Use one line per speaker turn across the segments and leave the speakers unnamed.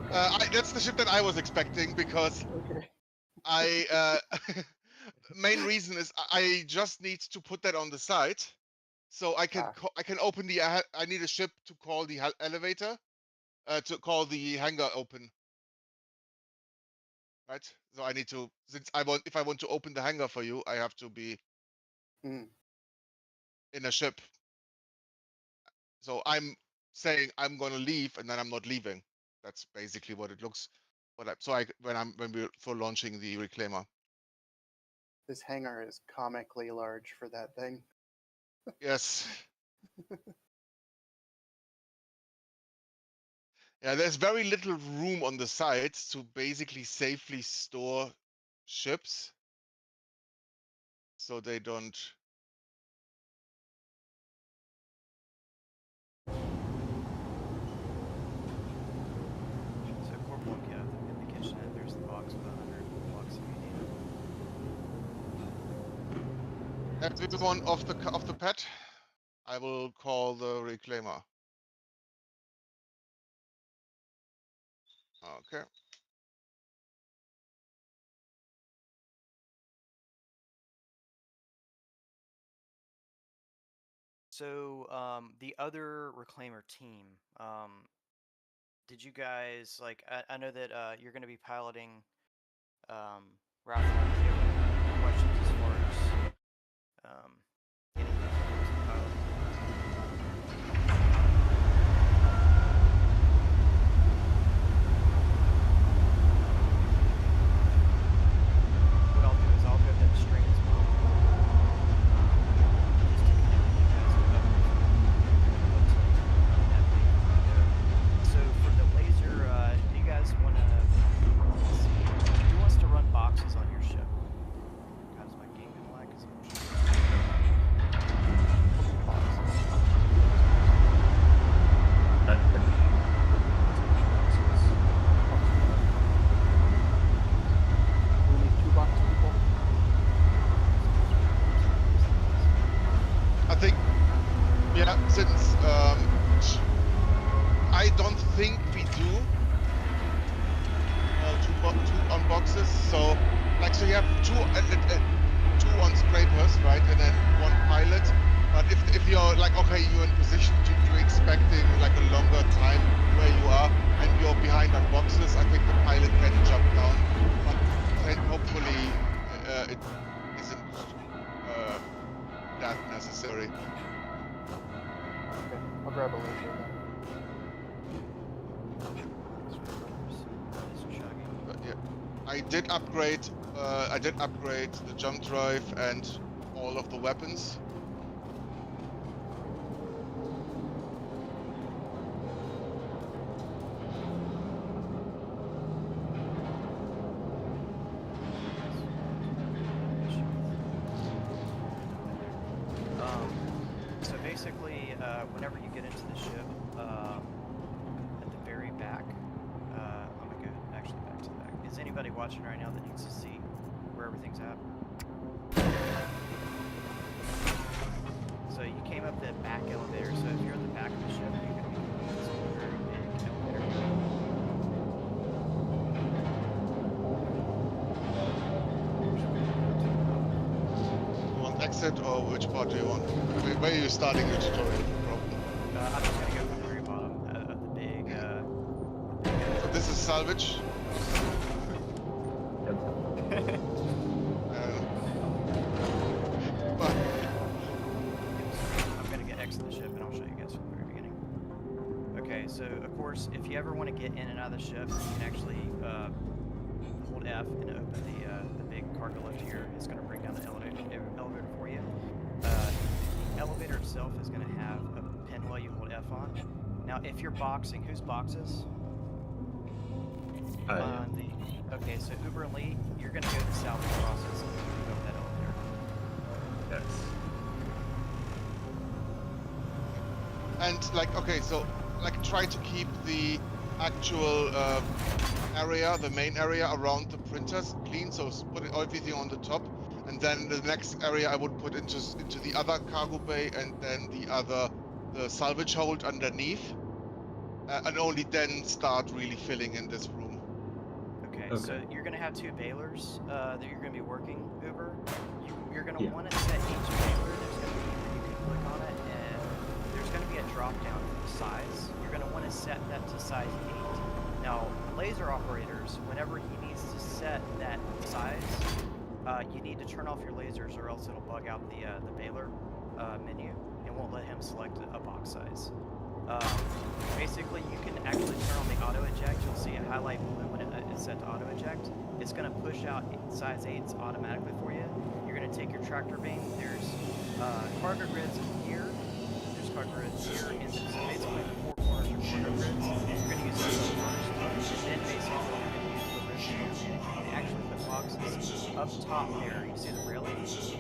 That's the ship that I was expecting because
Okay.
I main reason is I just need to put that on the side, so I can I can open the I need a ship to call the elevator, to call the hangar open, right? So I need to, since I want, if I want to open the hangar for you, I have to be
Mm.
in a ship. So I'm saying I'm gonna leave and then I'm not leaving. That's basically what it looks. When we're for launching the reclaimer.
This hangar is comically large for that thing.
Yes. Yeah, there's very little room on the sides to basically safely store ships, so they don't.
So Corporal Kev in the kitchenette, there's the box with 100 bucks if you need it.
Everyone off the pad. I will call the reclaimer. Okay.
So the other reclaimer team, did you guys like? I know that you're going to be piloting Ralph. Do you have any questions as far as anything in terms of piloting? What I'll do is I'll go ahead and stream as well, just to connect you guys up with So for the laser, do you guys want to? Who wants to run boxes on your ship? God, is my game gonna lag? Because I'm
Only 2 box people.
I think, yeah, since I don't think we do two on boxes, so like, so you have two on scrapers, right, and then one pilot. But if you're like, okay, you're in position to expecting like a longer time where you are and you're behind on boxes, I think the pilot can jump down, but then hopefully it isn't that necessary.
Okay, I'll grab a laser then.
But yeah, I did upgrade the jump drive and all of the weapons.
So basically, whenever you get into the ship, at the very back, I'm gonna go actually back to the back. Is anybody watching right now that needs to see where everything's at? So you came up the back elevator. So if you're in the back of the ship, you're gonna be going this very big elevator.
You want exit, or which part do you want? Where are you starting the tutorial from?
I'm just gonna go from the very bottom of the big.
So this is salvage.
I'm gonna get exit the ship and I'll show you guys from the very beginning. Okay, so of course, if you ever want to get in and out of the ship, you can actually hold F and open the big cargo lift here. It's gonna bring down the elevator for you. The elevator itself is gonna have a pinwheel you hold F on. Now, if you're boxing, whose boxes? Okay, so Uber and Lee, you're gonna go to the salvage process and go with that elevator.
Yes.
And like, okay, so like try to keep the actual area, the main area around the printers clean. So put everything on the top, and then the next area I would put into the other cargo bay, and then the salvage hold underneath. and only then start really filling in this room.
Okay,
Okay.
so you're going to have two balers that you're going to be working over. You're going to
Yeah.
want to set each baler. There's going to be, you can click on it, and there's going to be a drop down for the size. You're going to want to set that to size 8. Now, laser operators, whenever he needs to set that size, you need to turn off your lasers, or else it'll bug out the baler menu and won't let him select a box size. Basically, you can actually turn on the auto eject. You'll see a highlight blue when it is set to auto eject. It's going to push out size 8s automatically for you. You're going to take your tractor beam. There's cargo grids here. There's cargo grids here, and so basically the 4 corners are cargo grids. You're going to use those first, and then basically you're going to use the rim stamp. You can actually put boxes up top there. You see the railing?
Yes.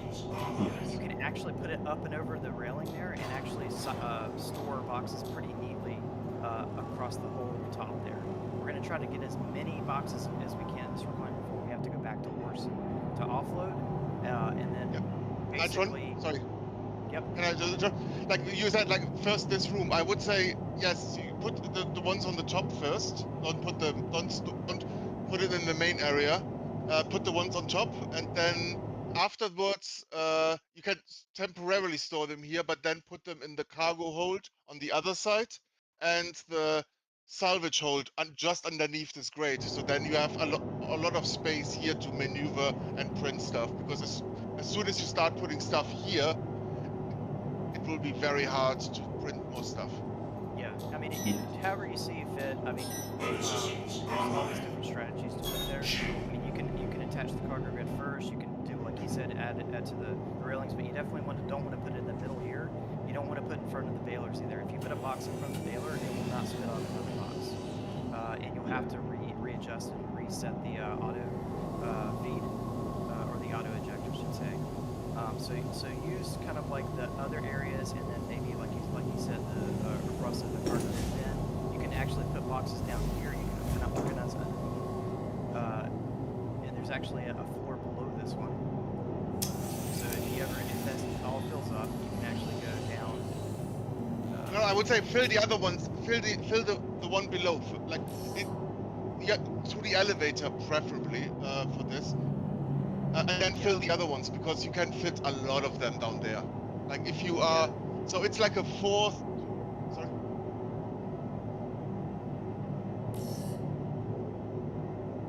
You can actually put it up and over the railing there and actually store boxes pretty neatly across the whole top there. We're going to try to get as many boxes as we can this run before we have to go back to Orson to offload. And then basically...
Sorry.
Yep.
Can I just, like you said, like first this room, I would say, yes, you put the ones on the top first. Don't put put it in the main area. Put the ones on top, and then afterwards, you can temporarily store them here, but then put them in the cargo hold on the other side, and the salvage hold just underneath this grate. So then you have a lot of space here to maneuver and print stuff. Because as soon as you start putting stuff here, it will be very hard to print more stuff.
Yeah, I mean, however you see fit. I mean, there's all these different strategies to put there. I mean, you can attach the cargo grid first. You can do, like he said, add to the railings, but you definitely don't want to put it in the middle here. You don't want to put in front of the balers either. If you put a box in front of the baler, it will not spit out another box, and you'll have to readjust and reset the auto feed or the auto ejector, I should say. So use kind of like the other areas, and then maybe like you said, the across the cargo bin. You can actually put boxes down here. You can kind of organize it. And there's actually a floor below this one. So if that all fills up, you can actually go down.
No, I would say fill the other ones. Fill the one below. Like through the elevator, preferably for this. And then fill the other ones, because you can fit a lot of them down there. Like if you are, so it's like a 4th. Sorry.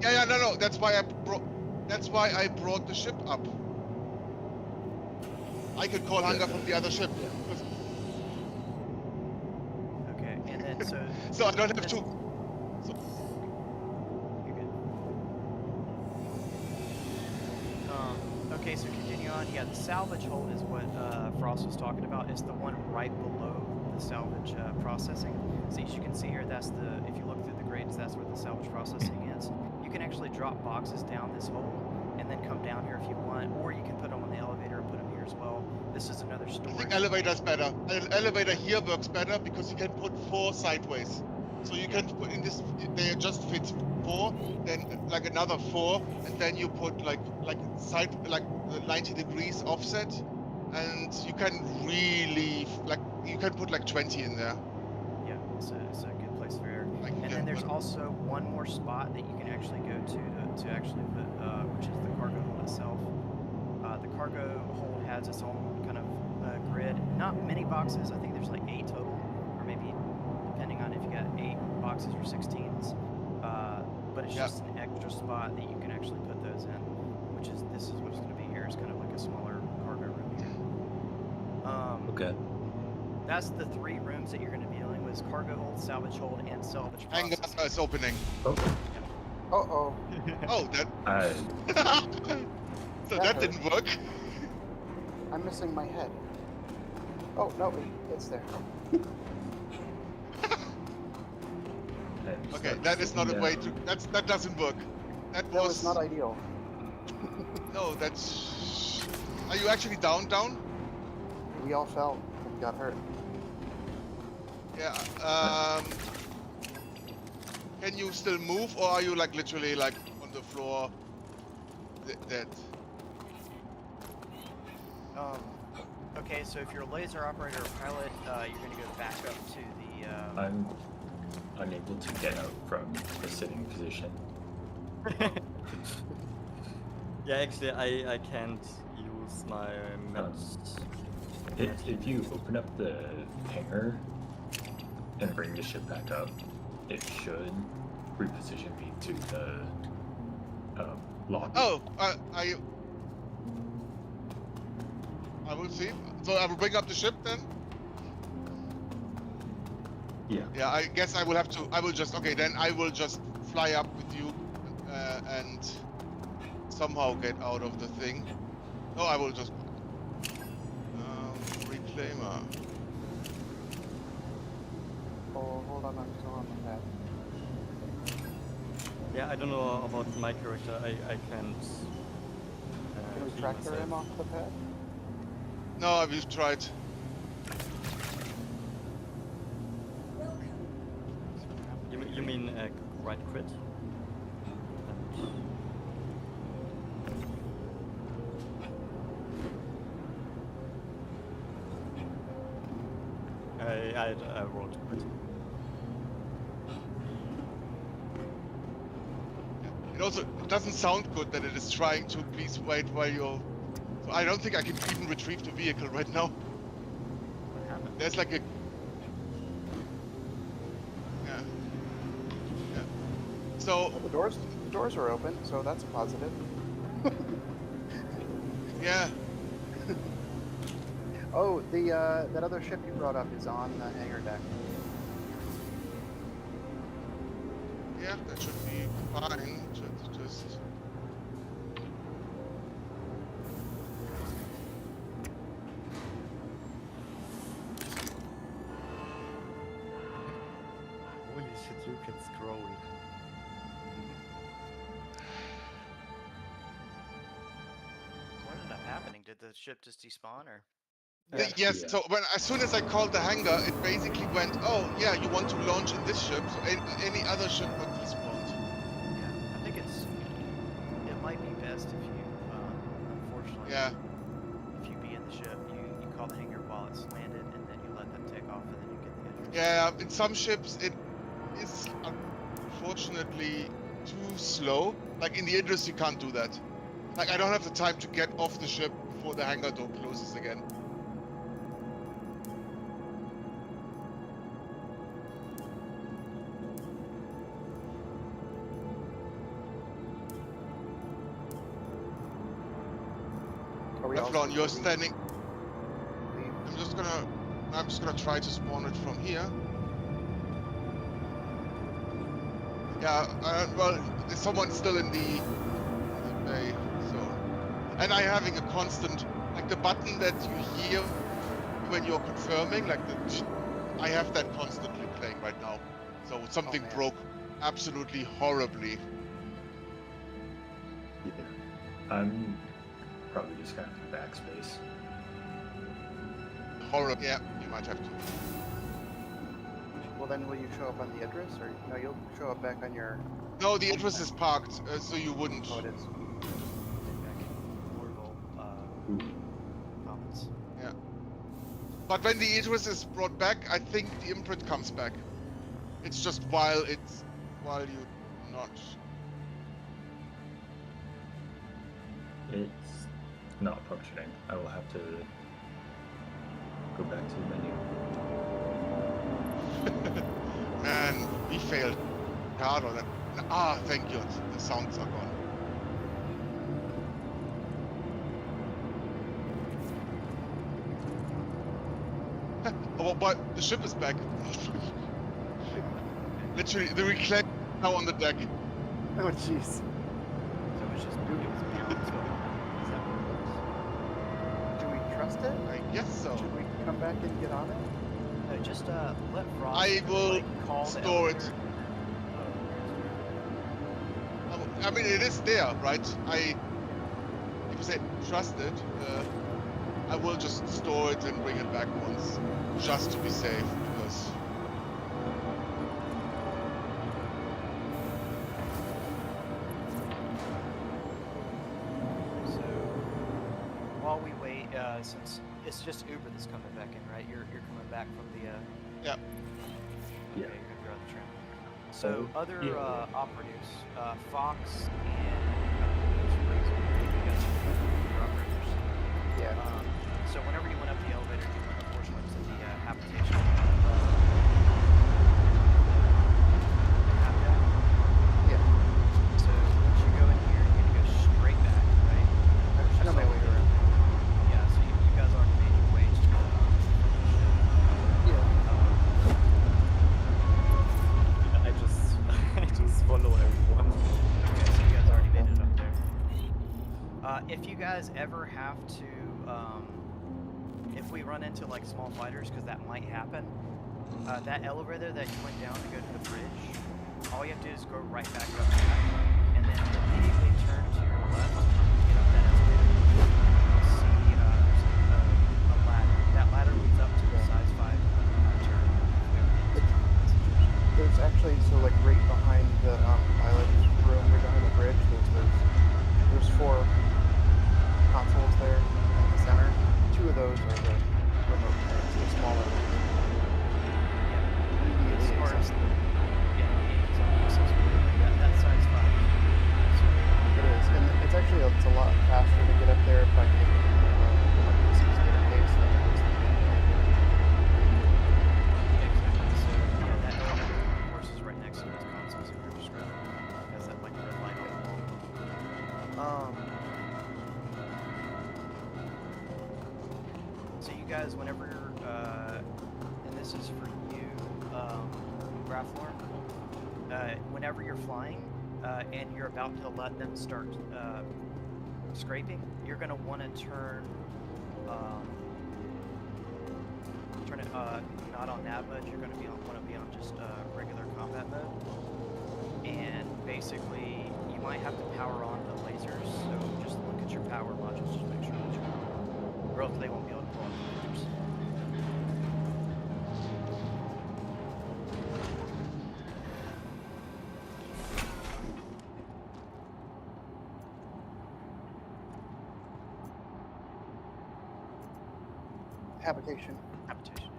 Yeah, no. That's why I brought the ship up. I could call hunger from the other ship.
Okay, and then so.
So I don't have to.
Okay, so continue on. Yeah, the salvage hold is what Frost was talking about. It's the one right below the salvage processing. So as you can see here, that's if you look through the grades, that's where the salvage processing is. You can actually drop boxes down this hole and then come down here if you want, or you can put them on the elevator and put them here as well. This is another storage.
I think elevator's better. Elevator here works better because you can put 4 sideways. So you can put in this, they just fit 4, then like another 4, and then you put like 90 degrees offset, and you can really you can put like 20 in there.
Yeah, it's a good place for air.
Like,
and then there's also one more spot that you can actually go to actually put, which is the cargo hold itself. The cargo hold has its own kind of grid. Not many boxes. I think there's like 8 total, or maybe depending on if you got 8 boxes or 16s. But it's just an extra spot that you can actually put those in, this is what's going to be here. It's kind of like a smaller cargo room here.
Okay.
That's the 3 rooms that you're going to be dealing with: cargo hold, salvage hold, and salvage
Hangar
processing.
is opening.
Okay.
Uh-oh.
Oh, that. So that didn't work.
I'm missing my head. Oh, no, it's there.
Okay, that is not a way to. That doesn't work. That was
not ideal.
No, that's. Are you actually down?
We all fell and got hurt.
Yeah. Can you still move, or are you like literally like on the floor? Dead.
Okay, so if you're a laser operator or pilot, you're going to go back up to the.
unable to get out from the sitting position.
Yeah, actually, I can't use my meds.
If you open up the hangar and bring the ship back up, it should reposition me to the lobby.
Oh, I will see. So I will bring up the ship then.
Yeah.
Yeah, I guess I will have to. I will just. Okay, then I will just fly up with you and somehow get out of the thing. No, I will just. Reclaimer.
Oh, hold on, I'm still on the pad.
Yeah, I don't know about my character. I can't.
Can we
heal
tractor
myself.
him off the pad?
No, we've tried.
You mean right quit? I rolled quit.
It also doesn't sound good that it is trying to please wait while you're. So I don't think I can even retrieve the vehicle right now.
What happened?
There's like a. Yeah. Yeah. So
Oh, the doors are open, so that's positive.
yeah.
Oh, the that other ship you brought up is on the hangar deck.
Yeah, that should be fine. Just.
Holy shit, you can scroll.
What ended up happening? Did the ship just despawn or?
Yeah.
Yes.
Yeah.
So when as soon as I called the hangar, it basically went, "Oh yeah, you want to launch in this ship, so any other ship got despawned."
Yeah, I think it might be best if you, unfortunately,
Yeah.
if you be in the ship, you call the hangar while it's landed, and then you let them take off, and then you get the entrance.
Yeah. In some ships, it is unfortunately too slow. Like in the Idris, you can't do that. Like I don't have the time to get off the ship before the hangar door closes again.
Are we all
Teflon, you're
supposed to
standing.
leave?
I'm just gonna try to spawn it from here. Yeah. Well, there's someone still in the bay, so. And I'm having a constant, like the button that you hear when you're confirming, like I have that constantly playing right now. So something
man.
broke absolutely horribly.
Yeah. I'm probably just gonna have to backspace.
Horrible. Yeah, you might have to.
Well, then will you show up on the address, or no? You'll show up back on your.
No, the address is parked, so you wouldn't.
Oh, it is.
Portable
Ooh.
comments.
Yeah. But when the address is brought back, I think the imprint comes back. It's just while you not.
It's not functioning. I will have to go back to the menu.
Man, we failed hard on it. Ah, thank you. The sounds are gone. Oh, but the ship is back. Literally, the reclaim now on the deck.
Oh, jeez.
So it's just it was bound. So is that what it was?
Do we trust it?
I guess so.
Should we come back and get on it?
No, just let Frost.
I will
like, call the
store it.
elevator.
I mean, it is there, right? If you say trust it, I will just store it and bring it back once, just to be safe, because.
So while we wait, since it's just Uber that's coming back in, right? You're coming back from the.
Yeah.
Okay,
Yeah.
you're gonna go on the tram. So other
yeah.
operatives, Fox and who's crazy? You guys are operators.
Yeah.
So whenever you went up the elevator, you went, of course, went to the habitation. Habitat.
Yeah.
So once you go in here, you're gonna go straight back, right?
I know my way around.
Yeah. So you guys already made your way to the front of the ship.
Yeah.
I just I just follow everyone.
Okay, so you guys already made it up there. If you guys ever have to, if we run into like small fighters, because that might happen, that elevator that you went down to go to the bridge, all you have to do is go right back up that, and then immediately turn to your left, get up that elevator, you'll see there's a ladder. That ladder leads up to the size 5 turn.
There's actually, so like right behind the pilot's room, right behind the bridge, there's 4 consoles there in the center. 2 of those are the remote turrets, the smaller ones. Immediately
Smart.
accessible.
That size 5.
It is, and it's actually it's a lot faster to get up there by taking the PC's interface than it is.
Exactly. So yeah, that elevator, of course, is right next to those consoles that we were describing. It has that like red light on the wall. So you guys, whenever and this is for you, Graflorn, whenever you're flying and you're about to let them start scraping, you're gonna want to turn it not on nav mode. You're gonna want to be on just regular combat mode, and basically you might have to power on the lasers. So just look at your power modules, just make sure that you're on, or else they won't be able to pull off the lasers.
Habitation.
Habitation.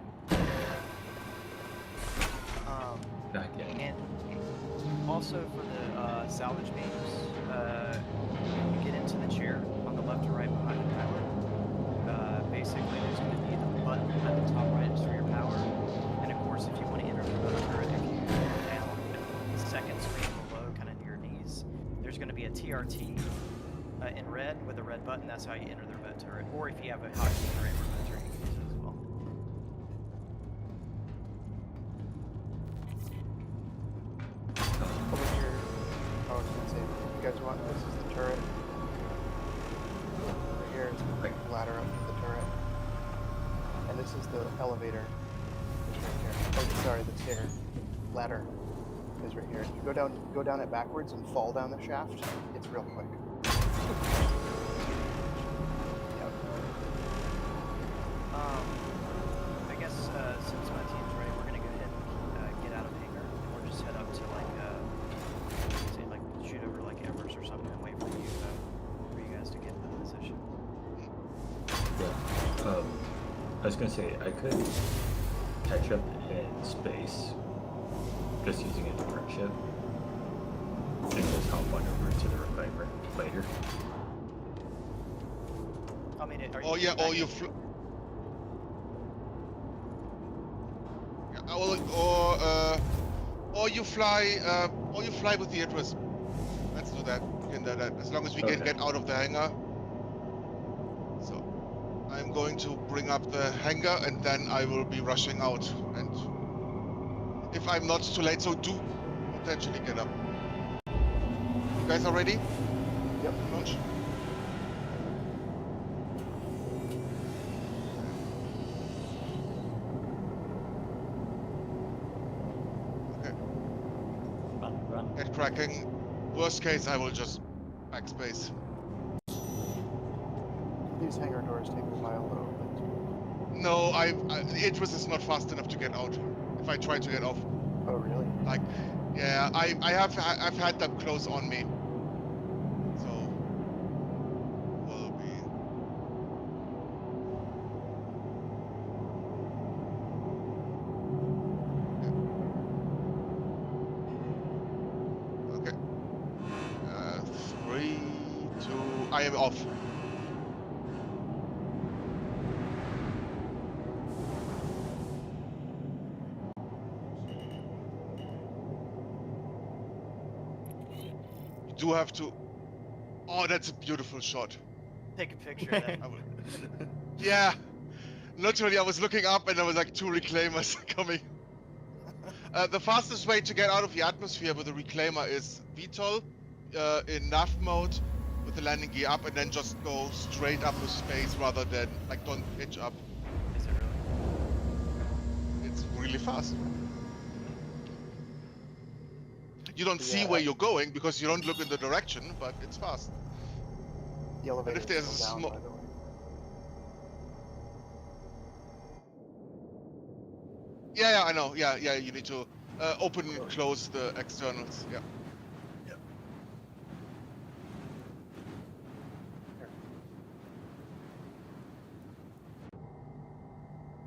Not yet.
And also for the salvage beams, when you get into the chair on the left or right behind the pilot, basically there's going to be the button at the top right is for your power. And of course, if you want to enter the boat turret, if you go down at the second screen below, kind of near your knees, there's going to be a TRT in red with a red button. That's how you enter the remote turret. Or if you have a hotkey or a remote turret, you can use it as well.
Over here, I was gonna say, you guys want, this is the turret. Over here is the big ladder up to the turret. And this is the elevator. It's right here. Oh, sorry, the stair. Ladder is right here. If you go down it backwards and fall down the shaft, it's real quick. Yep.
I guess since my team's ready, we're gonna go ahead and get out of hangar, and we'll just head up to like, say like shoot over like Everest or something, and wait for you guys to get into the position.
Yeah. I was gonna say I could catch up in space, just using a different ship, and just hop on over to the reclaimer later.
I mean, are you?
Oh yeah, or you or you fly with the address. Let's do that. We can do that as long as we can
Okay.
get out of the hangar. So I'm going to bring up the hangar and then I will be rushing out. And if I'm not too late, so do potentially get up. You guys are ready?
Yep.
Launch. Okay.
Run.
Get cracking. Worst case, I will just backspace.
These hangar doors take a while to open.
No, the Idris is not fast enough to get out. If I try to get off,
Oh, really?
like, yeah, I've had them close on me. So will be. I am off. You do have to. Oh, that's a beautiful shot.
Take a picture of that.
I will- Yeah, literally, I was looking up and there was like 2 reclaimers coming. The fastest way to get out of the atmosphere with a reclaimer is VTOL in nav mode with the landing gear up, and then just go straight up with space rather than like don't pitch up.
Is it really?
It's really fast. You don't see
Yeah.
where you're going because you don't look in the direction, but it's fast.
The elevator
if there's
is
a
still down,
smo-
by the way.
Yeah, I know. Yeah, you need to open and close the externals. Yeah.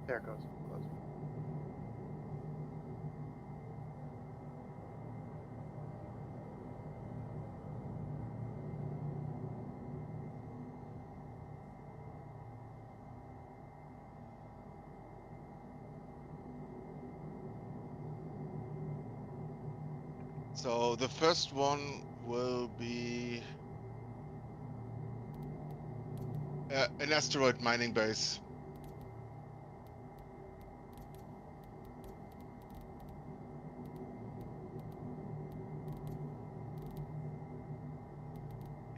There it goes. Close.
So the first one will be an asteroid mining base.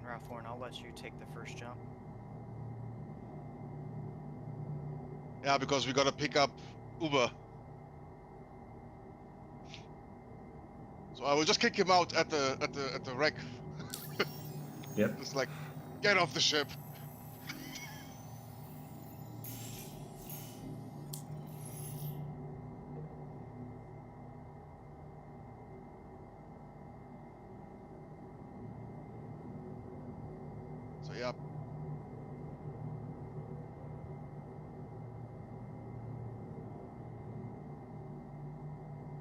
Ralph Warren, I'll let you take the first jump.
Yeah, because we gotta pick up Uber. So I will just kick him out at the wreck.
Yep.
Just like, get off the ship. So yeah.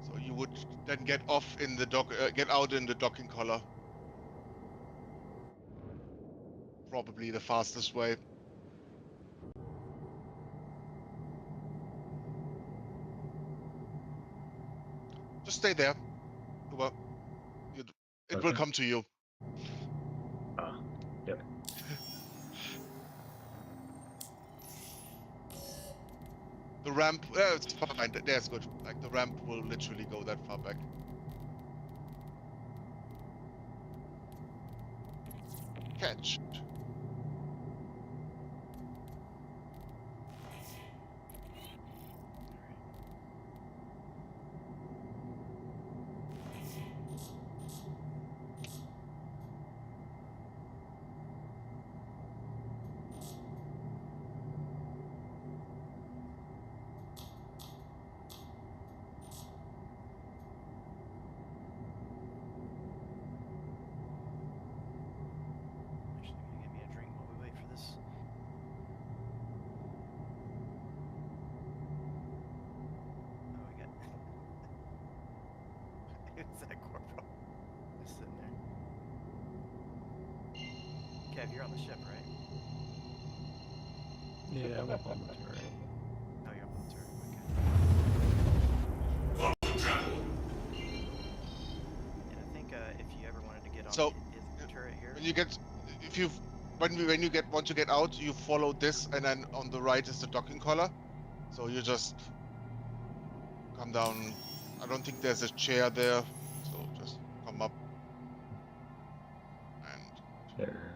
So you would then get off in the get out in the docking collar. Probably the fastest way. Just stay there. Uber. It will
Okay.
come to you.
Ah. Yep.
The ramp, it's fine. That's good. Like the ramp will literally go that far back. Catch.
Actually, gonna give me a drink while we wait for this. Oh, we got. Who's that corporal? Just sitting there. Kev, you're on the ship, right?
Yeah, I'm up on the turret.
Oh, you're up on the turret. Okay. And I think if you ever wanted to get on
So,
his turret here.
When you get, if you've, when you want to get out, you follow this, and then on the right is the docking collar. So you just come down. I don't think there's a chair there, so just come up. And
There.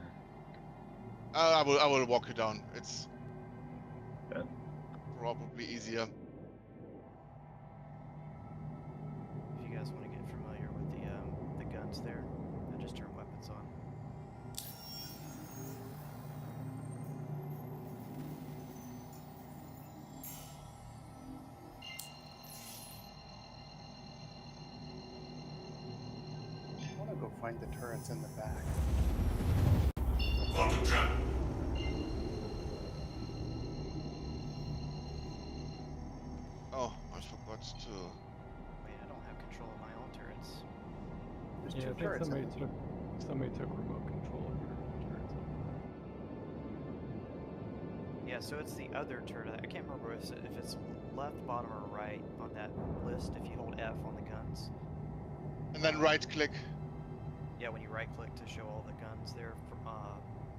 I will walk you down. It's
Yeah.
probably easier.
If you guys want to get familiar with the guns there, I just turn weapons on.
I want to go find the turrets in the back.
Oh, I forgot to.
Wait, I don't have control of my own turrets.
There's
Yeah, I
two
think
turrets.
somebody took remote control of your turrets.
so it's the other turret. I can't remember if it's left, bottom, or right on that list. If you hold F on the guns.
And then right click.
Yeah, when you right click to show all the guns there for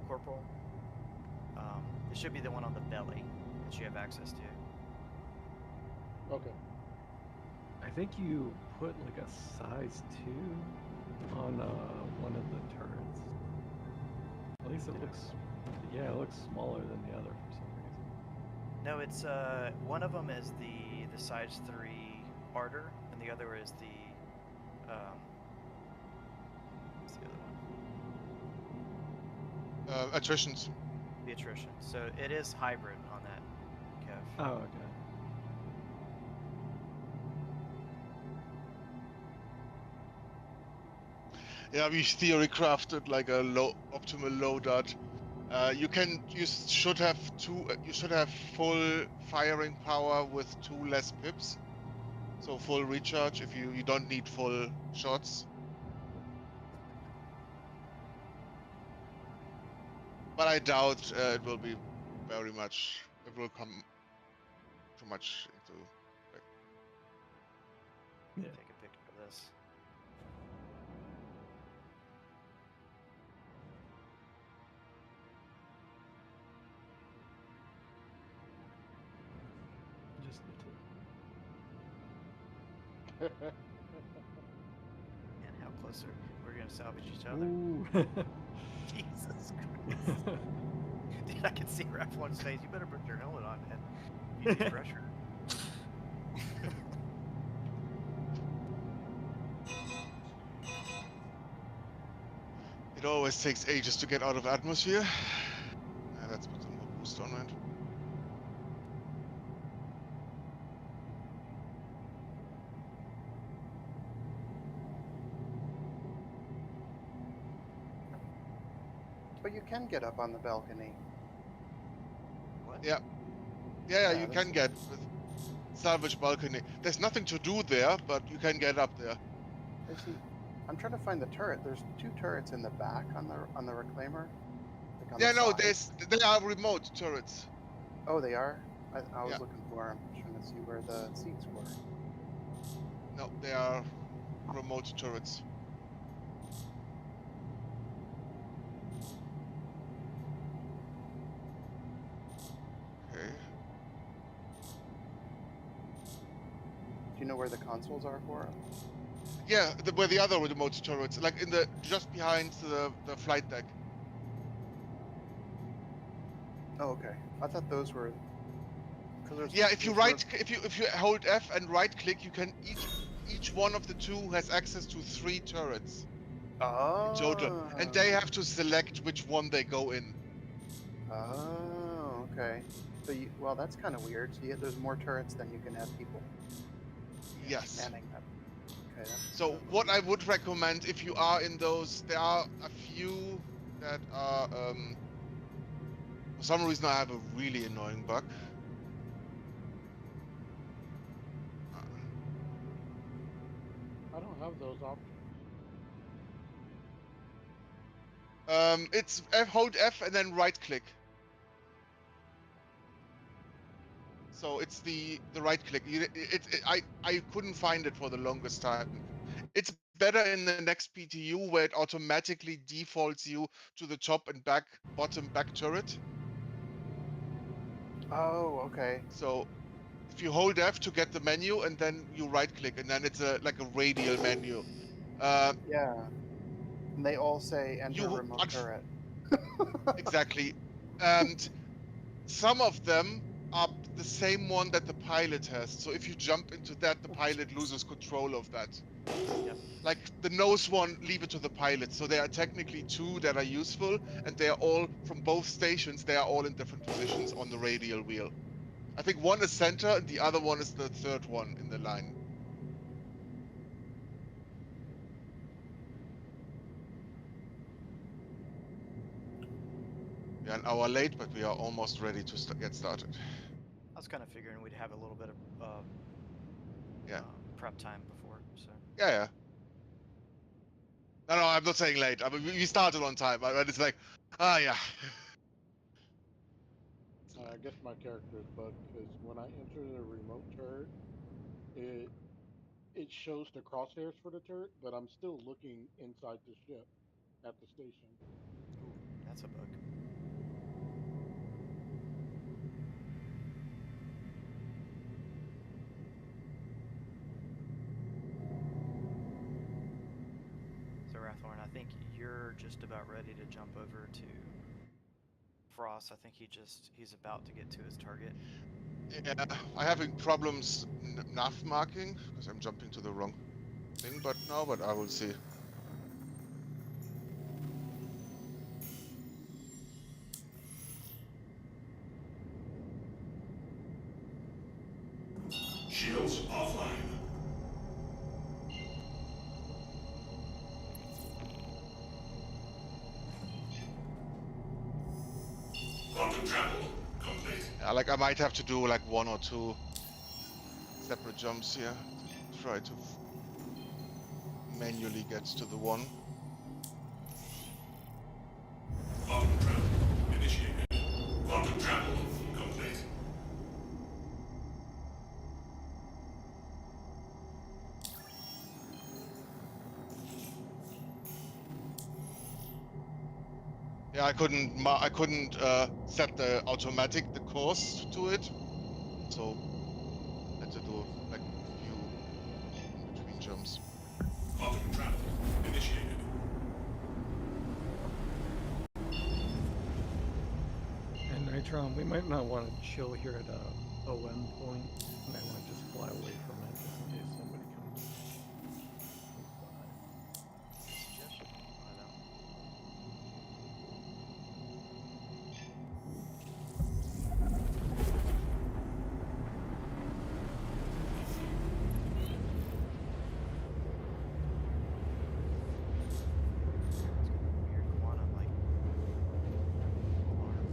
corporal. It should be the one on the belly that you have access to.
Okay.
I think you put like a size 2 on one of the turrets. At least it looks, yeah, it looks smaller than the other for some reason.
No, it's one of them is the size 3 Arter, and the other is the what's the other one?
Attritions.
The attrition. So it is hybrid on that, Kev.
Oh, okay.
Yeah, we theory crafted like a optimal loadout. You should have full firing power with 2 less pips. So full recharge if you don't need full shots. But I doubt it will be very much. It will come too much into.
Yeah.
Take a picture of this.
Just the
And how close we're gonna salvage each
two.
other.
Ooh.
Jesus Christ. Dude, I can see Raf One's face. You better put your helmet on, man. You need pressure.
It always takes ages to get out of atmosphere. Let's put some more boost on it.
But you can get up on the balcony.
What?
Yeah,
Yeah,
you
there's-
can get with salvage balcony. There's nothing to do there, but you can get up there.
I see. I'm trying to find the turret. There's 2 turrets in the back on the reclaimer. Like on
Yeah,
the
no,
side.
they are remote turrets.
Oh, they are. I was
Yeah.
looking for them, trying to see where the seats were.
No, they are remote turrets. Okay.
Do you know where the consoles are for them?
Yeah, where the other remote turrets, like just behind the flight deck.
Oh, okay. I thought those were.
Yeah, if you hold F and right click, you can each one of the 2 has access to 3 turrets in total, and they have to select which one they go in.
Oh, okay. So well, that's kind of weird. So there's more turrets than you can have people
Yes.
manning them. Okay.
So what I would recommend if you are in those, there are a few that are for some reason I have a really annoying bug.
I don't have those options.
It's hold F and then right click. So it's the right click. I couldn't find it for the longest time. It's better in the next PTU where it automatically defaults you to the top and bottom back turret.
Oh, okay.
So if you hold F to get the menu and then you right click and then it's like a radial menu.
Yeah. And they all say enter
You
remote turret.
exactly, and some of them are the same one that the pilot has. So if you jump into that, the pilot loses control of that.
Yep.
Like the nose one, leave it to the pilot. So there are technically 2 that are useful, and they are all from both stations. They are all in different positions on the radial wheel. I think one is center, and the other one is the 3rd one in the line. We are an hour late, but we are almost ready to get started.
I was kind of figuring we'd have a little bit of prep time before, so.
Yeah. No, I'm not saying late. I mean, we started on time, but it's like, yeah.
I guess my character is bugged because when I enter the remote turret, it it shows the crosshairs for the turret, but I'm still looking inside the ship at the station.
Ooh, that's a bug. So Rathorn, I think you're just about ready to jump over to Frost. I think he's about to get to his target.
Yeah, I'm having problems nav marking because I'm jumping to the wrong thing, but I will see.
Shields offline. Quantum travel complete.
Yeah, like I might have to do like 1 or 2 separate jumps here to try to manually get to the one.
Quantum travel initiated. Quantum travel complete.
Yeah, I couldn't set the course to it, so had to do like a few in between jumps.
Quantum travel initiated.
And Nitron, we might not want to chill here at a OM point. We might want to just fly away from it just in case somebody comes by.
Good suggestion. I know. It's got a weird quantum like alarm.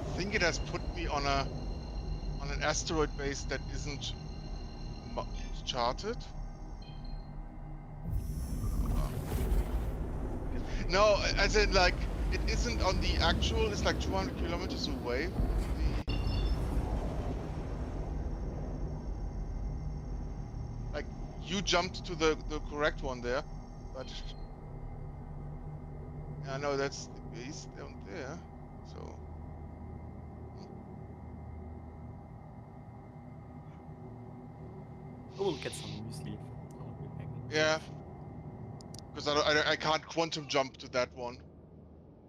I think it has put me on an asteroid base that isn't charted. No, as in like it isn't on the actual. It's like 200 kilometers away from the. Like you jumped to the correct one there, but I know that's the base down there. So
We'll get some muesli. I'll be back.
yeah, because I can't quantum jump to that one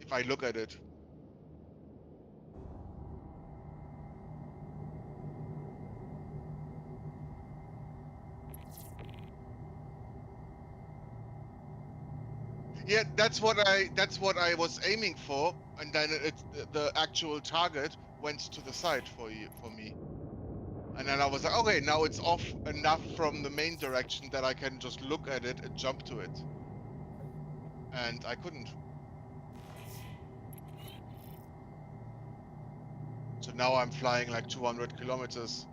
if I look at it. Yeah, that's what I was aiming for, and then the actual target went to the side for me, and then I was like, okay, now it's off enough from the main direction that I can just look at it and jump to it, and I couldn't. So now I'm flying like 200 kilometers.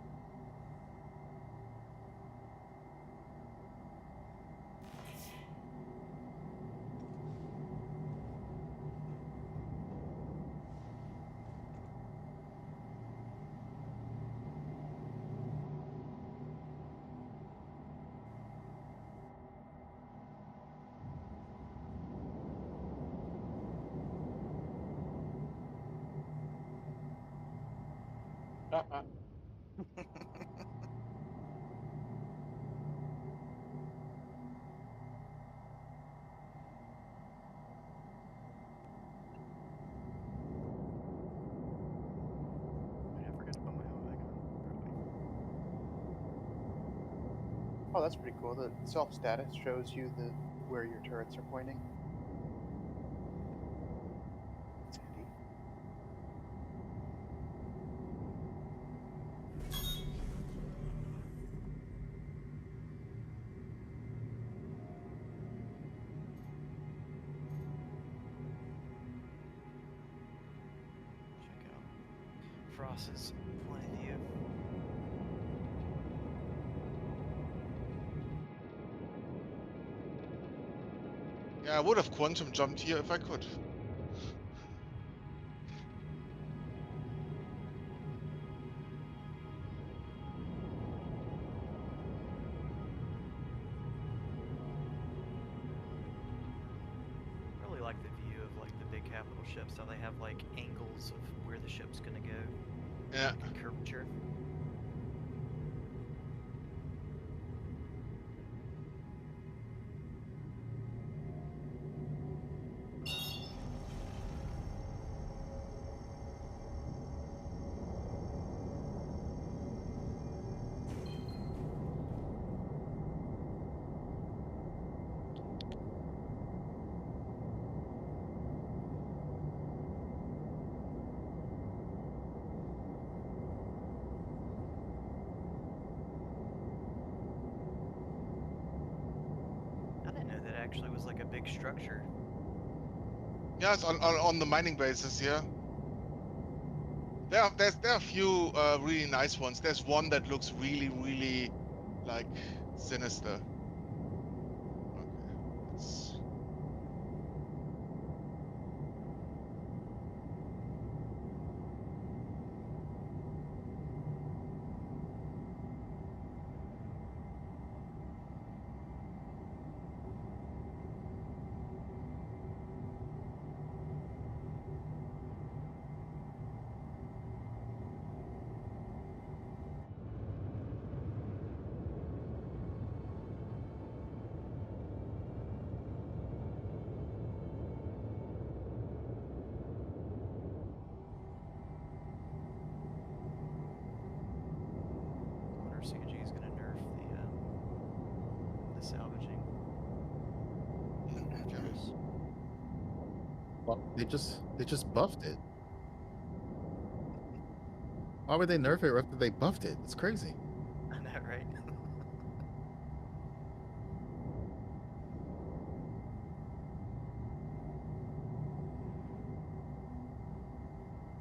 Wait, I forgot to put my helmet back on.
Oh, that's pretty cool. The self status shows you where your turrets are pointing. That's handy.
Frost's point of view.
Yeah, I would have quantum jumped here if I could.
Really like the view of like the big capital ships, how they have like angles of where the ship's gonna go.
Yeah.
Like a curvature. I didn't know that actually was like a big structure.
Yeah, it's on the mining bases here. There are a few really nice ones. There's one that looks really like sinister. Okay. It's...
I wonder if CG is gonna nerf the salvaging. Curious.
Well, they just buffed it. Why would they nerf it after they buffed it? It's crazy.
I know, right?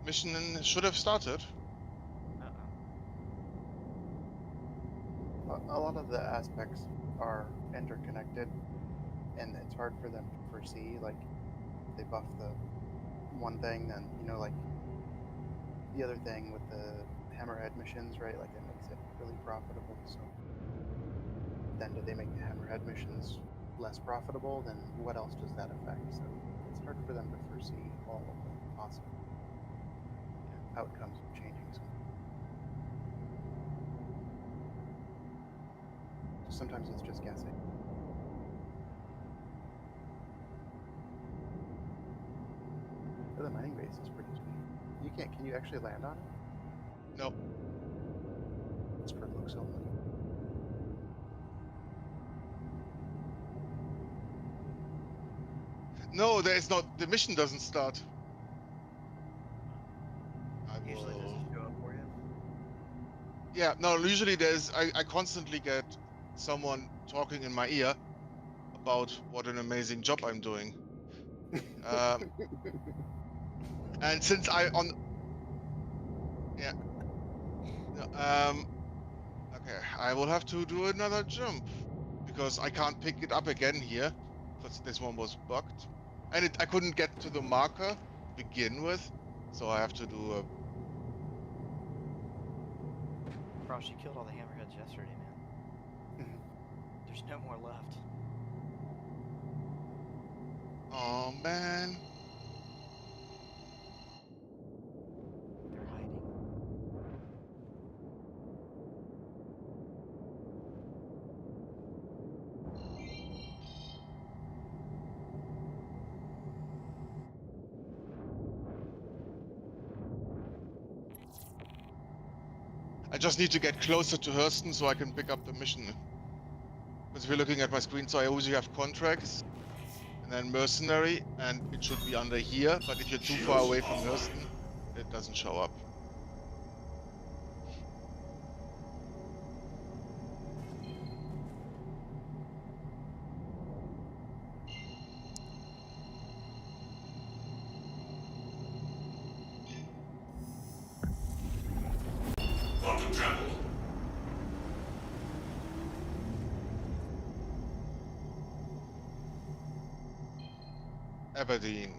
Mission should have started.
Uh-oh.
A lot of the aspects are interconnected, and it's hard for them to foresee. Like, they buff the one thing, then, you know, like the other thing with the hammerhead missions, right? Like, it makes it really profitable. So then do they make the hammerhead missions less profitable? Then what else does that affect? So it's hard for them to foresee all of the possible outcomes of changing something. So sometimes it's just guessing. Oh, the mining base is pretty sweet. You can't. Can you actually land on it?
No.
It's for looks only.
No, there is not. The mission doesn't start. I
Usually
will...
doesn't show up for you.
Yeah, no, usually I constantly get someone talking in my ear about what an amazing job I'm doing. And since yeah, no, okay, I will have to do another jump because I can't pick it up again here because this one was bugged, and I couldn't get to the marker to begin with, so I have to do a...
Frost, you killed all the hammerheads yesterday, man. There's no more left.
Oh man.
They're hiding.
I just need to get closer to Hurston so I can pick up the mission. Because if you're looking at my screen, so I usually have contracts, and then mercenary, and it should be under here, but if you're too far away from Hurston, it doesn't show up. Aberdeen.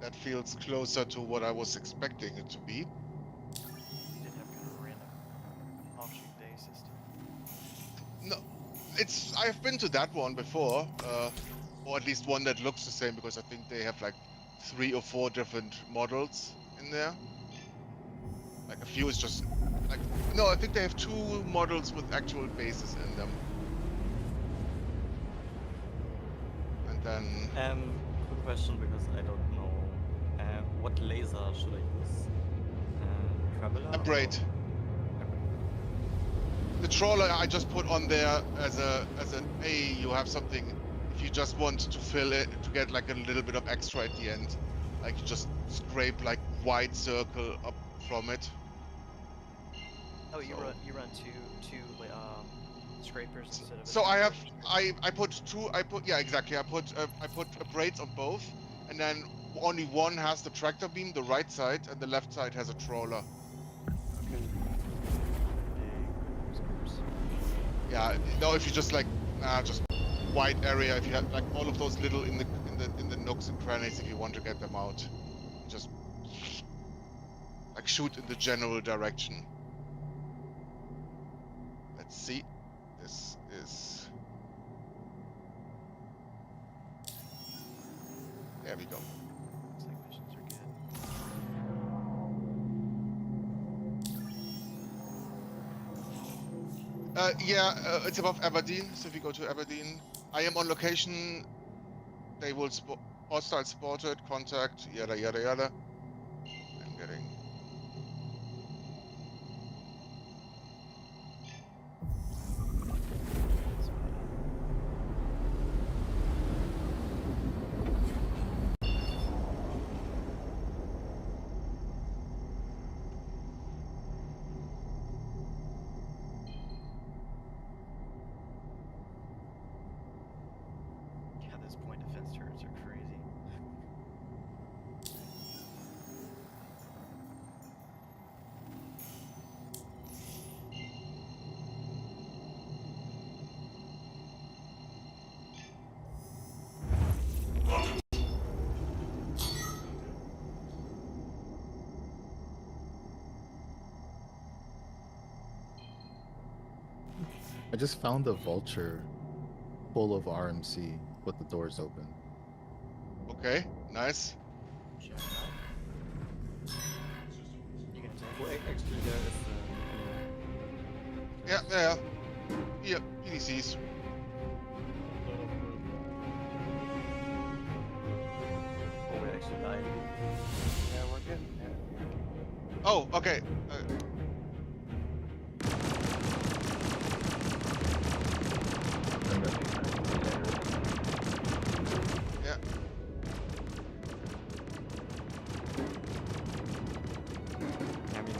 That feels closer to what I was expecting it to be.
You did have kind of a random offshoot base system.
No, I've been to that one before, or at least one that looks the same because I think they have like 3 or 4 different models in there. Like a few is just like no, I think they have 2 models with actual bases in them. And then
Quick question because I don't know. What laser should I use? Traveler?
a braid.
or-
The trawler I just put on there as an you have something if you just want to fill it to get like a little bit of extra at the end. Like you just scrape like wide circle up from it.
Oh, you
So-
run two scrapers instead of. a
So I have
scraper.
I put yeah exactly I put braids on both, and then only one has the tractor beam, the right side, and the left side has a trawler.
Okay. Scrapers.
Yeah, no, if you just like just wide area, if you have like all of those little in the nooks and crannies, if you want to get them out, just like shoot in the general direction. Let's see. This is. There we go.
Looks like missions are good.
Yeah, it's above Aberdeen. So if you go to Aberdeen, I am on location. They will hostile spotted, contact, yada yada yada. I'm getting.
Yeah, those point defense turrets are crazy.
I just found a vulture full of RMC with the doors open.
Okay, nice.
Check it out. You gonna take
Well,
it?
actually, there is.
Yeah. Yeah, PDCs.
Oh, we're actually dying.
Yeah, we're getting there.
Oh, okay. Yeah.
I mean,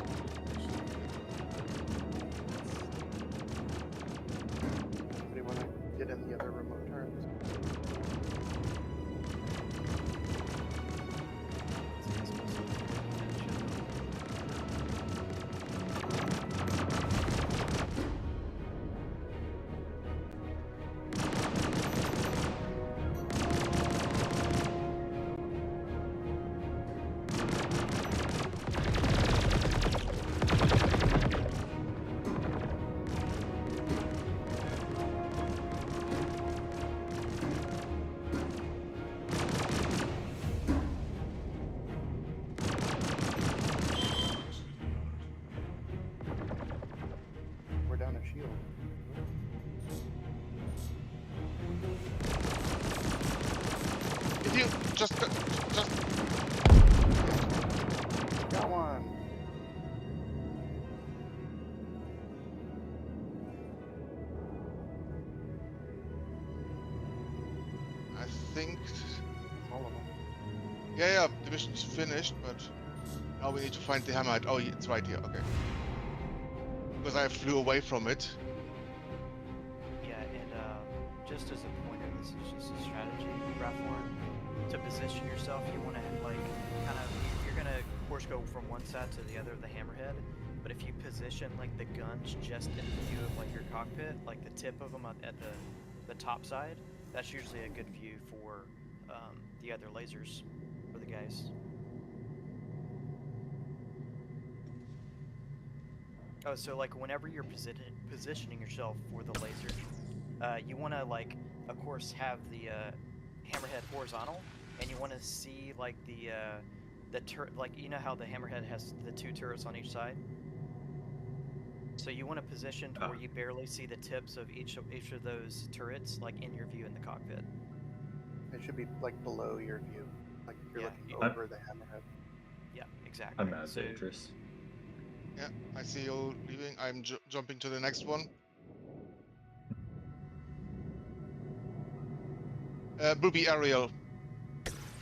Anybody want to get in the other remote turrets? We're down a shield.
If you just
Got one.
I think.
All of them.
Yeah, the mission's finished, but now we need to find the hammerhead. Oh, it's right here. Okay. Because I flew away from it.
Yeah, and just as a pointer, this is just a strategy graph one. to position yourself, you want to like kind of you're gonna of course go from one side to the other of the hammerhead. But if you position like the guns just in view of like your cockpit, like the tip of them at the top side, that's usually a good view for the other lasers for the guys. Oh, so like whenever you're positioning yourself for the laser, you want to like, of course, have the hammerhead horizontal, and you want to see like the turret, like you know how the hammerhead has the 2 turrets on each side. So you want to position to where you barely see the tips of each of those turrets, like in your view in the cockpit.
It should be like below your view, like if you're
Yeah,
looking over the hammerhead.
Yeah, exactly.
I'm out of
So
dangerous.
Yeah, I see you leaving. I'm jumping to the next one. Will be aerial.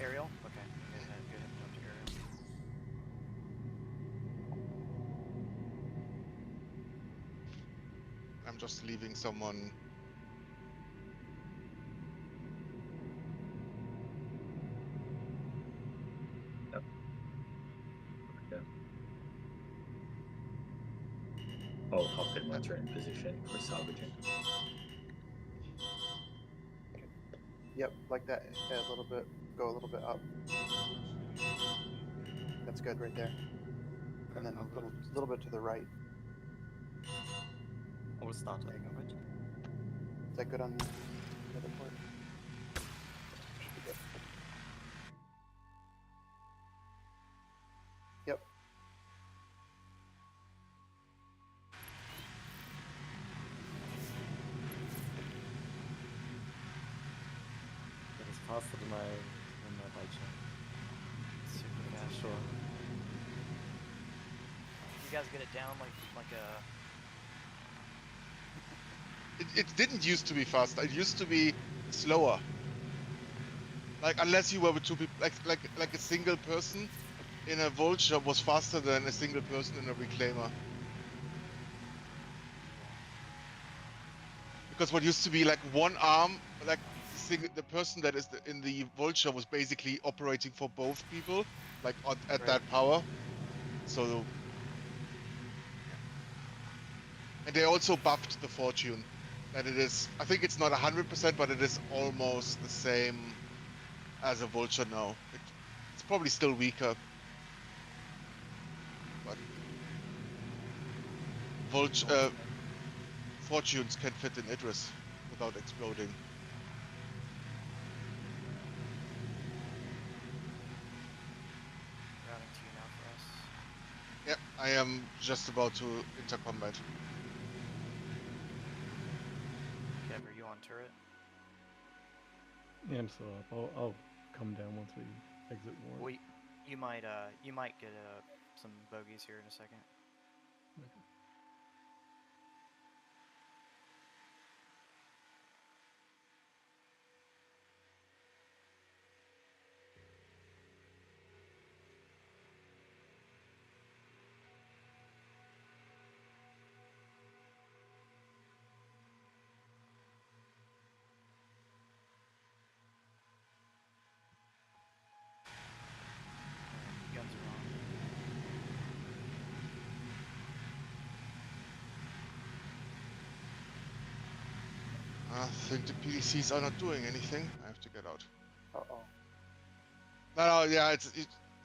aerial, okay. Go ahead and jump to aerial.
I'm just leaving someone.
Yep. Okay. All cockpit ones are in position for salvaging.
Yep, like that. A little bit. Go a little bit up. That's good right there. And then a little bit to the right.
I will start
There you
at
go.
right.
Is that good on the other port? Should be good. Yep.
That is faster than my bike shot.
Super fast.
Sure.
You guys get it down like a.
It didn't used to be faster. It used to be slower. Like unless you were with 2 people, like a single person in a vulture was faster than a single person in a reclaimer. Because what used to be like one arm, like the person that is in the vulture was basically operating for both people, like at that power. So, and they also buffed the fortune. And it is, I think it's not 100%, but it is almost the same as a vulture now. It's probably still weaker. But fortunes can fit in Idris without exploding.
Routing to you now for us.
Yeah, I am just about to enter combat.
Kev, are you on turret?
Yeah, I'm still up. I'll come down once we exit warp.
Well, you might get some bogeys here in a second.
Okay.
Guns are on.
I think the PDCs are not doing anything. I have to get out.
Uh-oh.
No, yeah,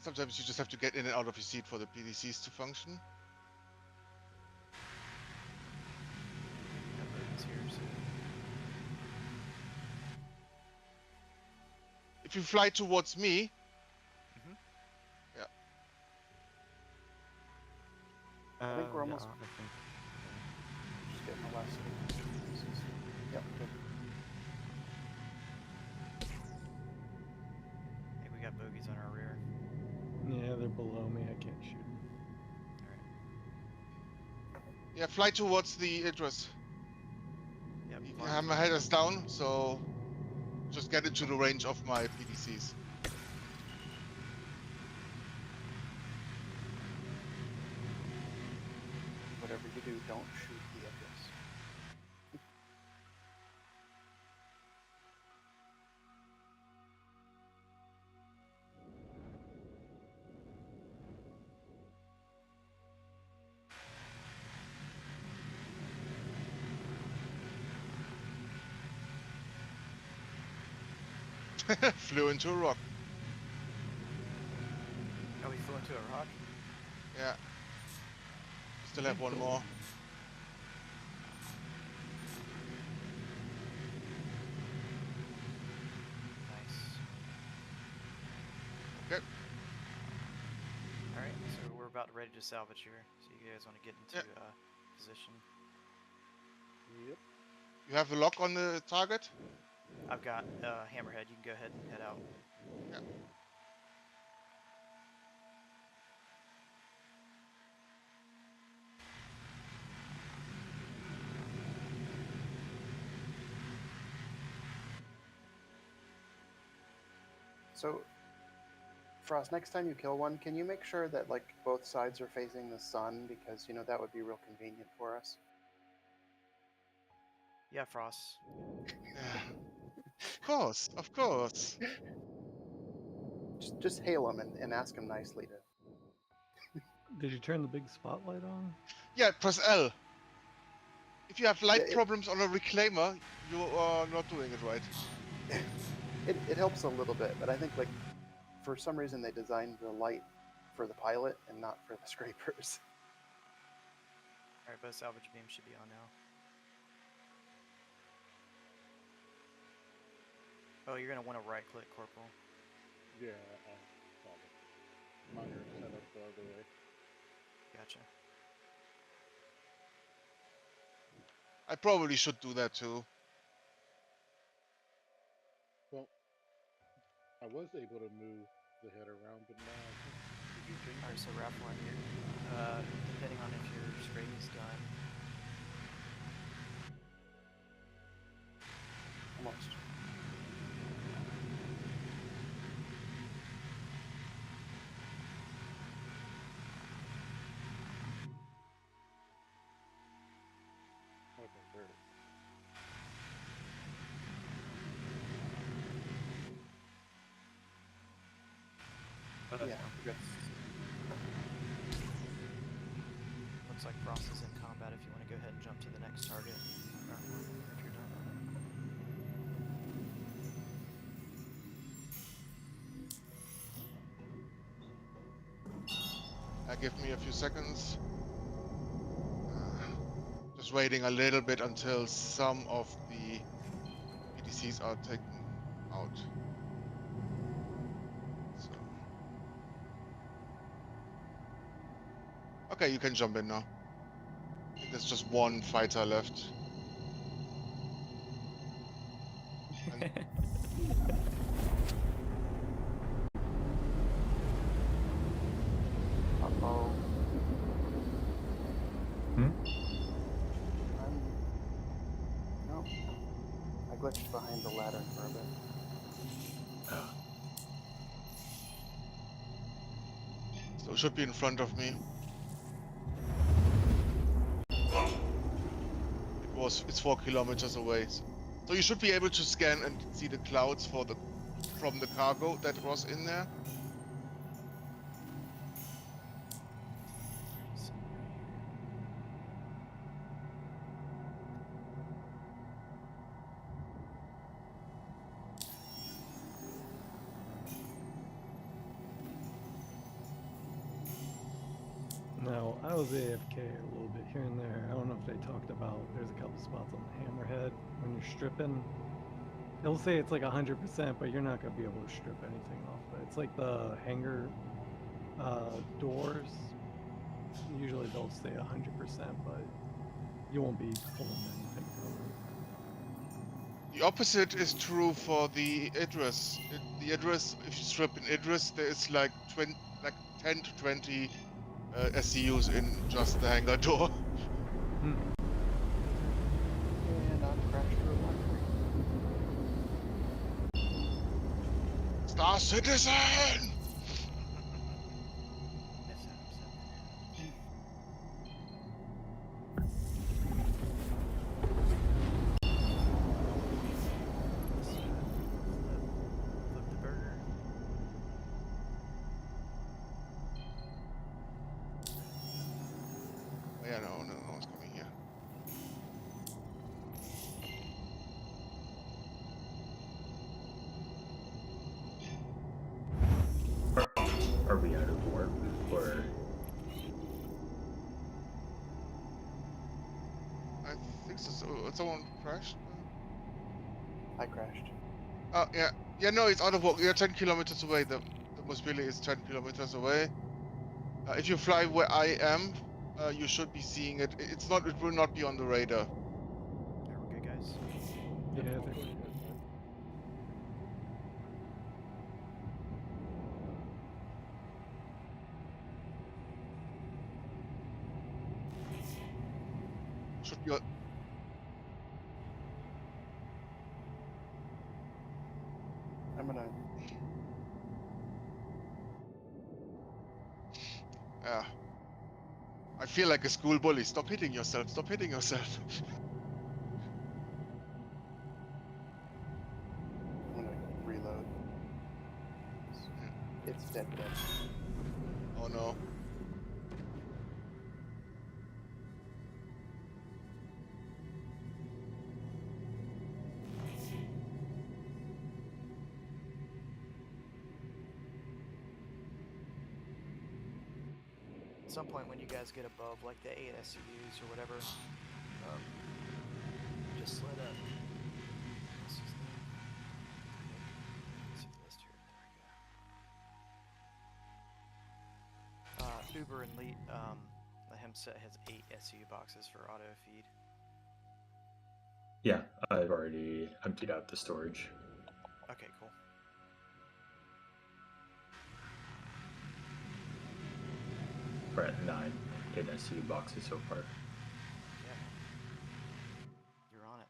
sometimes you just have to get in and out of your seat for the PDCs to function.
Got bogeys here, so.
If you fly towards me,
I think we're almost.
Yeah, I think.
Just getting the last. Yep. Good.
I think we got bogeys on our rear.
Yeah, they're below me. I can't shoot them.
Alright.
yeah, fly towards the Idris.
Yep.
The hammerhead is down, so just get into the range of my PDCs.
Whatever you do, don't shoot the Idris.
Flew into a rock.
Oh, we flew into a rock?
Yeah. Still have one more.
Nice.
Okay.
Alright, so we're about ready to salvage here. So you guys want to get into position.
Yep.
You have a lock on the target?
I've got Hammerhead. You can go ahead and head out.
Yeah.
So, Frost, next time you kill one, can you make sure that like both sides are facing the sun, because you know that would be real convenient for us.
Yeah, Frost.
Yeah. Of course, of course.
Just hail him and ask him nicely to.
Did you turn the big spotlight on?
Yeah, press L. If you have light
Yeah,
problems on a reclaimer, you are not doing it right.
it helps a little bit, but I think like for some reason they designed the light for the pilot and not for the scrapers.
Alright, both salvage beams should be on now. Oh, you're going to want to right click, Corporal.
Yeah, I saw it. Mine are set up the other way.
Gotcha.
I probably should do that too.
Well, I was able to move the head around, but now I can't. Did you change
Alright, so
something?
Raph 1 here. Depending on if your scraping's done.
Almost.
Okay, there it is.
Yeah, good.
Looks like Frost is in combat if you want to go ahead and jump to the next target. Or if you're done.
Give me a few seconds. Just waiting a little bit until some of the PDCs are taken out. So. Okay, you can jump in now. I think there's just one fighter left. And
Uh-oh.
Hmm?
No. I glitched behind the ladder for a bit.
so it should be in front of me. It's 4 kilometers away. So you should be able to scan and see the clouds for from the cargo that was in there.
No, I was AFK a little bit here and there. I don't know if they talked about, there's a couple spots on the hammerhead when you're stripping. They'll say it's like 100%, but you're not going to be able to strip anything off. But it's like the hangar doors. Usually they'll say 100%, but you won't be pulling anything from it.
The opposite is true for the Idris. The Idris, if you strip an Idris, there is like 10 to 20 SCUs in just the hangar door.
And I've crashed through a line.
Star Citizen!
Flip the burger.
Oh, yeah, no, it's coming here.
Are we out of warp or?
I think so. Someone crashed.
I crashed.
Oh yeah, yeah. No, it's out of warp. You're 10 kilometers away. The Mosbili is 10 kilometers away. If you fly where I am, you should be seeing it. It's not. It will not be on the radar.
Are we good, guys?
Yeah,
Yep,
I
we're
think
good.
we're good.
Should be.
I'm gonna.
Yeah. I feel like a school bully. Stop hitting yourself. Stop hitting yourself.
I'm gonna reload. It's dead.
Oh no.
At some point when you guys get above like the 8 SUs or whatever, just let what's his name? See the list here. There we go. Uber and Lee, let him set his 8 SU boxes for auto feed.
Yeah, I've already emptied out the storage.
Okay, cool.
We're at 9 in SU boxes so far.
Yeah. You're on it.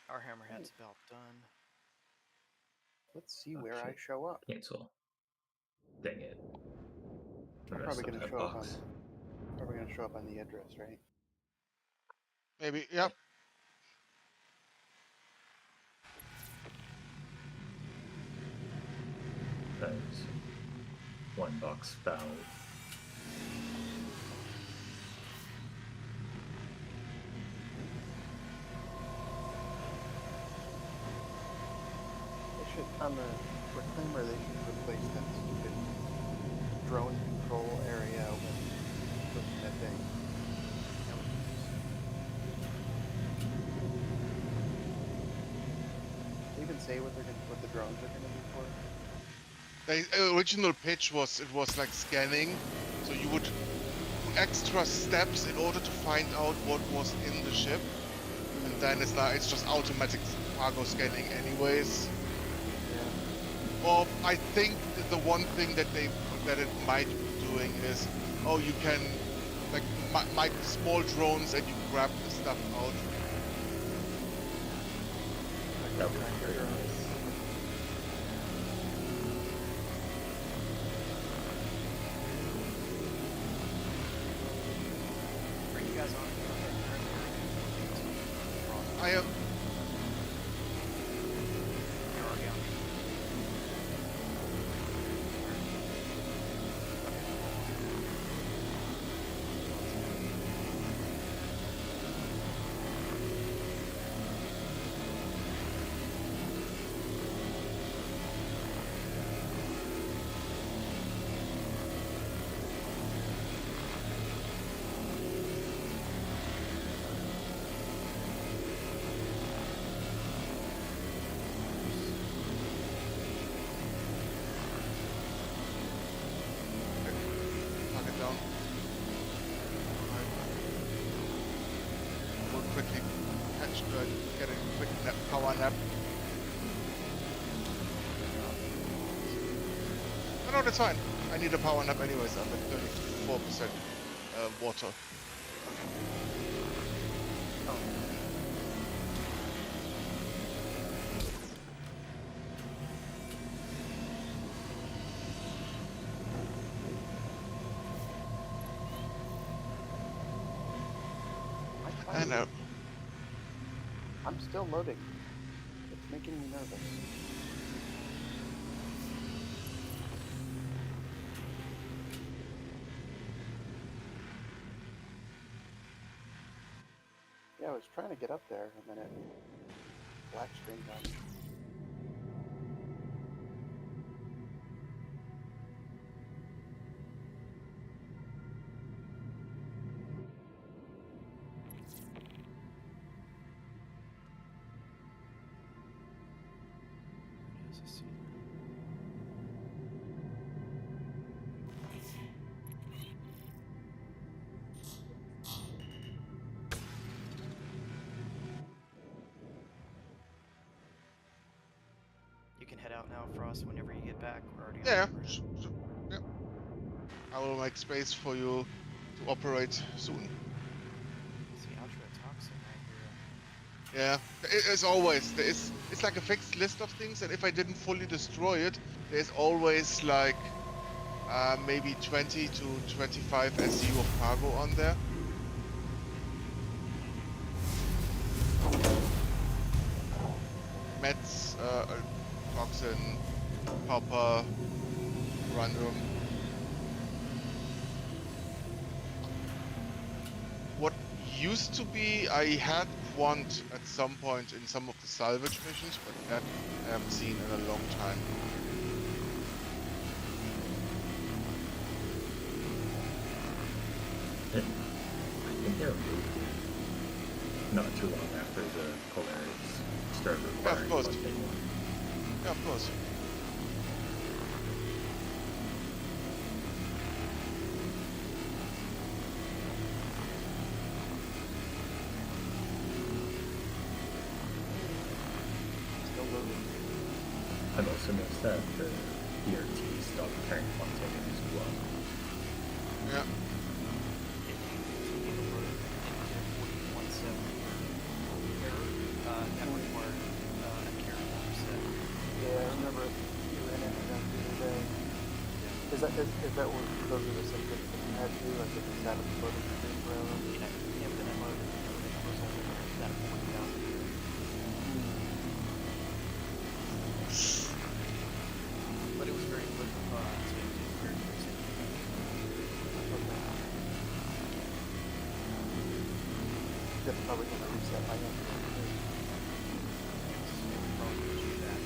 Our hammerhead's about done.
Let's see where I
Shit.
show up.
Cancel. Dang it. I
I'm
messed
probably
up
gonna
that
show up on.
box.
Probably gonna show up on the address, right?
Maybe. Yep.
That is 1 box found.
They should on the reclaimer. They should replace that stupid drone control area with that thing. They even say what the drones are gonna be for.
The original pitch was it was like scanning, so you would do extra steps in order to find out what was in the ship, and then it's just automatic cargo scanning anyways.
Yeah.
Or I think the one thing that it might be doing is, oh, you can like small drones and you grab the stuff out.
That would be very nice.
Are you guys on?
I am.
You're already on.
Knock it down. We'll quickly get a quick power nap. No, that's fine. I need a power nap anyways. I'm at 34% water.
Oh.
I know.
I'm still loading. It's making me nervous. Yeah, I was trying to get up there, and then it black screened out.
What is this? You can head out now, Frost, whenever you get back. We're already on
Yeah,
the overhead.
yeah. I will make space for you to operate soon.
It's the ultra-toxin right here.
Yeah, as always, it's like a fixed list of things, and if I didn't fully destroy it, there's always like maybe 20 to 25 SU of cargo on there. Mets, toxin, copper, uranium. What used to be, I had quant at some point in some of the salvage missions, but that I haven't seen in a long time.
I think they removed it not too long after the Polaris started requiring
course.
what they want.
Yeah, of course.
Still loaded.
I've also noticed that the ERT stopped carrying containers as well.
Yeah.
If you continue to load into 41.7 error, that required a carry set.
Yeah, I remember you ran into that the other day. Is that what those are the same things that you had to do? Like if it's out of loaded screen forever?
You know, infinite load, it was only at 40,000. But it was very quick to very quick safety.
Okay. That's probably going to reset my end.
Yes, it would probably do that.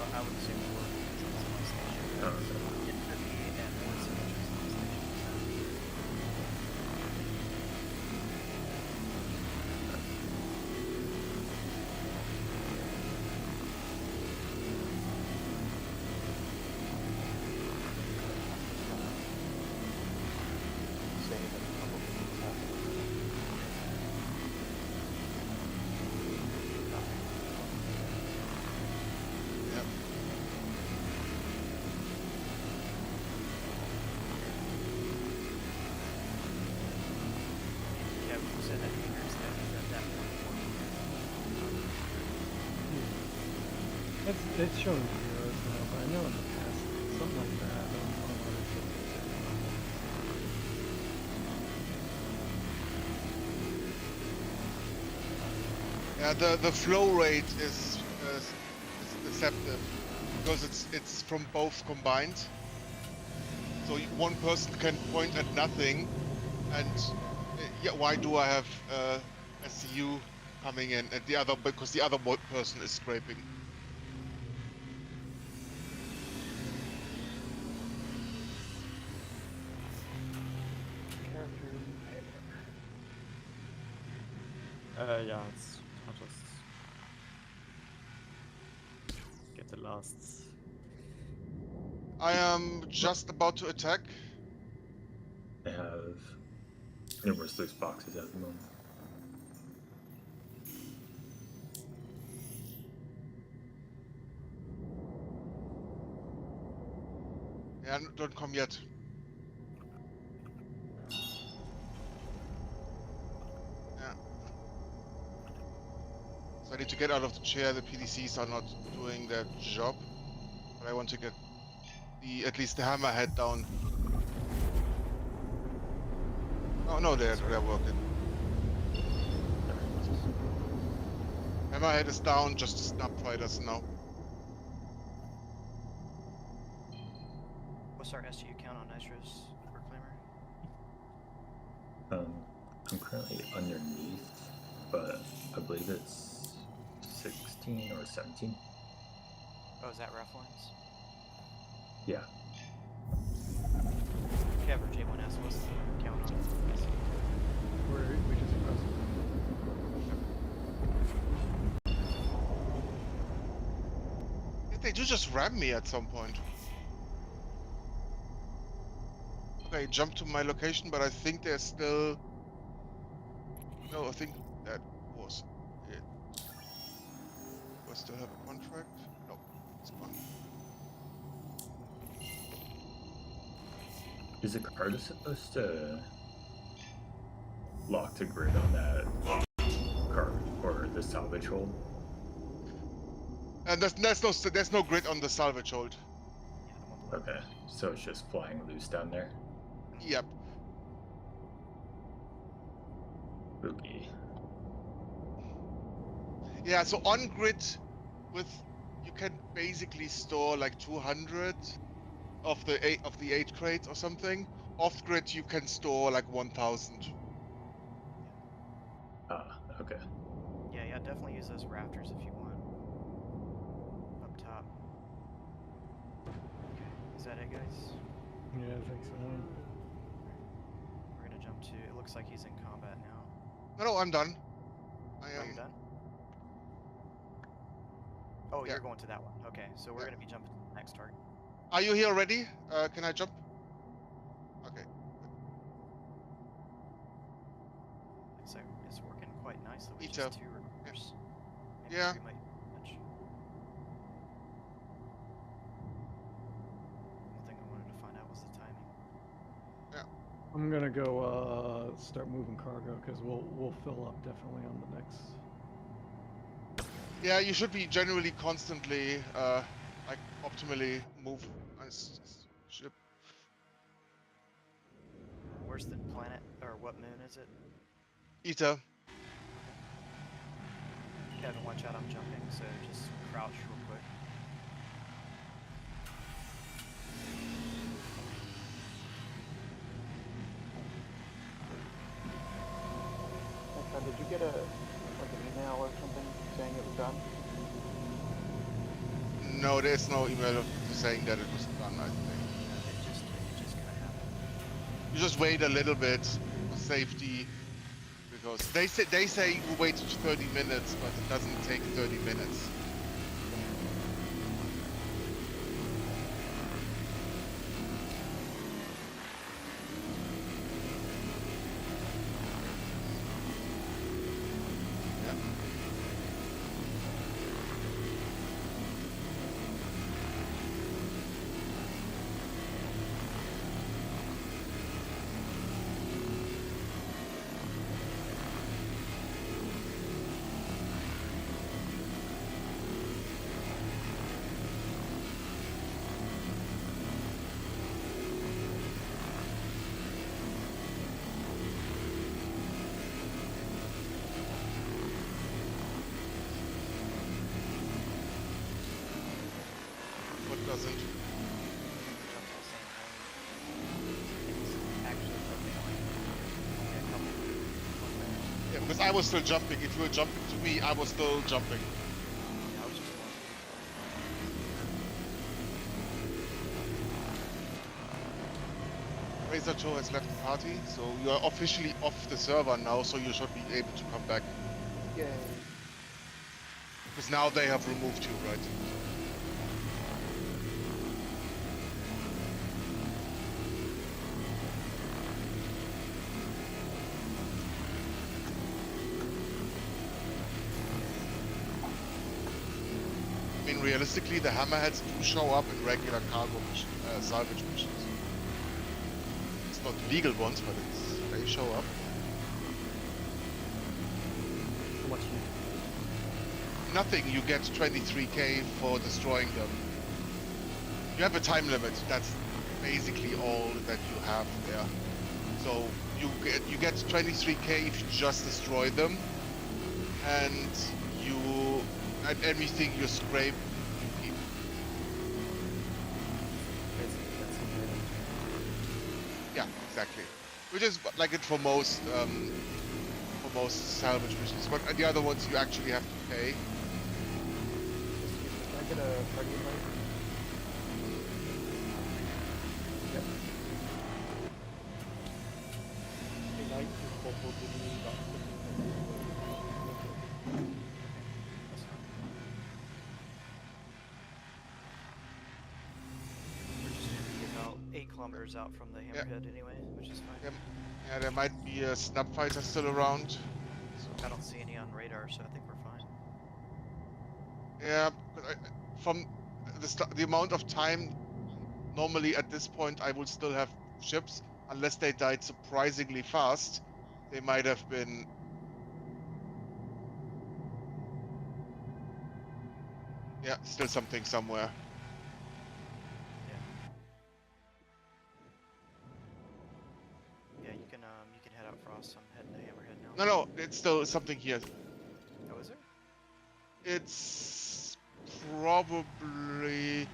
I would assume it would, because it's my station.
Oh, okay.
It could be at more signatures on the station.
Save it a couple of things happen.
Yep.
Yeah, we said that figures that at that point.
It's showing zeros now, but I know in the past something like that. On other ships.
Yeah, the flow rate is deceptive because it's from both combined. So one person can point at nothing, and yeah, why do I have SCU coming in at the other? Because the other person is scraping.
Character
Yeah, I'll just get the last.
I am just about to attack.
I have numerous loose boxes at the moment.
Yeah, don't come yet. Yeah. So I need to get out of the chair. The PDCs are not doing their job, but I want to get at least the hammerhead down. Oh no, they're working. Hammerhead is down, just the snap fighters now.
What's our SU count on nitrous reclaimer?
I'm currently underneath but I believe it's 16 or 17.
Oh, is that reference?
Yeah.
Kev or J1S, what's the count on it?
We just pressed.
They do just ram me at some point. Okay, jump to my location, but I think there's still... No, I think that was it. Do I still have a contract? No, it's gone.
Is the cargo supposed to lock to grid on that car or the salvage hold?
And there's no grid on the salvage hold.
Yeah, the one below.
Okay, so it's just flying loose down there.
Yep.
Spooky.
Yeah, so on grid you can basically store like 200 of the 8 crates or something. Off grid you can store like 1,000.
Ah, okay.
Yeah, definitely use those rafters if you want. Up top. Okay, is that it, guys?
Yeah, I think so.
We're gonna jump to. It looks like he's in combat now.
No, I'm done. I
Oh,
am.
you're done? Oh,
Yeah.
you're going to that one. Okay, so we're
Yeah.
gonna be jumping to the next target.
Are you here already? Can I jump? Okay.
So it's working quite nicely with
Ita.
just 2 recruiters. Maybe
Yeah.
3 might be much. One thing I wanted to find out was the timing.
I'm gonna go start moving cargo because we'll fill up definitely on the next.
Yeah, you should be generally constantly like optimally move as ship.
Where's the planet, or what moon is it?
Ita.
Kevin, watch out, I'm jumping, so just crouch real quick.
Did you get an email or something saying it was done?
No, there's no email saying that it was done, I think.
It just kind of happened.
You just wait a little bit for safety, because they say you wait 30 minutes, but it doesn't take 30 minutes. Yeah. What doesn't?
Jump to the same thing. It's actually okay, only a couple of
Yeah, because I was still jumping. If you were jumping to me, I was still jumping.
Yeah, I was just going.
Razor Joe has left the party, so you are officially off the server now, so you should be able to come back.
Yay.
Because now they have removed you, right? I mean, realistically, the Hammerheads do show up in regular cargo salvage missions. It's not legal ones, but they show up.
How much
Nothing, you get 23k for destroying them. You have a time limit, that's basically all that you have there. So you get 23k if you just destroy them, and anything you scrape, you keep. Yeah, exactly. Which is like it for most for most salvage missions. But the other ones you actually have to pay.
Excuse me, can I get a party invite?
Yep.
Hey, night is Popo giving me about 15 minutes.
That's fine. We're just gonna be about 8 kilometers out from the hammerhead anyway, which is fine.
Yep. Yeah, there might be a snap fighter still around.
I don't see any on radar, so I think we're fine.
Yeah, but from the amount of time, normally at this point I would still have ships, unless they died surprisingly fast. They might have been. Yeah, still something somewhere.
Yeah, you can head out Frost. I'm heading to Hammerhead now.
No, it's still something here.
Oh, is there?
It's probably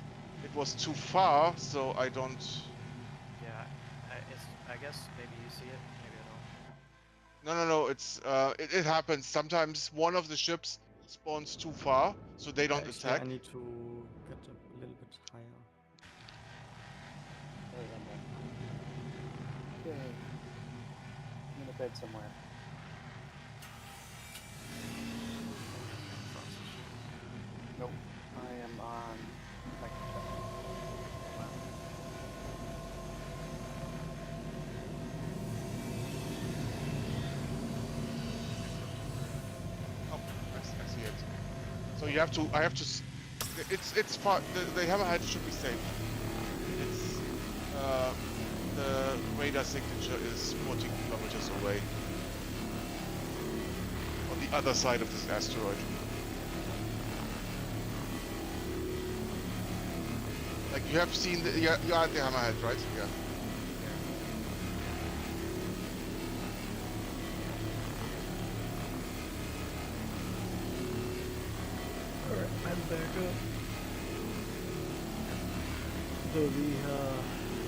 it was too far, so I don't.
Yeah, I guess maybe you see it, maybe I don't.
No. It's it happens sometimes. One of the ships spawns too far, so they don't
Actually,
attack.
I need to get a little bit higher.
Alright, I'm back.
Okay. I'm in a bed somewhere. Nope. I am on Microsoft.
Oh, I see it. So you have to. I have to. It's far. The hammerhead should be safe. It's the radar signature is 14 kilometers away. On the other side of this asteroid. Like you have seen the you are at the hammerhead, right? Yeah.
Alright, I'm back up. So the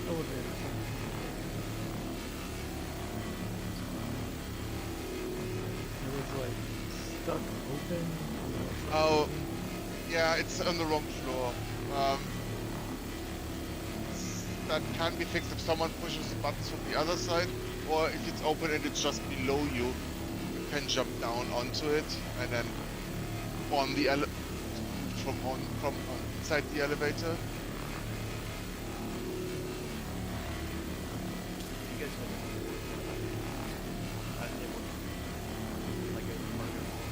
elevator. It was like stuck open.
Oh, yeah, it's on the wrong floor. That can be fixed if someone pushes the buttons from the other side, or if it's open and it's just below you, you can jump down onto it and then on the from inside the elevator.
You guys know like a cargo hall.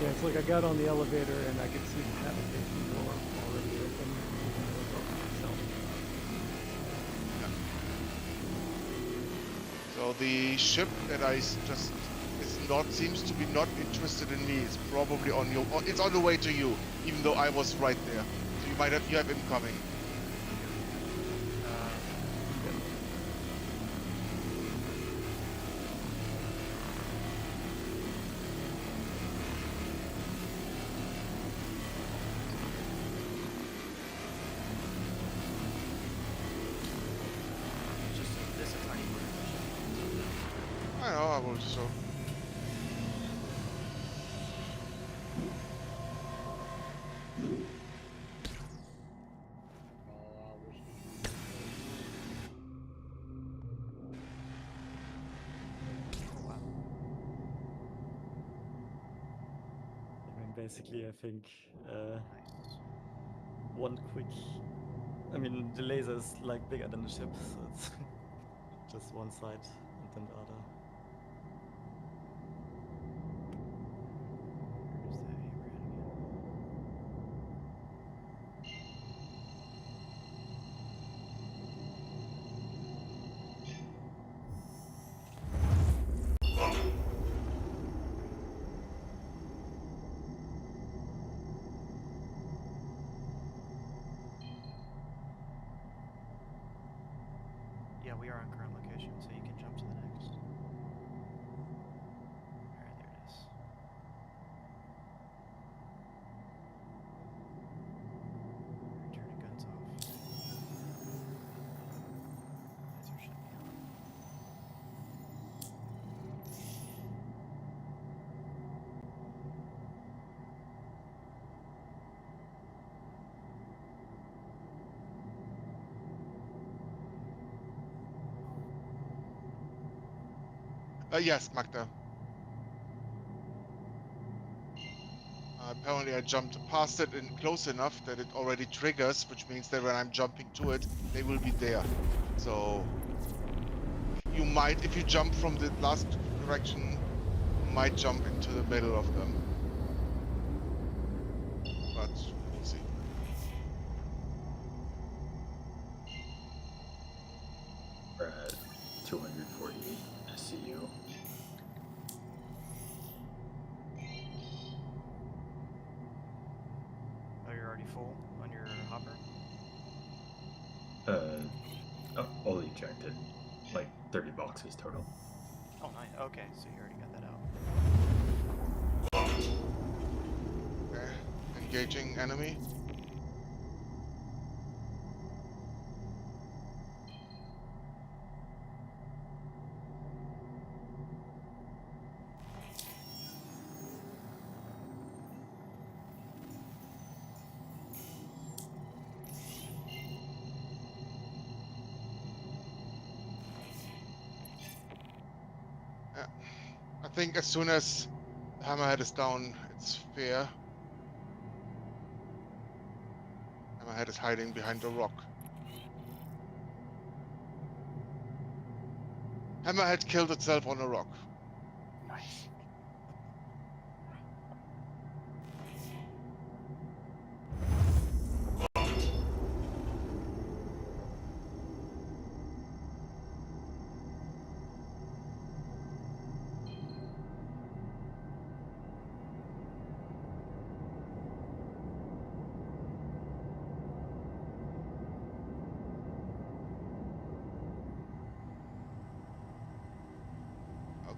Yeah, it's like I got on the elevator and I could see the navigation door already open.
So the ship that I just seems to be not interested in me. It's probably on your. It's on the way to you, even though I was right there. So you have incoming.
Just this a tiny part of the ship.
I know. I will so.
Oh, I wish this
I mean, basically, I think
Nice.
one quick. I mean, the laser is like bigger than the ship, so it's just one side and then the other.
Where's the hammerhead again? Yeah, we are on current location, so you can jump to the next. Alright, there it is. Turning guns off.
Yes, Magda. Apparently I jumped past it and close enough that it already triggers, which means that when I'm jumping to it, they will be there. So you might, if you jump from the last direction, you might jump into the middle of them. But we'll see.
We're at 248 SCU.
Oh, you're already full on your hopper?
Oh, all ejected. Like 30 boxes total.
Oh, nice. Okay, so you already got that out.
Okay. Engaging enemy. I think as soon as the hammerhead is down, it's fair. Hammerhead is hiding behind a rock. Hammerhead killed itself on a rock.
Nice.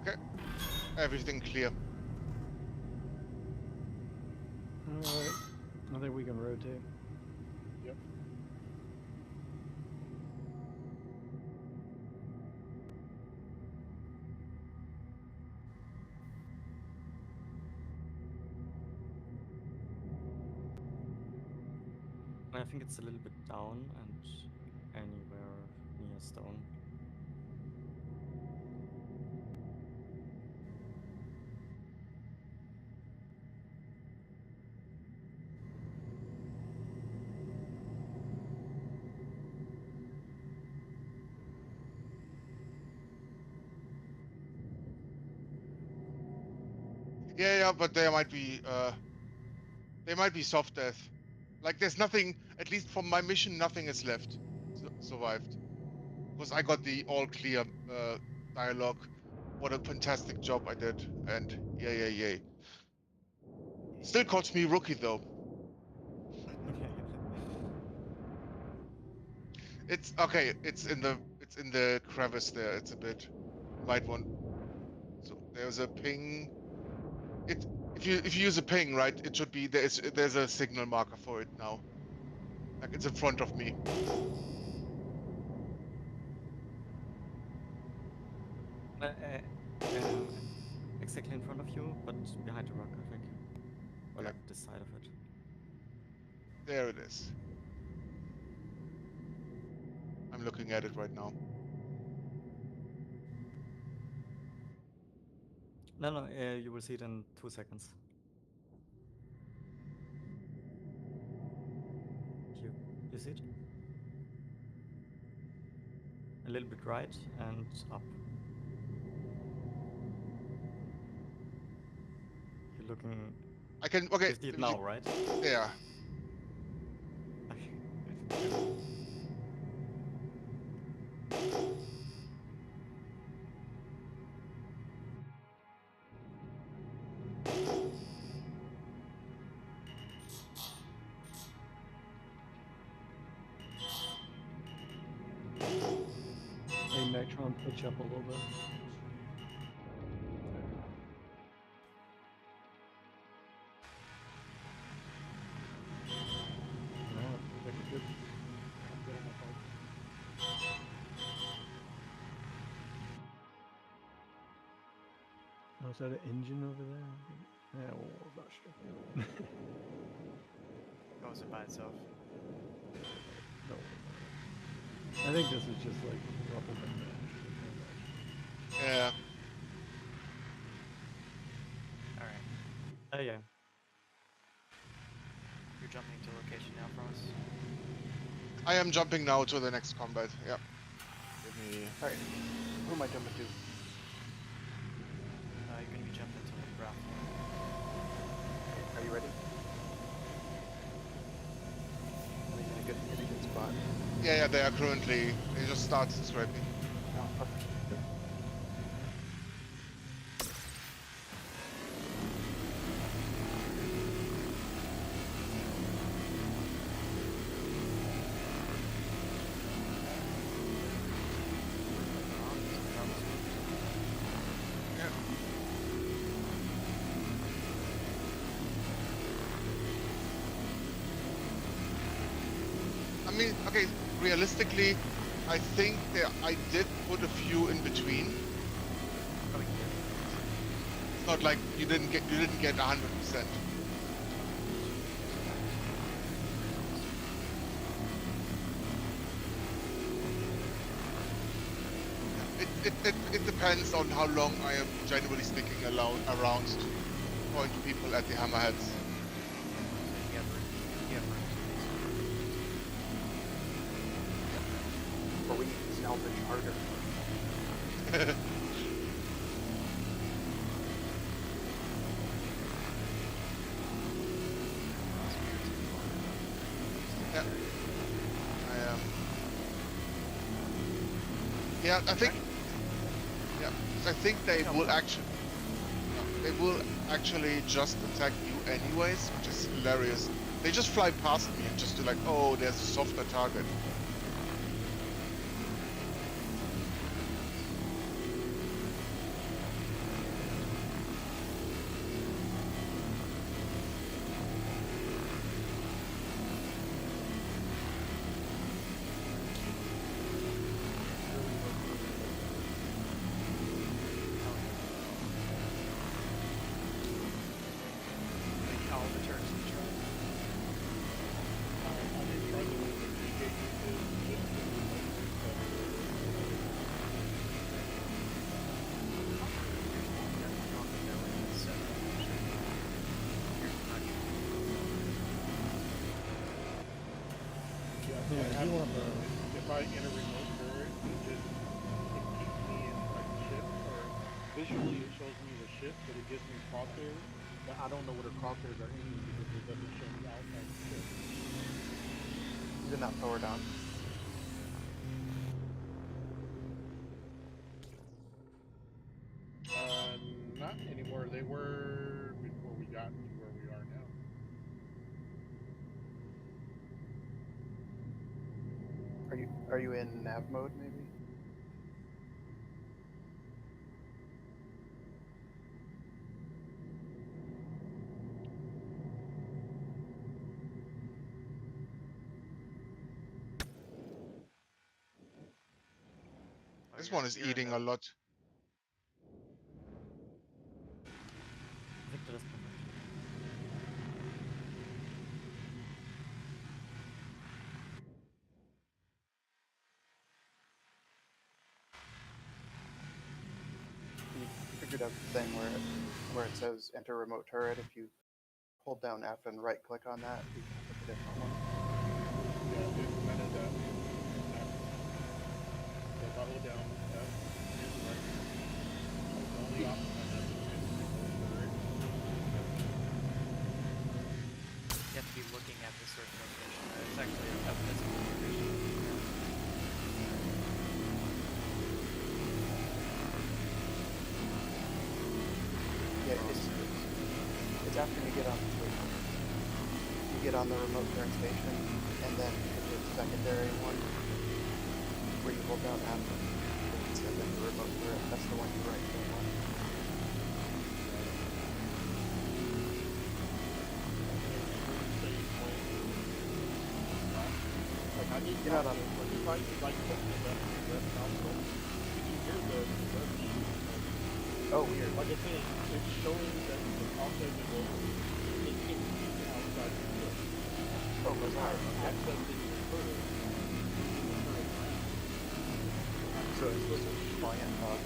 Okay. Everything clear.
Alright. I think we can rotate.
Yep.
I think it's a little bit down and anywhere near stone.
Yeah, but there might be soft death. Like there's nothing, at least from my mission, nothing is left survived. Because I got the all clear dialogue. What a fantastic job I did. And yay. Still calls me rookie though. It's okay, it's in the crevice there. It's a bit, you might want, so there's a ping. If you use a ping, right, it should be there's a signal marker for it now. Like it's in front of me.
Exactly in front of you, but behind the rock, I think. Or
Yeah.
like this side of it.
There it is. I'm looking at it right now.
No, you will see it in 2 seconds. You see it? A little bit right and up. You're looking.
I can, okay.
You see it now, right?
Yeah.
Hey, Nectron, pitch up a little bit. No, that's good. Oh, is that an engine over there? Yeah, we'll worry about it.
Goes it by itself.
No. I think this is just like rubble and
Yeah.
Oh yeah.
You're jumping into location now from us.
I am jumping now to the next combat. Yeah. Give me.
All right. Who am I jumping to?
You're gonna be jumping to Ralph.
Are you ready? Are you in a good spot?
Yeah, they are currently. They just started scraping.
Oh, perfect.
Yeah. I mean, okay. Realistically, I think I did put a few in between. It's not like you didn't get 100%. It depends on how long I am genuinely sticking around to point people at the hammerheads.
Or we need to salvage harder.
Yeah. I am. Yeah, I think. Yeah, I think they will actually. They will actually just attack you anyways, which is hilarious. They just fly past me and just do like, oh, there's a softer target.
All the turrets in the truck.
I didn't try to mitigate if I enter remote turret, it keeps me in like the ship, or visually it shows me the ship, but it gives me crosshairs. But I don't know what the crosshairs are aiming because it doesn't show me outside the ship.
You're not forward on.
Not anymore. They were before we got to where we are now.
Are you in nav mode maybe?
Oh,
This
you're-
one is
you're in
eating
the-
a lot.
Victor is perfect.
You figured out the thing where it says enter remote turret. If you hold down F and right click on that, you can pick a different one.
Yeah, it's none of that. So if I hold down F and right, the only option I have is remote turret.
You have to be looking at this certain location. It's actually a physical location.
Yeah, it's after you get on the station. You get on the remote turret station, and then the secondary one, where you hold down F, it says enter remote turret. That's the one you right click on.
Like I need
You're not on.
like if I like put the left output, you can hear the left shoot.
Oh, weird.
Like I said, it's showing that the offset is low. It's keeping outside the ship.
Oh, bizarre. Okay.
Accessing the turret. Using the turret ramp.
So it's supposed to be client log.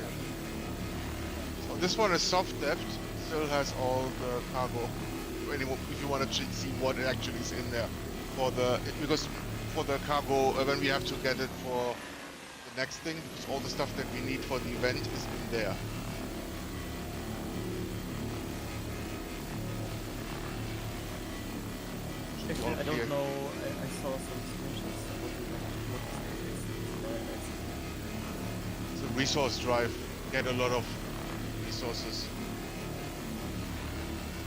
So this one is soft depth, still has all the cargo. If you want to see what actually is in there for because for the cargo when we have to get it for the next thing, because all the stuff that we need for the event is in there.
Actually, I don't know. I saw some screenshots.
It's a resource drive. Get a lot of resources.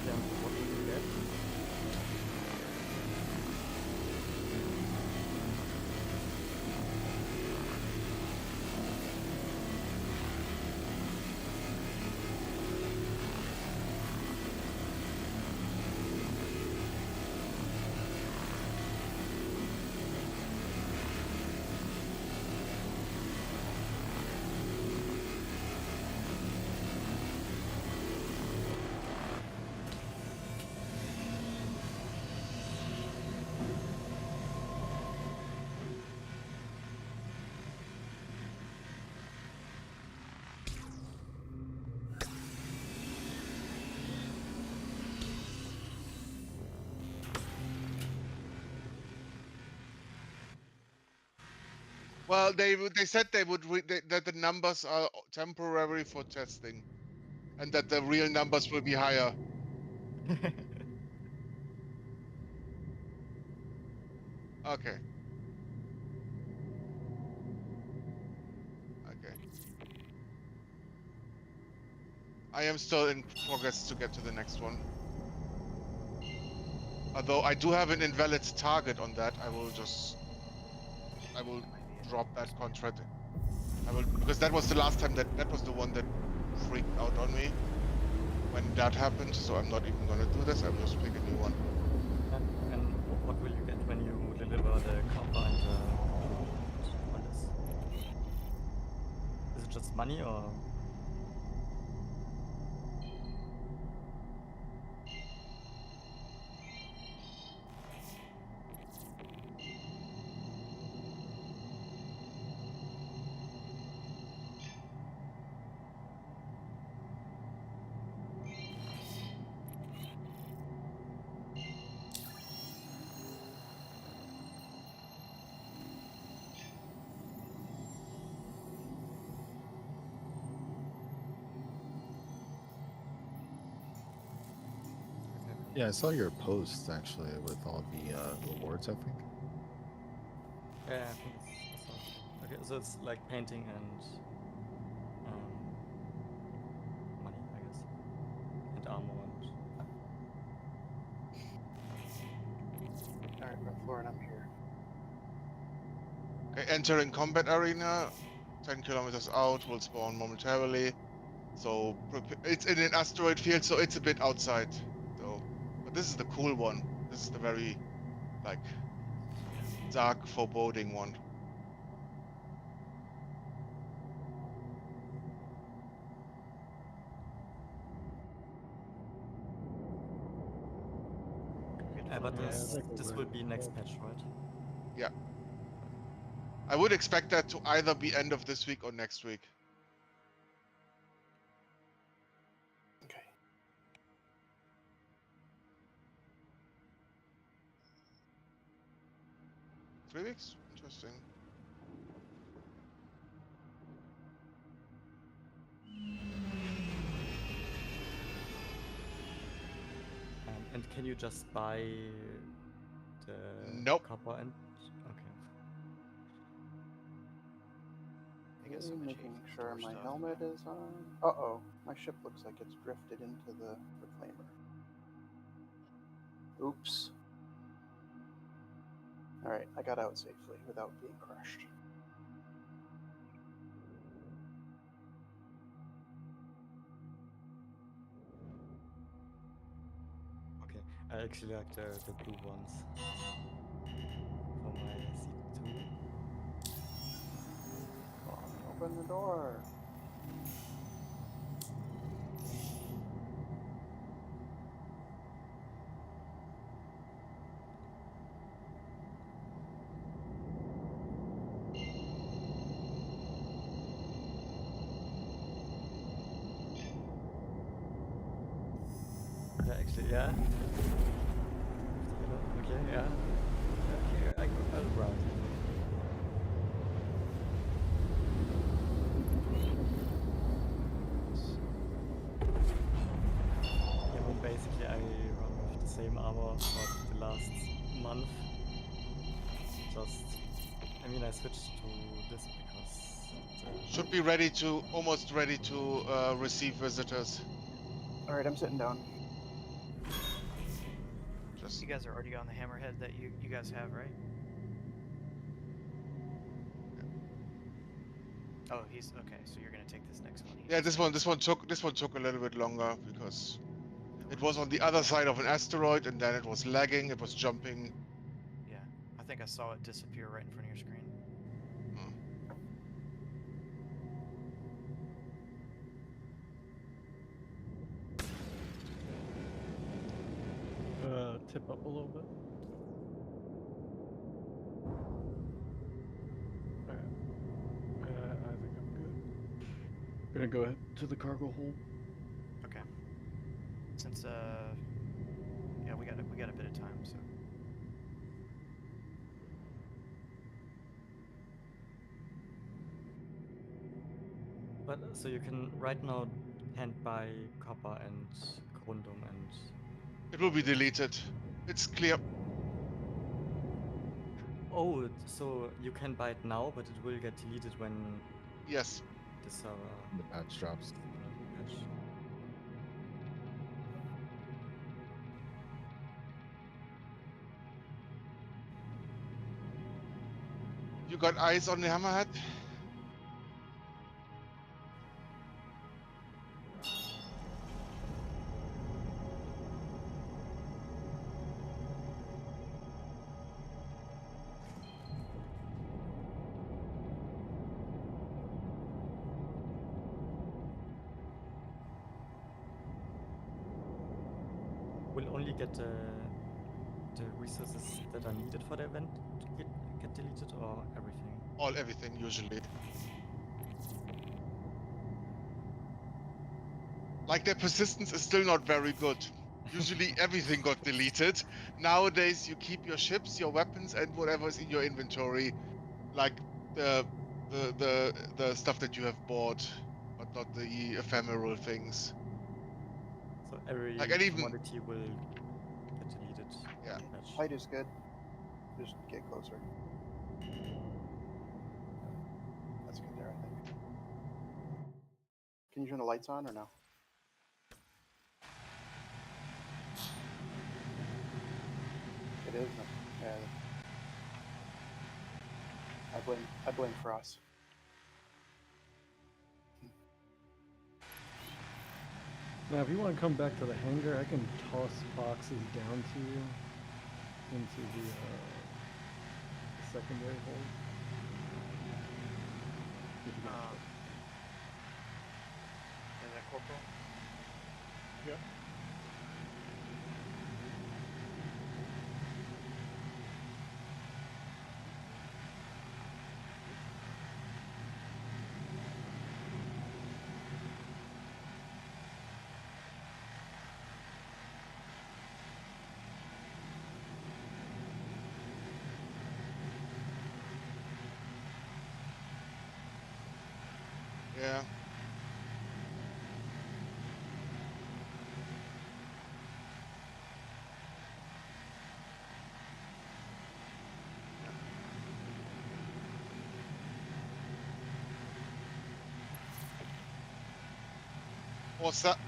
Yeah, what will you get?
Well, they said they would that the numbers are temporary for testing, and that the real numbers will be higher. Okay. Okay. I am still in progress to get to the next one. Although I do have an invalid target on that, I will drop that contract. Because that was the last time that was the one that freaked out on me when that happened. So I'm not even gonna do this. I'll just pick a new one.
And what will you get when you deliver the copper and what is it just money or?
Yeah, I saw your post actually with all the rewards, I think.
Yeah, I think it's okay. So it's like painting and money, I guess, and armor and.
Alright, Red Floor, and I'm here.
Okay, entering combat arena. 10 kilometers out, will spawn momentarily. So it's in an asteroid field, so it's a bit outside. So, but this is the cool one. This is the very like dark, foreboding one.
But
Yeah,
this
like a
this
red
will be next
red.
patch, right?
Yeah, I would expect that to either be end of this week or next week.
Okay.
3 weeks? Interesting.
And can you just buy the
Nope.
copper and okay?
They get so much
Making
hate
sure
store
my
stuff.
helmet is on. Uh-oh, my ship looks like it's drifted into the reclaimer. Oops. Alright, I got out safely without being crushed.
Okay, I actually like the blue ones for my C2.
Open the door.
actually, yeah. Okay, yeah. Okay, I'll browse. Yeah, well, basically I run with the same armor for the last month. I mean, I switched to this because
Should be ready to, almost ready to receive visitors.
All right, I'm sitting down.
Just
You guys are already on the hammerhead that you guys have, right? Oh, he's okay. So you're gonna take this next one. He
yeah,
just
this one took a little bit longer because
no
it was
worries.
on the other side of an asteroid, and then it was lagging. It was jumping.
Yeah, I think I saw it disappear right in front of your screen.
Tip up a little bit. Alright. I think I'm good. Gonna go ahead to the cargo hold.
Okay. Since yeah, we got a bit of time, so.
but so you can right now hand buy copper and corundum and
It will be deleted. It's clear.
oh, so you can buy it now, but it will get deleted when
Yes.
the server
The patch drops.
patch.
You got eyes on the hammerhead?
Will only get the resources that are needed for the event to get deleted, or everything?
Everything usually. Like their persistence is still not very good. Usually everything got deleted. Nowadays you keep your ships, your weapons, and whatever's in your inventory, like the the stuff that you have bought, but not the ephemeral things.
So every
Like, and even
commodity will get deleted.
Yeah.
in the patch.
Height is good. Just get closer. That's good there, I think. Can you turn the lights on or no? It is. No. Yeah. I blame Frost.
Now, if you want to come back to the hangar, I can toss boxes down to you into the secondary hold. If you got
Is that corporal?
Yep.
yeah.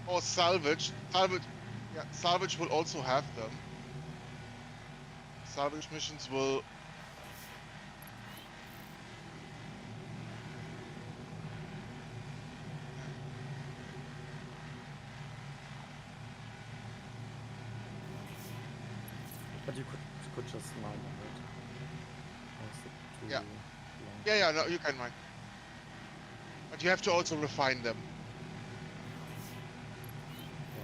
Or salvage. Salvage will also have them. Salvage missions will.
But you could just mine on it. Or is it too
Yeah.
long?
Yeah, no, you can mine. But you have to also refine them.
Yeah.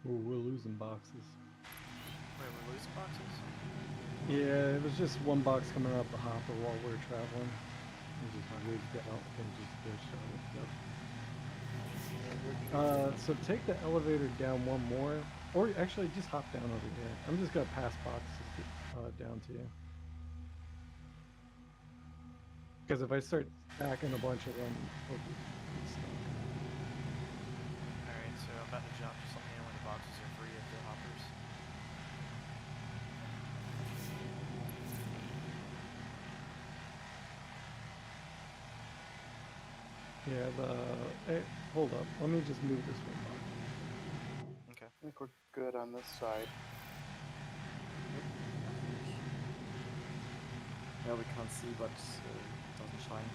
Ooh, we're losing boxes.
Wait, we're losing boxes?
Yeah, it was just one box coming out the hopper while we were traveling. It just wigged out and just glitched out and stuff. So take the elevator down one more, or actually just hop down over here. I'm just gonna pass boxes down to you. Because if I start stacking a bunch of them, we'll be stuck.
Alright, so I'm about to jump. Just let me know when the boxes are free of the hoppers.
Yeah, hold up. Let me just move this one box.
Okay.
I think we're good on this side.
Yeah, we can't see, but it doesn't shine.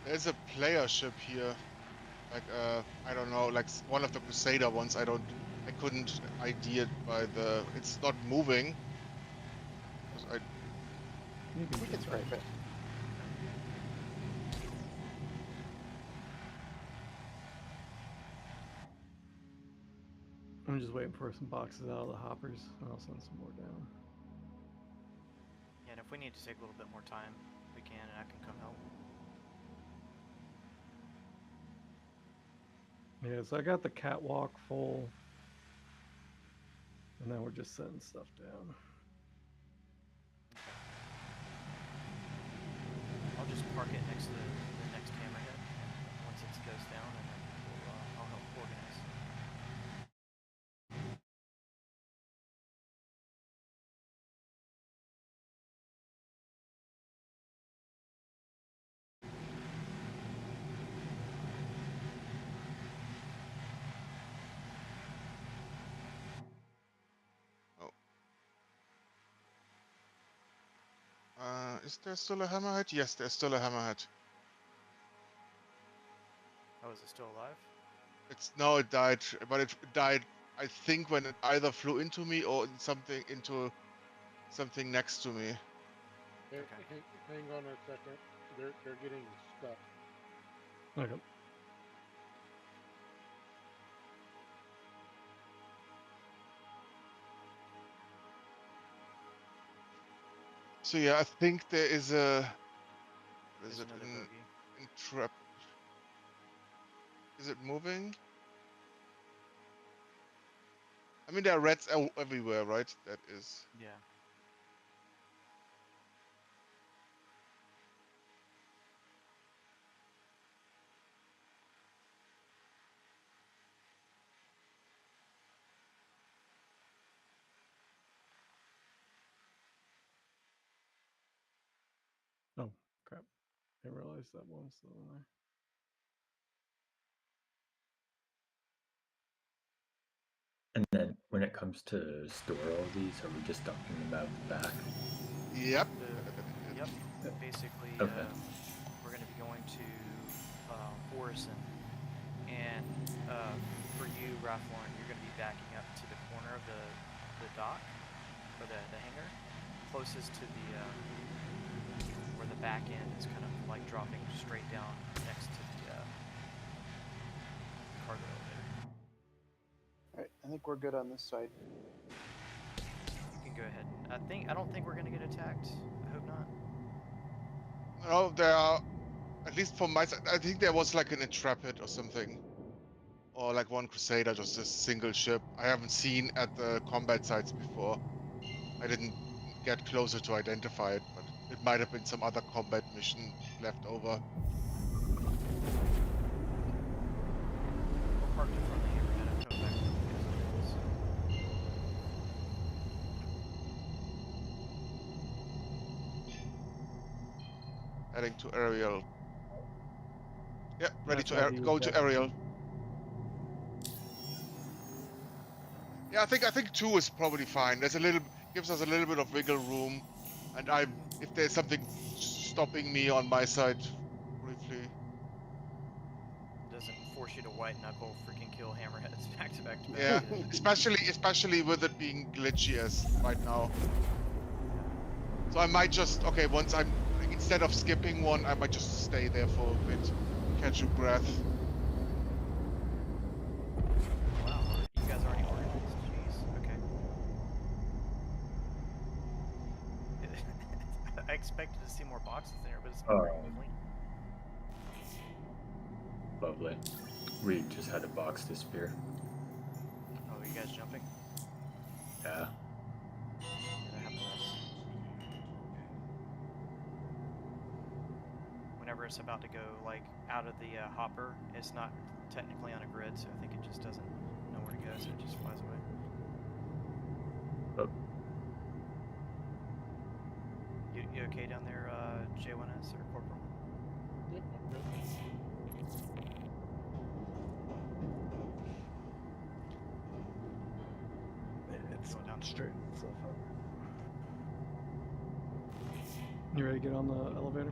There's a player ship here. Like I don't know, like one of the Crusader ones. I couldn't ID it by the. It's not moving. 'Cause I
You can
We can
jump
scrape
back.
it.
I'm just waiting for some boxes out of the hoppers, and I'll send some more down.
Yeah, and if we need to take a little bit more time, we can, and I can come help.
Yeah, so I got the catwalk full, and then we're just setting stuff down.
Okay. I'll just park it next to the next hammerhead, and once it goes down, and then I'll help organize.
is there still a hammerhead? Yes, there's still a hammerhead.
Oh, is it still alive?
No, it died, but it died. I think when it either flew into me or into something next to me.
Okay.
Hang on a second. They're getting stuck.
Okay.
So yeah, I think there is a. Is
There's
it
another bogey.
in trap? Is it moving? I mean, there are reds everywhere, right? That is.
Yeah.
Oh, crap. I realized that one's still in there.
And then when it comes to store all these, are we just dumping them out the back?
Yep.
Yep. Basically,
Okay.
we're going to be going to Orison, and for you, Rathlorn, you're going to be backing up to the corner of the dock, or the hangar, closest to the where the back end is kind of like dropping straight down next to the cargo elevator.
Alright, I think we're good on this side.
You can go ahead. I don't think we're going to get attacked. I hope not.
No, there are. At least from my side, I think there was like an Intrepid or something. Or like one Crusader, just a single ship. I haven't seen at the combat sites before. I didn't get closer to identify it, but it might have been some other combat mission left over.
We're parked in front of the hammerhead. I'm coming back to you guys.
Heading to aerial. Yeah, ready
That's
to
ID
go
with
to
Jeff.
aerial. Yeah, I think 2 is probably fine. There's gives us a little bit of wiggle room, and if there's something stopping me on my side, briefly.
Doesn't force you to white knuckle freaking kill hammerheads back to back to back.
Yeah, especially with it being glitchy as right now. So I might just once I'm putting instead of skipping one, I might just stay there for a bit, catch your breath.
Wow, you guys already organized. Jeez. Okay. I expected to see more boxes there, but it's already clean.
Lovely. We just had a box disappear.
Oh, are you guys jumping?
Yeah.
Yeah, that happened to us. Whenever it's about to go like out of the hopper, it's not technically on a grid, so I think it just doesn't know where to go, so it just flies away.
Oh,
You okay down there, J1S or Corporal?
Yep, I'm good.
It's
Going down.
straight itself up. You ready to get on the elevator?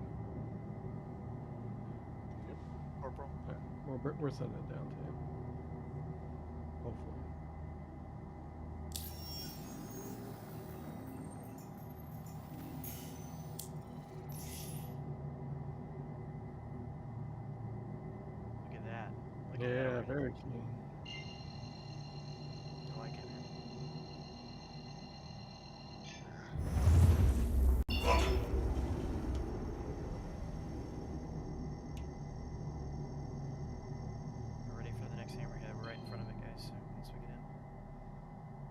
Corporal?
Alright, we're sending it down to you. Hopefully.
Look at that. Look at that
Yeah,
already.
very clean.
I like it. We're ready for the next hammerhead. We're right in front of it, guys. So once we get in.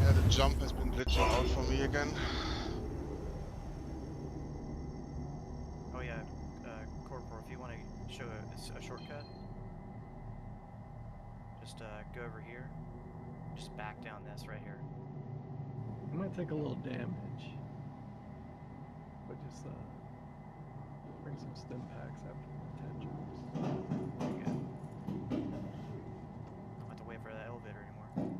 Yeah, the jump has been glitching out for me again.
Oh yeah, Corporal, if you want to show a shortcut, just go over here. Just back down this right here.
It might take a little damage, but just bring some stim packs after the 10 jumps.
There you go. Don't have to wait for that elevator anymore.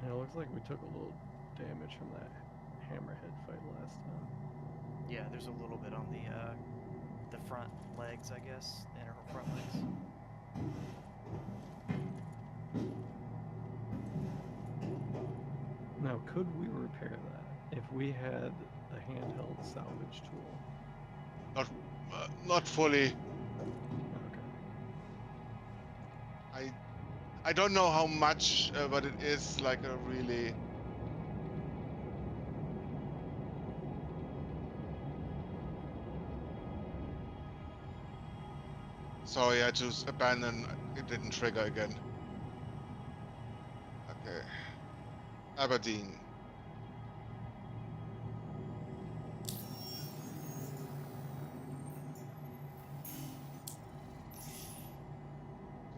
Yeah, it looks like we took a little damage from that hammerhead fight last time.
Yeah, there's a little bit on the front legs, I guess, the inner front legs.
Now, could we repair that if we had a handheld salvage tool?
Not fully.
Okay.
I don't know how much, but it is like a really. Sorry, I just abandoned. It didn't trigger again. Okay. Aberdeen.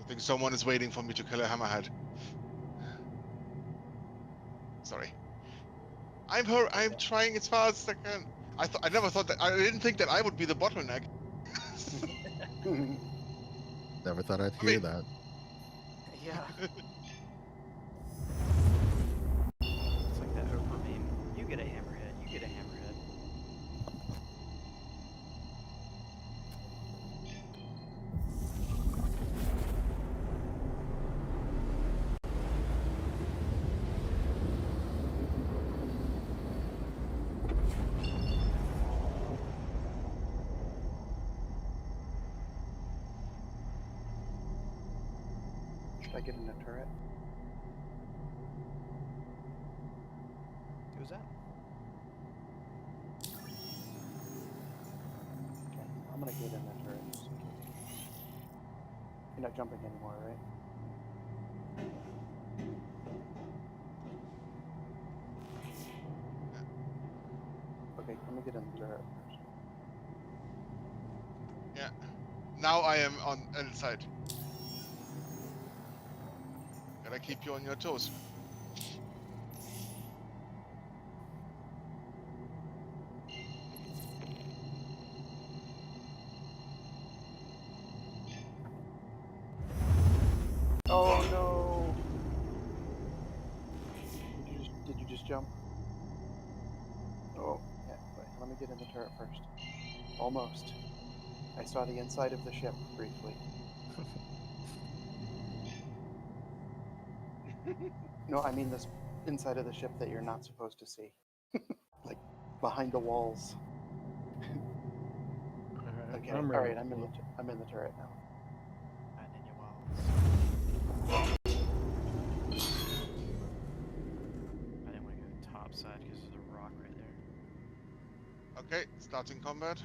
I think someone is waiting for me to kill a hammerhead. Sorry. I'm trying as fast as I can. I never thought that. I didn't think that I would be the bottleneck.
Never thought I'd
I
hear
mean-
that.
Yeah. It's like that Oprah meme. You get a hammerhead. You get a hammerhead.
Should I get in a turret?
Who's that?
Okay, I'm gonna get in that turret. Just in case. You're not jumping anymore, right? Okay, let me get in the turret first.
Yeah. Now I am on inside. Gotta keep you on your toes.
Oh no! Did you just jump? Oh, yeah. Wait, let me get in the turret first. Almost. I saw the inside of the ship briefly. No, I mean this inside of the ship that you're not supposed to see. Like behind the walls.
Alright,
Okay.
I'm
All
ready.
right. I'm in the turret now.
Hiding in your walls. I didn't want to go top side because there's a rock right there.
Okay, starting combat.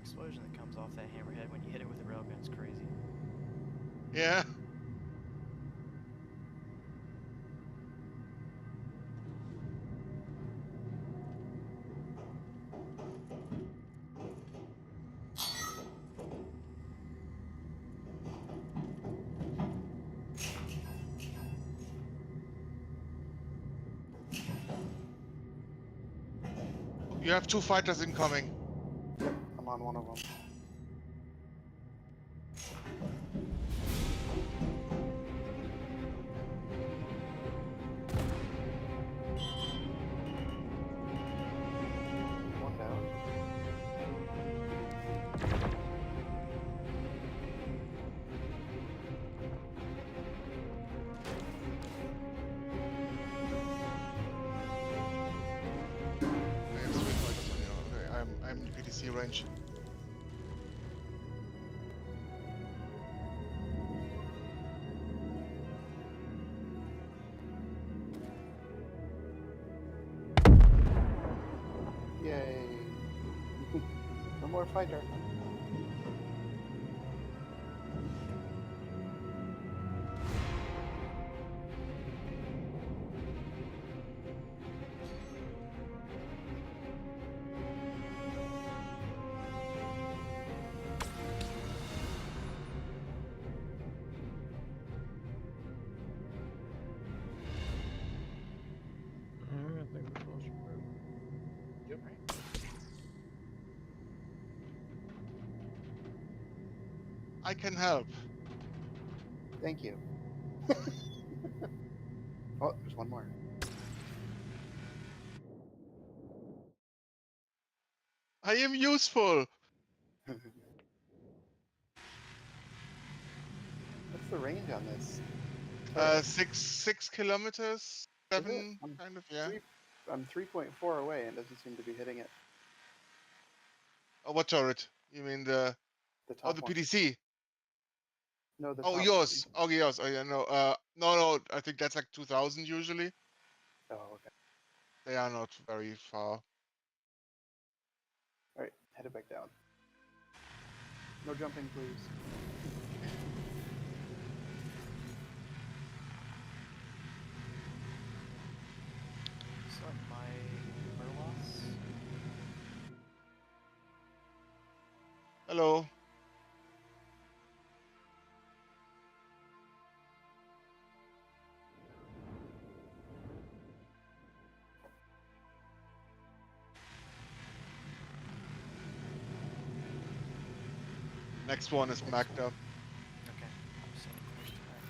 The explosion that comes off that hammerhead when you hit it with a railgun is crazy.
Yeah. You have 2 fighters incoming.
I'm on one of them. One down.
I have 3 fighters on you. Okay, I'm in PTC range.
Yay! No more fighter.
Alright, I think we're close.
Yep.
Right.
I can help.
Thank you. Oh, there's one more.
I am useful.
What's the range on this turret?
6 kilometers,
Is it?
7 kind of, yeah.
I'm 3.4 away and doesn't seem to be hitting it.
Oh, what turret? You mean the
The
oh
top
the
one.
PDC?
No, the
Oh,
top
yours. Oh, yours. Oh, yeah, no. No. I think that's like 2,000 usually.
one. Oh, okay.
They are not very far.
All right, headed back down. No jumping, please.
What's up, my Merlos?
Hello. Next one is Magda.
Okay. So close to that.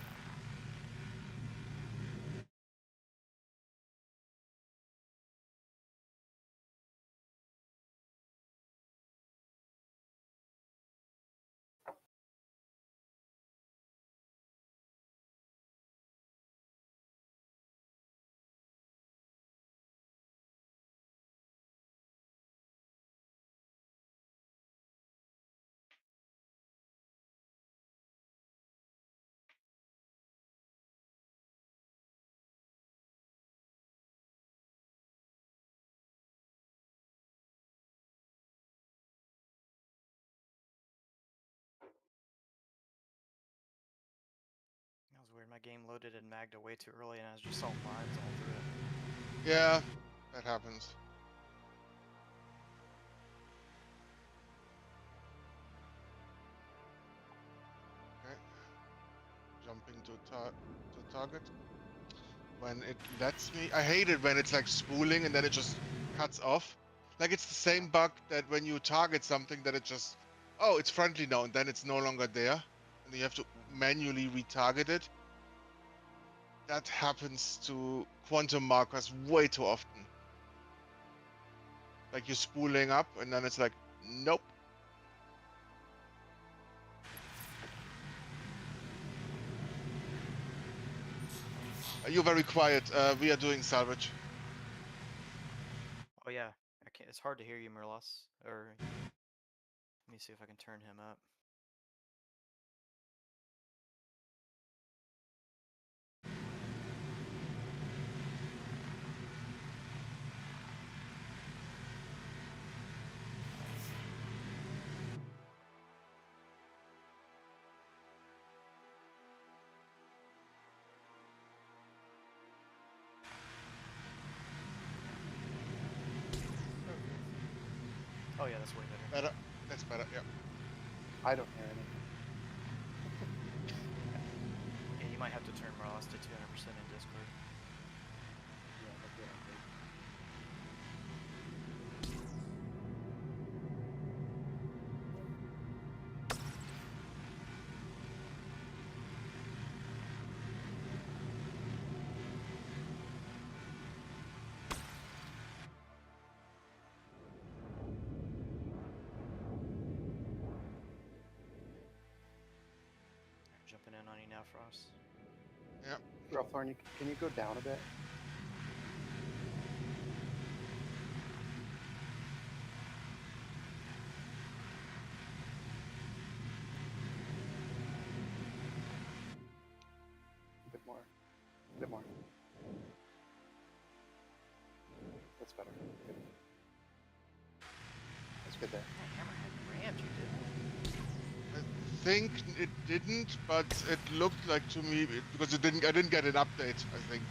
weird. My game loaded in Magda way too early, and I just saw lines all through it.
Yeah, that happens. Okay. Jumping to target. When it lets me, I hate it when it's like spooling and then it just cuts off. Like it's the same bug that when you target something that it just, oh, it's friendly now, and then it's no longer there, and then you have to manually retarget it. That happens to quantum markers way too often. Like you're spooling up and then it's like, nope. You're very quiet. We are doing salvage.
Oh yeah, I can't. It's hard to hear you, Merlos. Or let me see if I can turn him up. Oh yeah, that's way better.
Better. That's better. Yeah.
I don't hear anything.
Yeah, you might have to turn Merlos to 200% in Discord.
Yeah, that's what I think.
Jumping in on you now, Frost.
Yeah.
Ralphorn, can you go down a bit? A bit more. A bit more. That's better. Good. That's good there.
Hammerhead rammed you, didn't
I think it didn't, but it looked like to me because it didn't. I didn't get an update. I think.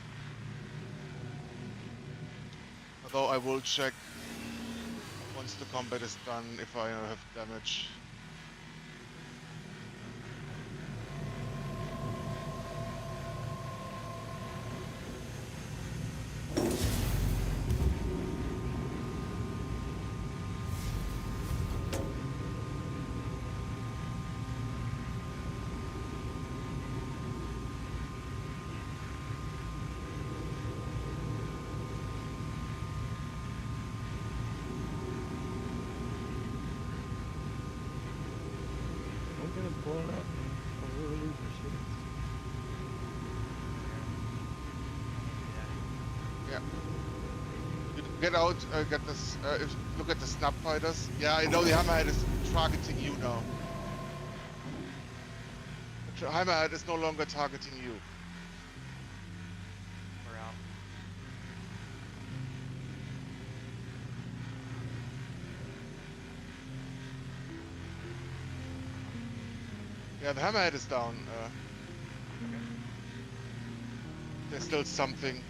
Although I will check once the combat is done if I have damage.
Don't get it blown up, man. Or we'll lose our shit.
Yeah. You get out. Get this. Look at the snap fighters. Yeah, I know the hammerhead is targeting you now. The hammerhead is no longer targeting you.
We're out.
Yeah, the hammerhead is down. There's still something.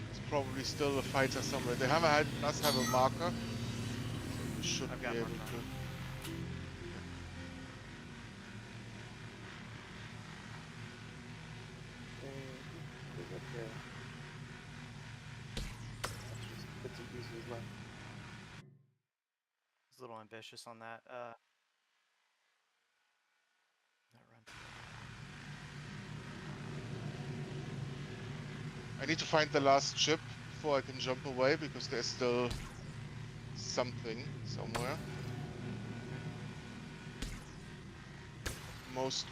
There's probably still a fighter somewhere. The hammerhead does have a marker, so you should
I've
be
got
able
one
to.
There's up here. That's just bits and pieces left.
It's a little ambitious on that. That run.
I need to find the last ship before I can jump away because there's still something somewhere. Most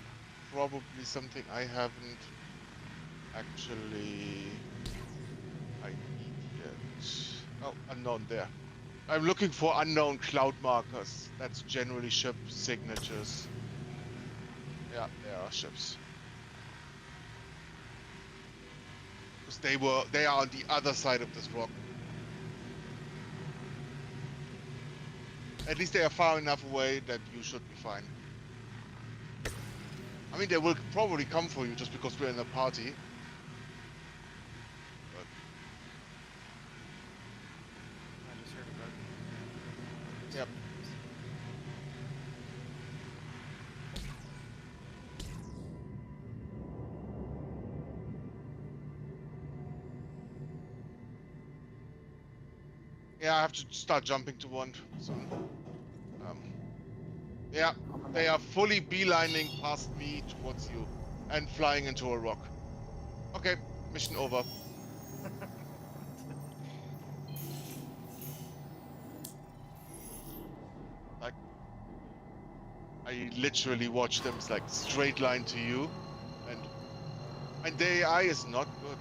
probably something I haven't actually I need yet. Oh, unknown there. I'm looking for unknown cloud markers. That's generally ship signatures. Yeah, there are ships. Because they are on the other side of this rock. At least they are far enough away that you should be fine. I mean, they will probably come for you just because we're in a party. But
I just heard a bug.
Yep. Yeah, I have to start jumping to one soon. Yeah, they are fully beelining past me towards you and flying into a rock. Okay, mission over. Like, I literally watched them like straight line to you, and the AI is not good.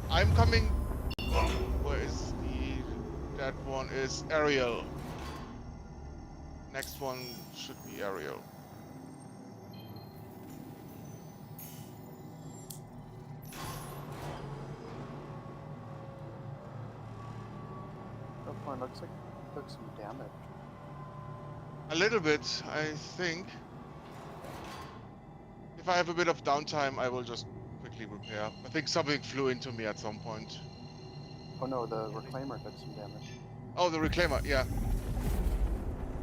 I'm coming. Where is that one is Ariel. Next one should be Ariel.
That one looks like it took some damage.
A little bit, I think. If I have a bit of downtime, I will just quickly repair. I think something flew into me at some point.
Oh no, the reclaimer took some damage.
Oh, the reclaimer, yeah.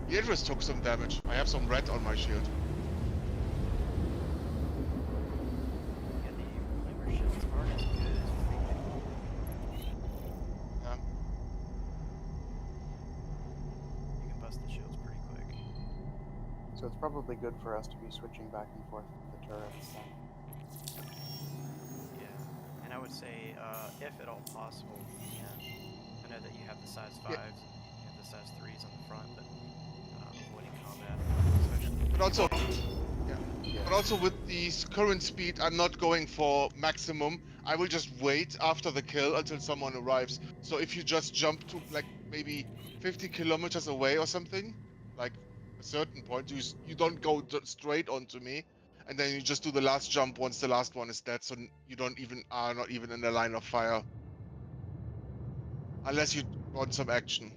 The Idris took some damage. I have some red on my shield.
Yeah, the reclaimer shields aren't as good as freaking.
Yeah.
You can bust the shields pretty quick.
So it's probably good for us to be switching back and forth with the turrets then.
Yeah, and I would say, if at all possible, you can. I know that you have the size 5s,
Yeah.
you have the size 3s on the front, but avoiding combat, especially.
But also,
Yeah.
but also with the current speed, I'm not going for maximum. I will just wait after the kill until someone arrives. So if you just jump to like maybe 50 kilometers away or something, like a certain point, you don't go straight onto me, and then you just do the last jump once the last one is dead, so you are not even in the line of fire, unless you want some action.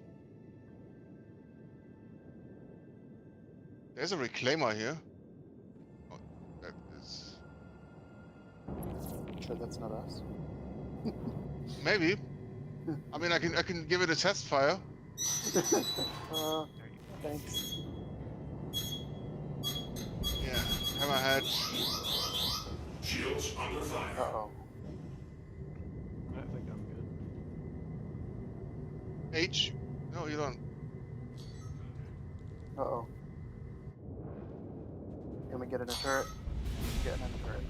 There's a reclaimer here. Oh, that is
Sure that's not us?
maybe. I mean, I can give it a test fire.
There you go.
Thanks.
Yeah, hammerhead.
Shields under fire.
Uh-oh.
I think I'm good.
H. No, you don't.
Uh-oh. Can we get in a turret? Get in a turret.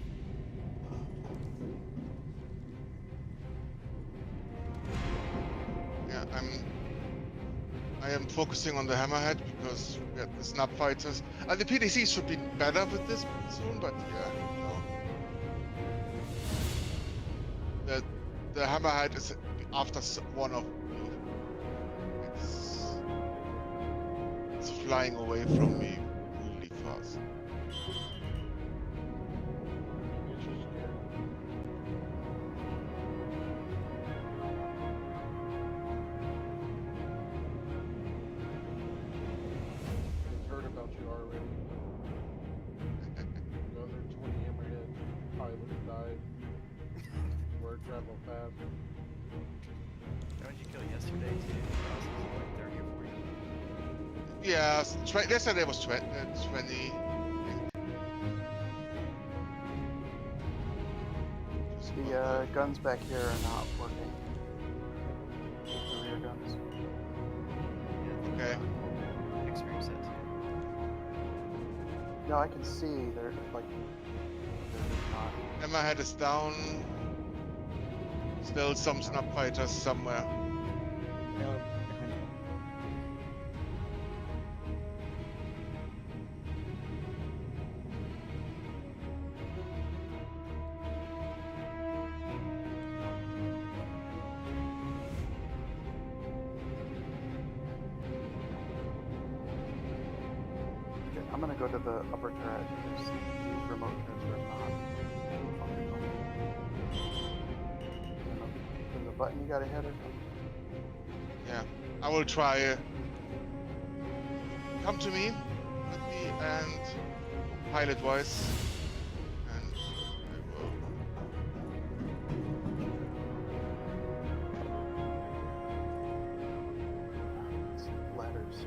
Yeah, I am focusing on the hammerhead because we got the snap fighters. The PDC should be better with this soon, but yeah, no. The hammerhead is after one of you. It's flying away from me really fast.
It's just scary. I've heard about you already. The other 20 hammerhead pilots died. Word travel fast.
How did you kill yesterday, too? I was like 30 or 40.
Yeah, yesterday was 20. I think. Just
The guns back here are not working. The rear guns.
Okay.
Experience that, too.
No, I can see they're like they're not.
Hammerhead is down. Still some snap fighters somewhere.
Yeah, behind you.
Okay, I'm gonna go to the upper turret because these remote turrets are not functional. button you gotta hit or something?
Yeah, I will try. Come to me with me and pilot wise, and I will.
It's ladders.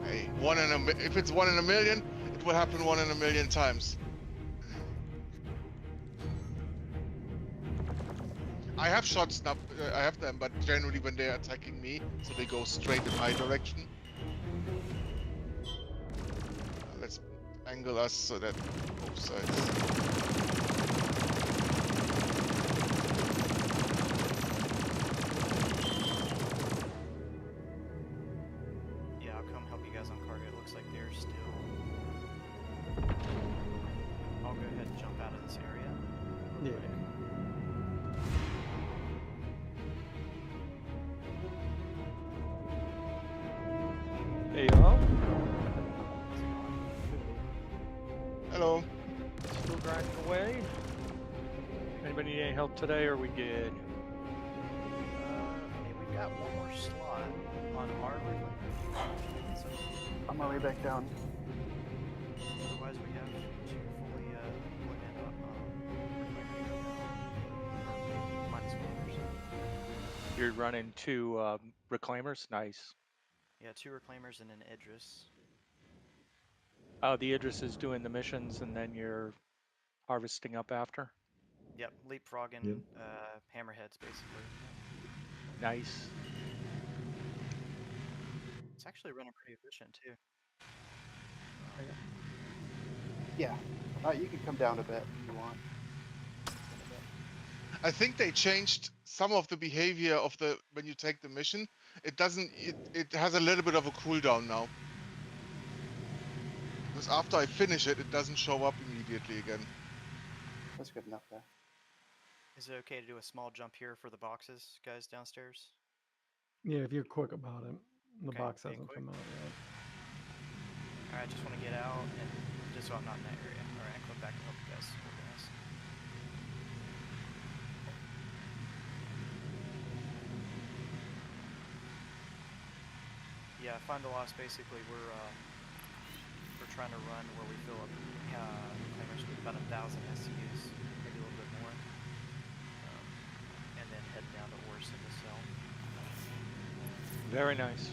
Hey, if it's 1 in a million, it will happen 1 in a million times. I have shots now. I have them, but generally when they're attacking me, so they go straight in my direction. Let's angle us so that both sides.
Yeah, I'll come help you guys on cargo. It looks like they're still. I'll go ahead and jump out of this area.
Yeah.
Hey y'all.
Hello.
Still grinding away. Anybody need any help today, or are we good?
Hey, we've got one more slot on our reflector. So
On my way back down.
otherwise, we have two fully deployment reflectors. Minus one person.
You're running 2 reclaimers? Nice.
Yeah, 2 reclaimers and an Idris.
Oh, the Idris is doing the missions and then you're harvesting up after?
Yep, leapfrogging hammerheads basically.
Nice.
It's actually running pretty efficient too.
Yeah. You can come down a bit if you want.
I think they changed some of the behavior of the when you take the mission. It doesn't. It has a little bit of a cooldown now. Because after I finish it, it doesn't show up immediately again.
That's good enough there.
Is it okay to do a small jump here for the boxes, guys downstairs?
Yeah, if you're quick about it. The
Okay,
box
being
hasn't
quick.
come out yet.
Alright, just want to get out and just so I'm not in that area. Alright, come back to help you guys organize. Yeah, find the loss. Basically, we're trying to run where we fill up reclaimers with about 1,000 SCUs, maybe a little bit more, and then head down to Orson to sell.
Very nice.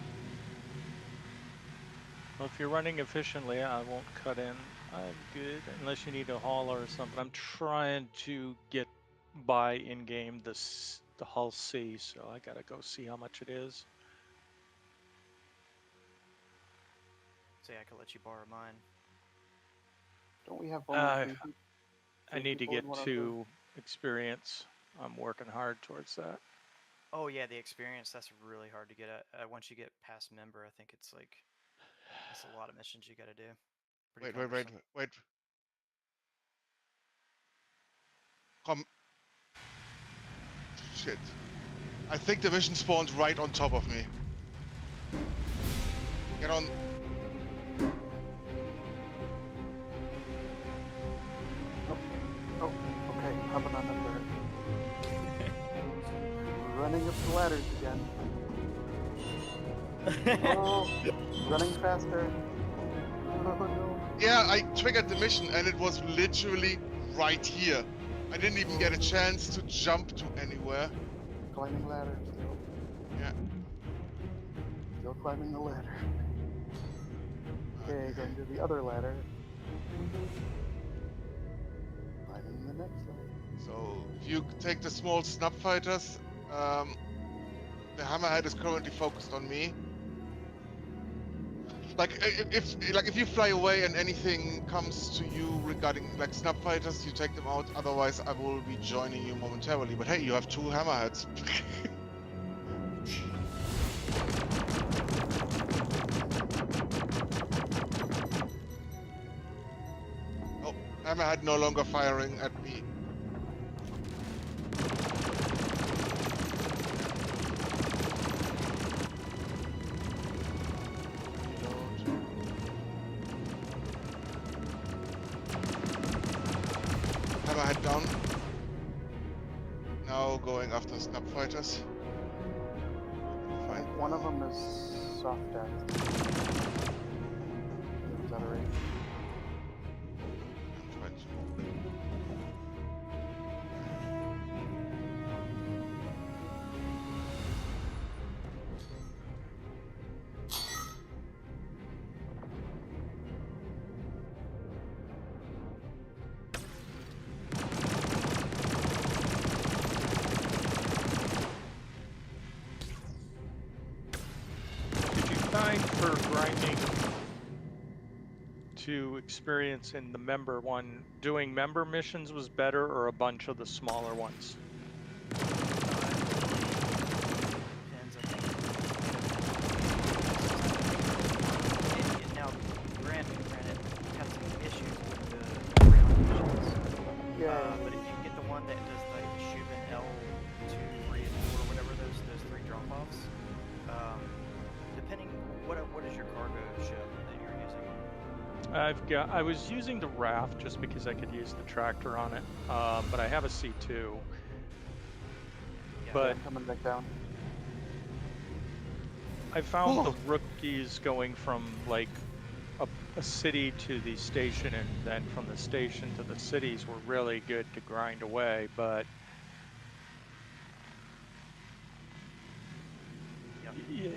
Well, if you're running efficiently, I won't cut in. I'm good, unless you need a hauler or something. I'm trying to get by in-game the Hull C, so I gotta go see how much it is.
So yeah, I could let you borrow mine.
Don't we have only three,
I need to
people in
get
one of
to experience. I'm working hard towards that.
Oh yeah, the experience, that's really hard to get at. Once you get past member, I think it's like, that's a lot of missions you gotta do. Pretty
Wait. Come. Shit. I think the mission spawned right on top of me. Get on.
Oh, okay. Hopping on the turret. Running up the ladders again. Oh, running faster. Oh no.
Yeah, I triggered the mission and it was literally right here. I didn't even get a chance to jump to anywhere.
Climbing ladder still.
Yeah.
Still climbing the ladder. Okay, going to the other ladder. Climbing the next ladder.
So if you take the small snub fighters, the hammerhead is currently focused on me. Like if you fly away and anything comes to you regarding like snub fighters, you take them out. Otherwise, I will be joining you momentarily. But hey, you have 2 hammerheads. Oh, hammerhead no longer firing at me. reclaimer head down. Now going after snap fighters.
I
Fine.
think one of them is soft death. Is that right?
I'm trying to.
Did you find for grinding to experience in the member one, doing member missions was better or a bunch of the smaller ones?
Depends, I think. Now, granted, had some issues with the ground missions.
Yeah.
But if you can get the one that does like the Shubin L2, 3, and 4, whatever those 3 drop-offs, depending what is your cargo ship that you're using?
I was using the raft just because I could use the tractor on it, but I have a C2.
Yeah.
But
I'm coming back down.
I found the rookies going from like a city to the station and then from the station to the cities were really good to grind away, but
Yep.
yeah,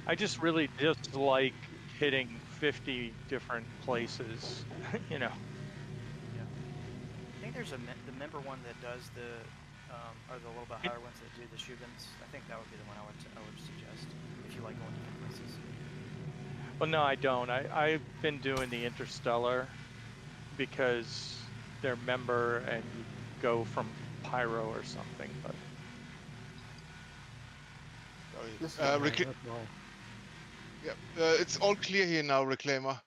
I just really just like hitting 50 different places, you know.
Yeah. I think there's the member one that does the, or the little bit higher ones that do the Shubins. I think that would be the one I would suggest if you like going different places.
Well, no, I don't. I've been doing the Interstellar because they're member and you go from Pyro or something, but
This is
Yeah,
Recla-
that's all.
yeah, it's all clear here now, reclaimer.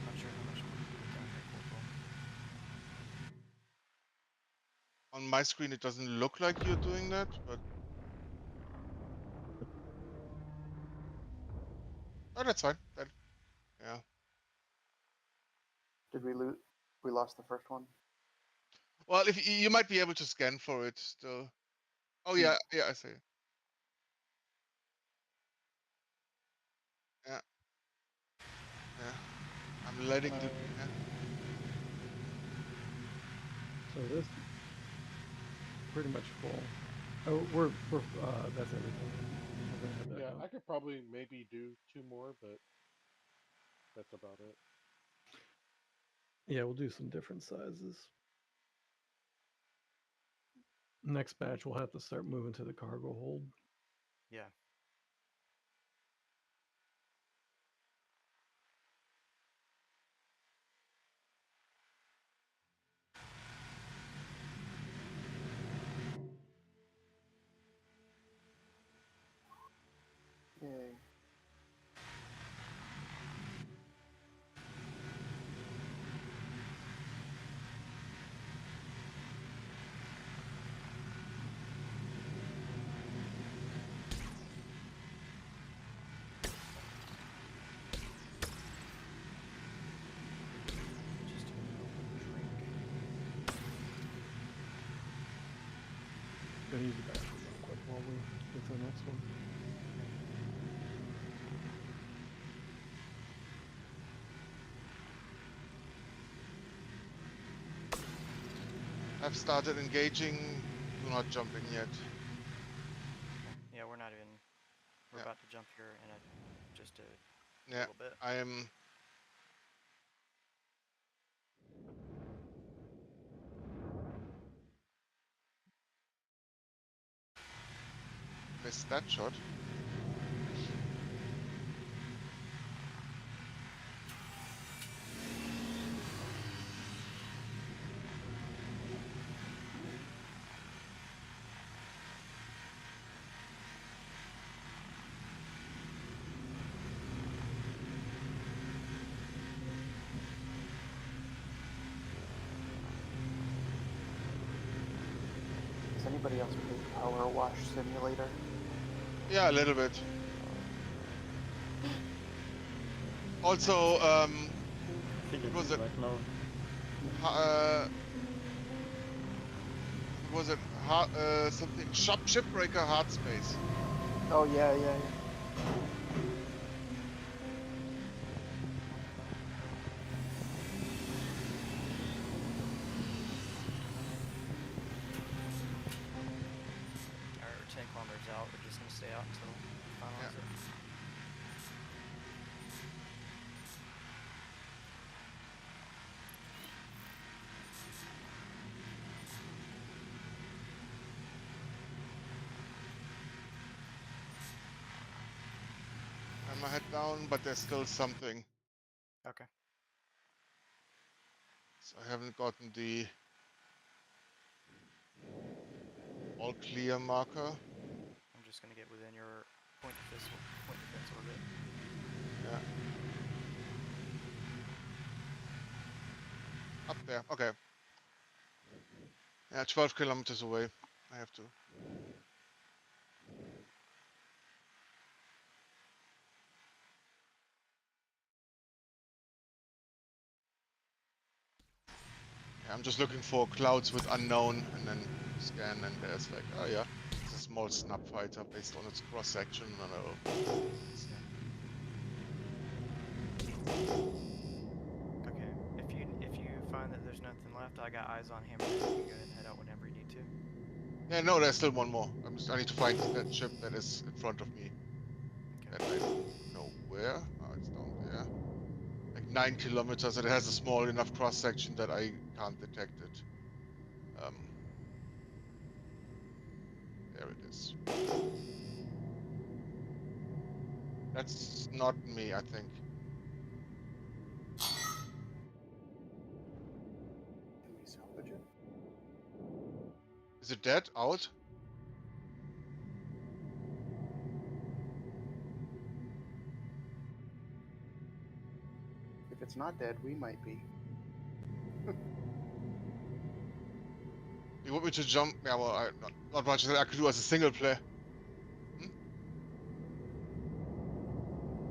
Not sure how much more you can put down here, Corporal.
On my screen, it doesn't look like you're doing that, but oh, that's fine. That, yeah.
Did we loot? We lost the first one.
Well, if you might be able to scan for it still. Oh yeah, yeah, I see. Yeah, yeah. I'm letting the. Yeah.
So this pretty much full. Oh, we're that's everything. We're gonna head back
Yeah,
out.
I could probably maybe do 2 more, but that's about it.
Yeah, we'll do some different sizes. Next batch, we'll have to start moving to the cargo hold.
Yeah.
Yay.
Just a drink.
Gonna use the bathroom real quick while we get to the next one.
I've started engaging. Do not jump in yet.
Yeah, we're not even. We're
Yeah.
about to jump here in just a
Yeah,
little bit.
I am. Missed that shot.
Anybody else play Power Wash Simulator?
Yeah, a little bit. Also,
I think
what
it's
was it?
right now.
What was it? Something Shipbreaker Hard Space.
Oh yeah, yeah, yeah.
Alright, we're 10 kilometers out. We're just gonna stay out until we finalize
Yeah.
it.
I'm gonna head down, but there's still something.
Okay.
So I haven't gotten the all clear marker.
I'm just gonna get within your point defense orbit.
Yeah. Up there. Okay. Yeah, 12 kilometers away. I have to. Yeah, I'm just looking for clouds with unknown and then scan, and there's like, oh yeah, it's a small snub fighter based on its cross section. And
Okay. If you find that there's nothing left, I got eyes on Hammer. You can go ahead and head out whenever you need to.
yeah, no, there's still one more. I need to find that ship that is in front of me.
Okay.
That I don't know where. Oh, it's down there. Like 9 kilometers, and it has a small enough cross section that I can't detect it. There it is. That's not me, I think.
Can we salvage it?
Is it dead? Out?
If it's not dead, we might be.
You want me to jump? Yeah, well, not much that I could do as a single player. Hmm?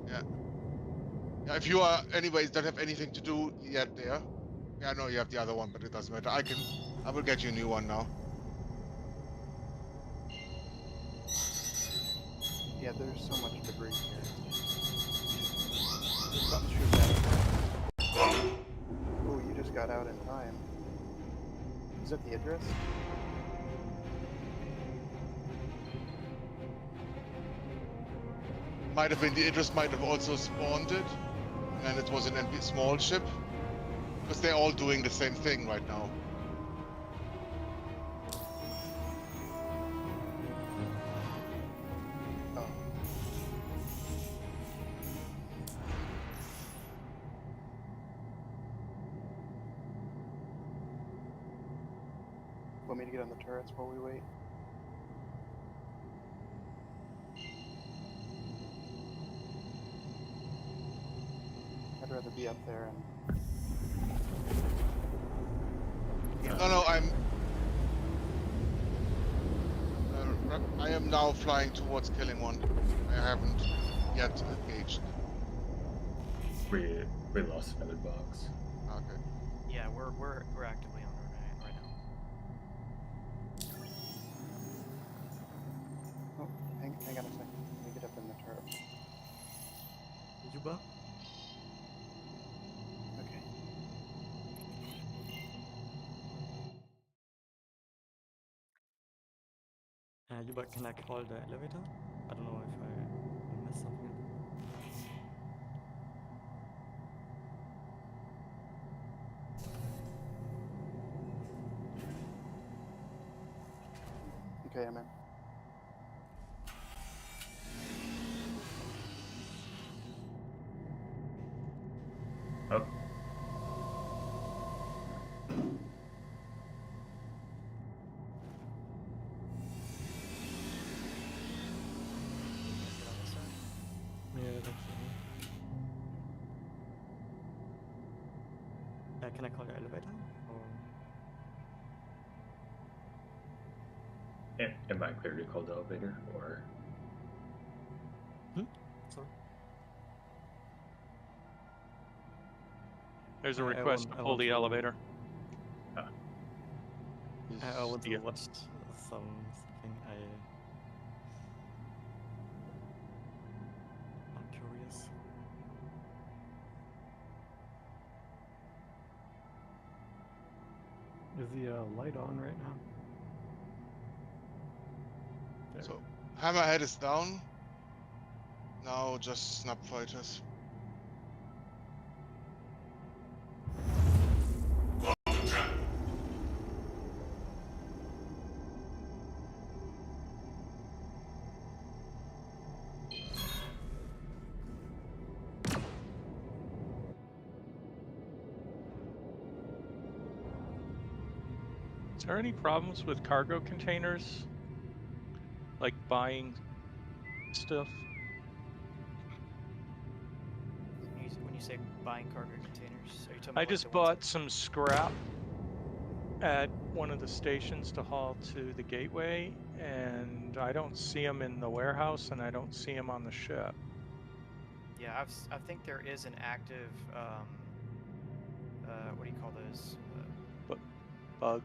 Yeah. Yeah, if you are, anyways, don't have anything to do yet there. Yeah, I know you have the other one, but it doesn't matter. I will get you a new one now.
Yeah, there's so much debris here. Something shoots at us. Oh, you just got out in time. Is that the Idris?
Might have been the Idris, might have also spawned it, and it was an small ship, because they're all doing the same thing right now.
Oh. Want me to get on the turrets while we wait? I'd rather be up there and...
No, I am now flying towards killing one. I haven't yet engaged.
We lost another box.
Okay.
Yeah, we're actively on it right now.
Oh, hang on a second. Let me get up in the turret.
Yuba?
Okay.
Yuba, can I call the elevator? I don't know if I missed something.
Okay, I'm in.
Oh,
Get on this side.
Yeah, that's can I call the elevator? Or...
Am I clear to call the elevator, or
Sorry.
There's a
I
request
want-
to
I
pull
want
the
to-
elevator.
I want to
Yeah.
watch something. I'm curious.
Is the light on right now? There.
So Hammerhead is down. Now just snap fighters.
Quantum travel.
Is there any problems with cargo containers? Like buying stuff?
When you say buying cargo containers, are you talking about
I
like
just
the ones
bought some scrap at one of the stations to haul to the gateway, and I don't see them in the warehouse, and I don't see them on the ship.
Yeah, I think there is an active, what do you call those?
Bug.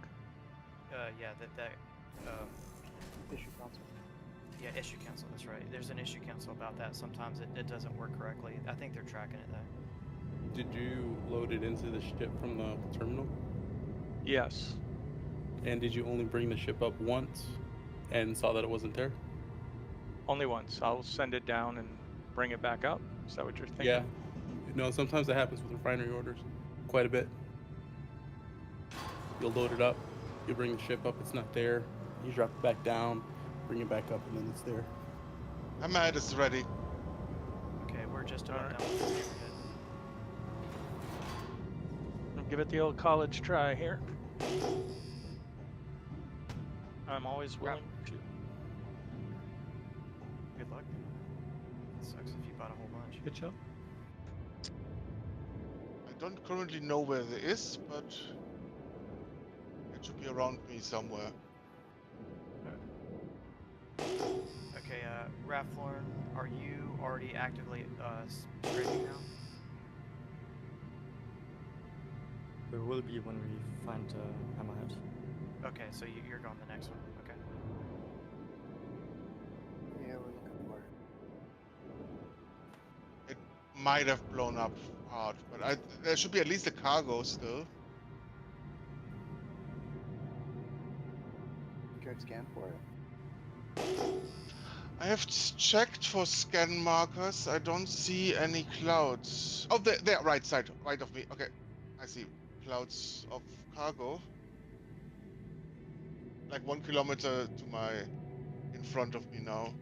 Yeah, that
Issue council.
yeah, issue council, that's right. There's an issue council about that. Sometimes it doesn't work correctly. I think they're tracking it though.
Did you load it into the ship from the terminal?
Yes.
And did you only bring the ship up once and saw that it wasn't there?
Only once. I'll send it down and bring it back up. Is that what you're thinking?
Yeah. No, sometimes that happens with refinery orders. Quite a bit. You'll load it up, you bring the ship up, it's not there. You drop it back down, bring it back up, and then it's there.
Hammerhead is ready.
Okay, we're just about
Alright.
done with this neighborhood.
I'll give it the old college try here. I'm always willing to.
Good luck. It sucks if you bought a whole bunch.
Good job.
I don't currently know where it is, but it should be around me somewhere.
Okay, Rafflorn, are you already actively scraping now?
We will be when we find Hammerhead.
Okay, so you're going the next one. Okay.
Yeah, we're looking for it.
It might have blown up hard, but there should be at least a cargo still.
You can scan for it.
I have checked for scan markers. I don't see any clouds. Oh, there, right side, right of me. Okay, I see clouds of cargo. Like 1 kilometer to in front of me now.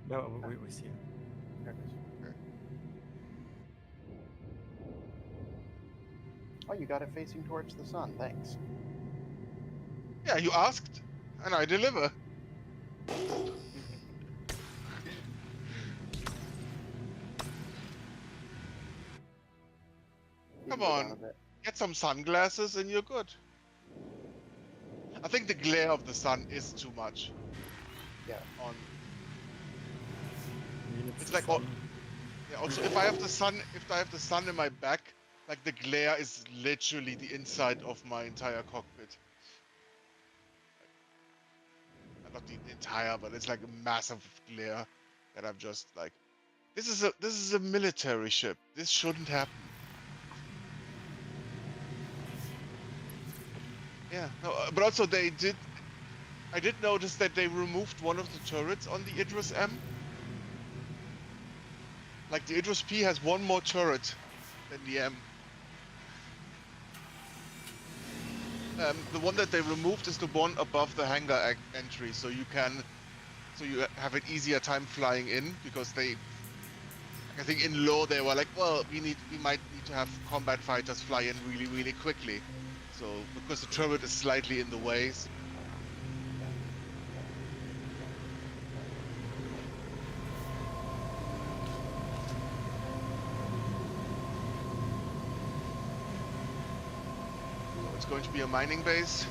No, we see it.
There it is.
Okay.
Oh, you got it facing towards the sun. Thanks.
Yeah, you asked, and I deliver.
You
Come
can go down
on.
a bit.
Get some sunglasses and you're good. I think the glare of the sun is too much.
Yeah.
On
I mean,
It's
the
like all-
sun.
yeah. Also, if I have the sun in my back, like the glare is literally the inside of my entire cockpit. Not the entire, but it's like a massive glare that I'm just like, this is a military ship. This shouldn't happen. Yeah, no, but also I did notice that they removed one of the turrets on the Idris M. Like the Idris P has one more turret than the M. The one that they removed is the one above the hangar entry, so you have an easier time flying in, because I think in law they were like, well, we might need to have combat fighters fly in really, really quickly. So because the turret is slightly in the way. It's going to be a mining base.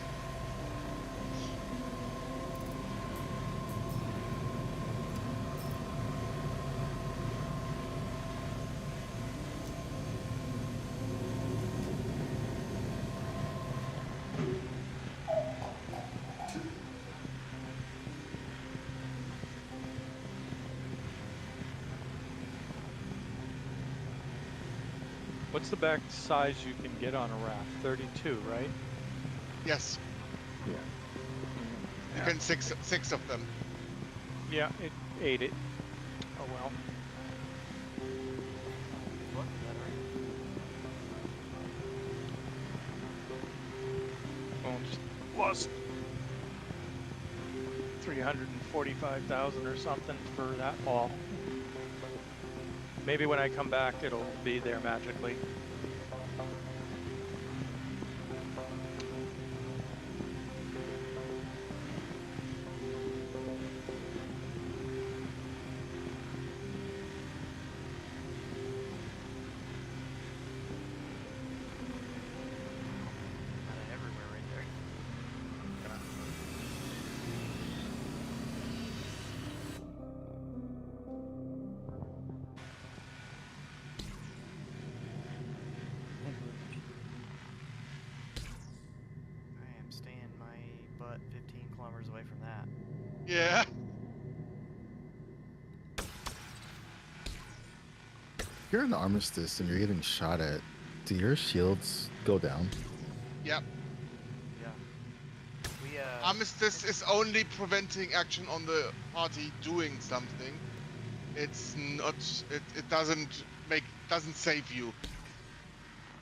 What's the back size you can get on a raft? 32, right?
Yes,
Yeah.
you can six of them.
Yeah, it ate it. Oh well.
What? Is that right?
Almost lost 345,000 or something for that haul. Maybe when I come back, it'll be there magically.
Kind of everywhere right there. I am staying my butt 15 kilometers away from that.
Yeah.
If you're in the armistice and you're getting shot at, do your shields go down?
Yep.
Yeah. We
Armistice is only preventing action on the party doing something. It's not. It doesn't save you.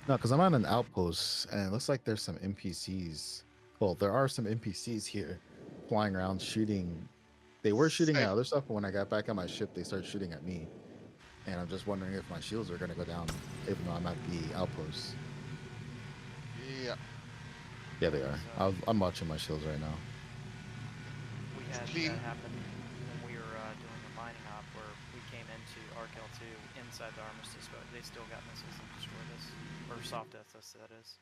No, because I'm on an outpost and it looks like there's some NPCs. Well, there are some NPCs here flying around shooting. They were shooting at
Save.
other stuff, but when I got back on my ship, they started shooting at me. And I'm just wondering if my shields are going to go down, even though I'm at the outpost.
Yeah.
Yeah, they are. I'm watching my shields right now.
we had
clean.
that happen when we were doing the mining op where we came into RKL2 inside the armistice, but they still got missiles and destroyed us. Or soft death us, that is.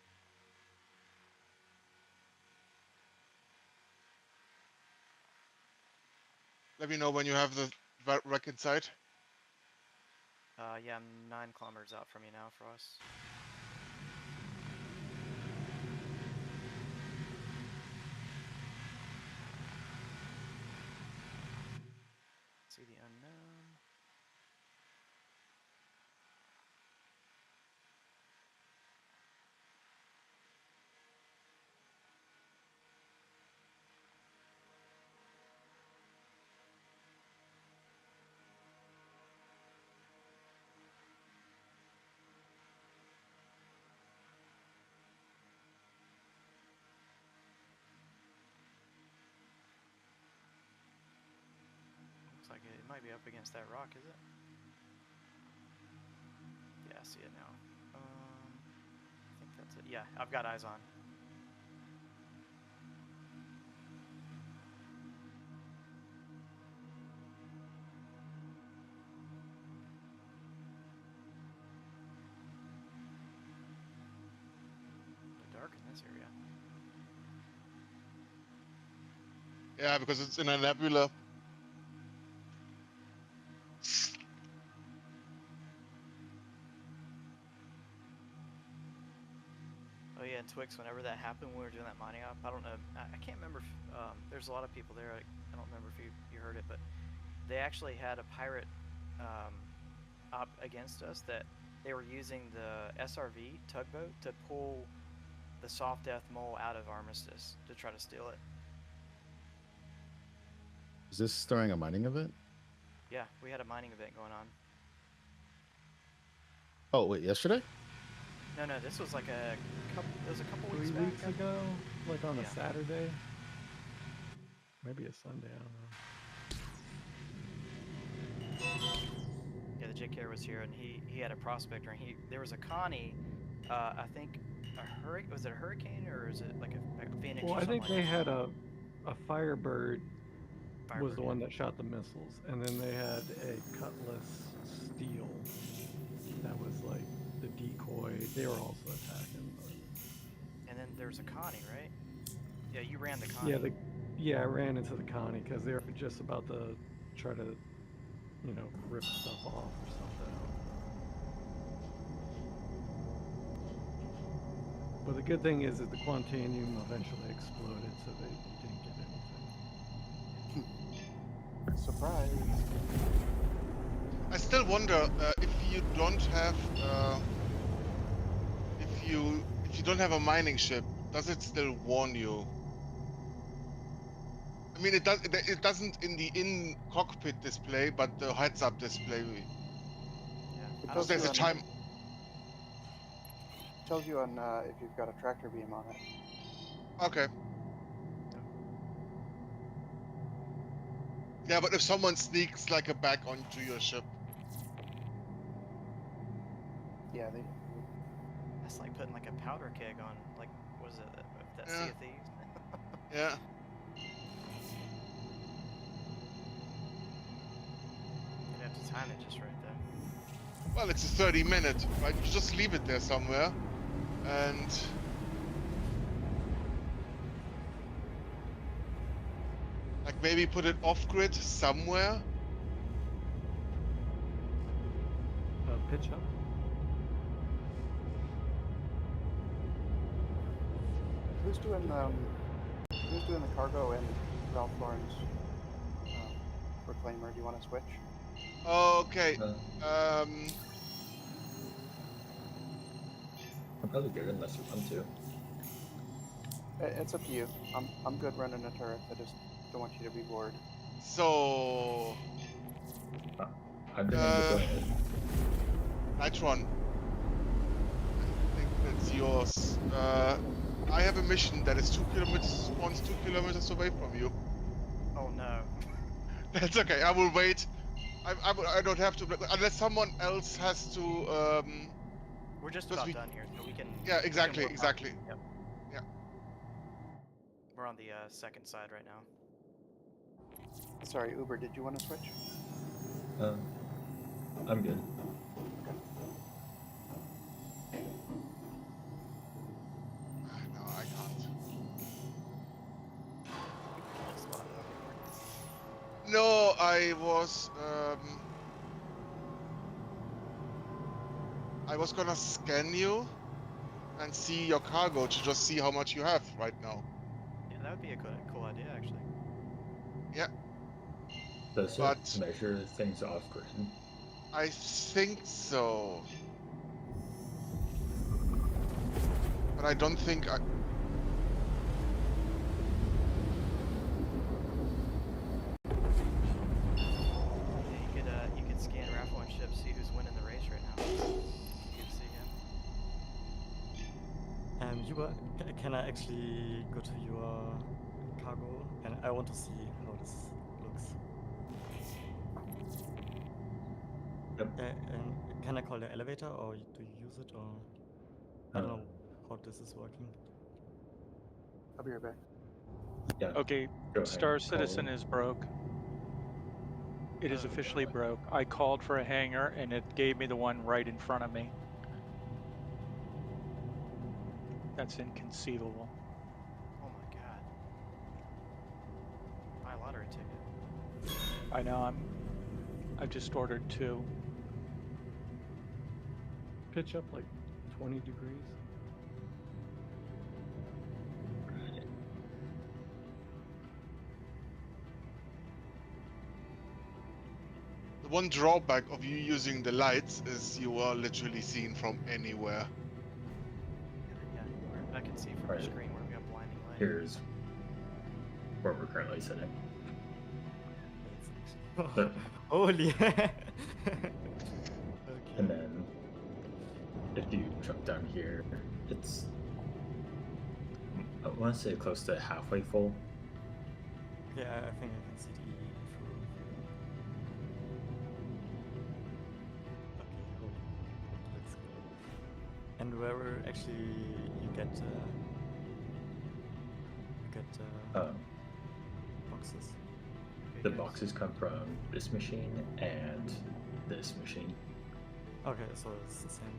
Let me know when you have the wreck in sight.
Yeah, I'm 9 kilometers out from you now, Frost. See the unknown. Looks like it might be up against that rock, is it? Yeah, I see it now. I think that's it. Yeah, I've got eyes on. Really dark in this area.
Yeah, because it's in a nebula.
Oh yeah, and Twix, whenever that happened when we were doing that mining op, I don't know, I can't remember if, there's a lot of people there, I don't remember if you heard it, but they actually had a pirate op against us that they were using the SRV tugboat to pull the soft death mole out of Armistice to try to steal it.
Is this during a mining event?
Yeah, we had a mining event going on.
Oh, wait, yesterday?
No, this was like it was a couple
3
weeks
weeks
back.
ago, like on
Yeah.
a Saturday, maybe a Sunday. I don't know.
Yeah, the JKR was here, and he had a prospector, and there was a Connie, I think was it a Hurricane or is it like a Phoenix?
Well,
or
I think
something
they
like
had a Firebird was
Firebird,
the
yeah.
one that shot the missiles, and then they had a Cutlass Steel that was like the decoy. They were also attacking. But...
And then there's there's a Connie, right? Yeah, you ran the Connie.
Yeah, I ran into the Connie because they were just about to try to, rip stuff off or something. But the good thing is that the Quantanium eventually exploded, so they didn't get anything.
Surprise.
I still wonder if you don't have if you don't have a mining ship, does it still warn you? I mean, it doesn't in the cockpit display, but the heads-up display.
Yeah.
It
I
Because
don't
there's a
know.
time.
Tells you on if you've got a tractor beam on it.
Okay. Yeah, but if someone sneaks like a back onto your ship.
Yeah, they.
That's like putting like a powder keg on, like, what is it, that Sea
Yeah.
of Thieves?
Yeah.
You'd have to time it just right there.
Well, it's a 30-minute, right? You just leave it there somewhere, and like maybe put it off-grid somewhere.
Pitch up.
Who's doing the cargo and Ralph Lauren's reclaimer? Do you want to switch?
Okay.
I'm probably good unless you want to.
It's up to you. I'm good running a turret. I just don't want you to be bored.
So
I've been enjoying it.
Nitron, I think that's yours. I have a mission that is 2 kilometers, 2 kilometers away from you.
Oh no.
That's okay. I will wait. I don't have to unless someone else has to.
We're just
because
about done here, so we can.
Yeah,
we can
exactly,
work on-
exactly.
Yep.
Yeah.
We're on the second side right now.
Sorry, Uber. Did you want to switch?
I'm good.
No, I can't.
Spot it.
No, I was gonna scan you and see your cargo to just see how much you have right now.
Yeah, that would be a cool idea, actually.
Yeah.
Does
But
it measure things off grid?
I think so. But I don't think I...
Yeah, you could scan Raffle and ship, see who's winning the race right now. You can see him.
Can I actually go to your cargo? And I want to see how this looks.
Yep.
And can I call the elevator, or do you use it, or I don't know how this is working?
I'll be right back.
Yeah.
Okay,
Go ahead,
Star
call
Citizen
it.
is broke. It is officially broke. I called for a hangar and it gave me the one right in front of me. That's inconceivable.
Oh my god. My lottery ticket.
I know, I've just ordered 2.
Pitch up like 20 degrees.
The one drawback of you using the lights is you are literally seen from anywhere.
Yeah, I can see from
Right.
the screen where we have blinding light.
Here's where we're currently sitting.
Holy! Okay.
And then if you jump down here, it's, I want to say close to halfway full.
Yeah, I think I can see the through. Okay, cool. Let's go. And where actually you get boxes?
The boxes come from this machine and this machine.
Okay, so it's the same.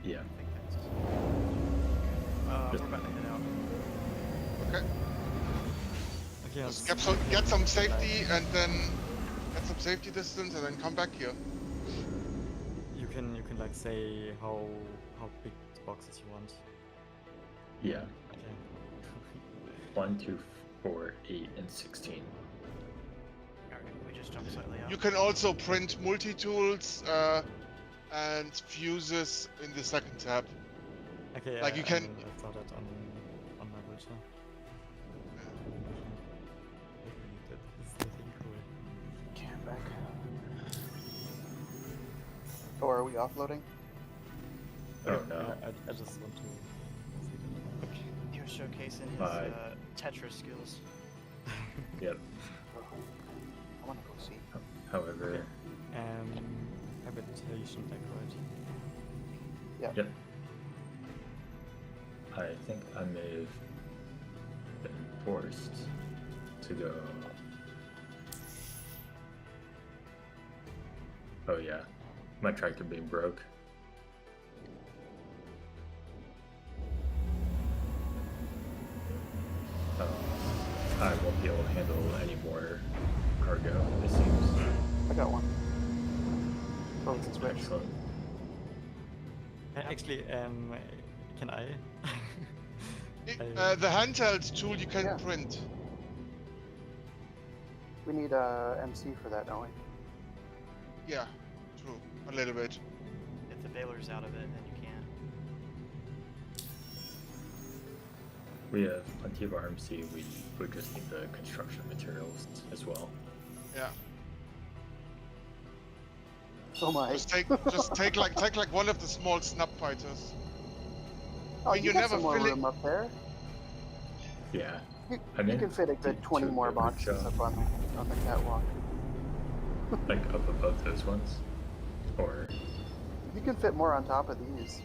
Yeah.
I think that's... We're about to head out.
Okay.
Okay,
Just
let's
get some safety and then get some safety distance and then come back here.
You can like say how big boxes you want.
Yeah.
Okay.
1, 2, 4, 8, and 16.
Alright, we just jumped slightly out.
You can also print multi-tools and fuses in the second tab.
Okay.
Like you can.
I saw that on my wheelchair. That is looking cool.
Can't back. Oh, are we offloading?
Oh no.
I just want to see that. Okay.
He was showcasing his
Bye.
Tetris skills.
Yep.
I want to go see.
However,
Habitation decorate.
Yeah.
yep. I think I may have been forced to go. Oh yeah, my tractor beam broke. I won't be able to handle any more cargo, it seems.
I got one. Oh, we can switch.
Excellent.
Actually, can I?
The handheld tool you can
Yeah.
print.
We need a MC for that, don't we?
Yeah, true. A little bit.
If the baler's out of it, then you can't.
We have plenty of RMC, we just need the construction materials as well.
Yeah.
Oh my.
Just take like one of the small snap fighters.
Oh,
mean,
you
you
got
never
some more
fill it-
room up there.
Yeah.
You,
I
you
mean,
can fit a good
to
20
a
more
good
boxes
job.
up on the catwalk.
Like up above those ones? Or
You can fit more on top of these.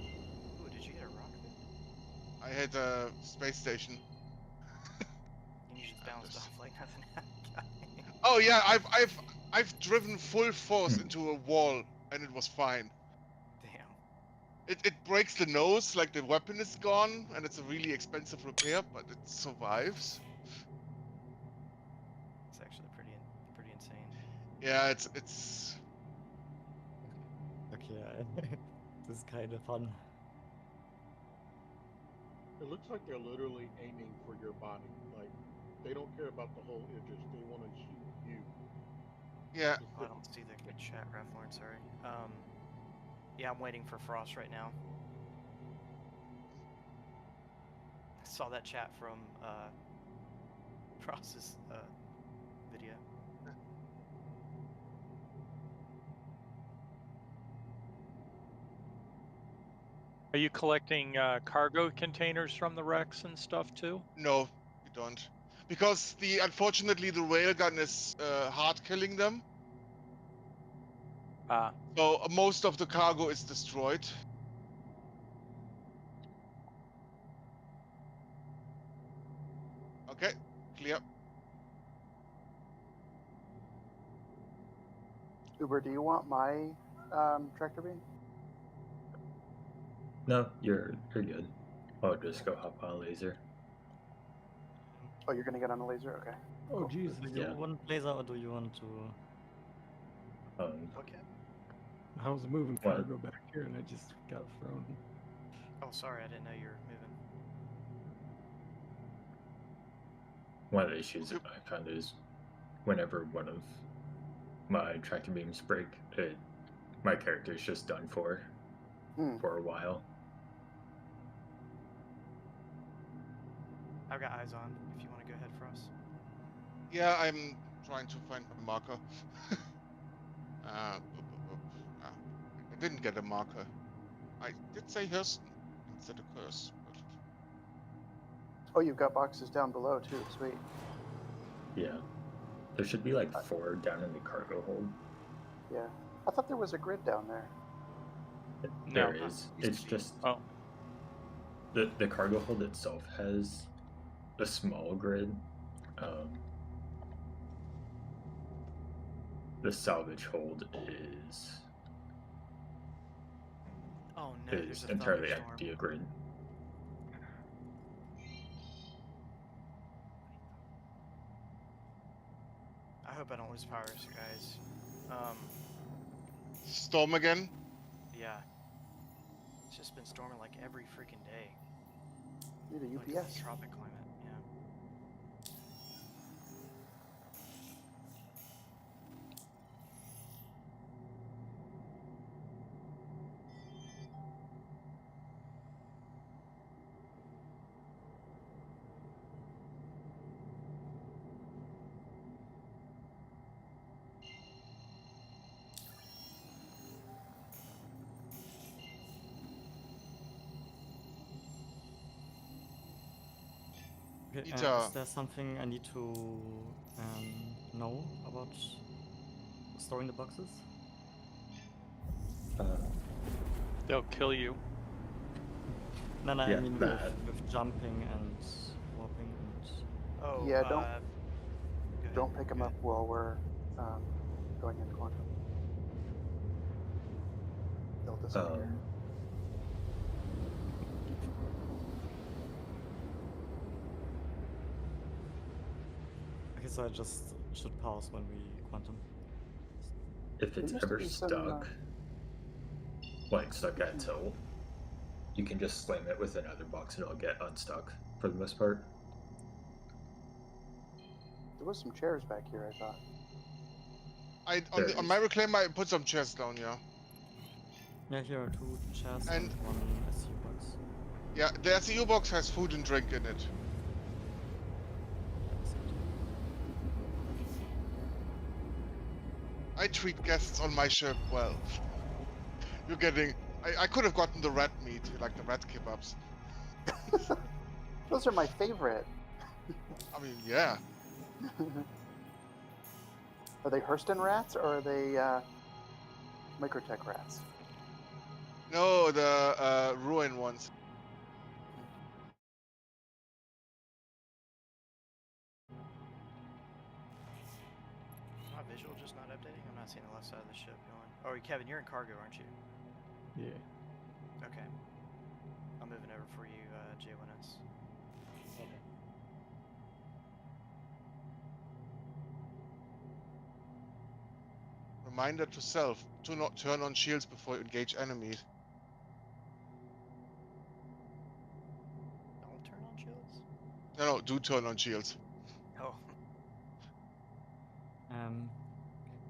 Ooh, did you get a rocket?
I had a space station.
And you just bounced off like nothing happened.
Oh yeah, I've driven full force into a wall and it was fine.
Damn.
It breaks the nose, like the weapon is gone, and it's a really expensive repair, but it survives.
It's actually pretty insane.
Yeah, it's
Okay, this is kind of fun.
It looks like they're literally aiming for your body. Like, they don't care about the whole edges. They want to shoot you.
yeah.
Oh, I don't see the chat, Rafflorn, sorry. Yeah, I'm waiting for Frost right now. I saw that chat from Frost's video.
Are you collecting cargo containers from the wrecks and stuff too?
No, you don't, because unfortunately the railgun is hard killing them.
Ah,
So most of the cargo is destroyed. Okay, clear.
Uber, do you want my tractor beam?
no, you're good. I'll just go hop on a laser.
Oh, you're gonna get on the laser? Okay.
Oh, jeez.
Do you
Yeah.
want laser or do you want to?
Okay.
I was moving
What?
cargo back here and I just got thrown.
Oh, sorry, I didn't know you were moving.
One of the issues that I found is whenever one of my tractor beams break, my character's just done for a while.
I've got eyes on. If you want to go ahead, Frost.
Yeah, I'm trying to find my marker. I didn't get a marker. I did say Hurston instead of Curse, but
Oh, you've got boxes down below too. Sweet.
Yeah. There should be like 4 down in the cargo hold.
Yeah. I thought there was a grid down there.
no.
There is. It's just
Oh,
the cargo hold itself has a small grid. The salvage hold is
Oh, Oh no, there's
is
a
entirely
thunderstorm.
empty of green.
I hope I don't lose power, guys.
Storm again.
Yeah. It's just been storming like every freaking day.
Need a
Like
UPS.
tropic climate, yeah.
Okay,
Peter.
is there something I need to know about storing the boxes?
They'll kill you.
No, no, I
Yeah,
mean
that.
with jumping and warping and...
Oh,
Yeah,
go ahead,
don't pick them
go
up
ahead.
while we're going into quantum. They'll disappear.
Okay, so I just should pause when we quantum.
If
There
it's
used to
ever
be some,
stuck, like stuck at tilt, you can just slam it with another box and it'll get unstuck for the most part.
There was some chairs back here, I thought.
On my reclaim, I put some chairs down. Yeah.
Yeah, here are 2 chairs
And-
and 1 SU box.
Yeah, the SEU box has food and drink in it. I treat guests on my ship well. You're getting. I could have gotten the rat meat, like the rat kebabs.
Those are my favorite.
I mean, yeah.
Are they Hurston rats or are they Microtech rats?
No, the ruin ones.
My visual just not updating? I'm not seeing the left side of the ship going. Oh, Kevin, you're in cargo, aren't you?
Yeah.
Okay. I'm moving over for you, J1S.
Okay.
Reminder to self: do not turn on shields before you engage enemies.
Don't turn on shields?
No, do turn on shields.
Oh.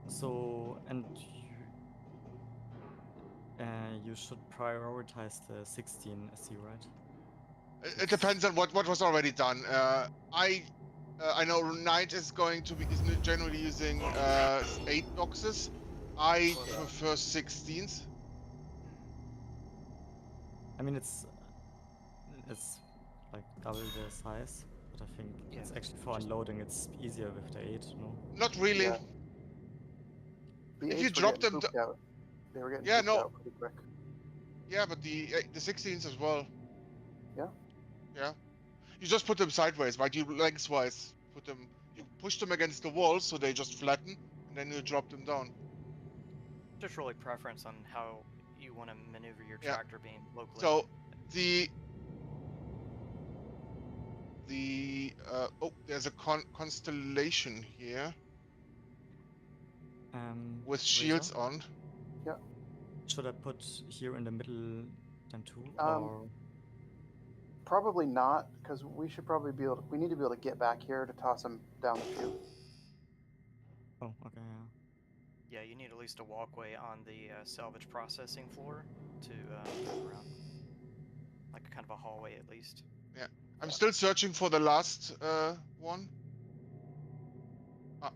So, and you should prioritize the 16 SC, right?
It depends on what was already done. I know Knight is generally using 8 boxes. I prefer 16s.
I mean, it's like double the size, but I think
Yeah,
it's actually for unloading. It's easier with the 8, no?
Not really.
Yeah. The
If you
8s were
drop
getting
them,
pooped out. They were getting
Yeah,
pooped
no.
out pretty quick.
yeah, but the 16s as well.
Yeah.
Yeah. You just put them sideways, right? You lengthwise put them. You push them against the wall so they just flatten, and then you drop them down.
just really preference on how you want to maneuver your
Yeah.
tractor beam locally.
So the there's a constellation here with shields
Razor?
on.
Should I put here in the middle then too,
Um,
or
Probably not, because we should probably be able to, we need to be able to get back here to toss them down the chute.
oh, okay, yeah.
Yeah, you need at least a walkway on the salvage processing floor to move around. Like a kind of a hallway at least.
I'm still searching for the last one. Up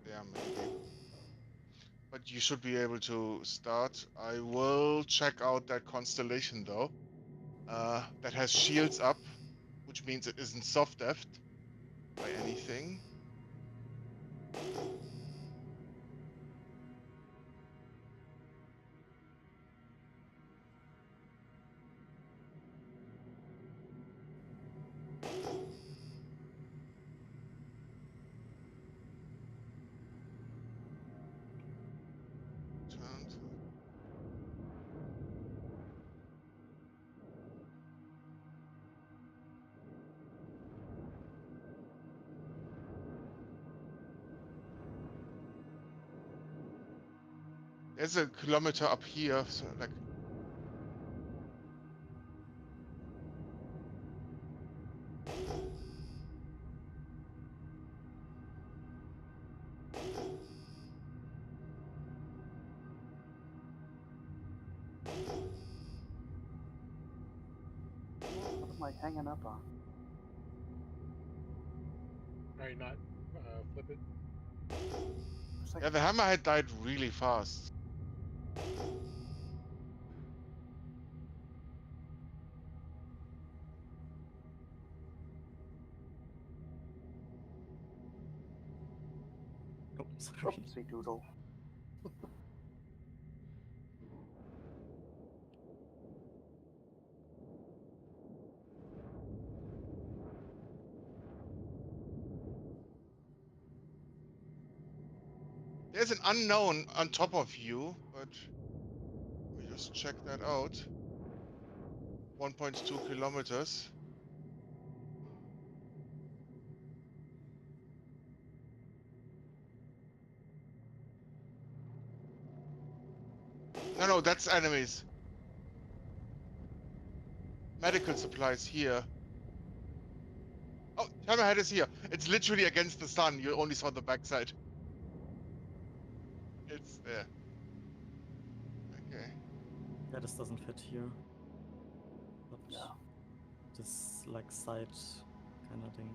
there maybe. But you should be able to start. I will check out that constellation though. That has shields up, which means it isn't soft deft by anything. Turn to... There's a kilometer up here, so like.
What am I hanging up on?
Are you not flip it?
It's like
Yeah, the hammerhead died really fast.
Oh, sorry.
oopsie doodle.
There's an unknown on top of you, but we just check that out. 1.2 kilometers. No, that's enemies. Medical supplies here. Oh, hammerhead is here. It's literally against the sun. You only saw the backside. It's there. Okay.
Yeah, this doesn't fit here. But
No.
this like side kind of thing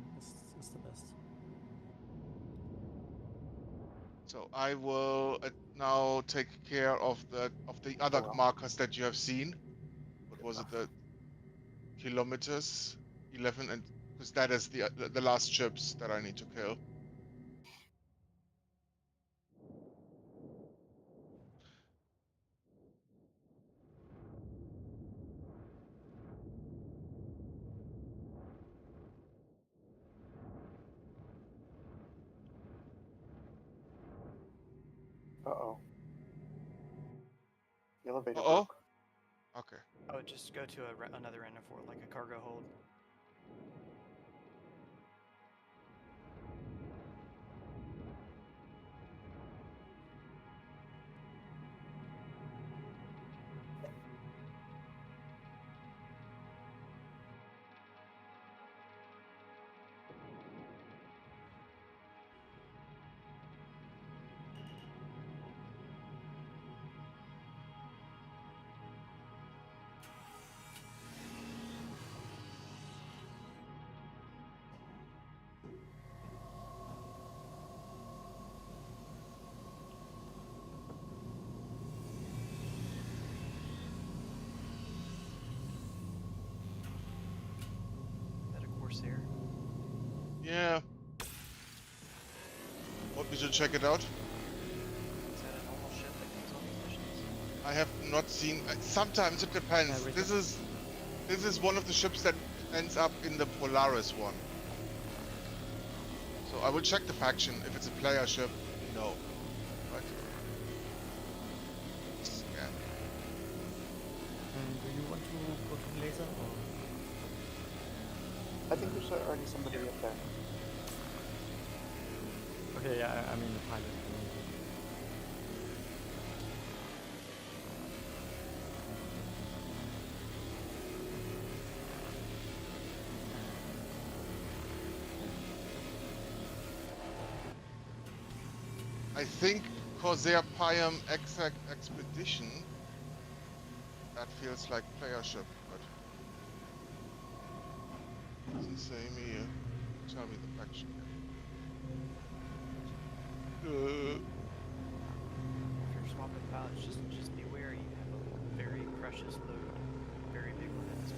is the best.
So I will now take care of the other
well.
markers that you have seen. What was it? The kilometers, 11, and because that is the last ships that I need to kill.
Uh-oh. The elevator
Uh-oh.
broke.
Okay.
Oh, just go to another end for like a cargo hold. Is that a Corsair?
Yeah. Want me to check it out?
Is that a normal ship that comes on these missions?
I have not seen. Sometimes it depends.
Yeah,
This is one of the ships that ends up in the Polaris one. So I will check the faction. If it's a player ship, no. Right. Scan.
Do you want to go to laser or?
I think there's already somebody up there.
Okay, yeah, I mean the pilot.
I think Corsair Pium Exact Expedition. That feels like player ship, but doesn't say me here. Tell me the faction.
If you're swapping pilots, just be aware you have a very precious load, very big one at this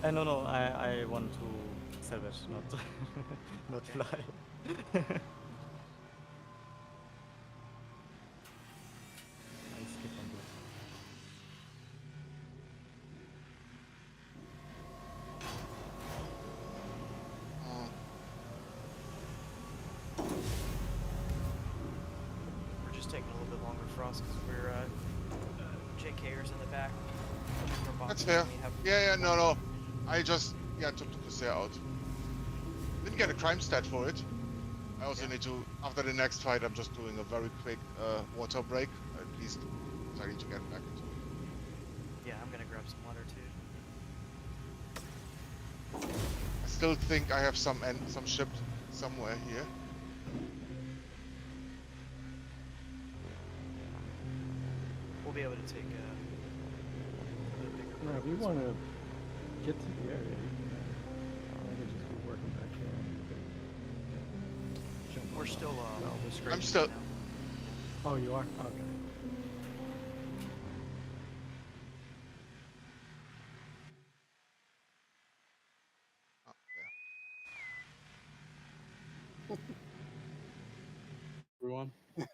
point.
No, I want to salvage, not not fly. I skip on this.
Oh,
We're just taking a little bit longer for us because we're JKers in the back.
that's fair. Yeah, no. I just took the Corsair out. Didn't get a crime stat for it. I also
Yeah.
need to, after the next fight, I'm just doing a very quick water break, at least, because I need to get back into it.
Yeah, I'm gonna grab some water too.
I still think I have some shipped somewhere here.
We'll be able to take the bigger
No,
boat
if you
as
want
well.
to get to the area, I could just be working back here. And jump
We're
on
still
the
scraping
I'm
right
still.
now.
Oh, you are? Okay.
Oh, there.
Everyone, is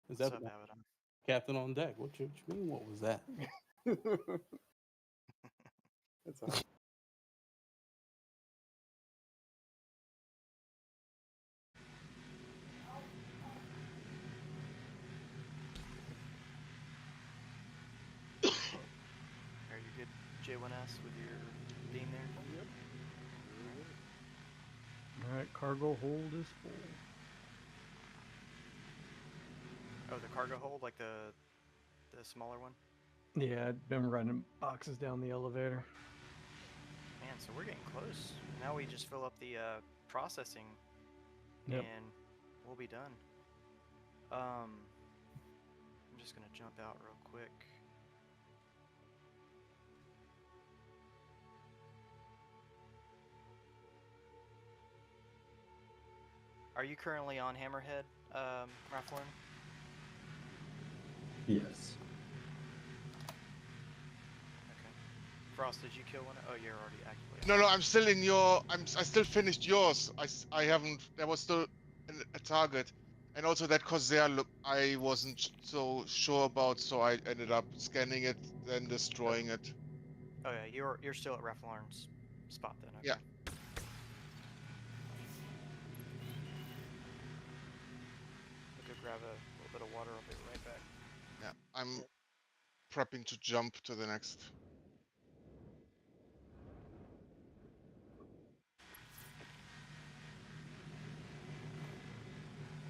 What's
that
up, Abaddon?
captain on deck? What you mean? What was that?
That's all.
Are you good, J1S, with your beam there?
Yep.
All right, cargo hold is full.
Oh, the cargo hold, like the smaller one?
Yeah, I've been running boxes down the elevator.
Man, so we're getting close. Now we just fill up the processing,
Yep.
and we'll be done. I'm just gonna jump out real quick. Are you currently on Hammerhead, Raflorn?
Yes.
Okay. Frost, did you kill one? Oh, you're already actively.
No, I'm still in your. I still finished yours. I haven't. There was still a target, and also that Corsair look. I wasn't so sure about, so I ended up scanning it, then destroying it.
Oh yeah, you're still at Raflorn's spot then. Okay.
Yeah.
I'll go grab a little bit of water. I'll be right back.
Yeah. I'm prepping to jump to the next.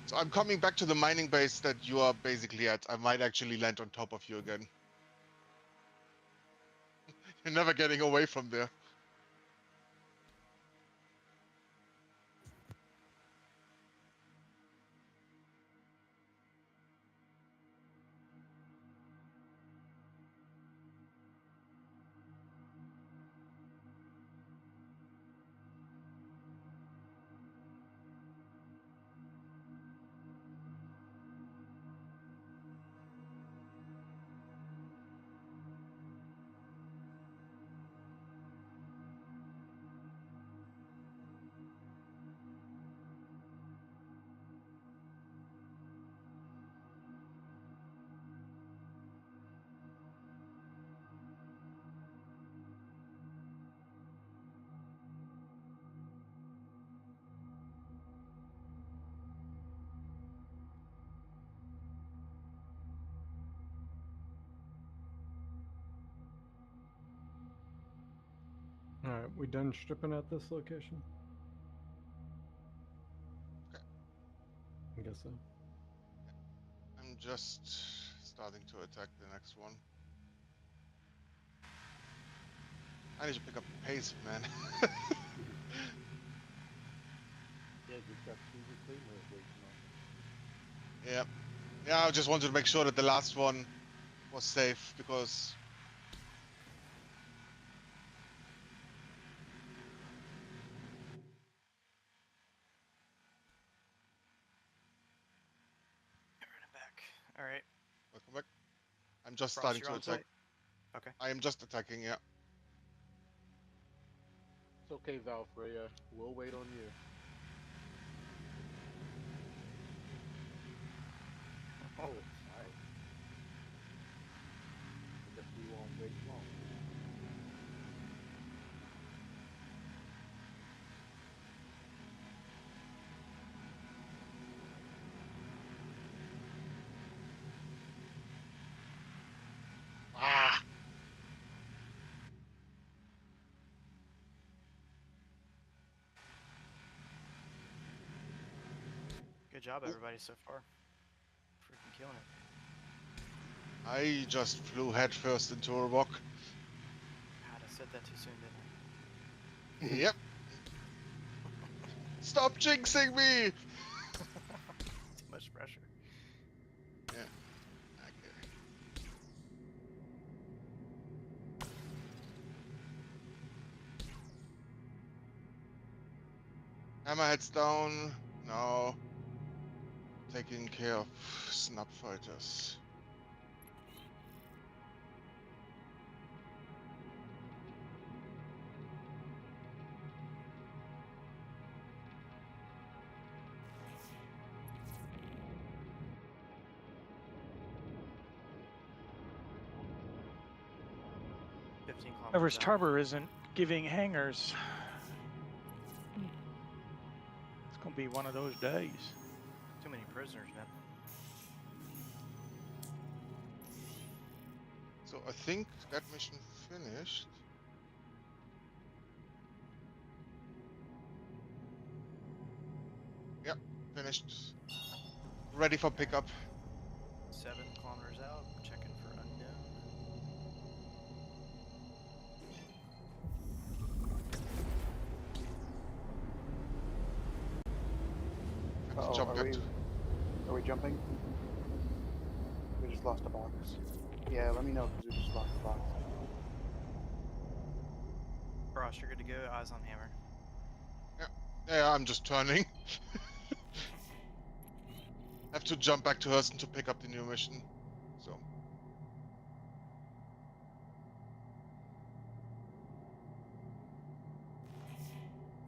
So I'm coming back to the mining base that you are basically at. I might actually land on top of you again. You're never getting away from there.
All right, we done stripping at this location?
Okay.
I guess so.
I'm just starting to attack the next one. I need to pick up pace, man.
Yeah, just got two reclaimers waiting on me.
Yeah. Yeah, I just wanted to make sure that the last one was safe because
Running back. All right.
welcome back. I'm just
Frost,
starting
you're
to
on
attack.
site. Okay.
I am just attacking, yeah.
It's okay, Valfreya. We'll wait on you. Oh, nice. I guess we won't wait long.
Ah!
Good job, everybody, so far. Freaking killing it.
I just flew headfirst into a rock.
God, I said that too soon, didn't I?
Yep. Stop jinxing me!
Too much pressure.
Yeah. Okay. Hammerheads down. Now taking care of snub fighters.
Everest Harbor isn't giving hangars. It's gonna be one of those days.
Too many prisoners, man.
So I think that mission finished. Yep, finished. Ready for pickup.
7 kilometers out, checking for unknown.
Have to jump back to.
Are we jumping? We just lost a box. Yeah, let me know because we just lost a box.
Frost, you're good to go. Eyes on hammer.
Yeah, I'm just turning. Have to jump back to Hurston to pick up the new mission. So.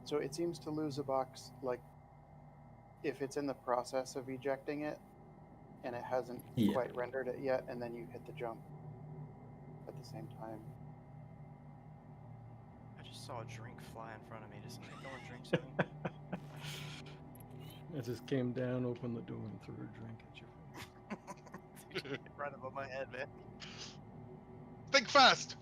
So it seems to lose a box, like, if it's in the process of ejecting it, and it hasn't
Yeah.
quite rendered it yet, and then you hit the jump at the same time.
I just saw a drink fly in front of me. Does somebody throw a drink to me?
I just came down, opened the door, and threw a drink at you.
Right above my head, man.
Think fast!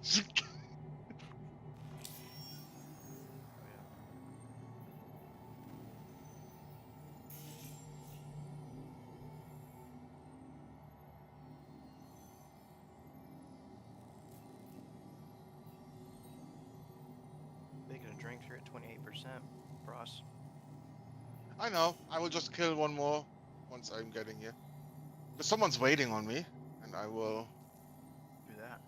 Making a drink here at 28%. Frost.
I know. I will just kill one more once I'm getting here. But someone's waiting on me, and I will
Do that.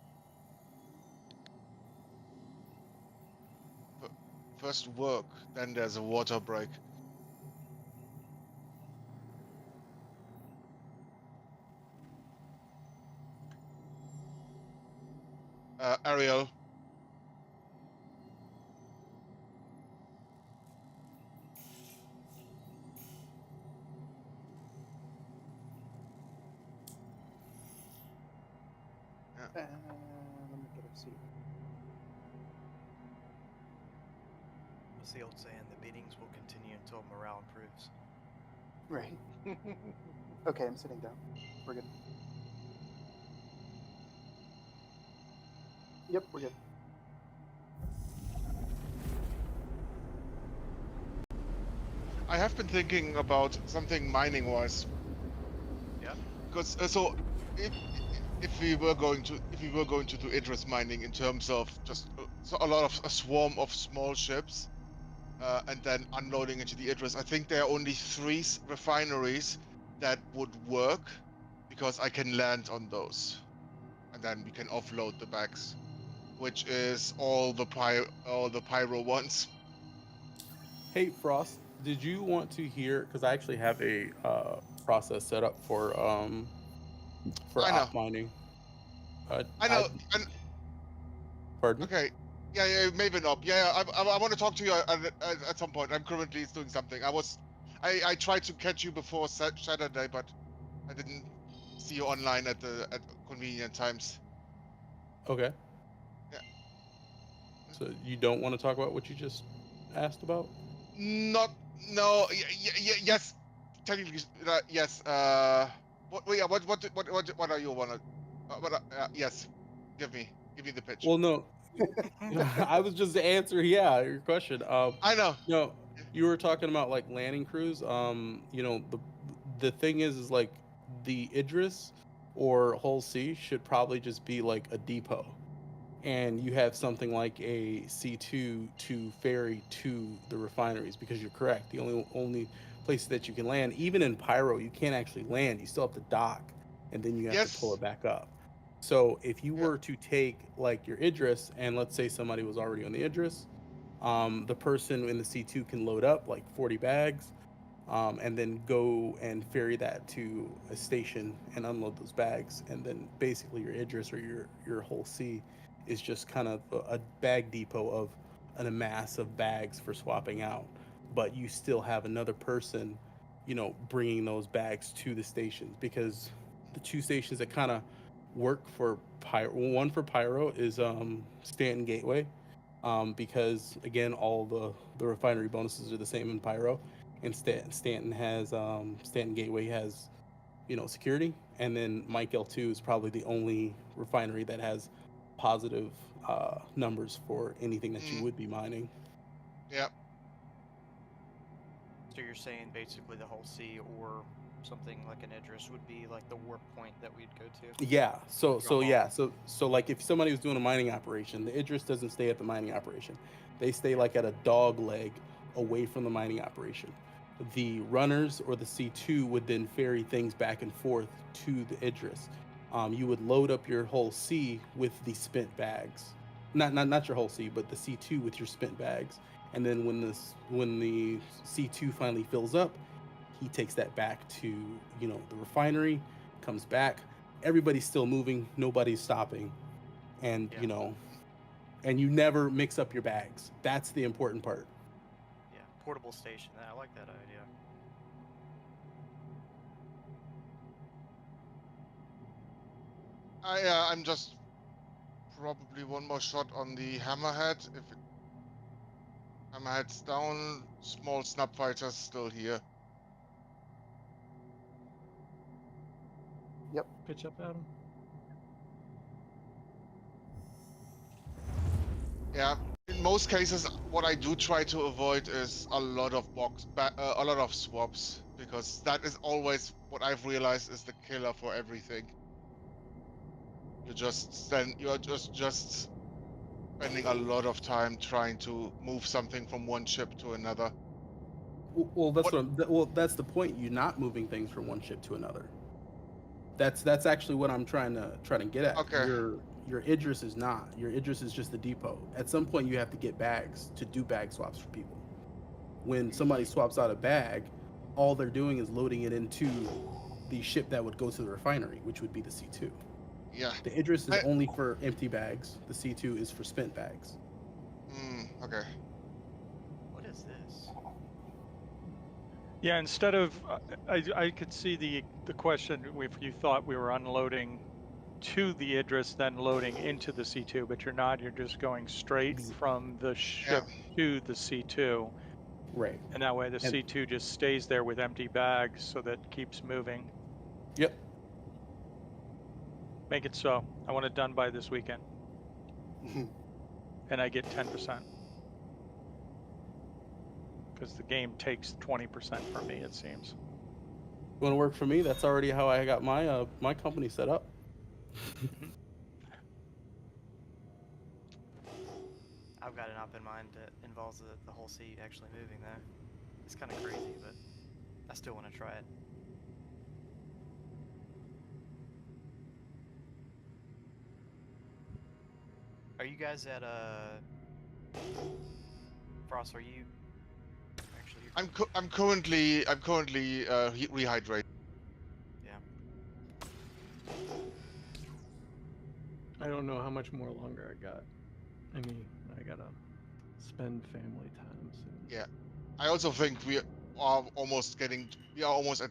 first work, then there's a water break. Ariel.
Let me get a seat.
What's the old saying? The beatings will continue until morale improves.
Right. Okay, I'm sitting down. We're good. Yep, we're good.
I have been thinking about something mining-wise.
Yeah.
Because so if we were going to do interest mining in terms of just a swarm of small ships, and then unloading into the interest, I think there are only 3 refineries that would work, because I can land on those, and then we can offload the bags, which is all the pyro ones.
Hey, Frost, did you want to hear? Because I actually have a process set up for
I know.
op mining.
I know.
Pardon?
Okay. Yeah, maybe not. Yeah, I want to talk to you at some point. I'm currently doing something. I tried to catch you before Saturday, but I didn't see you online at convenient times.
Okay.
Yeah.
So you don't want to talk about what you just asked about?
No. Yes. Technically, yes. What are you wanna? Yes. Give me the pitch.
Well, no. I was just answering, your question.
I know.
No, you were talking about like landing crews. the thing is like the Idris or Hull C should probably just be like a depot, and you have something like a C2 to ferry to the refineries, because you're correct. The only places that you can land, even in Pyro, you can't actually land. You still have to dock, and then you have to pull
Yes.
it back up. So if you
Yeah.
were to take like your Idris, and let's say somebody was already on the Idris, the person in the C2 can load up like 40 bags, and then go and ferry that to a station and unload those bags. And then basically your Idris or your whole C is just kind of a bag depot of an amass of bags for swapping out. But you still have another person, bringing those bags to the stations, because the two stations that kind of work for Pyro, one for Pyro is Stanton Gateway, because again all the refinery bonuses are the same in Pyro, and Stanton has Stanton Gateway has security, and then Mike L2 is probably the only refinery that has positive numbers for anything that you would be mining.
Yeah.
So you're saying basically the whole sea or something like an Idris would be like the warp point that we'd go to?
Yeah. So
Drop off.
yeah. So like if somebody was doing a mining operation, the Idris doesn't stay at the mining operation. They stay like at a dog leg away from the mining operation. The runners or the C2 would then ferry things back and forth to the Idris. You would load up your whole C with the spent bags, not your whole C, but the C2 with your spent bags. And then when the C2 finally fills up, he takes that back to the refinery, comes back. Everybody's still moving, nobody's stopping, and and you never mix up your bags. That's the important part.
Yeah, portable station. I like that idea.
I'm just probably one more shot on the hammerhead. If it, hammerhead's down, small snap fighters still here.
Pitch up, Adam.
Yeah. In most cases, what I do try to avoid is a lot of a lot of swaps, because that is always what I've realized is the killer for everything. You're just spending a lot of time trying to move something from one ship to another.
Well, that's the point. You're not moving things from one ship to another. That's actually what I'm trying to get at.
Okay.
Your Idris is not. Your Idris is just the depot. At some point, you have to get bags to do bag swaps for people. When somebody swaps out a bag, all they're doing is loading it into the ship that would go to the refinery, which would be the C2.
Yeah.
The Idris is only for empty bags. The C2 is for spent bags.
Okay.
What is this?
Yeah, instead of, I could see the question if you thought we were unloading to the Idris, then loading into the C2, but you're not. You're just going straight from the ship to the C2.
Right.
And that way the C2 just stays there with empty bags, so that keeps moving.
Yep.
Make it so. I want it done by this weekend. And I get 10%. Because the game takes 20% from me, it seems.
Want to work for me? That's already how I got my my company set up.
I've got an op in mind that involves the whole sea actually moving there. It's kind of crazy, but I still want to try it. Are you guys at Frost? Are you actually?
I'm currently rehydrating.
Yeah.
I don't know how much more longer I got. I mean, I gotta spend family time soon.
Yeah. I also think we are almost at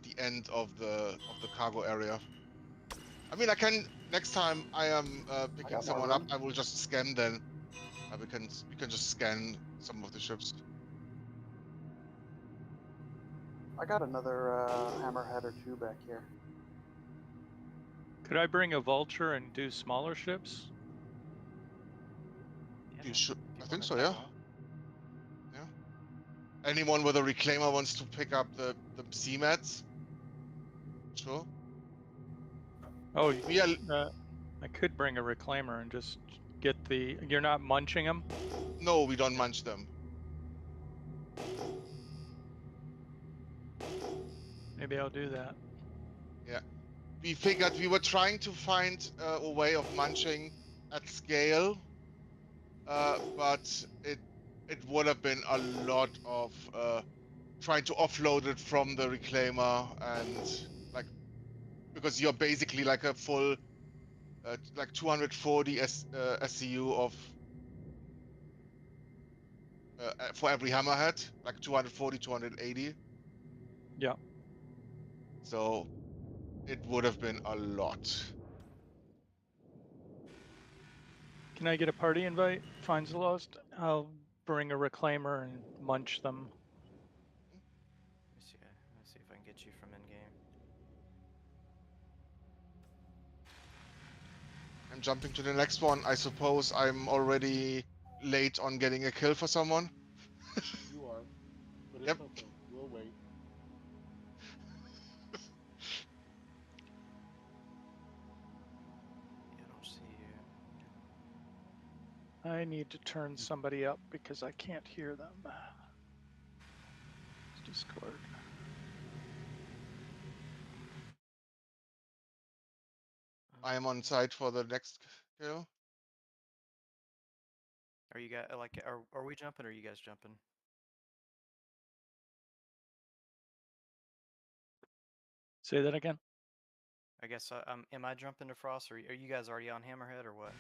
the end of the cargo area. I mean, next time I am picking
got more
someone up,
room.
I will just scan then. We can just scan some of the ships.
I got another hammerhead or two back here.
Could I bring a vulture and do smaller ships?
Yeah,
You should. I think
wanna
so.
tag
Yeah.
along.
Yeah. Anyone with a reclaimer wants to pick up the CMATs? Sure.
Oh,
We are.
I could bring a reclaimer and just get the. You're not munching them.
No, we don't munch them.
Maybe I'll do that.
Yeah. We figured we were trying to find a way of munching at scale, but it would have been a lot of trying to offload it from the reclaimer and like because you're basically like a full like 240 SCU of for every hammerhead, like 240, 280.
Yeah.
So it would have been a lot.
Can I get a party invite? Finds the Lost. I'll bring a reclaimer and munch them.
Let's see if I can get you from in game.
I'm jumping to the next one. I suppose I'm already late on getting a kill for someone.
You are, but it's
Yep.
okay. We'll wait.
Yeah, I don't see you.
I need to turn somebody up because I can't hear them. Discord.
I am on site for the next kill.
Are you guys like? Are we jumping or are you guys jumping?
Say that again.
I guess am I jumping to Frost or are you guys already on Hammerhead or what?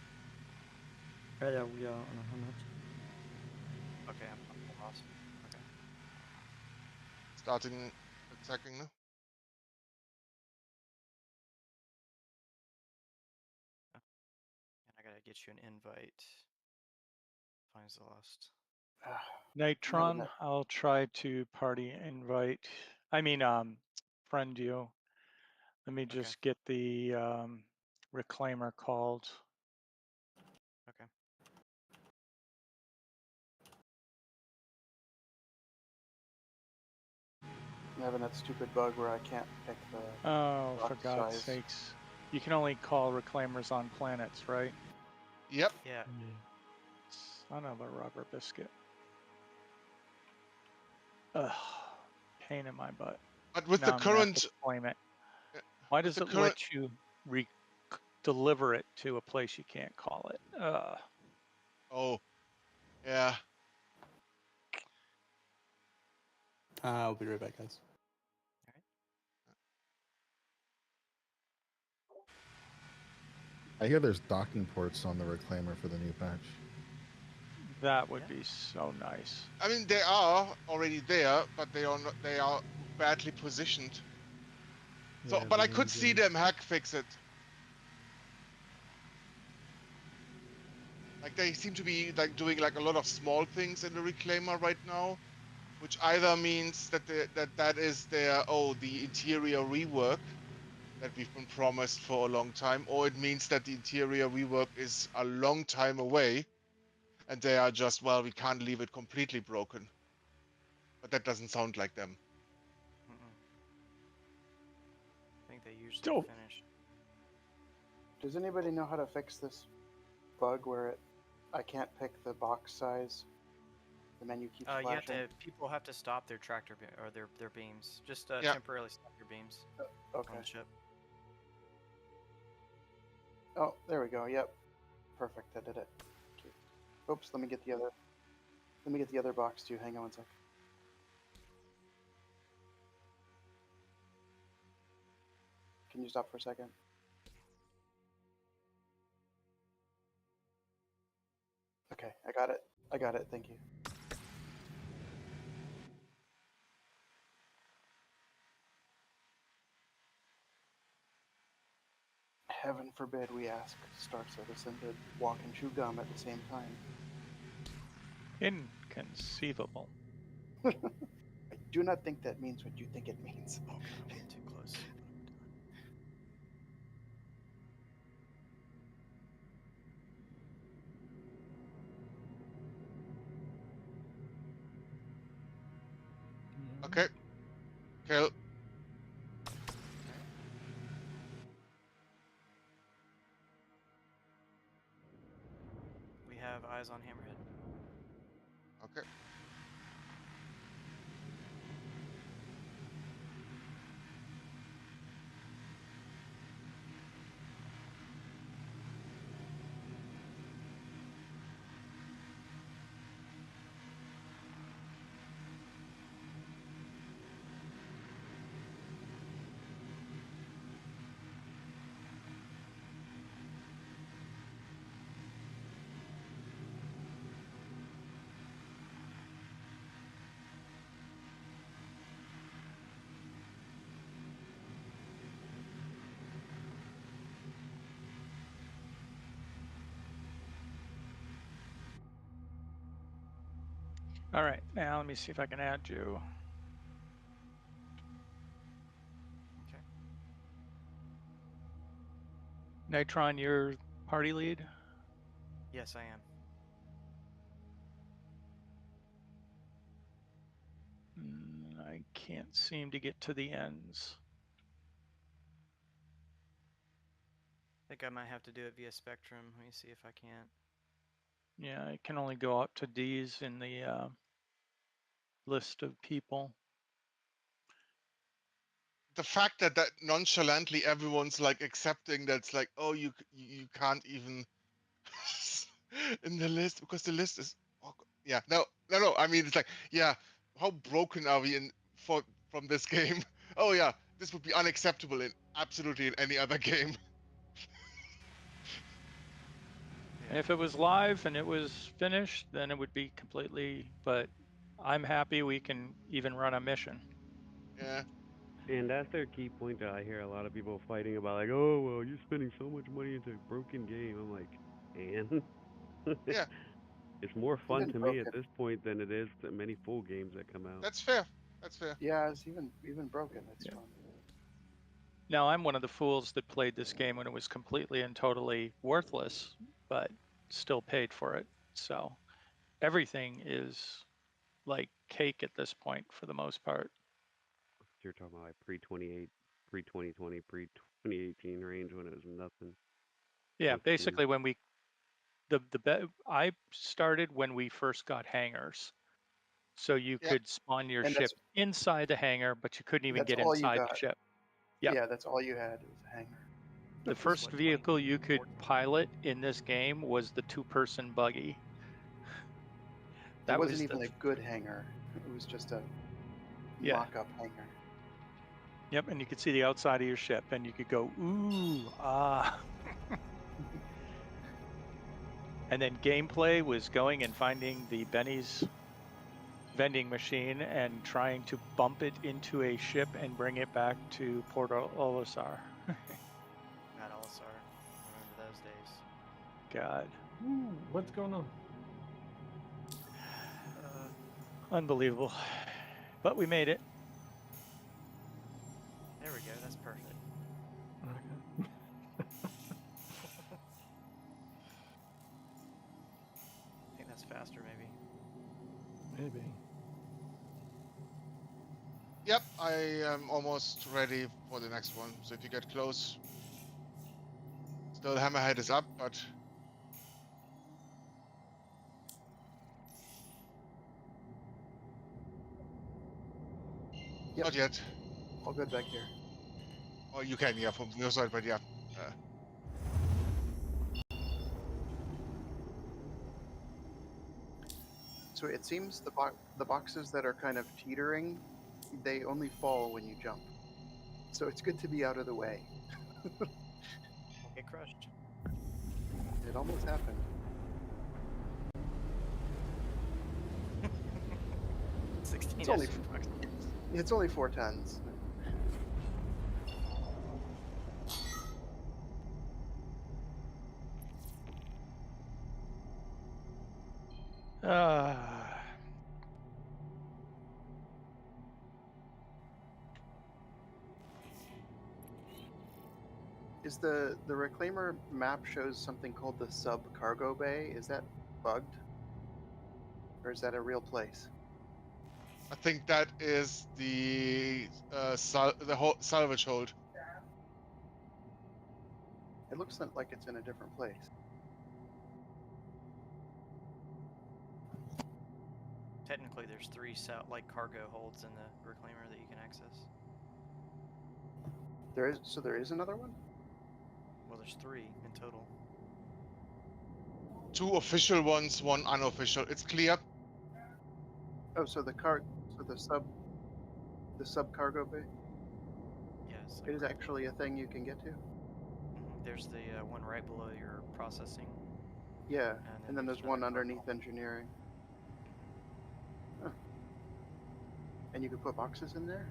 Yeah, we are on a hammerhead.
Okay, I'm on Frost. Okay.
Starting attacking now.
And I gotta get you an invite. Finds the Lost.
Nitron, I'll try to party invite. I mean, friend you. Let me just get the reclaimer called.
Okay.
I'm having that stupid bug where I can't pick the
Oh, for
box
God's
size.
sakes. You can only call reclaimers on planets, right?
Yep.
Yeah.
Son of a rubber biscuit. Ugh. Pain in my butt.
But with
Now
the
I'm gonna have
current
to claim it. Why does
the
it
current
let you deliver it to a place you can't call it?
oh yeah.
I'll be right back, guys.
I hear there's docking ports on the reclaimer for the new patch.
That would be so nice.
I mean they are already there, but they are not, they are badly positioned. So
Yeah,
but I
the
could see
engine.
them hack fix it. Like they seem to be like doing like a lot of small things in the reclaimer right now, which either means that that is their the interior rework that we've been promised for a long time, or it means that the interior rework is a long time away, and they are just we can't leave it completely broken. But that doesn't sound like them.
I think they usually
So-
finish.
Does anybody know how to fix this bug where I can't pick the box size? The menu keeps
You have
flashing.
people have to stop their tractor or their beams. Just
Yeah.
temporarily stop your beams
Okay.
on the ship.
Oh, there we go. Yep. Perfect. I did it. Okay. Oops. Let me get the other box too. Hang on one sec. Can you stop for a second? Okay, I got it. I got it. Thank you. Heaven forbid we ask Star Citizen to walk and chew gum at the same time.
Inconceivable.
I do not think that means what you think it means.
Oh, God, I'm getting too close.
Okay. Kill.
eyes on Hammerhead.
Okay.
All right, now let me see if I can add you.
Okay.
Nitron, you're party lead.
Yes, I am.
I can't seem to get to the ends.
I think I might have to do it via Spectrum. Let me see if I can't.
Yeah, I can only go up to D's in the list of people.
The fact that nonchalantly everyone's like accepting that's like, oh, you can't even in the list because the list is, oh, yeah, no. I mean, it's like, yeah, how broken are we from this game? Oh yeah, this would be unacceptable in absolutely in any other game.
And if it was live and it was finished, then it would be completely, but I'm happy we can even run a mission.
Yeah.
And that's their key point that I hear a lot of people fighting about, like, oh, well, you're spending so much money into a broken game. I'm like, and?
Yeah.
It's more fun
Even
to me at
broken.
this point than it is to many full games that come out.
That's fair. That's fair.
Yeah, it's even broken. It's
Yeah.
fun.
Now, I'm one of the fools that played this game when it was completely and totally worthless, but still paid for it. So everything is like cake at this point for the most part.
You're talking about like pre-2020, pre-2018 range when it was nothing.
Yeah,
Looks to me.
basically when we I started when we first got hangars. So you
Yeah.
could spawn your
And
ship inside the hangar, but you couldn't even
that's
get
all you
inside the
got.
ship. Yep.
Yeah, that's all you had was a hangar.
The
This is
first
what,
vehicle you could
2014?
pilot in this game was the two-person buggy.
It
That
wasn't
was
even
the
a good hangar. It was just a
Yeah.
mock-up hangar.
Yep, and you could see the outside of your ship, and you could go ooh ah. And then gameplay was going and finding the Benny's vending machine and trying to bump it into a ship and bring it back to Port Olisar.
God, Olisar. Remember those days.
God,
Ooh, what's going on?
unbelievable. But we made it.
There we go. That's perfect.
Okay.
I think that's faster, maybe.
Maybe.
Yep, I am almost ready for the next one. So if you get close, still Hammerhead is up, but
Yep.
not yet.
All good back here.
Or you can, yeah, from your side, but yeah.
So it seems the boxes that are kind of teetering, they only fall when you jump. So it's good to be out of the way.
Don't get crushed.
It almost happened.
16
It's only
extra bucks.
It's only 4 tons. Is the reclaimer map shows something called the sub cargo bay? Is that bugged, or is that a real place?
I think that is the salvage hold.
It looks like it's in a different place.
technically there's 3 like cargo holds in the reclaimer that you can access.
There is another one?
Well, there's 3 in total.
2 official ones, 1 unofficial. It's clear.
Oh, so the sub cargo bay?
Yes.
It is actually a thing you can get to?
There's the one right below your processing.
Yeah, and then there's
another
one
cargo
underneath
hold.
engineering. Huh. And you could put boxes in there?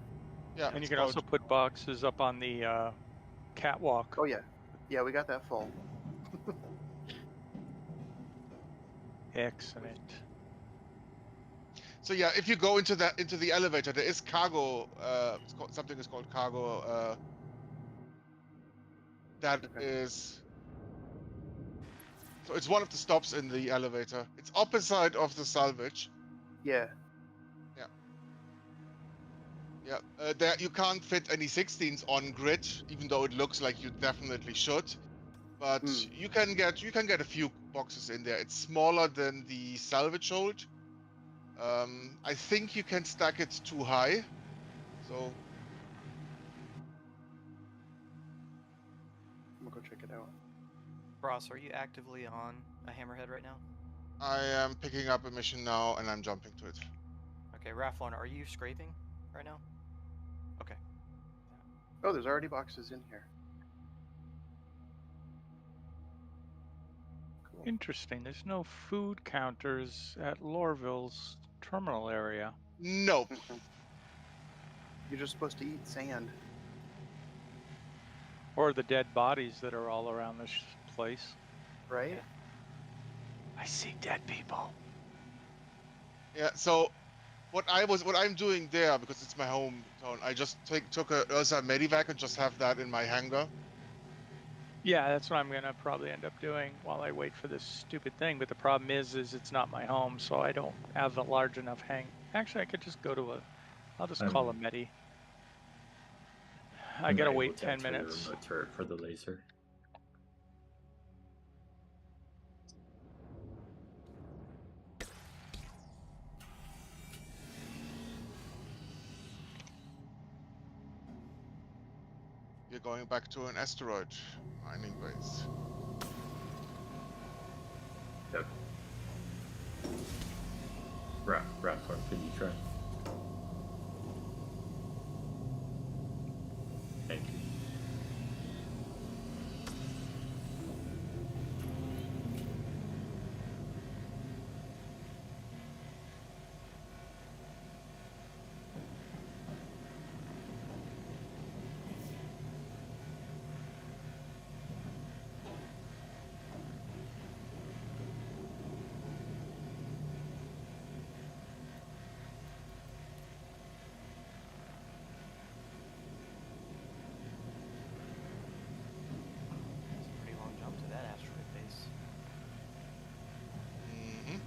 Yeah.
And you
it's
can
called-
also put boxes up on the catwalk.
Oh yeah. Yeah, we got that full.
Excellent.
So yeah, if you go into the elevator, there is cargo. It's called something is called cargo. That is. So it's one of the stops in the elevator. It's opposite of the salvage.
Yeah.
Yeah. There you can't fit any 16s on grid, even though it looks like you definitely should. But you can get a few boxes in there. It's smaller than the salvage hold. I think you can stack it too high. So
I'm gonna go check it out.
Ross, are you actively on a hammerhead right now?
I am picking up a mission now and I'm jumping to it.
Okay, Raflon, are you scraping right now? Okay.
Oh, there's already boxes in here. Cool.
Interesting. There's no food counters at Lorville's terminal area.
Nope.
You're just supposed to eat sand.
Or the dead bodies that are all around this place.
Right?
I see dead people.
Yeah, so what I'm doing there, because it's my hometown, I just took a Ursa Medivac and just have that in my hangar.
Yeah, that's what I'm gonna probably end up doing while I wait for this stupid thing. But the problem is it's not my home, so I don't have a large enough hang. Actually, I could just go to I'll just call a Medi. I gotta wait 10 minutes.
The remote turret for the laser.
You're going back to an asteroid mining base.
Yep. Raptor, can you try? Thank you.
It's a pretty long jump to that asteroid base.
Mm-hmm.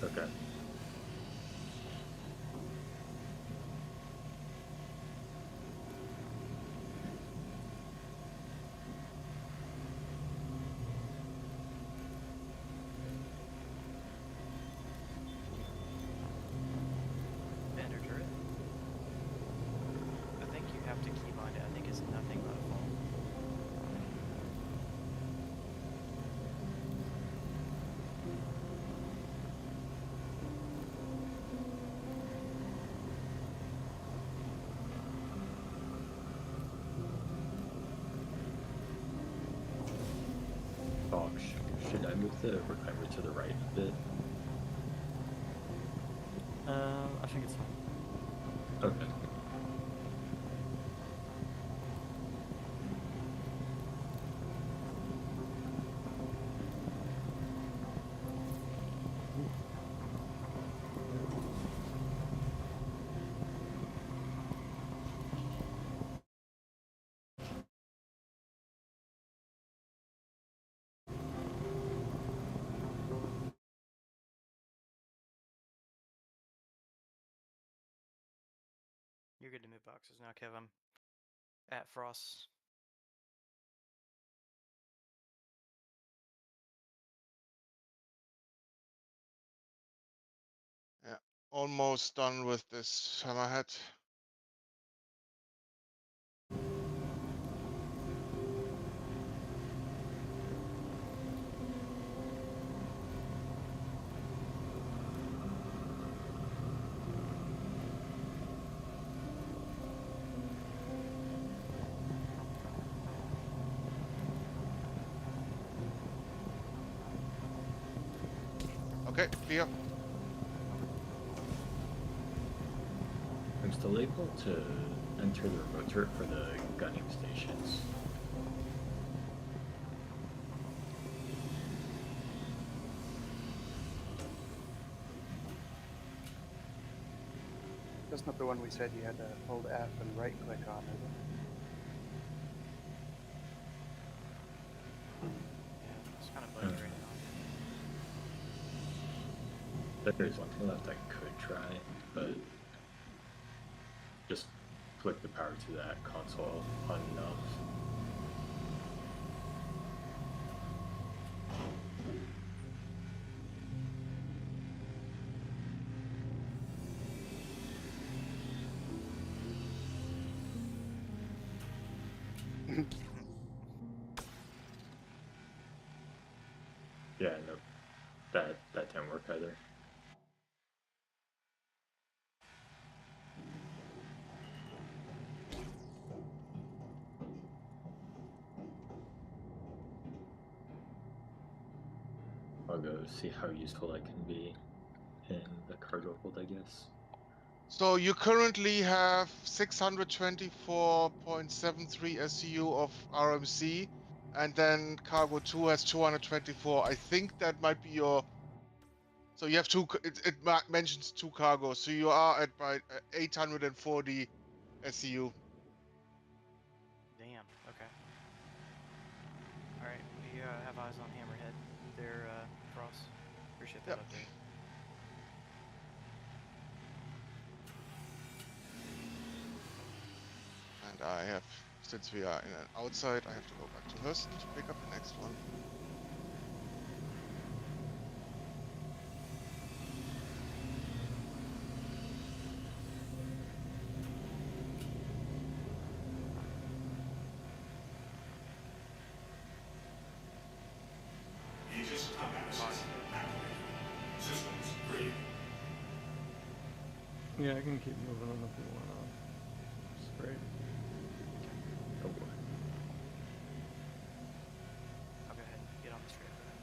Okay.
Bender turret. I think you have to keybind it. I think it's nothing but a fall.
Fox, should I move the reclaimer to the right a bit?
I think it's fine.
Okay.
You're good to move boxes now, Kev. I'm at Frost.
Yeah, almost done with this hammerhead. Okay, clear.
I'm still able to enter the remote turret for the gunning stations.
That's not the one we said you had to hold F and right click on, is it?
Yeah, it's kind of buggy right now.
There's one thing left I could try, but just flick the power to that console enough. Yeah, no, that didn't work either. I'll go see how useful I can be in the cargo hold, I guess.
So you currently have 624.73 SCU of RMC, and then cargo 2 has 224. I think that might be your. So you have two. It mentions two cargos, so you are at by 840 SCU.
Damn. Okay. All right. We have eyes on Hammerhead. They're Frost. Appreciate that
Yep.
update.
And I have, since we are in an outside, I have to go back to Hurst to pick up the next one.
Aegis combat assist activated. Systems green.
Yeah, I can keep moving on if you want to. It's great.
Oh boy.
I'll go ahead and get on the straight for that.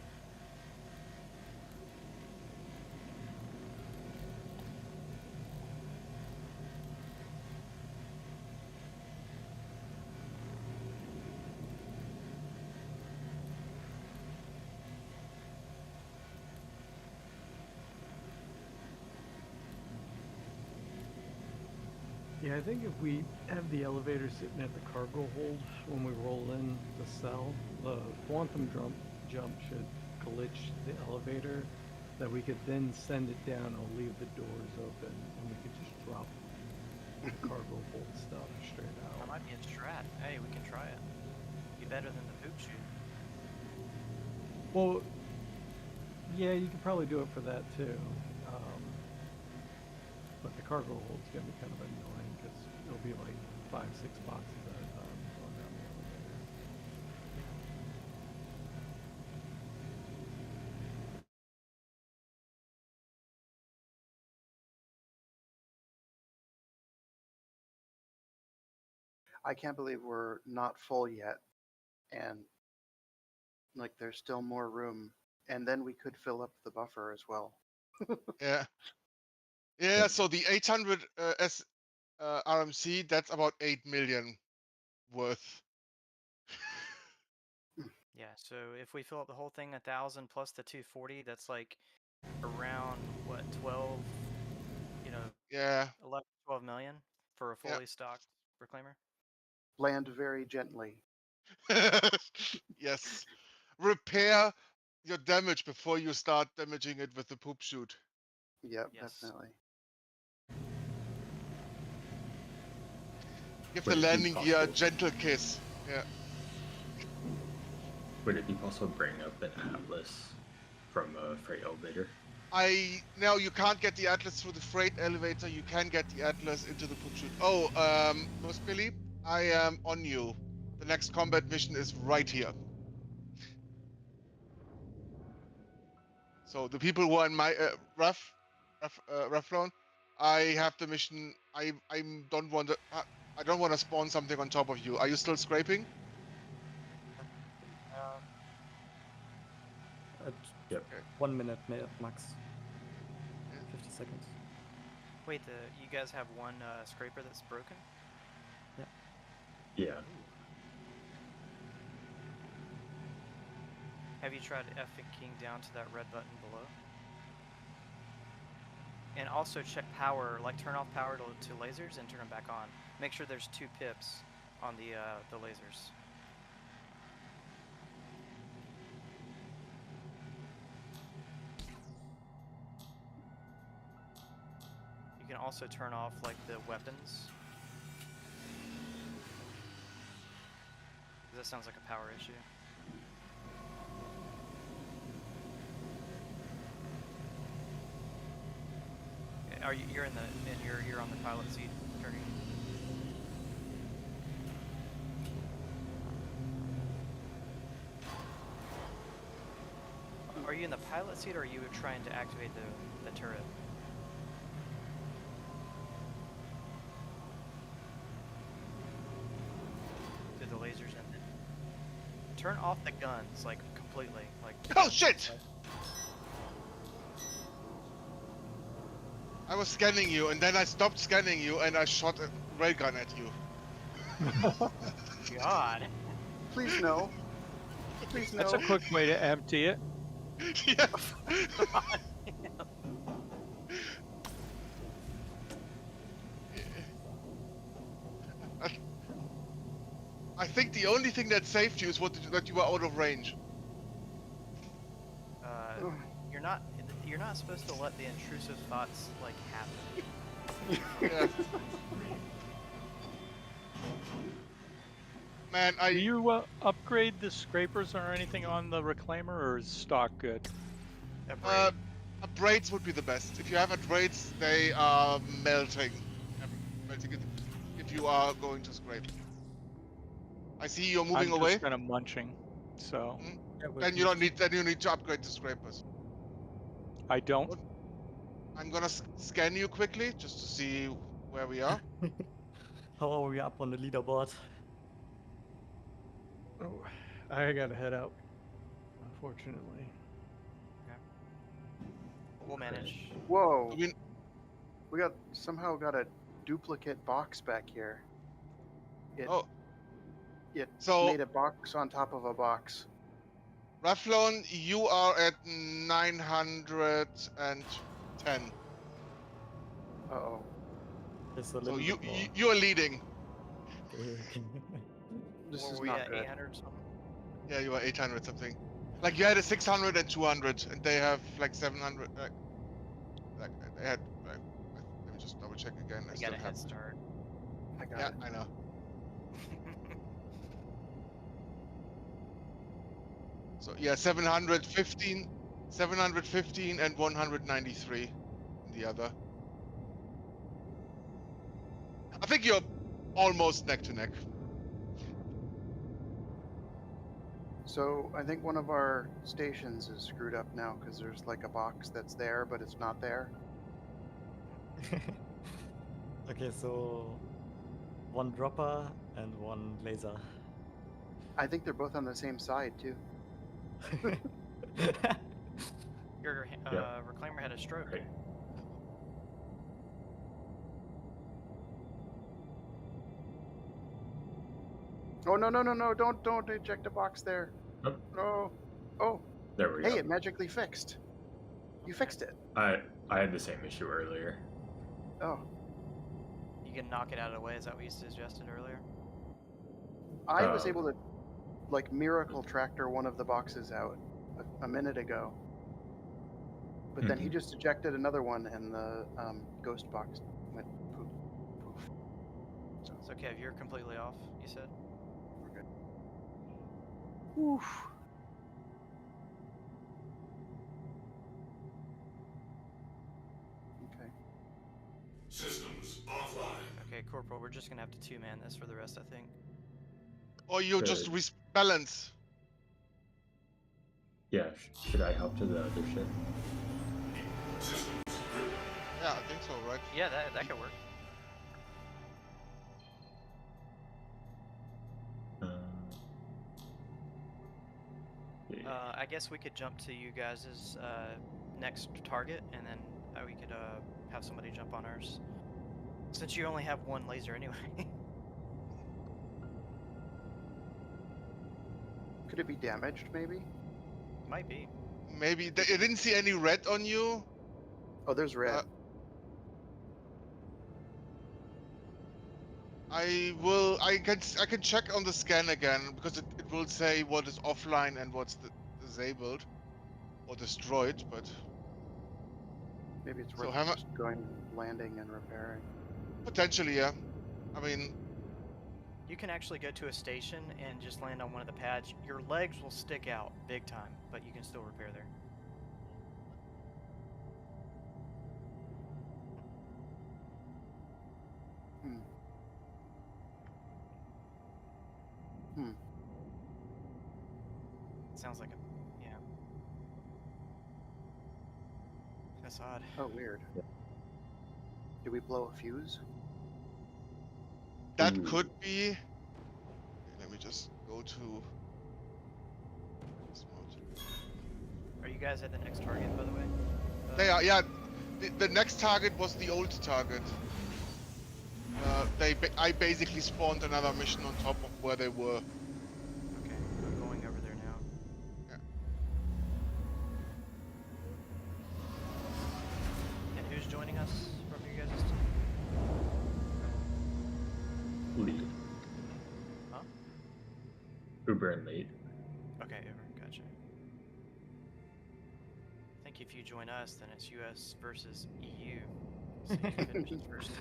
Yeah, I think if we have the elevator sitting at the cargo hold when we roll in the cell, the quantum jump should glitch the elevator, that we could then send it down or leave the doors open, and we could just drop the cargo hold stuff straight
That
out.
might be a strat. Hey, we can try it. Be better than the poop shoot.
Well, yeah, you could probably do it for that too. But the cargo hold's gonna be kind of annoying because it'll be like 5-6 boxes at a time going down the elevator.
I can't believe we're not full yet, and like there's still more room, and then we could fill up the buffer as well.
Yeah. Yeah. So the 800 RMC, that's about 8 million worth.
Yeah. So if we fill up the whole thing 1,000 plus the 240, that's like around what 12. You know.
Yeah.
11, 12 million for a
Yeah.
fully stocked reclaimer.
Land very gently.
Yes. Repair your damage before you start damaging it with the poop shoot.
Yep,
Yes.
definitely.
Give
Would
the
it be
landing gear a
possible-
gentle kiss. Yeah.
Would it be possible to bring up an atlas from a freight elevator?
No, you can't get the atlas through the freight elevator. You can get the atlas into the poop chute. Oh, Most Billy, I am on you. The next combat mission is right here. So the people who are in my Reflon, I have the mission. I don't want to. I don't want to spawn something on top of you. Are you still scraping?
At
Yep.
1 minute max.
Yeah.
50 seconds.
Wait, you guys have one scraper that's broken?
Yeah.
Have you tried F-ing down to that red button below? And also check power, like turn off power to lasers and turn them back on. Make sure there's 2 pips on the lasers. You can also turn off like the weapons. That sounds like a power issue. Are you're in the you're on the pilot seat turning? Are you in the pilot seat or are you trying to activate the turret? Do the lasers in it? Turn off the guns like completely. Like
Oh shit! I was scanning you, and then I stopped scanning you, and I shot a railgun at you.
God.
Please no. Please no.
That's a quick way to empty it.
Yeah. I think the only thing that saved you is that you were out of range.
You're not supposed to let the intrusive thoughts like happen.
Yeah. Man,
Do you upgrade the scrapers or anything on the reclaimer, or is stock good?
braids would be the best. If you have braids, they are melting. Melting it if you are going to scrape. I see you're moving
I'm
away.
just kind of munching, so
Then you don't need. Then you need to upgrade the scrapers.
I don't.
I'm gonna scan you quickly just to see where we are.
How are we up on the leaderboard?
Oh, I gotta head out. Unfortunately.
We'll manage.
Whoa.
We-
We somehow got a duplicate box back here. It
So-
made a box on top of a box.
Raflon, you are at 910.
Uh-oh.
It's a
So
little bit more.
you are leading.
Okay.
This
Were
is
we
not
at
good.
800 something?
Yeah, you are 800 something. Like you had a 600 and 200, and they have like 700. Like they had. Let me just double check again. I
I
still
got a
have.
head start.
I got
Yeah,
it.
I know. So yeah, 715 and 193 in the other. I think you're almost neck to neck.
So I think one of our stations is screwed up now because there's like a box that's there, but it's not there.
Okay, so 1 dropper and 1 laser.
I think they're both on the same side too.
Your
Yeah.
reclaimer had a stroke.
Right.
Oh no! Don't eject a box there.
Oh.
No. Oh.
There we
Hey,
go.
it magically fixed. You fixed it.
I had the same issue earlier.
Oh.
You can knock it out of the way. Is that what you suggested earlier?
I was able to like miracle tractor one of the boxes out a minute ago. But then he just ejected another one and the ghost box went poof. So
It's okay if you're completely off, you said?
we're good. Oof. Okay.
Systems offline.
Okay, Corporal, we're just gonna have to two-man this for the rest, I think.
Or you just
Good.
rebalance.
Yeah, should I hop to the other ship?
Yeah, I think so, right?
Yeah, that could work.
Yeah.
I guess we could jump to you guys' next target, and then we could have somebody jump on ours. Since you only have one laser anyway.
Could it be damaged, maybe?
Might be.
Maybe I didn't see any red on you.
Oh, there's red.
I can check on the scan again because it will say what is offline and what's disabled or destroyed, but
Maybe it's
so
worth
hammer
just going, landing, and repairing.
potentially, yeah. I mean,
You can actually go to a station and just land on one of the pads. Your legs will stick out big time, but you can still repair there. Sounds like a, yeah. That's odd.
Oh, weird. Did we blow a fuse?
that could be. Let me just go to this mode.
Are you guys at the next target, by the way?
They are, yeah. The next target was the old target. I basically spawned another mission on top of where they were.
Okay, I'm going over there now.
Yeah.
And who's joining us from you guys' team?
Lead.
Huh?
Uber and lead.
Okay, Uber, gotcha. I think if you join us, then it's US versus EU. So you can finish first.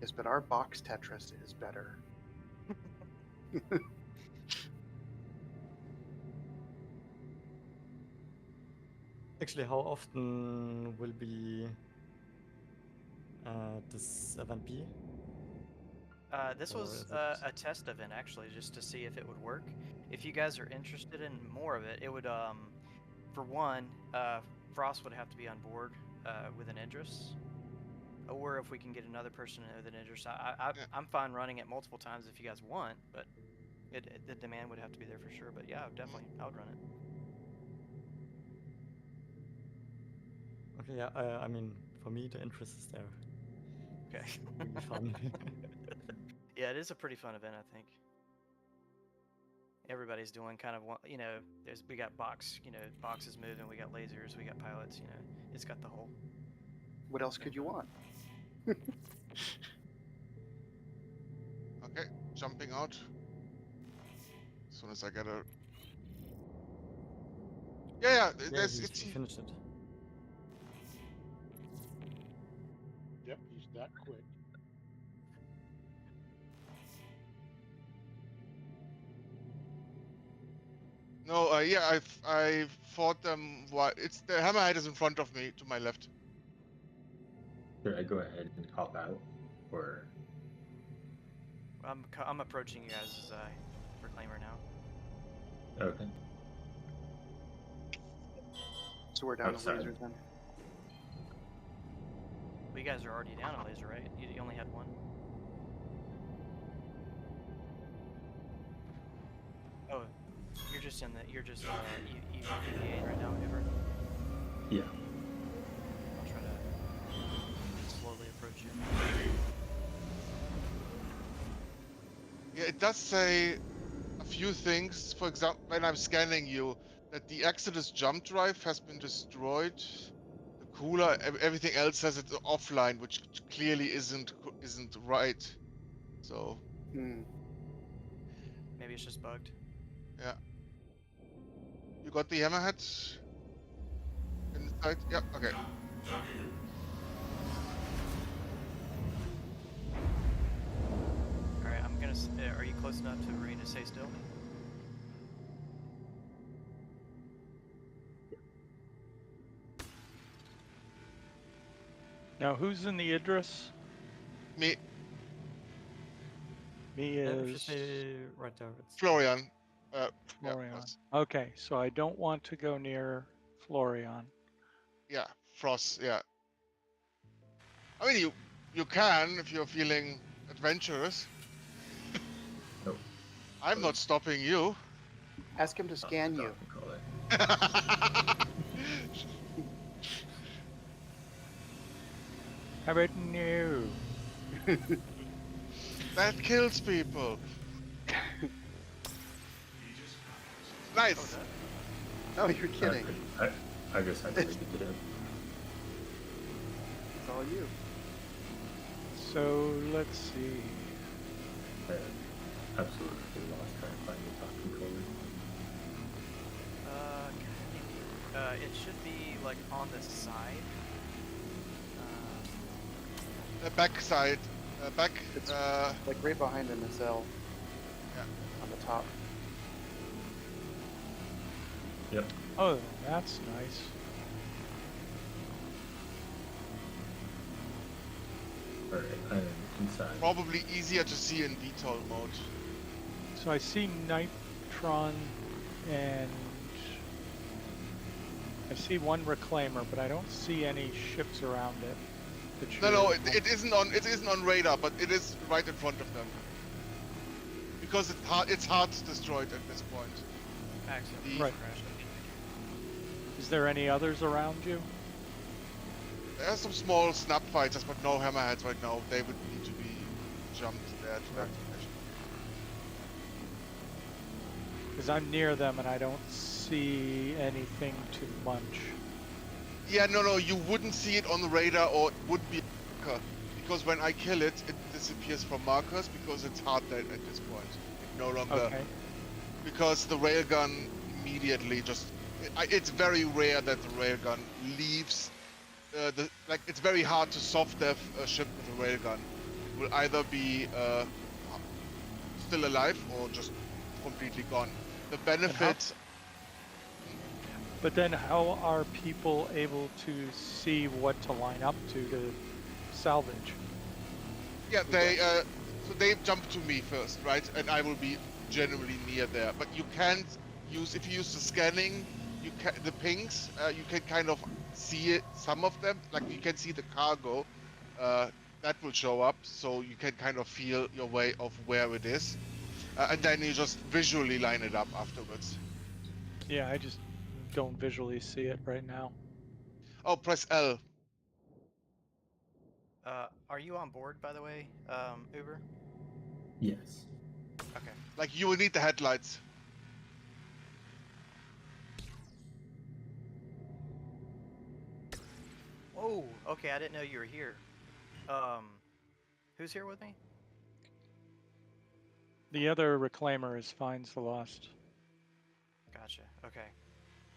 Yes, but our box Tetris is better.
Actually, how often will be this event be?
This
Or
was
is it-
a test event, actually, just to see if it would work. If you guys are interested in more of it, it would, for one, Frost would have to be on board with an Idris. Or if we can get another person with an Idris. I'm fine running it multiple times if you guys want, but the demand would have to be there for sure. But yeah, definitely, I would run it.
Okay, yeah, I mean, for me, the interest is there.
Okay.
Really fun.
Yeah, it is a pretty fun event, I think. Everybody's doing kind of one, we got boxes moving, we got lasers, we got pilots, it's got the whole.
What else could you want?
Okay, jumping out. As soon as I get a. Yeah, there's
he
it's.
finished it.
Yep, he's that quick.
No, yeah, I fought them. It's the hammerhead is in front of me, to my left.
Should I go ahead and hop out, or?
I'm approaching you guys as a reclaimer now.
Okay.
So we're down to
Outside.
lasers then.
Well, you guys are already down a laser, right? You only had one. Oh, you're just EVA right now, Uber.
Yeah.
I'll try to slowly approach you.
Yeah, it does say a few things. For example, when I'm scanning you, that the Exodus jump drive has been destroyed. The cooler, everything else says it's offline, which clearly isn't right. So
Maybe it's just bugged.
yeah. You got the hammerhead inside? Yeah. Okay.
Are you close enough to where you need to stay still?
Now, who's in the Idris?
Me,
Me
Yeah, should
is
stay right there. It's
Florian. Yeah,
Florian.
Frost.
Okay, so I don't want to go near Florian.
Yeah, Frost. Yeah. I mean, you can if you're feeling adventurous.
Nope.
I'm not stopping you.
Ask him to scan you.
How about no?
That kills people. Nice.
Oh, you're kidding.
I guess I believe it did.
It's all you.
So let's see.
I absolutely lost trying to find the top controller.
It should be like on the side.
Back side. Back.
It's like right behind the nacelle.
Yeah.
On the top.
Yep.
Oh, that's nice.
Alright, I'm inside.
Probably easier to see in VTOL mode.
So I see Nitron and I see one reclaimer, but I don't see any ships around it.
No, it isn't on. It isn't on radar, but it is right in front of them. Because it's hard to destroy it at this point.
Accident.
Right. Is there any others around you?
There are some small snap fighters, but no hammerheads right now. They would need to be jumped there to activation.
Because I'm near them and I don't see anything to munch.
Yeah, no, you wouldn't see it on the radar, or it would be a marker. Because when I kill it, it disappears from markers because it's hard dead at this point. It no longer.
Okay.
Because the railgun immediately just. It's very rare that the railgun leaves. It's very hard to soft death a ship with a railgun. It will either be still alive or just completely gone. The benefit.
But then how are people able to see what to line up to salvage?
Yeah, they jump to me first, right? And I will be generally near there. But you can't use, if you use the scanning, the pings, you can kind of see it, some of them, like you can see the cargo, that will show up, so you can kind of feel your way of where it is. And then you just visually line it up afterwards.
Yeah, I just don't visually see it right now.
Oh, press L.
Are you on board, by the way, Uber?
Yes.
Okay.
Like, you will need the headlights.
Oh, okay, I didn't know you were here. Who's here with me?
The other reclaimer is Finds the Lost.
Gotcha, okay.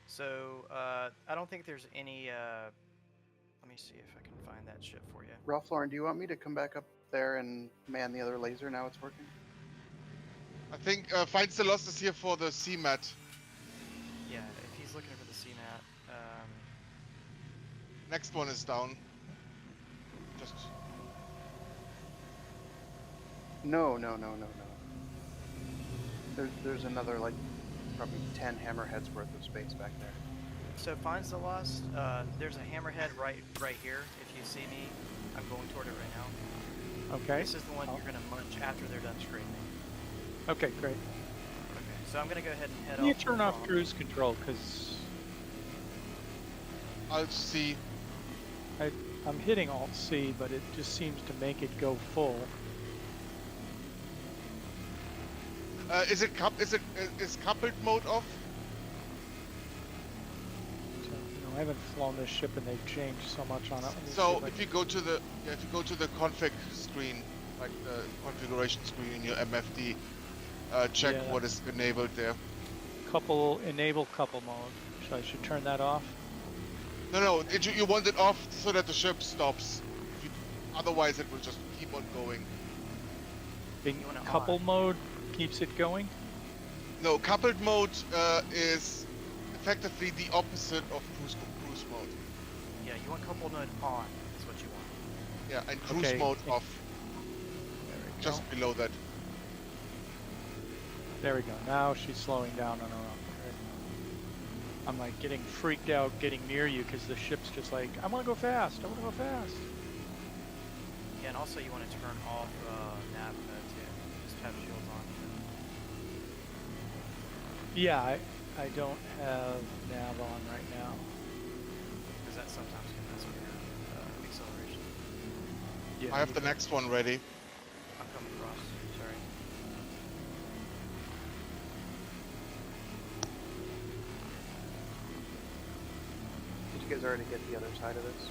So, I don't think there's any, let me see if I can find that ship for you.
Ralph Lauren, do you want me to come back up there and man the other laser now it's working?
I think Finds the Lost is here for the CMAT.
Yeah, if he's looking for the CMAT,
Next one is down. Just...
No. There's another, like, probably 10 hammerheads worth of space back there.
so Finds the Lost, there's a hammerhead right here. If you see me, I'm going toward it right now.
Okay.
This is the one you're going to munch after they're done straightening.
Okay, great.
Okay, so I'm going to go ahead and head
Can you
off.
turn off cruise control, because
I'll see.
I'm hitting Alt-C, but it just seems to make it go full.
Is coupled mode off?
So, I haven't flown this ship and they've changed so much on it. Let me see
So
I
if you go to the config screen, like the configuration screen in your MFD, check
Yeah.
what is enabled there.
enable couple mode. So I should turn that off.
No, you want it off so that the ship stops. Otherwise, it will just keep on going.
In
You want it
couple
on.
mode keeps it going?
No, coupled mode is effectively the opposite of cruise mode.
Yeah, you want coupled mode on. Is what you want.
Yeah, and cruise
Okay,
mode
and-
off.
There we go.
Just below that.
There we go. Now she's slowing down on her own. There we go. I'm like getting freaked out getting near you because the ship's just like, I want to go fast. I want to go fast.
Yeah, and also you want to turn off nav mode too. Just have shields on.
Yeah, I don't have nav on right now.
Because that sometimes can mess with your acceleration.
Yeah,
I have the next one ready.
I'm coming across. Sorry.
Did you guys already get the other side of this?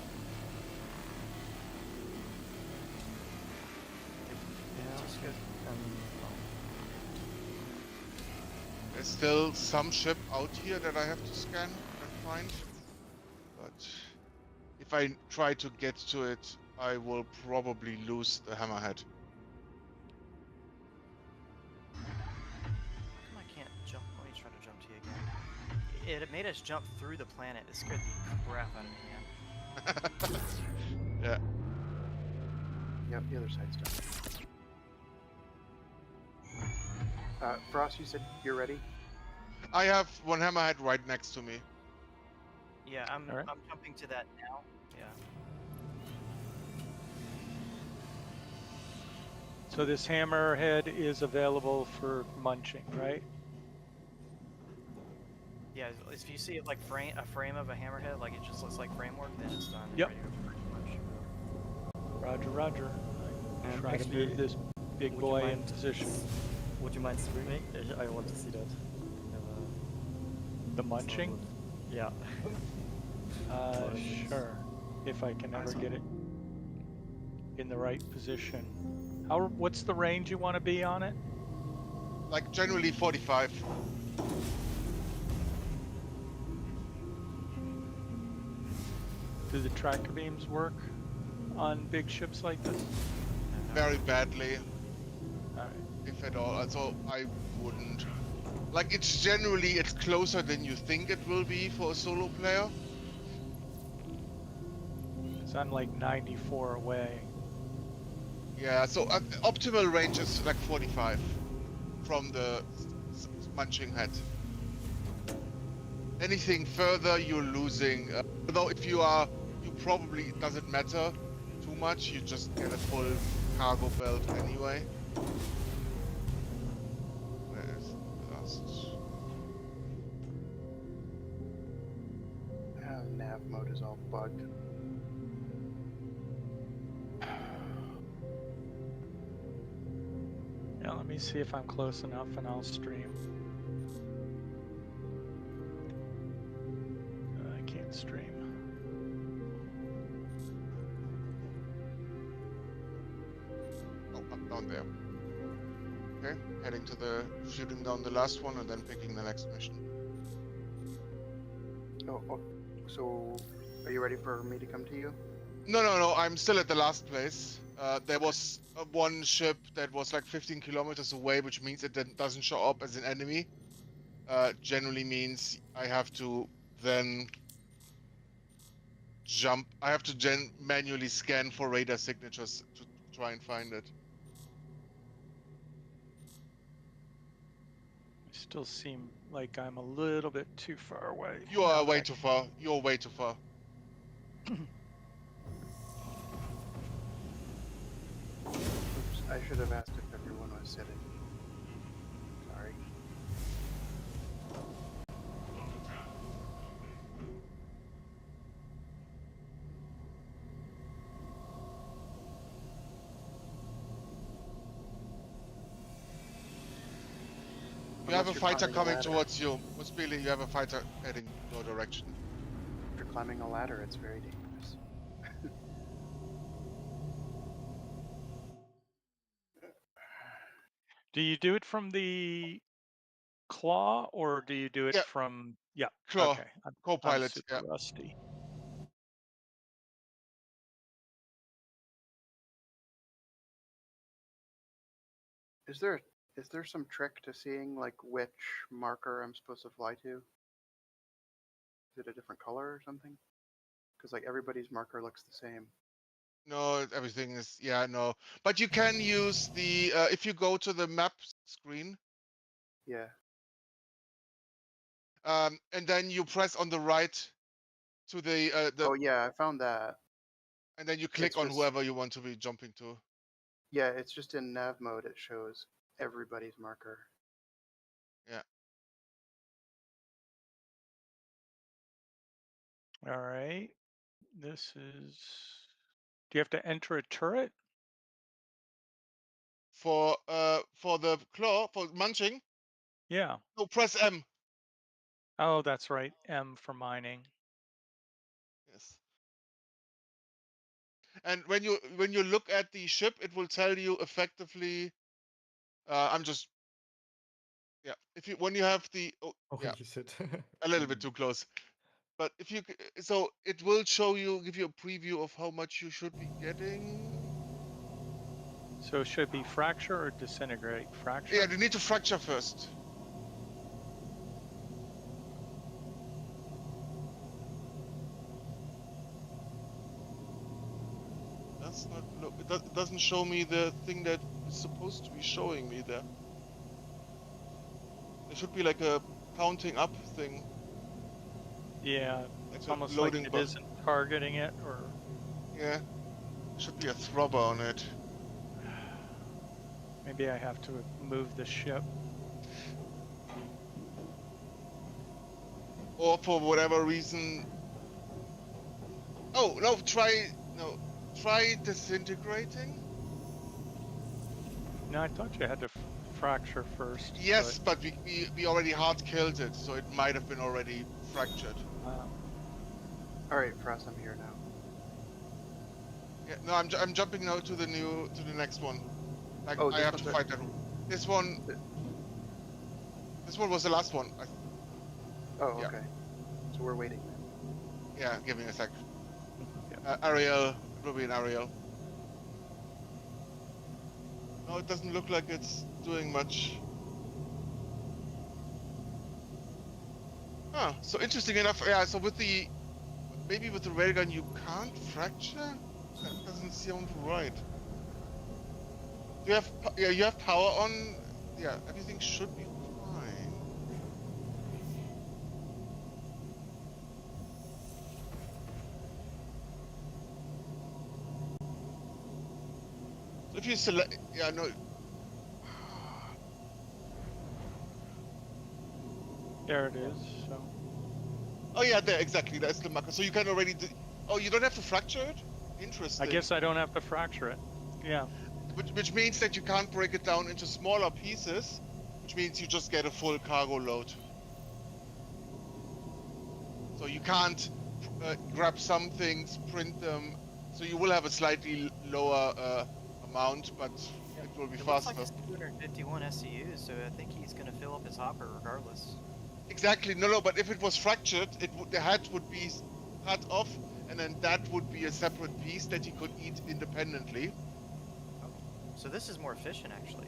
Yeah.
Just good.
There's still some ship out here that I have to scan and find. But if I try to get to it, I will probably lose the hammerhead.
How come I can't jump? Let me try to jump to you again. It made us jump through the planet. It scared the crap out of me, man.
Yeah.
Yep, the other side's done. Frost, you said you're ready?
I have one hammerhead right next to me.
Yeah, I'm
All right.
I'm jumping to that now. Yeah.
So this hammerhead is available for munching, right?
Yeah, if you see it like a frame of a hammerhead, like it just looks like framework, then it's done. and
Yep.
Ready to punch.
Roger, roger.
And
Try to
actually,
move this big
would you
boy in
mind-
position.
Would you mind streaming? I want to see that.
The munching?
Yeah.
Sure. If I can ever get it in the right position. What's the range you want to be on it?
Like generally 45.
Do the tractor beams work on big ships like this?
Very badly,
Alright.
if at all. So I wouldn't. Like it's closer than you think it will be for a solo player.
Because I'm like 94 away.
Yeah, so optimal range is like 45 from the munching head. Anything further, you're losing. Although if you probably, it doesn't matter too much. You just get a full cargo belt anyway. Where's the last?
Nav mode is all bugged.
Yeah, let me see if I'm close enough and I'll stream. I can't stream.
Oh, I'm down there. Okay, heading to shooting down the last one and then picking the next mission.
Oh, so are you ready for me to come to you?
No, I'm still at the last place. There was one ship that was like 15 kilometers away, which means it doesn't show up as an enemy. Generally means I have to then jump. I have to manually scan for radar signatures to try and find it.
I still seem like I'm a little bit too far away.
You are way too far. You're way too far.
Oops, I should have asked if everyone was sitting. Sorry.
You have a
Unless you're
fighter
climbing a
coming
ladder.
towards you. Billy, you have a fighter heading your direction.
If you're climbing a ladder, it's very dangerous.
Do you do it from the claw or do you do it
Yeah.
from... Yeah,
Claw.
okay. I'm
Co-pilot,
super
yeah.
rusty.
Is there some trick to seeing like which marker I'm supposed to fly to? Is it a different color or something? Because like everybody's marker looks the same.
No, everything is, yeah, no. But you can use the, if you go to the map screen,
Yeah.
and then you press on the right to the,
Oh yeah, I found that.
and then you
It's
click on
just
whoever you want to be jumping to.
yeah, it's just in nav mode. It shows everybody's marker.
Yeah.
All right. This is. Do you have to enter a turret?
For the claw, for munching,
Yeah.
no, press M.
Oh, that's right. M for mining.
Yes. And when you look at the ship, it will tell you effectively. I'm just, yeah. If you when you have the, oh yeah,
Holy shit.
a little bit too close. But if you so it will show you, give you a preview of how much you should be getting.
So it should be fracture or disintegrate? Fracture?
Yeah, you need to fracture first. That's not look. It doesn't show me the thing that is supposed to be showing me there. There should be like a counting up thing.
Yeah.
Like
It's
a
almost like
loading
it
bar.
isn't targeting it, or
Yeah, there should be a throbber on it.
maybe I have to move the ship.
Or for whatever reason. Oh no! Try disintegrating.
No, I thought you had to fracture first.
Yes, but we already hard killed it, so it might have been already fractured.
All right, Frost, I'm here now.
Yeah, no, I'm jumping now to the next one. Like
Oh,
I
this
have to
one's
fight that one. This one. This one was the last one.
Oh,
Yeah.
okay. So we're waiting then.
Yeah, give me a sec. Ariel, it will be an Ariel. No, it doesn't look like it's doing much. Huh, so interesting enough, yeah, so maybe with the railgun you can't fracture? That doesn't sound right. You have power on, yeah, everything should be fine. So if you select, yeah, no.
There it is. So.
Oh yeah, there, exactly, that's the marker. So you can already oh, you don't have to fracture it? Interesting.
I guess I don't have to fracture it. Yeah.
Which means that you can't break it down into smaller pieces, which means you just get a full cargo load. So you can't grab some things, print them, so you will have a slightly lower amount, but it will be
It
faster.
looks like it's 251 SCUs, so I think he's going to fill up his hopper regardless.
Exactly, no, but if it was fractured, the head would be cut off, and then that would be a separate piece that he could eat independently.
Oh. So this is more efficient, actually.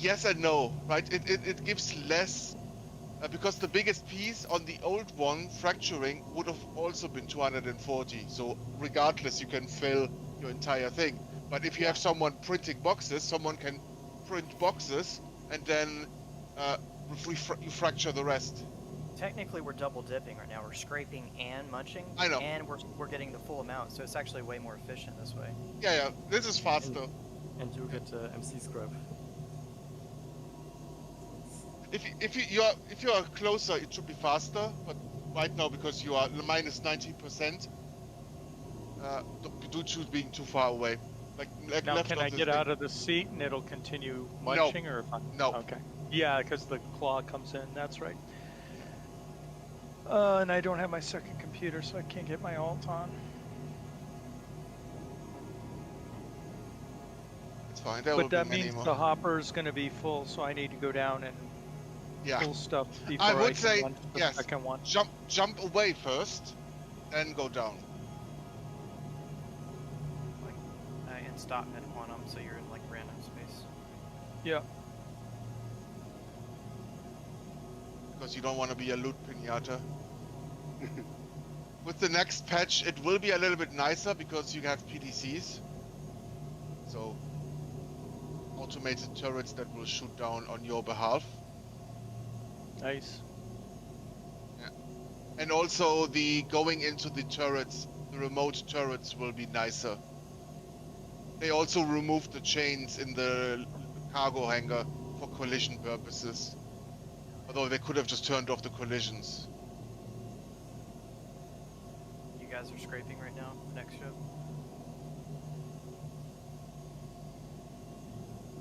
Yes and no, right? It gives less, because the biggest piece on the old one, fracturing, would have also been 240. So regardless, you can fill your entire thing. But if you have someone printing boxes, someone can print boxes, and then you fracture the rest.
Technically, we're double dipping right now. We're scraping and munching.
I know.
And we're getting the full amount, so it's actually way more efficient this way.
Yeah, this is faster.
And you get MC scrap.
If you are closer, it should be faster. But right now, because you are minus 90%, do choose being too far away. Like
Now,
left
can
of
I
the
get
thing.
out of the seat and it'll continue munching, or if I...
No.
Okay. Yeah, because the claw comes in. That's right. And I don't have my second computer, so I can't get my alt on.
It's fine. There
But
will be
that
many
means
more.
the hopper is going to be full, so I need to go down and pull stuff before
I would
can
say
launch the
yes.
second one.
Jump away first, then go down.
And can stop mid on them, so you're in like random space.
Yeah.
Because you don't want to be a loot pinata. With the next patch, it will be a little bit nicer because you have PDCs. So, automated turrets that will shoot down on your behalf.
Nice.
Yeah. And also the going into the turrets, the remote turrets will be nicer. They also removed the chains in the cargo hangar for collision purposes. Although they could have just turned off the collisions.
You guys are scraping right now. Next ship.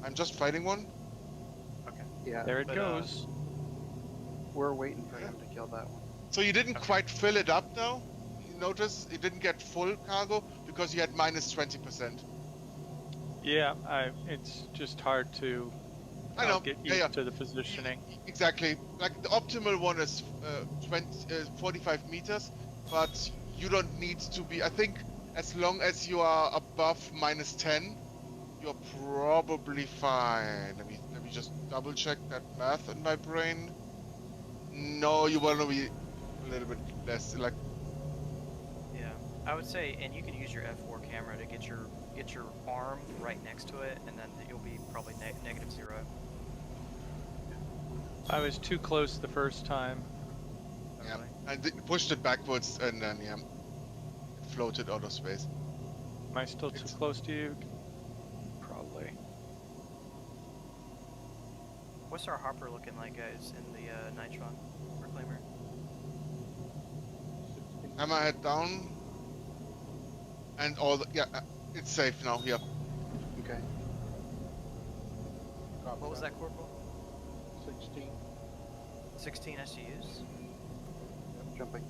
I'm just fighting one.
Okay.
Yeah,
There it
But,
goes.
we're waiting for him to kill that one.
So you didn't
Okay.
quite fill it up now? You notice it didn't get full cargo because you had minus 20%.
Yeah, it's just hard to
I know.
get
Yeah,
used
yeah.
to the positioning.
Exactly. Like the optimal one is 45 meters, but you don't need to be. I think as long as you are above minus 10, you're probably fine. Let me just double check that math in my brain. No, you want to be a little bit less. Like
Yeah, I would say, and you can use your F4 camera to get your arm right next to it, and then you'll be probably negative 0.
I was too close the first time.
yeah,
Really.
and pushed it backwards, and then yeah, it floated out of space.
Am I still too close to you? Probably.
What's our hopper looking like, guys, in the Nitron reclaimer?
Hammerhead down, and all the, yeah, it's safe now. Yeah.
Okay.
What was that, Corporal?
16.
16 SUs.
Jumping.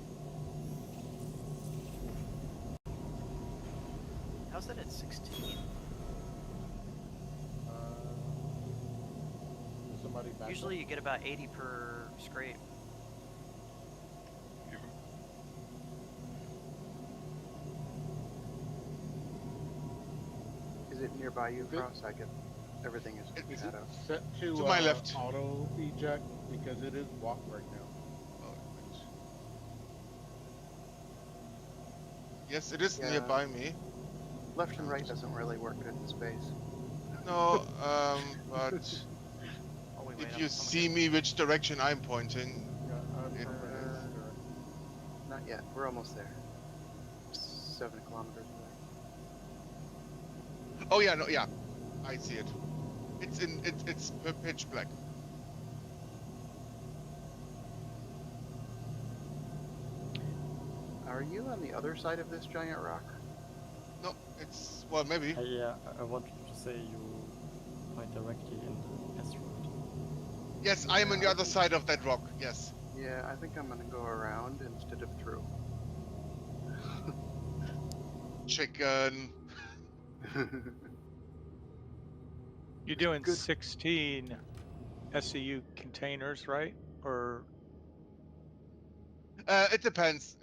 How's that at 16?
Is somebody back
Usually you get about 80 per scrape.
Is it nearby you,
Good.
Cross? I could. Everything is
Is
shadow.
set to
my left.
auto eject because it is walk right now.
Yes, it is
Yeah.
nearby me.
Left and right doesn't really work good in space.
No, but
Oh, wait,
if
I'm
you see me which direction I'm pointing,
Yeah, I'm
It-
from
Not yet. We're almost there. 7 kilometers away.
oh yeah, no, yeah, I see it. It's pitch black.
Are you on the other side of this giant rock?
No, it's well maybe.
I wanted to say you fight directly in the asteroid.
Yes, I am on the other side of that rock. Yes.
Yeah, I think I'm gonna go around instead of through.
Chicken.
You're doing
Good.
16 SCU containers, right? Or
It depends.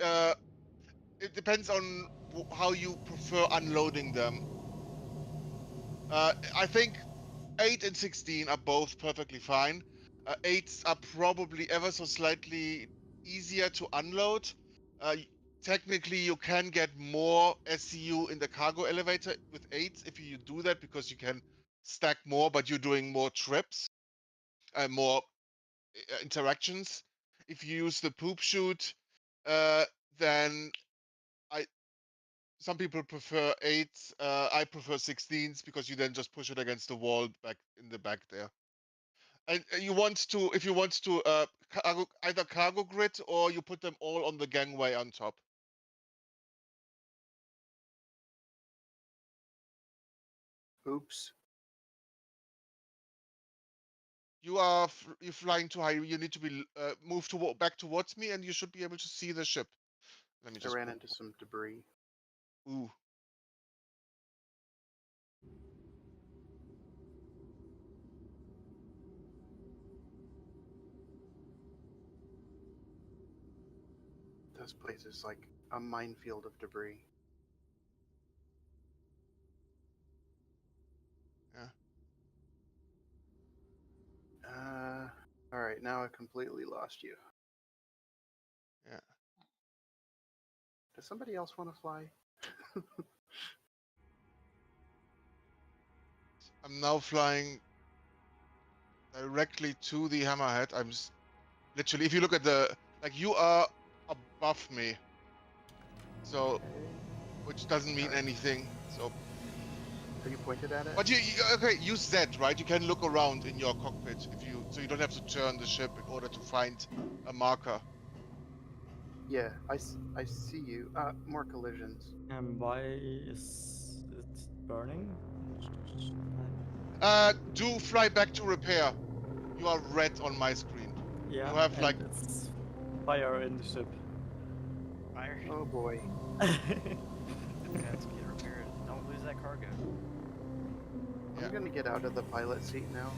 It depends on how you prefer unloading them. I think 8 and 16 are both perfectly fine. 8s are probably ever so slightly easier to unload. Technically, you can get more SCU in the cargo elevator with 8s if you do that because you can stack more, but you're doing more trips, more interactions. If you use the poop chute, then I some people prefer 8s. I prefer 16s because you then just push it against the wall back in the back there. And you want to, if you want to, either cargo grid or you put them all on the gangway on top.
Oops.
You're flying too high. You need to be move to back towards me, and you should be able to see the ship. Let me
I
just.
ran into some debris.
Ooh.
This place is like a minefield of debris. All right, now I completely lost you.
Yeah.
Does somebody else want to fly?
I'm now flying directly to the hammerhead. Literally, if you look at like you are above me, so
Okay.
which doesn't mean
Alright.
anything. So,
Are you pointed at it?
but okay, use Z, right? You can look around in your cockpit so you don't have to turn the ship in order to find a marker.
Yeah, I see you. More collisions.
Why is it burning?
Do fly back to repair. You are red on my screen.
Yeah,
You have
and
like
it's fire in the ship.
Fire.
Oh boy.
Yeah, let's get repaired. Don't lose that cargo.
Yeah.
I'm gonna get out of the pilot seat now.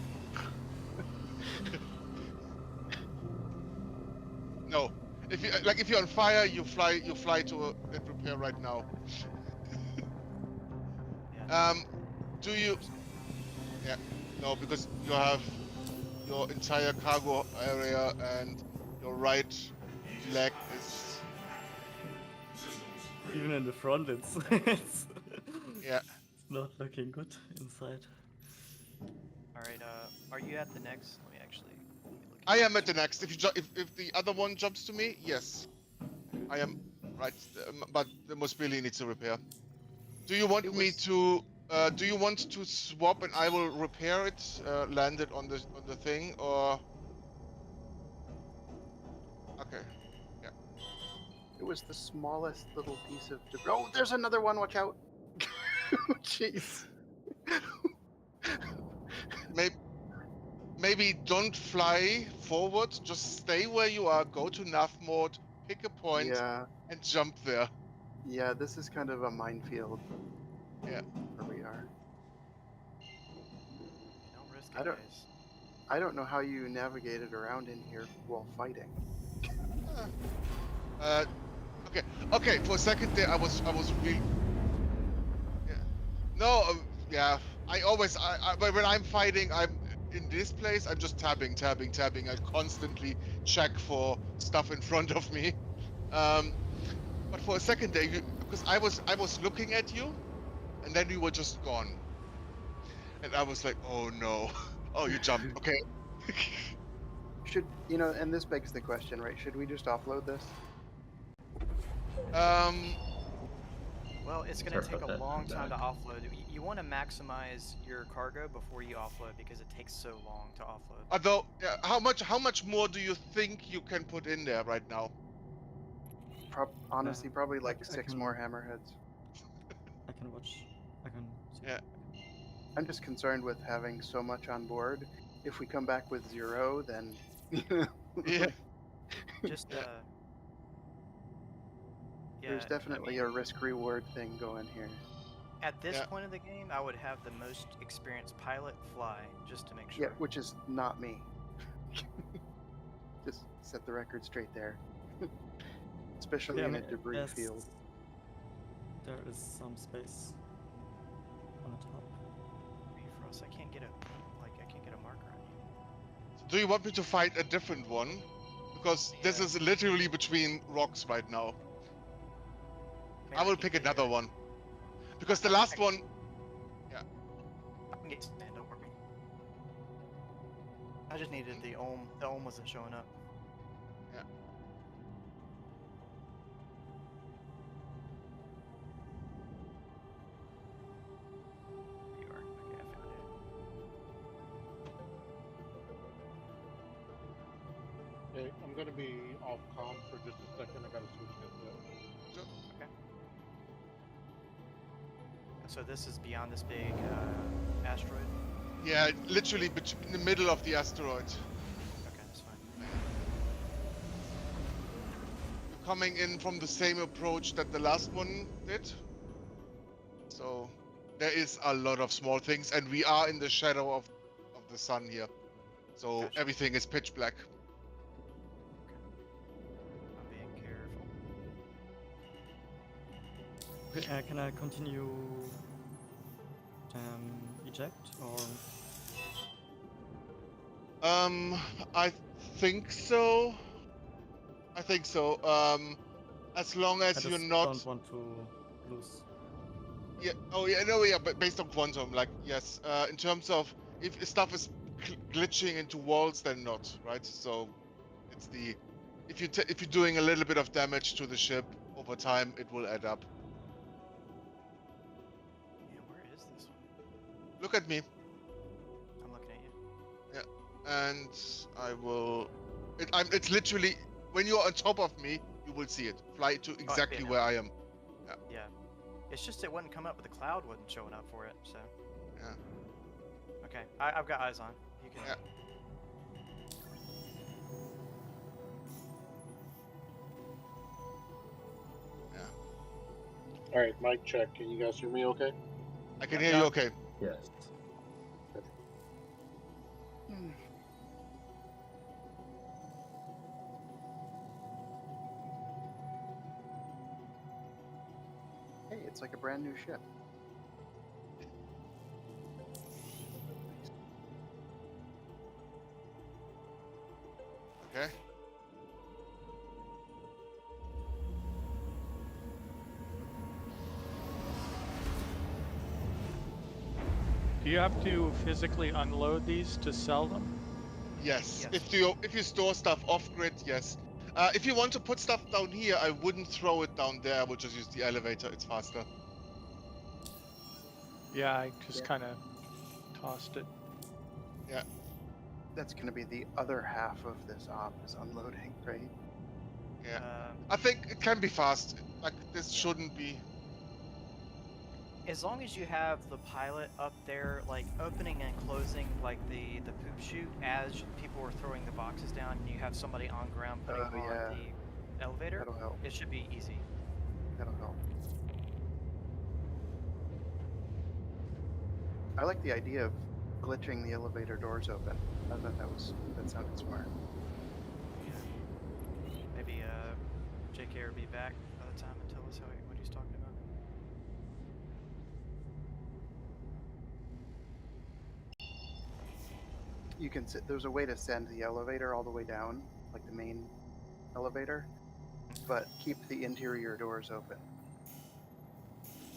No. If you're on fire, you fly to that repair right now.
Yeah.
Do you? Yeah. No, because you have your entire cargo area and your right leg is.
Even in the front, it's
Yeah.
it's not looking good inside.
All right. Are you at the next? Let me actually look
I
your
am at the
screen.
next. If the other one jumps to me, yes, I am right. But the Mospili needs a repair. Do you want
It
me
was
to? Do you want to swap and I will repair it, land it on the thing, or? Okay. Yeah.
it was the smallest little piece of debris. Oh, there's another one. Watch out! Jeez.
Maybe don't fly forward. Just stay where you are. Go to nav mode. Pick a point
Yeah,
and jump there.
yeah. This is kind of a minefield
Yeah.
where we are.
Don't risk
I
it,
don't.
guys.
I don't know how you navigated around in here while fighting.
Uh, okay. Okay. For a second there, I was really. Yeah. No. Yeah. I always. When I'm fighting, I'm in this place. I'm just tabbing. I constantly check for stuff in front of me. But for a second there, because I was looking at you, and then you were just gone, and I was like, oh no. Oh, you jumped. Okay.
Should you know? And this begs the question, right? Should we just offload this?
Well, it's going
Sorry
to take a
about that,
long
I'm
time to
back.
offload. You want to maximize your cargo before you offload because it takes so long to offload.
Although, yeah, how much more do you think you can put in there right now?
Honestly, probably like
I
6
can,
more hammerheads.
I can watch. I can see.
Yeah.
I'm just concerned with having so much on board. If we come back with 0, then
Yeah.
Just
Yeah.
there's
yeah.
definitely a risk-reward thing going here.
At this
Yeah.
point of the game, I would have the most experienced pilot fly just to make
Yeah,
sure.
which is not me. Just set the record straight there. Especially
Okay, I
in
mean,
a debris field.
there is some space on the top.
Frost, I can't get a marker on you.
Do you want me to fight a different one? Because this
Yeah.
is literally between rocks right now.
Man,
I will
can
pick
get
another
here.
one. Because the
I-
last
I-
one. Yeah.
I can get stand, don't worry. I just needed the ohm. The ohm wasn't showing up.
Yeah.
There you are. Okay, I found it.
Hey, I'm gonna be off comm for just a second. I gotta switch this up.
Okay. So this is beyond this big asteroid?
Yeah, literally in the middle of the asteroid.
Okay, that's fine.
You're coming in from the same approach that the last one did. So there is a lot of small things, and we are in the shadow of the sun here. So
Gotcha.
everything is pitch black.
I'm being careful.
Can I continue eject or?
I think so. I think so. As long
I
as you're
just
not.
don't want to lose.
Yeah. Oh yeah. No. Yeah. But based on quantum, like yes. In terms of if stuff is glitching into walls, then not. Right. So it's the if you're doing a little bit of damage to the ship over time, it will add up.
Yeah, where is this one?
Look at me.
I'm looking at you.
Yeah. And I will. It's literally when you're on top of me, you will see it fly to
Oh, I see
exactly
it now.
where I am.
Yeah. It's just it wouldn't come up, but the cloud wasn't showing up for it. So.
Yeah.
Okay, I've got eyes on. You can.
Yeah.
All right, mic check. Can you guys hear me? Okay.
I can hear you. Okay.
Yes.
Hey, it's like a brand new ship.
Okay.
Do you have to physically unload these to sell them?
Yes.
Yes.
If you store stuff off grid, yes. If you want to put stuff down here, I wouldn't throw it down there. I would just use the elevator. It's faster.
Yeah, I just
Yeah.
kind of tossed it.
That's going to be the other half of this op is unloading, right?
Yeah.
Um,
I think it can be fast. Like this shouldn't be.
as long as you have the pilot up there, like opening and closing, like the poop chute as people are throwing the boxes down, and you have somebody on ground putting
Oh,
on
yeah.
the elevator,
That'll help.
it should be easy.
That'll help. I like the idea of glitching the elevator doors open. I thought that sounded smart.
Maybe JK will be back by the time and tell us what he's talking about.
You can sit. There's a way to send the elevator all the way down, like the main elevator, but keep the interior doors open.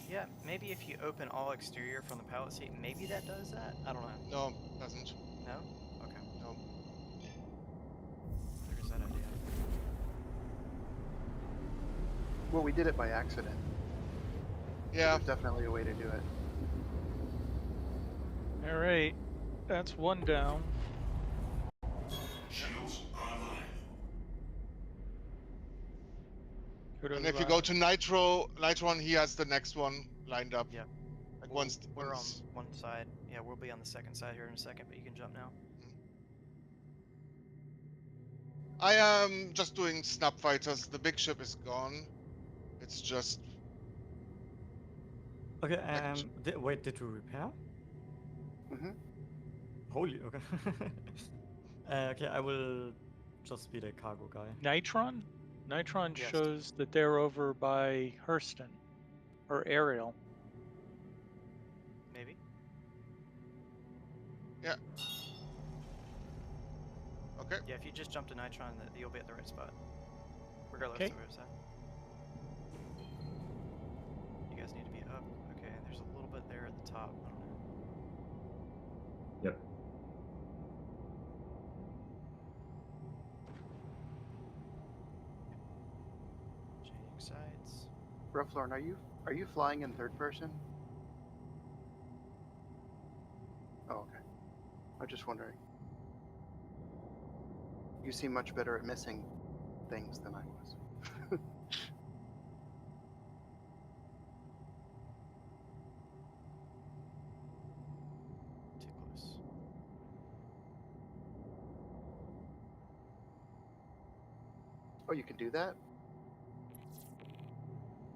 Yeah, maybe if you open all exterior from the pilot seat, maybe that does that. I don't know.
No, doesn't.
No? Okay.
No.
There's that idea.
Well, we did it by accident.
Yeah.
There's definitely a way to do it.
All right, that's one down.
Shields online.
Kudos
And if you
back.
go to Nitron, he has the next one lined up.
Yeah.
Like
We're on one side. Yeah, we'll be on the second side here in a second, but you can jump now.
I am just doing snap fighters. The big ship is gone. It's just
Okay,
like,
wait, did you repair?
Mm-hmm.
Holy, okay. Okay, I will just be the cargo guy.
Nitron? Nitron
Yes.
shows that they're over by Hurston or Ariel.
Maybe.
yeah. Okay.
Yeah, if you just jump to Nitron, you'll be at the right spot. Regardless
Okay.
of where it's at. You guys need to be up. Okay, there's a little bit there at the top. I don't know.
Yep.
Changing sides.
Rufflorn, are you flying in third person? Oh, okay. I was just wondering. You seem much better at missing things than I was.
Too close.
Oh, you can do that?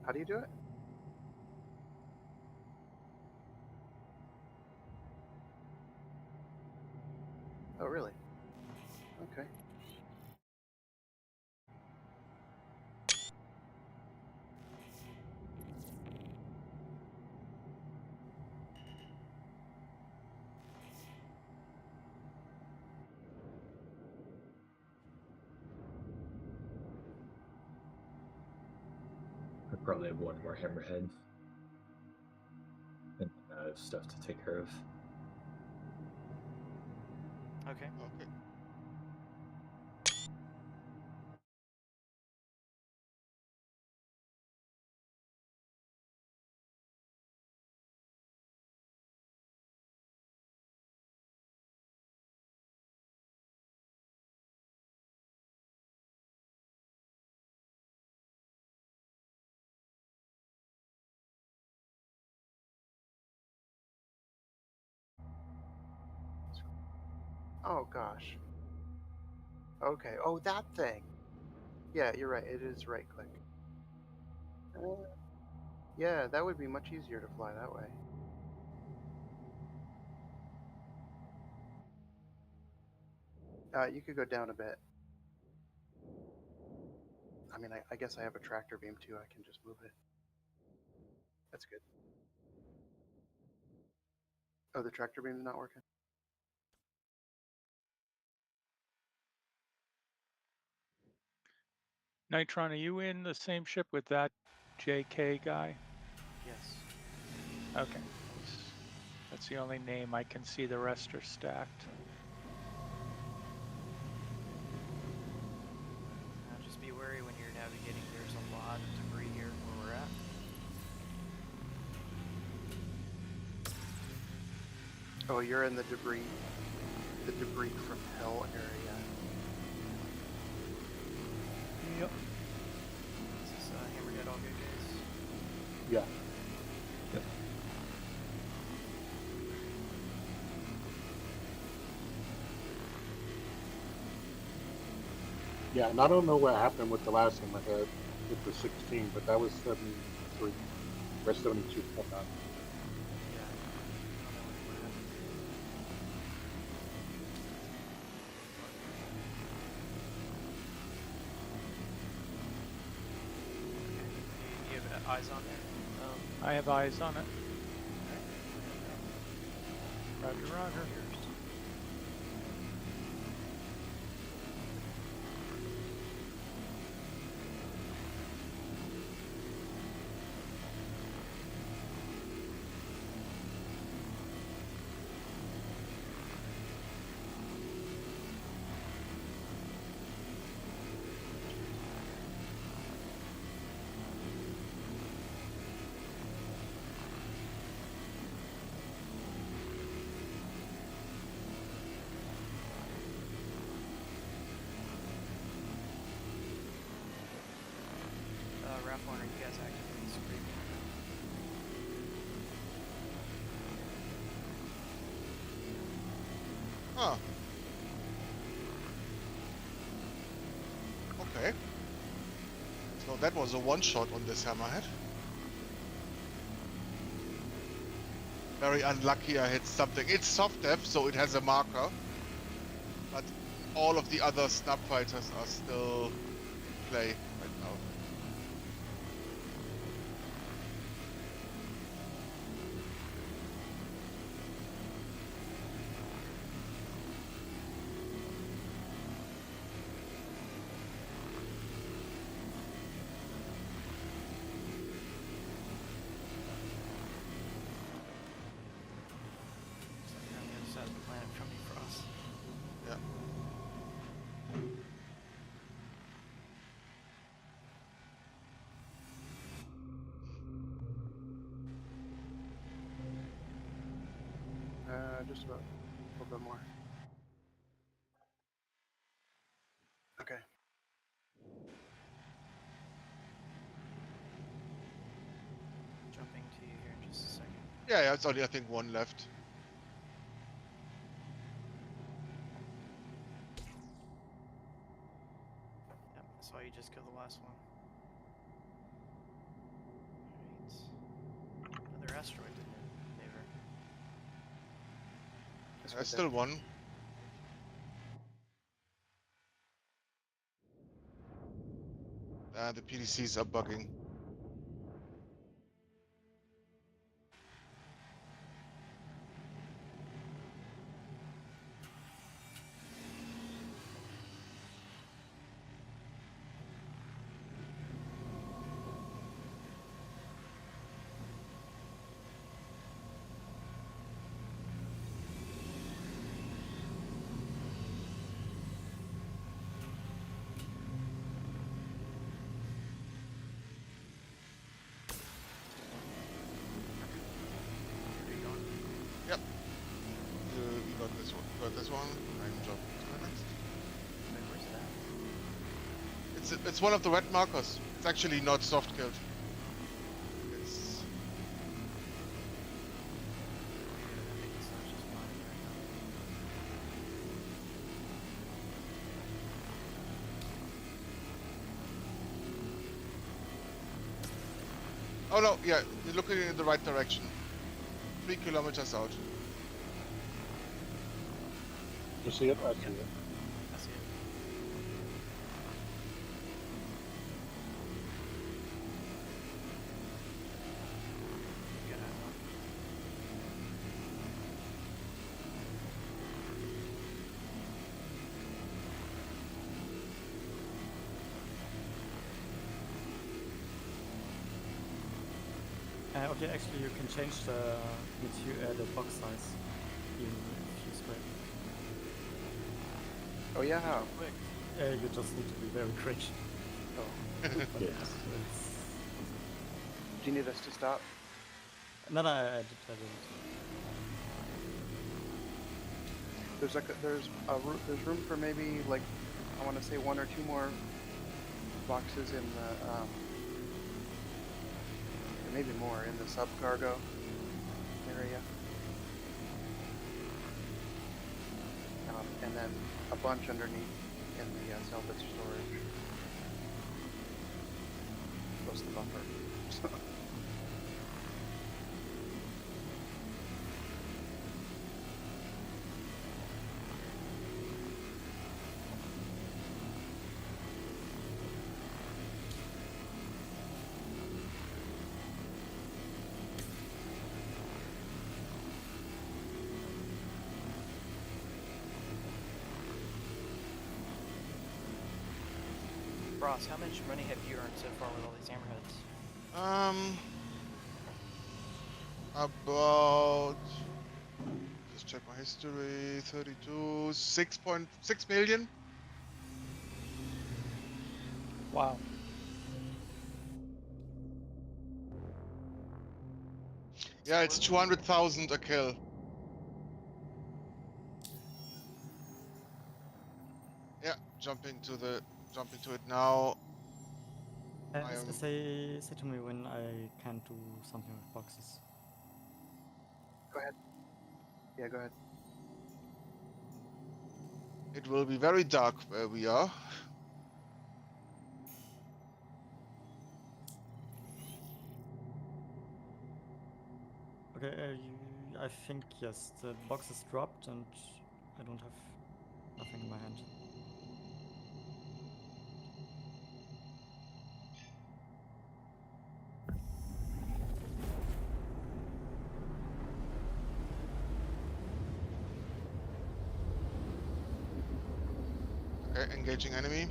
How do you do it? Oh, really? Okay.
probably have one more hammerhead. And I have stuff to take care of.
Okay.
Okay.
Oh gosh. Okay. Oh, that thing. Yeah, you're right. It is right click. Yeah, that would be much easier to fly that way. You could go down a bit. I mean, I guess I have a tractor beam too. I can just move it. That's good. Oh, the tractor beam's not working?
Nitron, are you in the same ship with that JK guy?
Yes.
Okay. That's the only name I can see. The rest are stacked.
Just be wary when you're navigating. There's a lot of debris here where we're at.
Oh, you're in the debris from hell area.
Yep.
This is Hammerhead all good, guys?
Yeah.
Yep.
Yeah, and I don't know what happened with the last hammerhead with the 16, but that was 73 or 72. Hold on.
Yeah. I don't know what happened. Okay. You have eyes on there?
I have eyes on it. Roger, roger.
Ralph, are you guys actively scraping?
Ah. Okay. So that was a one-shot on this hammerhead. Very unlucky I hit something. It's soft depth, so it has a marker. But all of the other snub fighters are still in play right now.
On the other side of the planet from you, Frost.
Yeah.
Just about a little bit more. Okay.
Jumping to you here in just a second.
Yeah, it's only I think one left.
Yep, I saw you just kill the last one. Alright. Another asteroid didn't it, favor?
There's still one. The PDCs are bugging. This one, got this one. I'm jumping to the next.
Wait, where's it at?
It's one of the red markers. It's actually not soft killed. It's
I think the sun's just blinding right now.
oh no, yeah, you're looking in the right direction. 3 kilometers out.
You see it? I see it.
I see it. You got eyes on?
Okay, actually you can change the box size even if you scrape.
Oh yeah.
Real quick.
You just need to be very quick.
Oh.
But
Yes.
it's...
Do you need us to stop?
No, I didn't.
There's room for maybe like I want to say 1 or 2 more boxes in the or maybe more in the subcargo area. And then a bunch underneath in the salvage storage. Plus the buffer.
Ross, how much money have you earned so far with all these hammerheads?
About, just check my history. 32, 6.6 million.
Wow.
Yeah, it's 200,000 a kill. Yeah, jumping to it now. I am.
Say to me when I can do something with boxes.
Go ahead. Yeah, go ahead.
It will be very dark where we are.
Okay, I think yes, the box is dropped and I don't have nothing in my hand.
Okay, engaging enemy.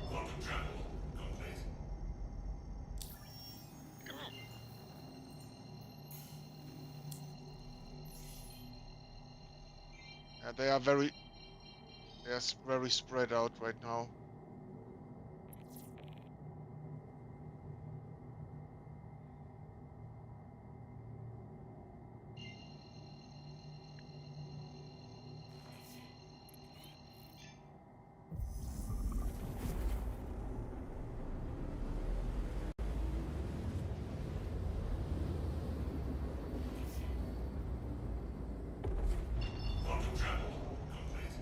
Quantum travel complete.
They are very spread out right now.
Quantum travel complete.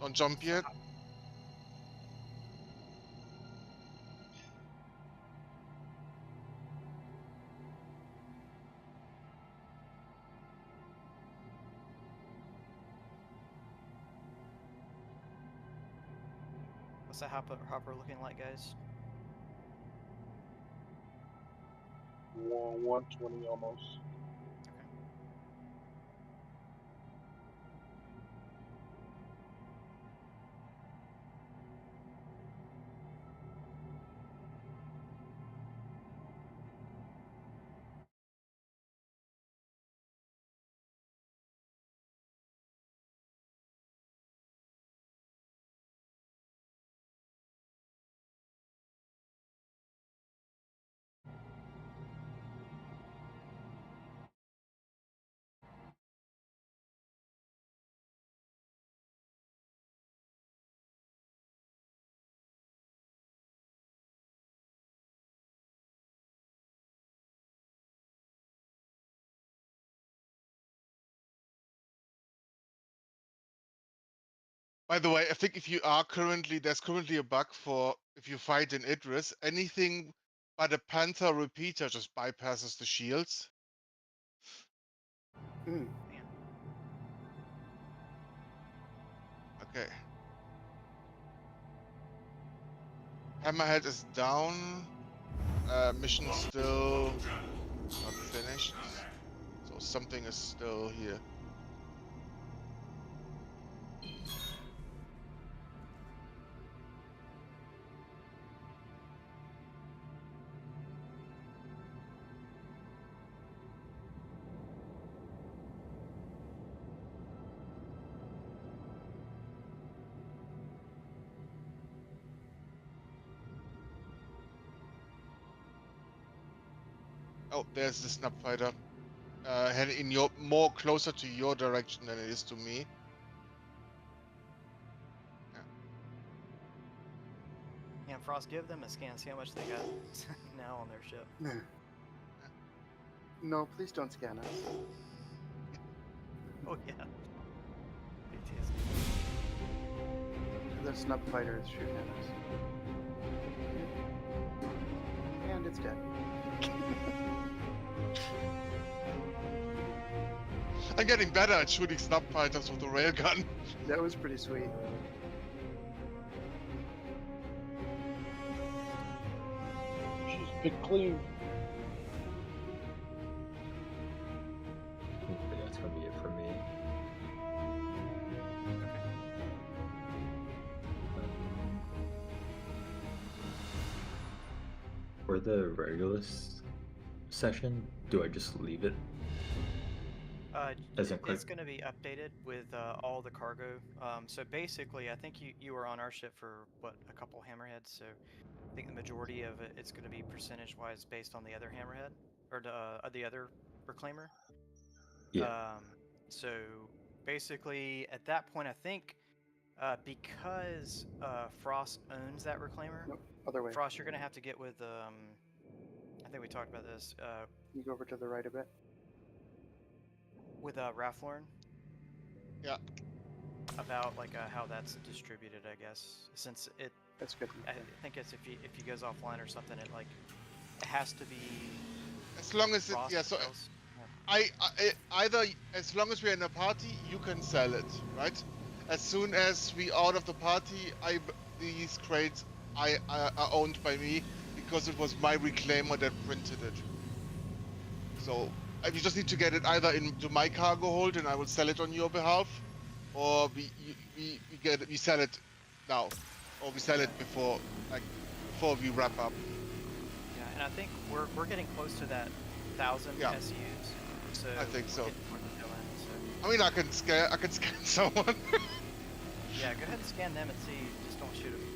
Don't jump yet.
What's that hopper looking like, guys?
120 almost.
By the way, I think if you are there's currently a bug for if you fight in Idris, anything but a Panther repeater just bypasses the shields.
Mm.
Okay. Hammerhead is down. Mission still not finished. So something is still here. Oh, there's the snap fighter. Heading in more closer to your direction than it is to me.
Yeah, Frost, give them a scan. See how much they got now on their ship.
No, please don't scan us.
Oh yeah. PTSD.
The snub fighter is shooting at us. And it's dead.
I'm getting better at shooting snap fighters with the railgun.
That was pretty sweet.
She's picked clean.
Hopefully that's gonna be it for me. For the Regulus session, do I just leave it?
It's going to be updated with all the cargo. So basically, I think you were on our ship for what, a couple hammerheads. So I think the majority of it's going to be percentage-wise based on the other hammerhead or the other reclaimer.
Yeah.
So basically, at that point, I think because Frost owns that reclaimer,
Nope, other way.
Frost, you're going to have to get with. I think we talked about this.
You go over to the right a bit.
With Raflorn.
Yeah.
About like how that's distributed, I guess. Since it.
That's good.
I think it's if he goes offline or something, it has to be.
As long as
Frost
so
sells.
I either as long as we're in a party, you can sell it, right? As soon as we out of the party, these crates are owned by me because it was my reclaimer that printed it. So you just need to get it either into my cargo hold and I will sell it on your behalf, or we sell it now, or we sell it before we wrap up.
Yeah, and I think we're getting close to that 1,000 SUs. So
I think so.
So.
I mean, I can scan someone.
Yeah, go ahead and scan them and see. Just don't shoot them.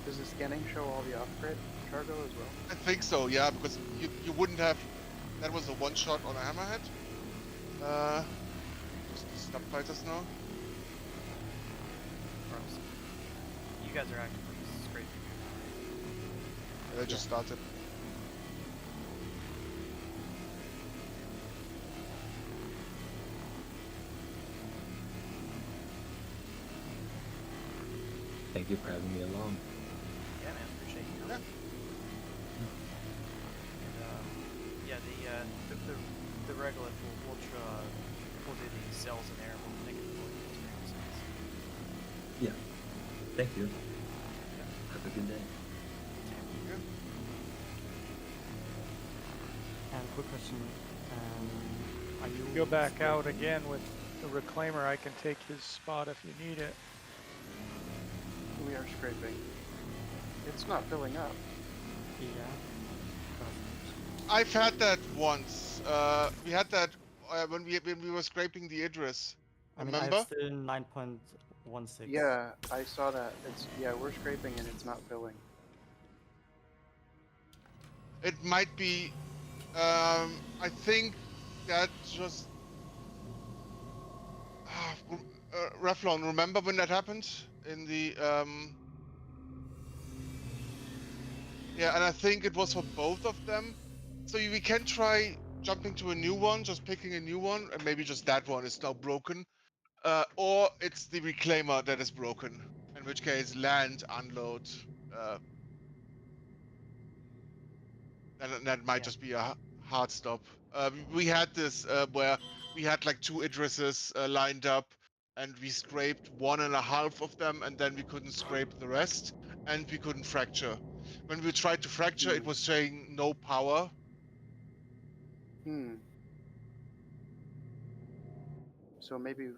Does the scanning show all the off-grid cargo as well?
I think so, yeah, because you wouldn't have. That was a one shot on a hammerhead. Just the snub fighters now.
You guys are actively scraping.
They just started.
Thank you for having me along.
Yeah, man, appreciate you.
Yeah.
And the regolith we'll do the cells in there. We'll make it
Yeah. Thank you. Have a good day.
And quick question, are you
Go back out again with the reclaimer. I can take his spot if you need it.
We are scraping. It's not filling up.
Yeah.
I've had that once. We had that when we were scraping the Idris.
I mean, I
Remember?
have still 9.16.
Yeah, I saw that. We're scraping and it's not filling.
It might be. I think that just. Raflon, remember when that happened in the? Yeah, and I think it was for both of them. So we can try jumping to a new one, just picking a new one, and maybe just that one is now broken. Or it's the reclaimer that is broken. In which case, land, unload. And that might
Yeah.
just be a hard stop. We had this where we had like 2 Idrises lined up, and we scraped 1.5 of them, and then we couldn't scrape the rest, and we couldn't fracture. When we tried to fracture, it was saying no power.
So maybe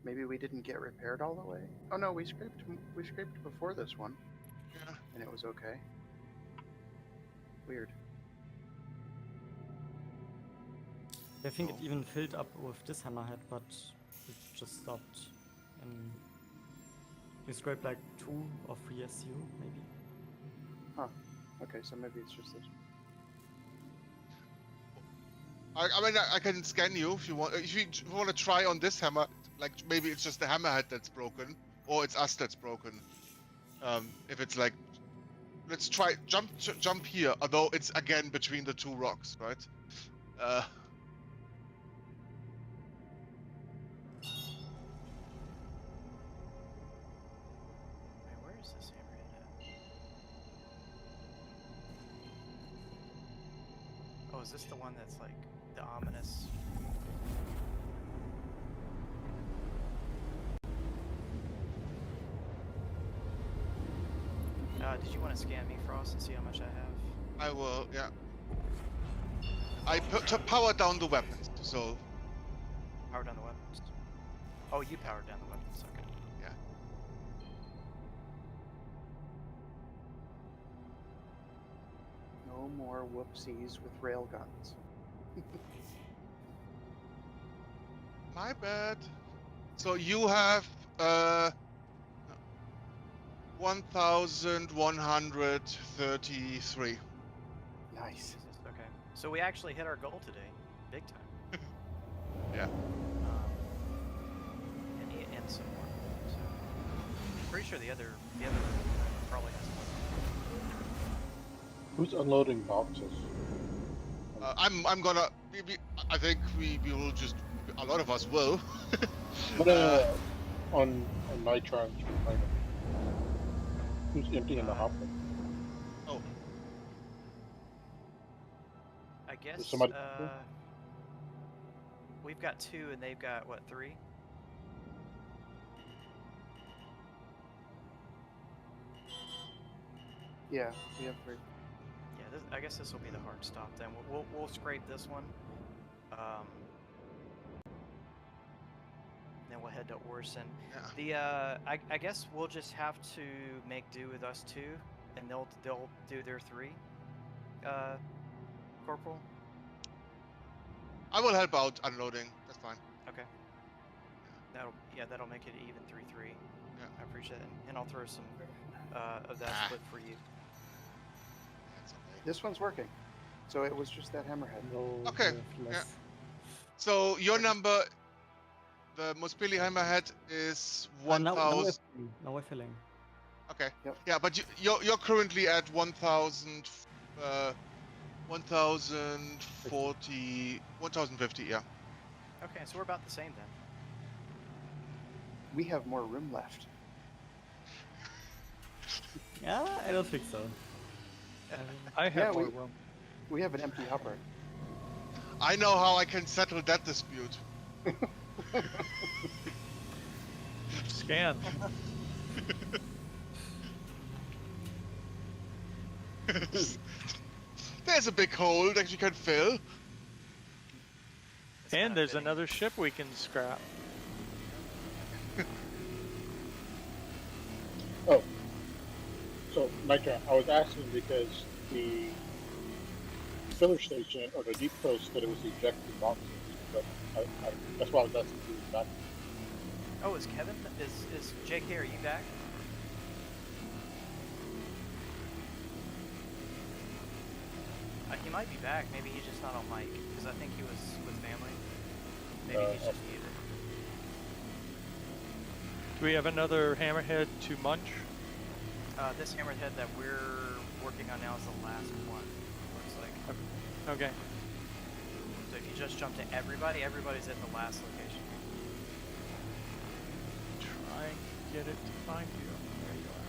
we didn't get repaired all the way. Oh no, we scraped before this one.
Yeah.
And it was okay. Weird.
I think it even filled up with this hammerhead, but it just stopped. And you scraped like 2 or 3 SU, maybe.
Huh. Okay, so maybe it's just this.
I mean, I can scan you if you want. If you want to try on this hammer, like maybe it's just the hammerhead that's broken, or it's us that's broken. If it's like, let's try jump here. Although it's again between the 2 rocks, right?
Where is this hammerhead at? Oh, is this the one that's like the ominous? Did you want to scan me, Frost, and see how much I have?
I will, yeah. I power down the weapons, so.
Power down the weapons. Oh, you powered down the weapons. Okay.
Yeah.
No more whoopsies with railguns.
My bad. So you have 1,133.
Nice.
Jesus, okay. So we actually hit our goal today, big time.
Yeah.
And some more. So I'm pretty sure the other probably has more.
Who's unloading boxes?
I'm gonna. I think we will just. A lot of us will.
On Nitron's reclaimer. Who's emptying the hopper?
Oh.
I guess.
Somebody.
We've got 2, and they've got what, 3?
Yeah, we have 3.
Yeah, I guess this will be the hard stop then. We'll scrape this one. Then we'll head to Orson.
Yeah.
I guess we'll just have to make do with us 2, and they'll do their 3. Corporal.
I will help out unloading. That's fine.
Okay. That'll make it even 3-3.
Yeah.
I appreciate it, and I'll throw some of that split for you.
That's okay.
This one's working. So it was just that hammerhead.
Okay. Yeah. So your number, the Mospili hammerhead, is 1,000.
Now we're filling.
Okay.
Yep.
Yeah, but you're currently at 1,000. 1,050. Yeah.
Okay, so we're about the same then.
We have more room left.
Yeah, I don't think so.
I have
Yeah,
more room.
We have an empty hopper.
I know how I can settle that dispute.
Scan.
There's a big hole that you can fill.
And there's another ship we can scrap.
Oh. So, Nitron, I was asking because the filler station or the deep coast said it was ejecting boxes, but that's why I was asking who was back.
Oh, is Kevin? Is JK? Are you back? He might be back. Maybe he's just not on mic because I think he was with family. Maybe he's just muted.
Do we have another hammerhead to munch?
This hammerhead that we're working on now is the last one. Looks like.
Okay.
So if you just jump to everybody, everybody's at the last location.
Try and get it to find you. There you are.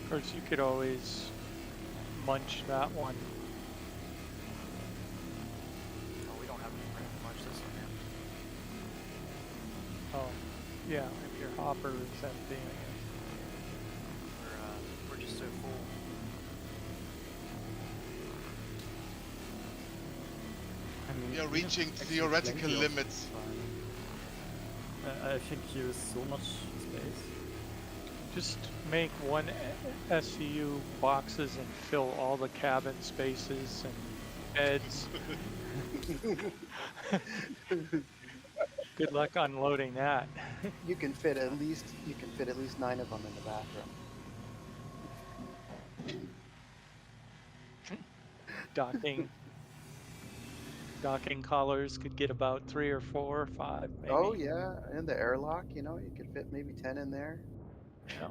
Of course, you could always munch that one.
Oh, we don't have any room to munch this one, man.
Oh, yeah, if your hopper is empty, I guess.
We're just so full.
I mean,
You're
we have
reaching
actually
theoretical
plenty of
limits.
time. I think here is so much space.
Just make one SCU boxes and fill all the cabin spaces and beds. Good luck unloading that.
You can fit at least 9 of them in the bathroom.
Docking collars could get about 3 or 4 or 5, maybe.
Oh yeah, and the airlock, you know, you could fit maybe 10 in there.
Yeah.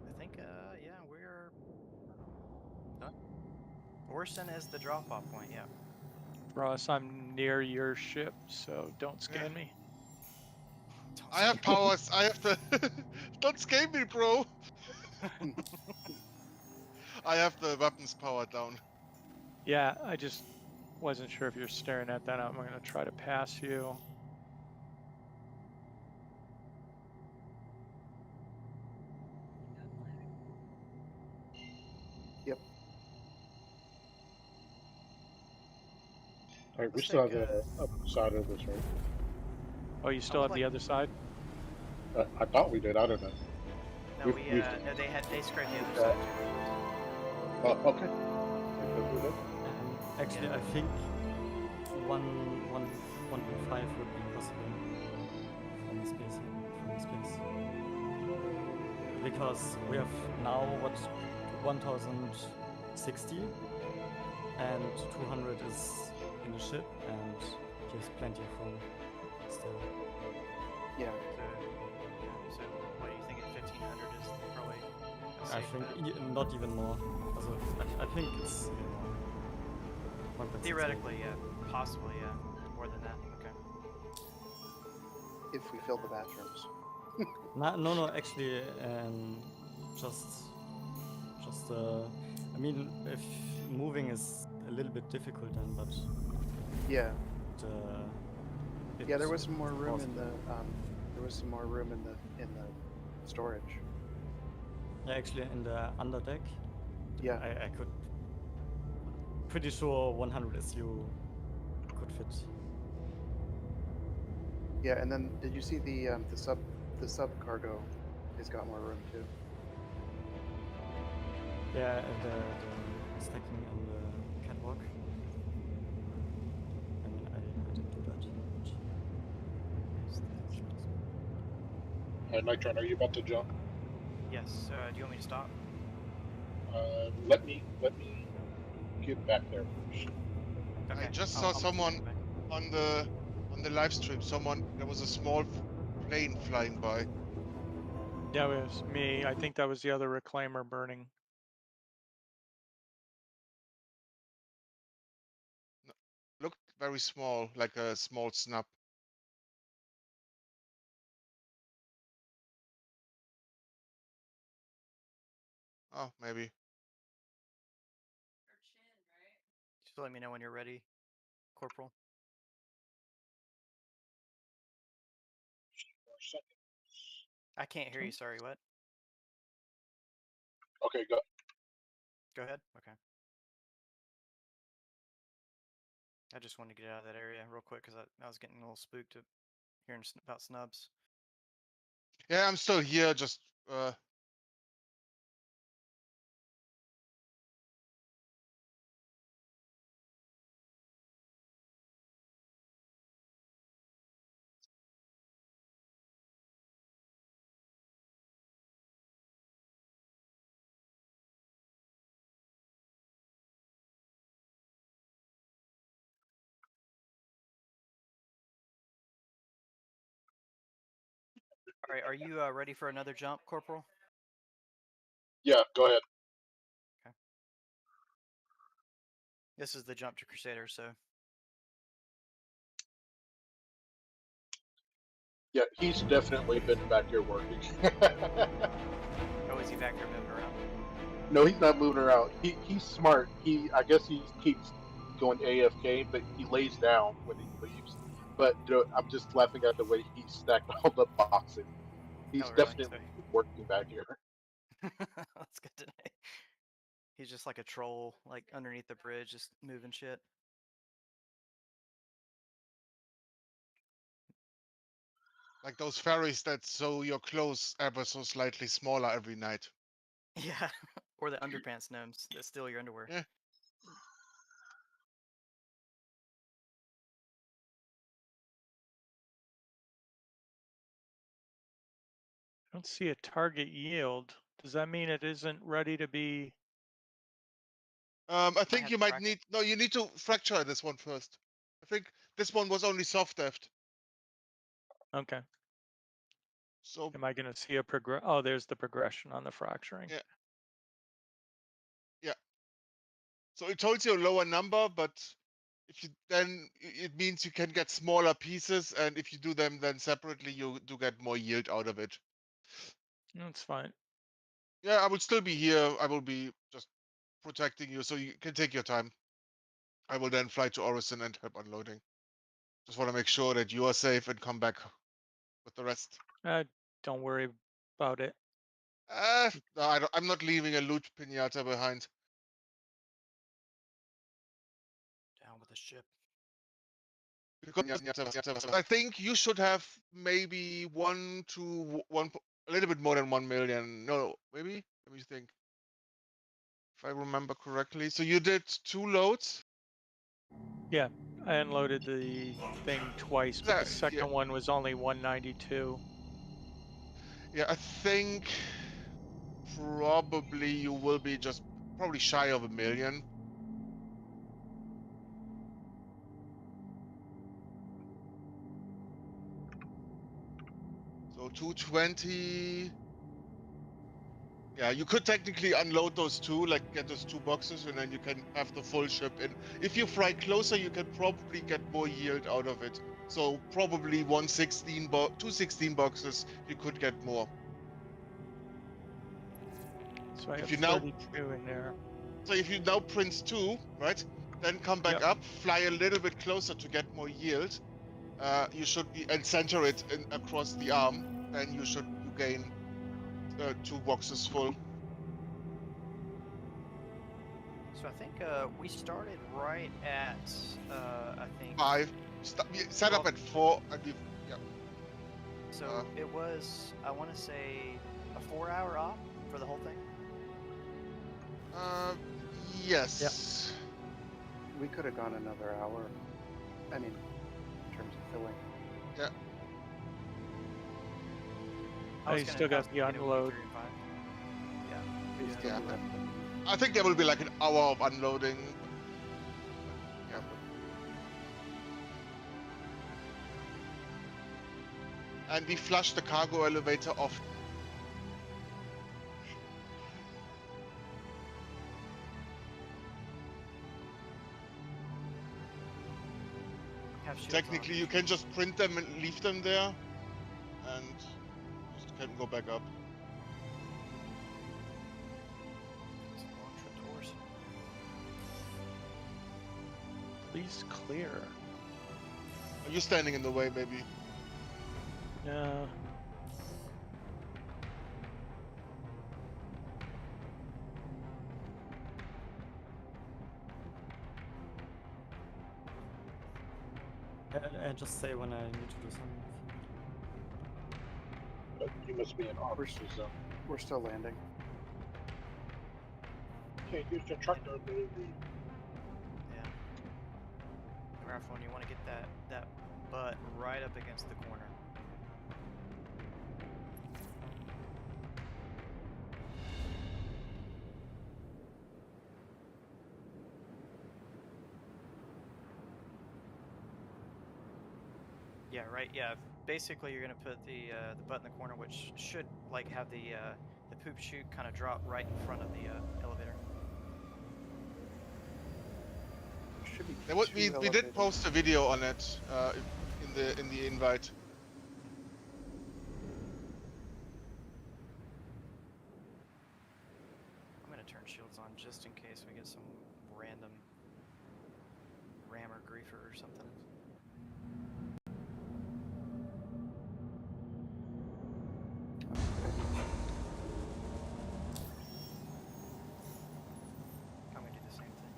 I think, yeah, we're done. Orson is the drop-off point, yeah.
Ross, I'm near your ship, so don't scan me.
I have powers. I have the. Don't scare me, bro. I have the weapons powered down.
Yeah, I just wasn't sure if you're staring at that. I'm going to try to pass you.
Yep.
All right, we
Let's
still have
take,
the other side of this, right?
Oh, you still
would
have the
like-
other side?
I thought we did. I don't know.
No,
We've-
no, they scraped the other side too.
Oh, okay. Because we did.
Actually,
Yeah.
I think 1.5 would be possible from the space. Because we have now what 1060 and 200 is in the ship and there's plenty of room still.
Yeah.
So what do you think? 1500 is probably a
I
safe
think
bet?
not even more. Also, I think it's even more. 1.68.
Theoretically, yeah. Possibly, yeah. More than that. Okay.
If we fill the bathrooms.
No, actually, just, I mean, if moving is a little bit difficult then, but
Yeah. Yeah, there
it
was some more room
was-
in the storage.
Yeah, actually, in the underdeck,
Yeah.
I could. Pretty sure 100 SU could fit.
Yeah, and then did you see the sub cargo has got more room too?
Yeah, the stacking on the catwalk. I mean, I didn't do that.
All right, Nitron, are you about to jump?
Yes. Do you want me to stop?
Let me get back there first.
Okay.
I just
I'll
saw
move
someone
back.
on the live stream. There was a small plane flying by.
That was me. I think that was the other reclaimer burning.
Looked very small, like a small snap. Oh, maybe.
Just let me know when you're ready, Corporal. I can't hear you. Sorry. What?
Okay, go.
Go ahead. Okay. I just wanted to get out of that area real quick because I was getting a little spooked hearing about snubs.
Yeah, I'm still here. Just
All right, are you ready for another jump, Corporal?
Yeah, go ahead.
This is the jump to Crusader, so
Yeah, he's definitely been back here working.
oh, is he back there moving around?
No, he's not moving around. He's smart. I guess he keeps going AFK, but he lays down when he leaves. But I'm just laughing at the way he stacked all the boxes. He's
Oh, really?
definitely working back here.
That's good to know. He's just like a troll, like underneath the bridge, just moving shit.
like those ferries that sew your clothes ever so slightly smaller every night.
Yeah, or the underpants gnomes that steal your underwear.
Yeah.
I don't see a target yield. Does that mean it isn't ready to be?
I think
have
you
to
might
crack it.
need. No, you need to fracture this one first. I think this one was only soft deft.
Okay.
So
Am I going to see a progress? Oh, there's the progression on the fracturing.
yeah, yeah. So it told you a lower number, but if you then it means you can get smaller pieces, and if you do them then separately, you do get more yield out of it.
That's fine.
Yeah, I will still be here. I will be just protecting you, so you can take your time. I will then fly to Orison and help unloading. Just want to make sure that you are safe and come back with the rest.
Don't worry about it.
No, I'm not leaving a loot pinata behind.
Down with the ship.
I think you should have maybe a little bit more than 1 million. No, maybe. Let me think. If I remember correctly, so you did 2 loads.
Yeah, I unloaded the thing twice, but the second one was only 192.
Yeah, I think probably you will be just probably shy of 1 million. So 220. Yeah, you could technically unload those 2, like get those 2 boxes, and then you can have the full ship in. If you fry closer, you can probably get more yield out of it. So probably 216 boxes, you could get more.
So I
If
have
you now
32 in there.
So if you now print 2, right, then come back
Yep.
up, fly a little bit closer to get more yield. You should be and center it across the arm. Then you gain 2 boxes full.
So I think we started right at I think
5. We set up
Well-
at 4, and we yeah.
so it was I want to say a 4-hour op for the whole thing.
Yes.
We could have gone another hour. I mean, in terms of filling.
Yeah.
Oh, you still got the unload.
We still
Yeah.
do have
I think there will be like an hour of unloading. Yeah. And we flush the cargo elevator off.
Have shields
Technically, you can just print them and leave them there, and just can go back up.
It's a long trip to Orson.
Please clear.
Are you standing in the way, maybe?
Yeah.
I just say when I need to do something.
but you must be in officer zone.
We're still landing.
Can't use the truck or the
Yeah. Ralph, when you want to get that butt right up against the corner. Yeah, right. Yeah, basically you're gonna put the butt in the corner, which should like have the poop chute kind of drop right in front of the elevator.
Should be
There was,
two
we
elevators.
did post a video on it in the invite.
I'm gonna turn shields on just in case we get some random rammer griefer or something. I'm gonna do the same thing.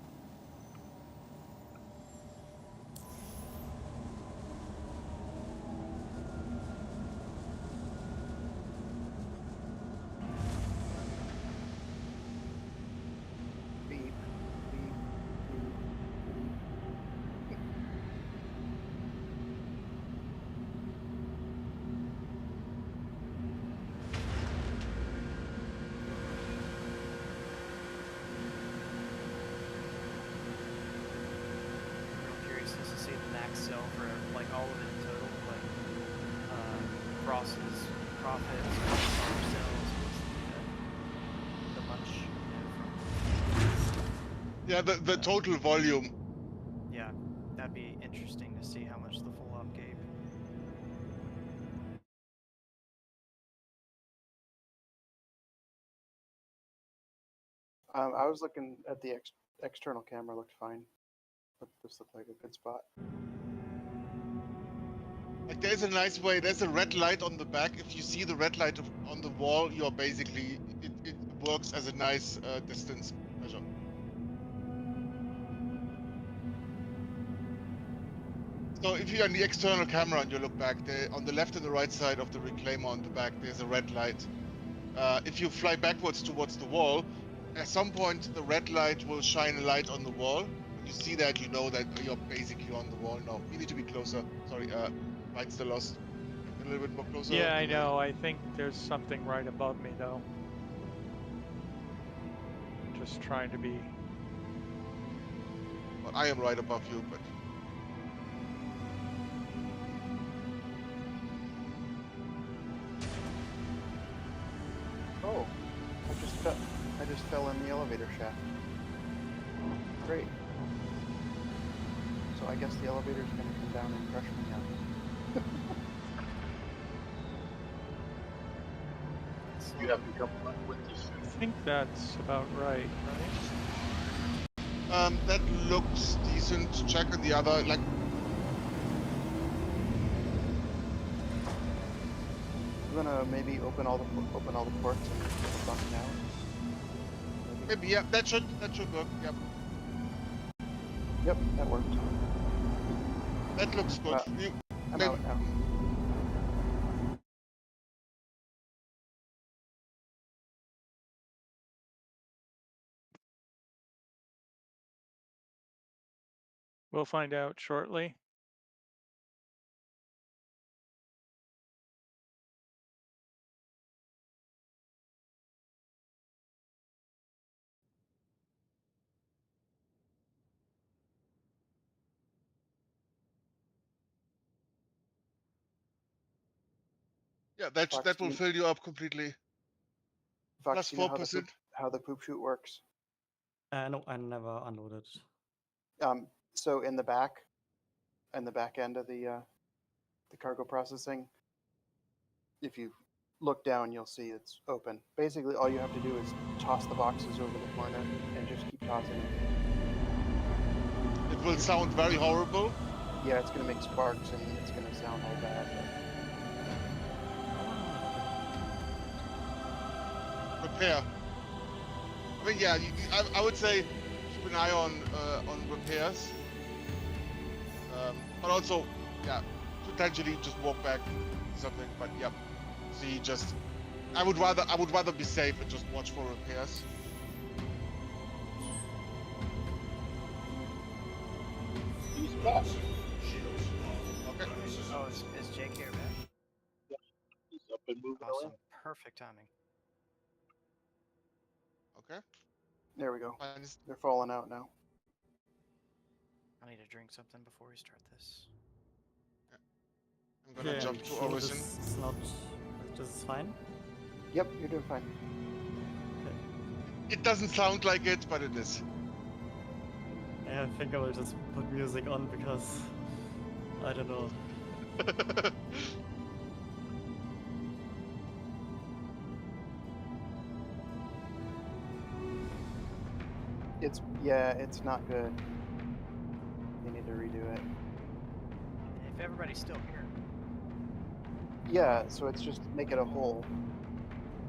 Beep, beep, beep, beep.
I'm curious just to see the max sell for like all of it in total, like crosses, profits, car sales, what's the much,
Yeah, the total volume.
yeah, that'd be interesting to see how much the full up gave.
I was looking at the external camera, looked fine. But this looked like a good spot.
Like there's a nice way. There's a red light on the back. If you see the red light on the wall, you're basically it works as a nice distance measure. So if you're on the external camera and you look back, on the left and the right side of the reclaimer on the back, there's a red light. If you fly backwards towards the wall, at some point the red light will shine a light on the wall. When you see that, you know that you're basically on the wall. No, you need to be closer. Sorry, light's still lost. A little bit more closer.
Yeah, I know. I think there's something right above me, though. Just trying to be.
Well, I am right above you, but
Oh, I just fell in the elevator shaft. Great. So I guess the elevator's gonna come down and crush me now.
you have to come back with this.
I think that's about right, right?
that looks decent. Check on the other, like
I'm gonna maybe open all the ports and bump down.
maybe yeah, that should work. Yep,
Yep, that worked.
that looks good.
I'm
maybe-
out now.
We'll find out shortly.
Yeah, that
Fox,
will fill you up completely.
Fox,
Plus
do you know
4%.
how the poop chute works?
No, I never unloaded.
So in the back end of the cargo processing, if you look down, you'll see it's open. Basically, all you have to do is toss the boxes over the corner and just keep tossing them.
It will sound very horrible.
Yeah, it's gonna make sparks and it's gonna sound all bad.
Repair. I mean, yeah, I would say keep an eye on repairs. But also, yeah, potentially just walk back something. But yeah, See, just I would rather be safe and just watch for repairs.
He's back.
Okay.
Oh, is Jake here back?
He's up and moving
Awesome.
around.
Perfect timing.
Okay.
There we go.
Fine.
They're falling out now.
I need to drink something before we start this.
I'm gonna jump to
sure
Orison.
this is not. This is fine.
Yep, you're doing fine.
It doesn't sound like it, but it is.
Yeah, I think I will just put music on because I don't know.
It's not good. You need to redo it.
If everybody's still here.
Yeah, so it's just make it a hole.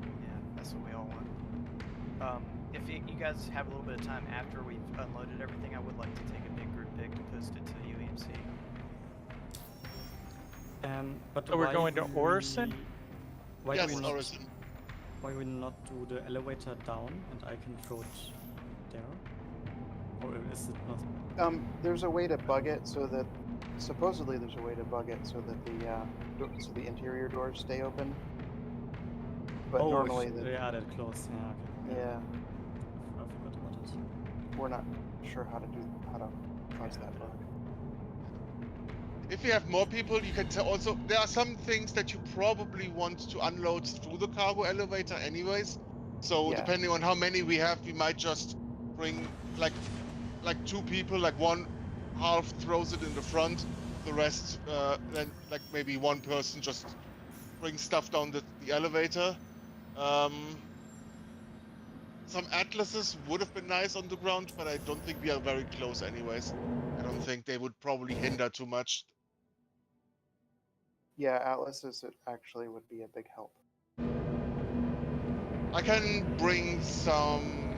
Yeah, that's what we all want. If you guys have a little bit of time after we've unloaded everything, I would like to take a big group pic and post it to the UEMC.
But
So we're
why
going to
we-
Orison?
Why
Yes,
do we not?
Orison.
Why we not do the elevator down and I can throw it there? Or is it not?
There's a way to bug it so that supposedly there's a way to bug it so that the interior doors stay open. But
oh,
normally
yeah, they're closed. Yeah, okay.
yeah,
I forgot about it.
we're not sure how to cause that bug.
If you have more people, you can also. There are some things that you probably want to unload through the cargo elevator, anyways. So
Yeah.
depending on how many we have, we might just bring like 2 people. Like one half throws it in the front, the rest then like maybe one person just brings stuff down the elevator. Some atlases would have been nice on the ground, but I don't think we are very close anyways. I don't think they would probably hinder too much.
Yeah, atlases actually would be a big help.
I can bring some.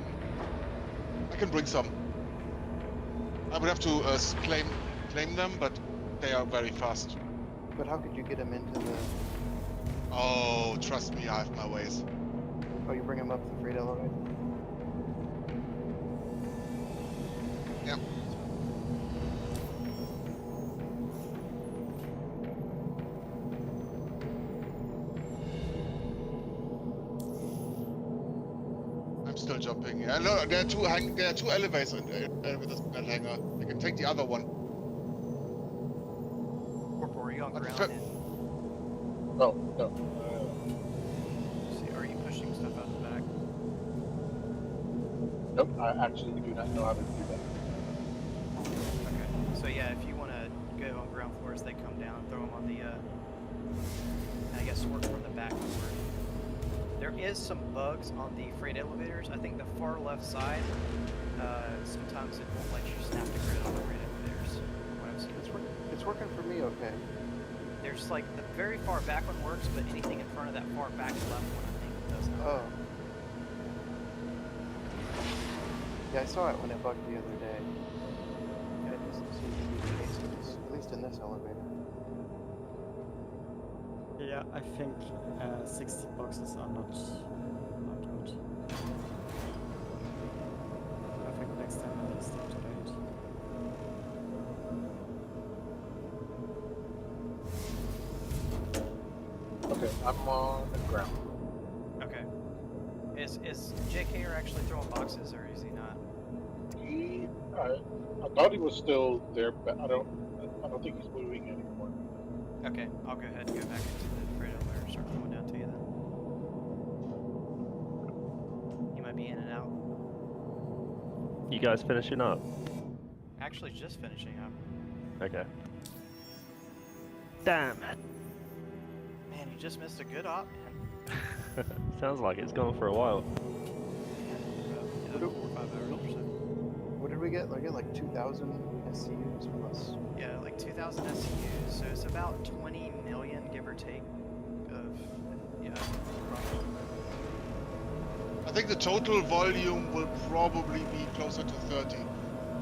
I would have to claim them, but they are very fast.
But how could you get them into the?
Oh, trust me, I have my ways.
Oh, you bring them up the freight elevator.
Yep. I'm still jumping. Yeah, no, there are two elevators in that hangar. I can take the other one.
Corporal, are you on
But
ground?
fa-
No, no.
See, are you pushing stuff out the back?
Nope, I actually do not know how to do that.
Okay. So yeah, if you want to go on ground floor as they come down, throw them on the, I guess work from the back forward. There is some bugs on the freight elevators. I think the far left side, sometimes it won't let you snap the grid on the freight elevators. What I've seen.
It's working for me, okay.
There's like the very far back one works, but anything in front of that far back left one, I think does not.
Oh. Yeah, I saw it when it bugged the other day. And it doesn't seem to be the case, at least in this elevator.
Yeah, I think 60 boxes are not good. I think next time I'll stick to 8.
Okay, I'm on the ground.
Okay. Is JK actually throwing boxes, or is he not?
I thought he was still there, but I don't think he's moving anymore.
Okay, I'll go ahead and go back into the freight elevator and start going down to you then. You might be in and out.
You guys finishing up?
Actually, just finishing up.
Okay. Damn.
Man, you just missed a good op, man.
Sounds like it's going for a while.
Yeah, 4 or 5 hours or so.
What did we get? I get like 2,000 SCUs plus.
Yeah, like 2,000 SCUs, so it's about 20 million, give or take, of, yeah, roughly.
I think the total volume will probably be closer to 30.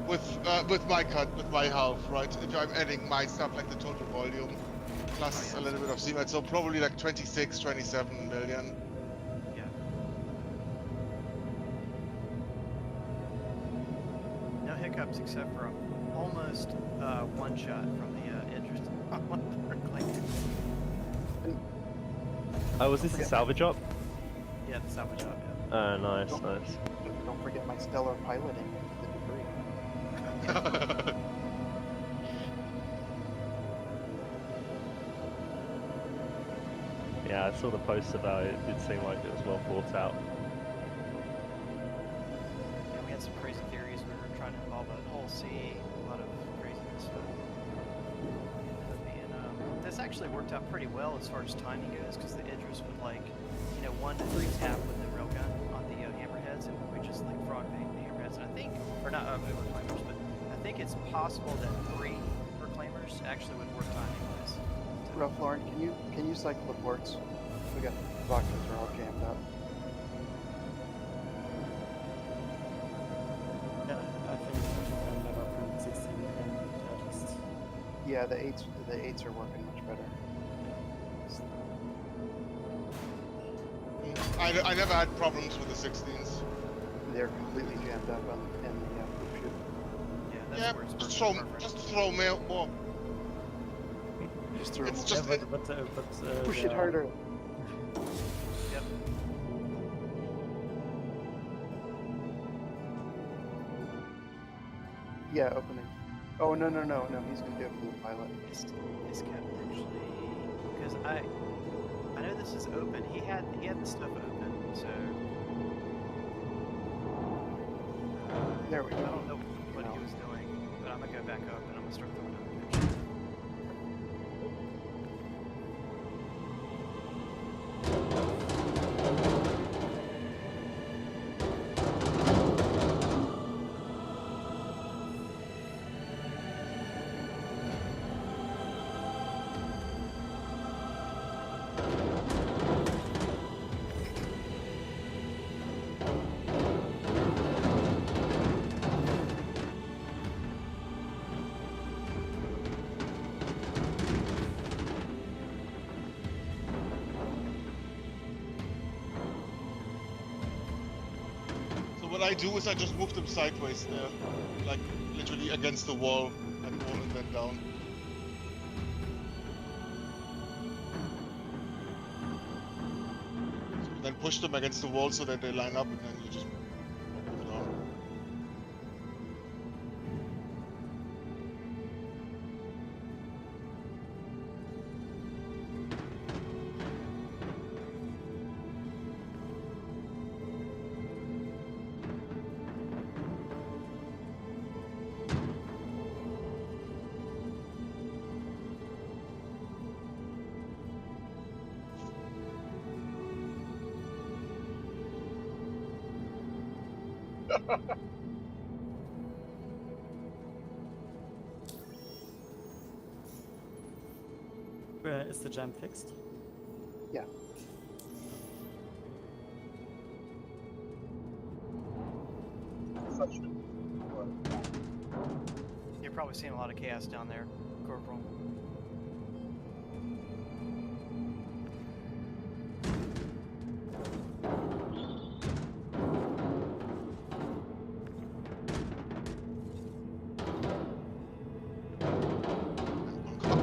with my cut, with my half, right? If I'm adding my stuff like the total volume plus a little bit of cement, so probably like 26, 27 million.
Yeah. No hiccups except for almost one shot from the interest on one of the reclaimers.
Oh, was this the salvage op?
Yeah, the salvage job.
Nice,
Don't-
nice.
Don't forget my stellar piloting of the debris.
Yeah, I saw the posts about it. It did seem like it was well thought out.
Yeah, we had some crazy theories. We were trying to involve a whole sea, a lot of craziness. Ended up being, this actually worked out pretty well as far as timing goes, because the Idris would like, 1 to 3 tap with the railgun on the hammerheads, and we just like frog bang the hammerheads. And I think, or not reclaimers, but I think it's possible that 3 reclaimers actually would work timing wise.
Ralph Lauren, can you cycle the ports? We got boxes are all jammed up.
Yeah, I think I've never printed 16 and I just...
Yeah, the eights are working much better.
I never had problems with the 16s.
They're completely jammed up in the poop chute.
Yeah, that's
Yeah,
where it's
just throw more.
Just throw
It's
them.
just
Push
they
it
are-
harder.
Yep.
Yeah, opening. Oh no, he's gonna do it for the pilot.
Is Kevin actually? Because I know this is open. He had the stuff open, so
There we
I
go.
don't know what he was doing. But I'm gonna go back up and I'm gonna start throwing out the picture.
So what I do is I just move them sideways there, like literally against the wall, like wall and then down. So then push them against the wall so that they line up, and then you just move them down.
Is the jam fixed?
Yeah.
You're probably seeing a lot of chaos down there, Corporal.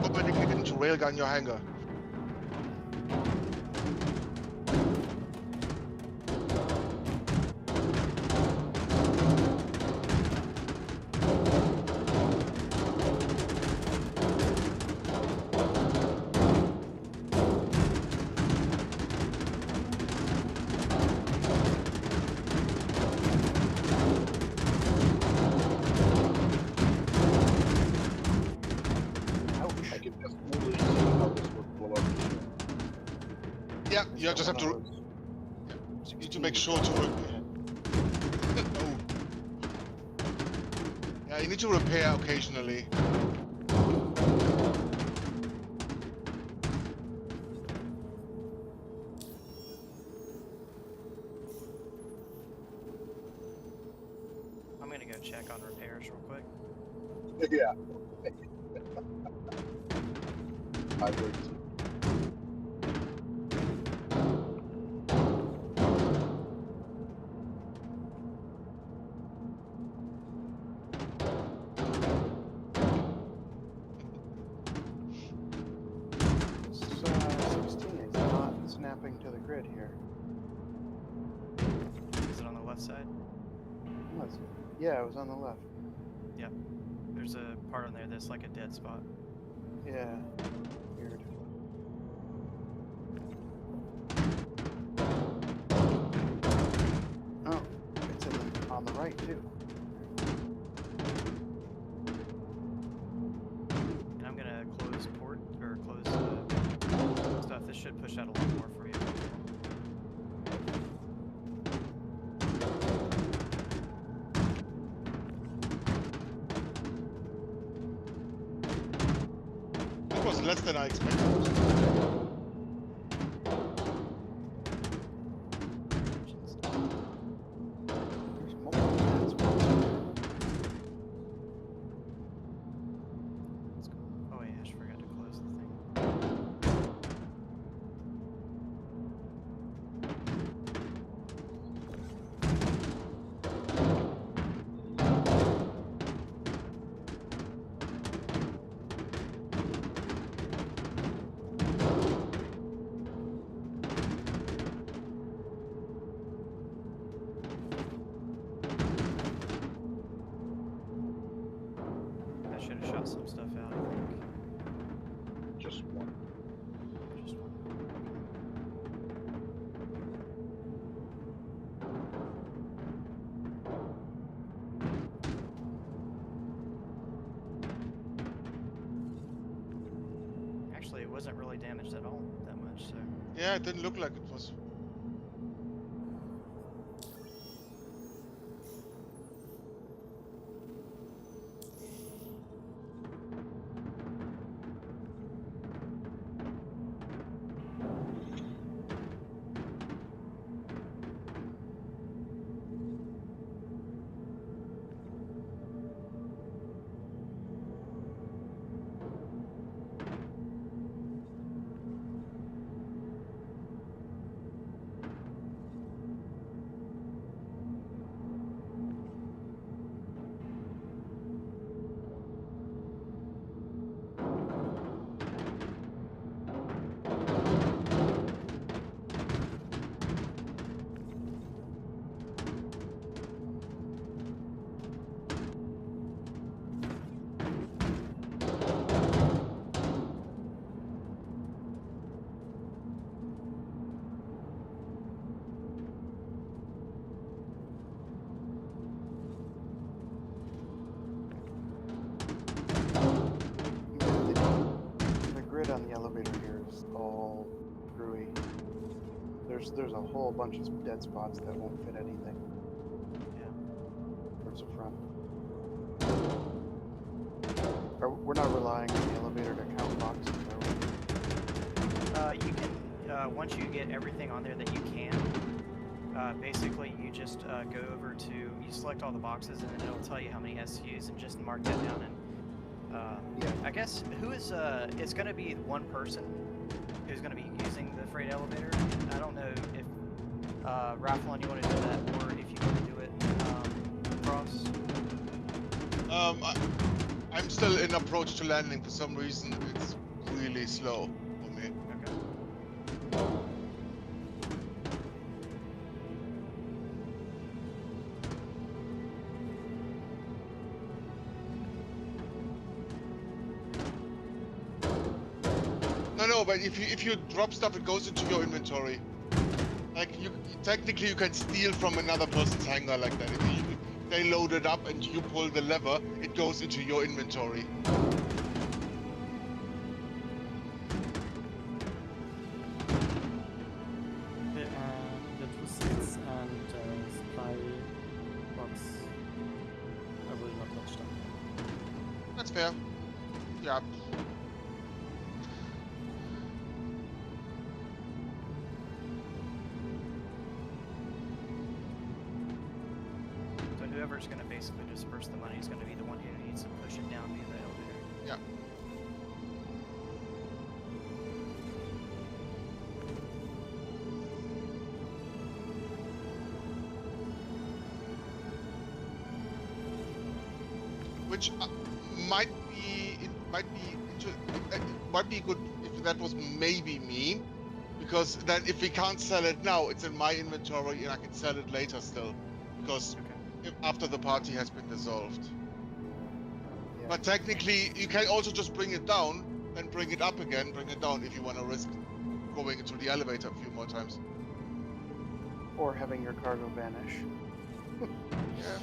Opening it into railgun your hangar.
I can just totally see how this would blow up.
Yeah, you just have to. You need to make sure to. Oh. Yeah, you need to repair occasionally.
I'm gonna go check check on repairs real quick?
Yeah. I would too. This 16 is not snapping to the grid here.
Is it on the left side?
Was it? Yeah, it was on the left.
Yep. There's a part on there that's like a dead spot.
Yeah. Weird. Oh, it's on the right too.
And I'm gonna close port, or close stuff. This should push out a lot more for you.
It was less than I expected.
There's multiple dead spots here.
Oh wait, I just forgot to close the thing. That should have shot some stuff out, I think.
Just one.
Just one. Actually, it wasn't really damaged at all that much, so.
Yeah, it didn't look like it was.
The grid on the elevator here is all screwy. There's a whole bunch of dead spots that won't fit anything.
Yeah.
Towards the front. We're not relying on the elevator to count boxes, are we?
You can, once you get everything on there that you can, basically you just go over to, you select all the boxes and then it'll tell you how many SUs and just mark that down. And
Yeah.
I guess who is, it's going to be one person who's going to be using the freight elevator. I don't know if, Raflon, you want to do that, or if you want to do it, Cross.
I'm still in approach to landing. For some reason, it's really slow for me.
Okay.
No, but if you drop stuff, it goes into your inventory. Like technically you can steal from another person's hangar like that. If they load it up and you pull the lever, it goes into your inventory.
The two seats and supply box, I will not touch them.
That's fair. Yeah.
So whoever's going to basically disperse the money is going to be the one who needs to push it down via the elevator.
Yeah. Which might be good if that was maybe me, because then if we can't sell it now, it's in my inventory and I can sell it later still, because after the party has been dissolved.
Yeah.
But technically, you can also just bring it down and bring it up again, bring it down if you want to risk going into the elevator a few more times.
Or having your cargo vanish.
Yeah.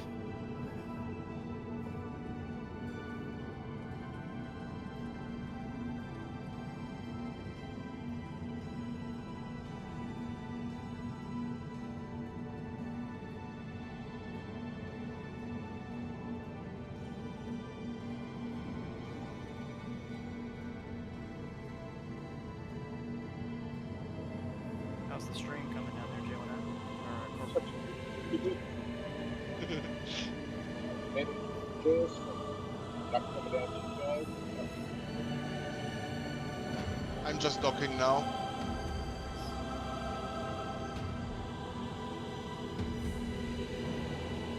How's the stream coming down there, Jalen?
Any kills not coming down to you guys?
I'm just docking now.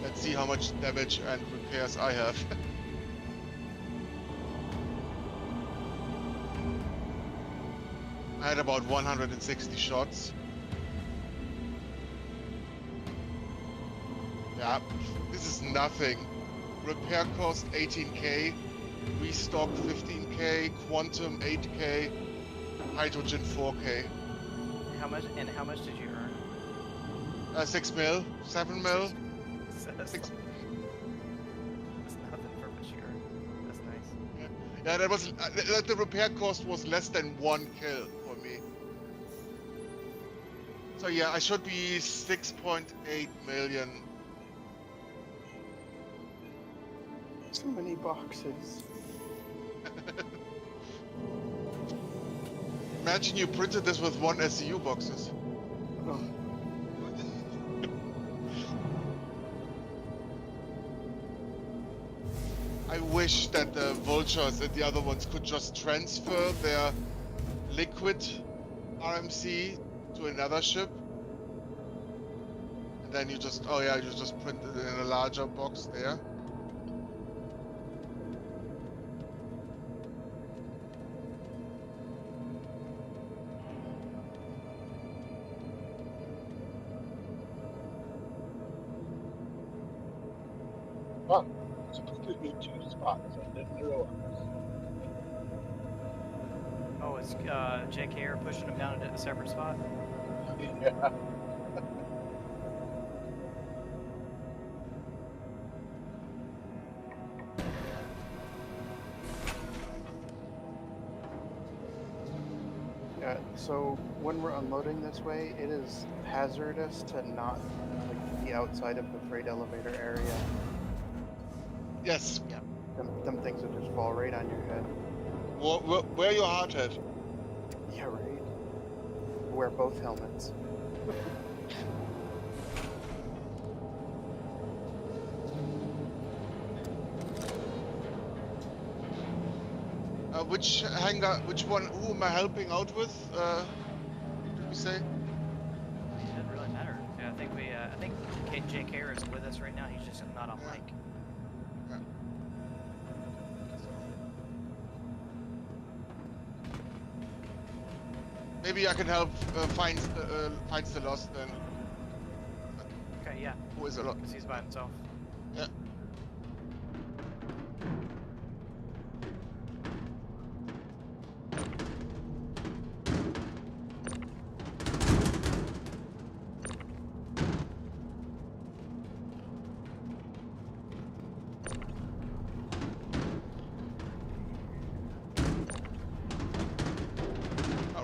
Let's see how much damage and repairs I have. I had about 160 shots. Yeah, this is nothing. Repair cost 18k, restock 15k, quantum 8k, hydrogen 4k.
How much did you earn?
6 mil, 7 mil.
That's nothing for what you earned. That's nice.
Yeah, that was the repair cost was less than 1 kill for me. So yeah, I should be 6.8 million.
So many boxes.
Imagine you printed this with 1 SCU boxes.
Oh.
I wish that the vultures and the other ones could just transfer their liquid RMC to another ship. And then you just, oh yeah, you just print it in a larger box there.
Huh. So this gives me 2 spots. I didn't realize.
Oh, is JKR pushing him down into a separate spot?
Yeah.
Yeah, so when we're unloading this way, it is hazardous to not be outside of the freight elevator area.
Yes.
Yeah.
Them things would just fall right on your head.
Where your heart at?
Yeah, right. Wear both helmets.
Which hangar, which one, who am I helping out with? Did we say?
It doesn't really matter. Yeah, I think JKR is with us right now. He's just not on mic.
Yeah. Maybe I can help finds the lost then.
Okay, yeah.
Who is a lot?
Because he's by himself.
Yeah.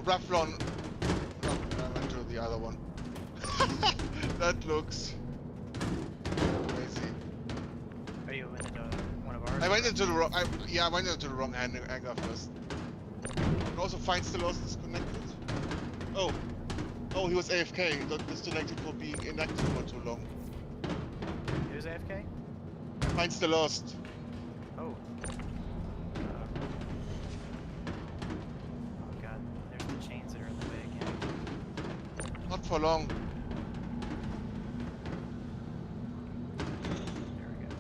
Revlon. No, I went to the other one. That looks crazy.
Are you into one of ours?
I went into the wrong. I went into the wrong hangar first. And also, finds the lost disconnected. Oh, he was AFK. Got disconnected for being inactive for too long.
Who's AFK?
Finds the lost.
Oh. Oh god, there's the chains that are in the way again.
Not for long.
There we go.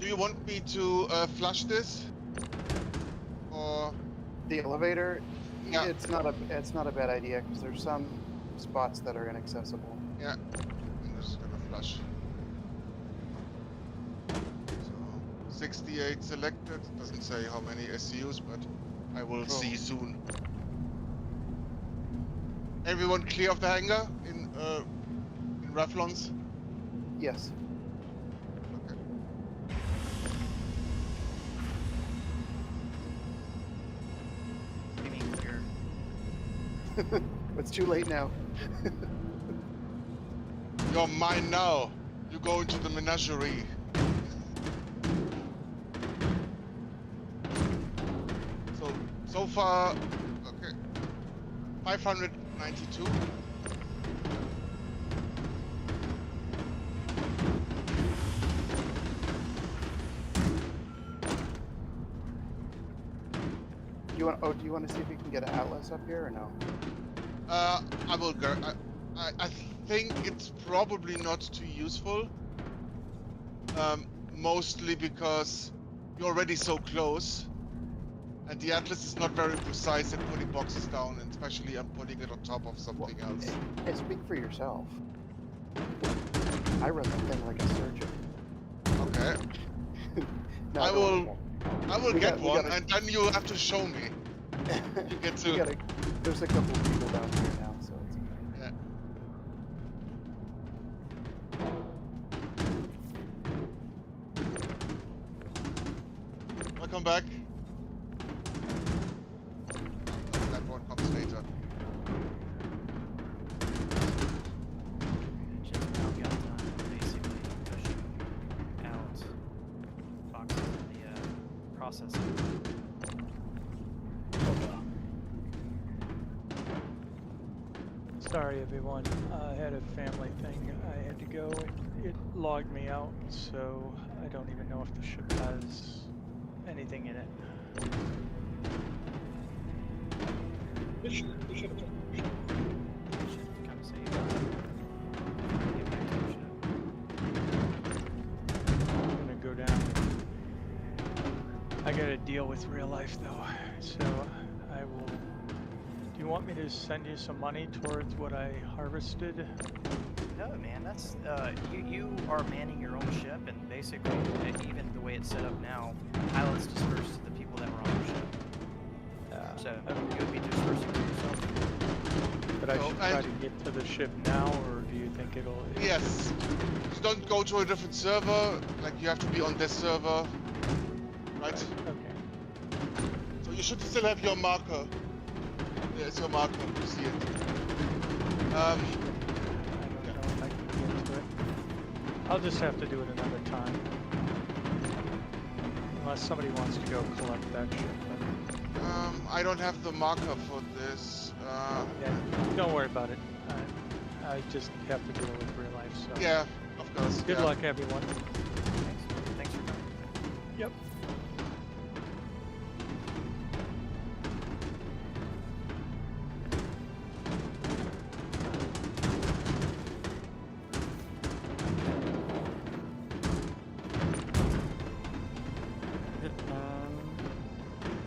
Do you want me to flush this? Or
The elevator,
Yeah.
it's not a bad idea because there's some spots that are inaccessible.
yeah, I'm just gonna flush. So 68 selected. Doesn't say how many SCUs, but I will
Cool.
see soon. Everyone clear of the hangar in Revlons?
Yes.
Okay.
You mean clear?
It's too late now.
You're mine now. You go into the menagerie. So far, okay. 592.
Do you want to see if you can get an atlas up here or no?
I will go. I think it's probably not too useful. Mostly because you're already so close. And the atlas is not very precise at putting boxes down, and especially I'm putting it on top of something else.
Speak for yourself. I run the thing like a surgeon.
Okay.
No,
I
don't
will
worry.
get
We
one,
gotta-
and then you have to show me. You get to.
There's a couple of people down here now, so it's okay.
Yeah. Welcome back. That one comes later.
Just now got basically pushing out boxes in the processor.
Sorry, everyone. I had a family thing I had to go, and it logged me out, so I don't even know if the ship has anything in it.
It should have
Should come save us. Get back to the ship.
I'm gonna go down. I gotta deal with real life, though, so I will. Do you want me to send you some money towards what I harvested?
No, man, that's you are manning your own ship, and basically, even the way it's set up now, pilots disperse to the people that were on the ship. So you would be dispersing to yourself.
But I
So,
should try
and-
to get to the ship now, or do you think it'll?
Yes. Just don't go to a different server. Like you have to be on this server, right?
Okay.
So you should still have your marker. There's your marker. You see it.
I don't know if I can get to it. I'll just have to do it another time. Unless somebody wants to go collect that ship.
I don't have the marker for this.
Yeah, don't worry about it. I just have to deal with real life, so.
Yeah, of course.
Good
yeah.
luck, everyone.
Thanks for coming.
Yep.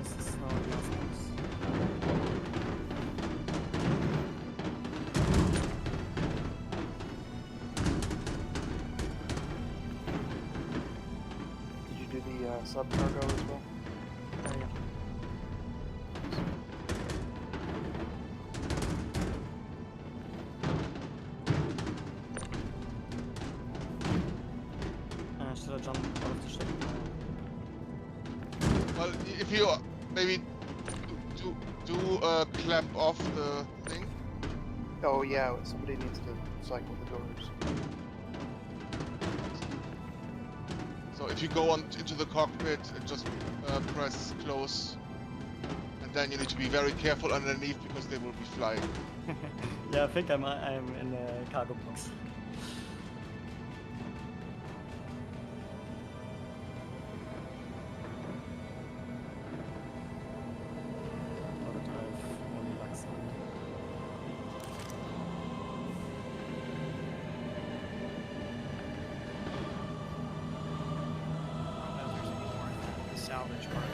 This is now the last box.
Did you do the sub cargo as well?
Yeah. Should I jump out of the ship?
Well, if you maybe do clamp off the thing.
Oh yeah, somebody needs to cycle the doors.
So if you go on into the cockpit and just press close, and then you need to be very careful underneath because they will be flying.
Yeah, I think I'm in the cargo box.
salvage cargo.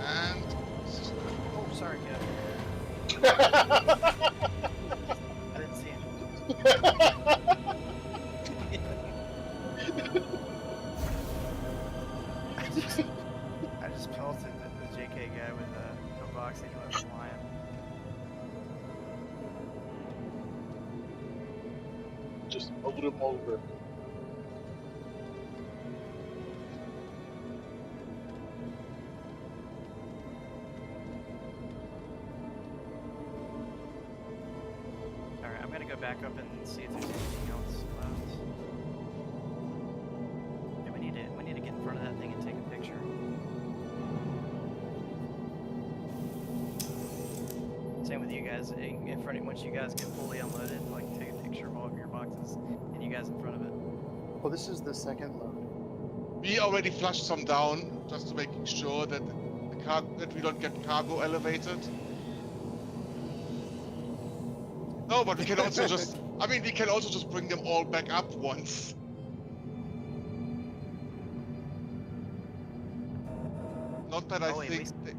And
Oh, sorry, Kev. I didn't see him. I just pelted the JK guy with a box and he went flying.
Just mowed him over.
Alright, I'm gonna go back up and see if there's anything else left. Yeah, we need to get in front of that thing and take a picture. Same with you guys. In front of, once you guys get fully unloaded, like take a picture of all of your boxes and you guys in front of it.
Well, this is the second load.
we already flushed some down just to making sure that that we don't get cargo elevated. No, but we can also just. I mean, we can also just bring them all back up once. Not that I
Oh, wait,
think.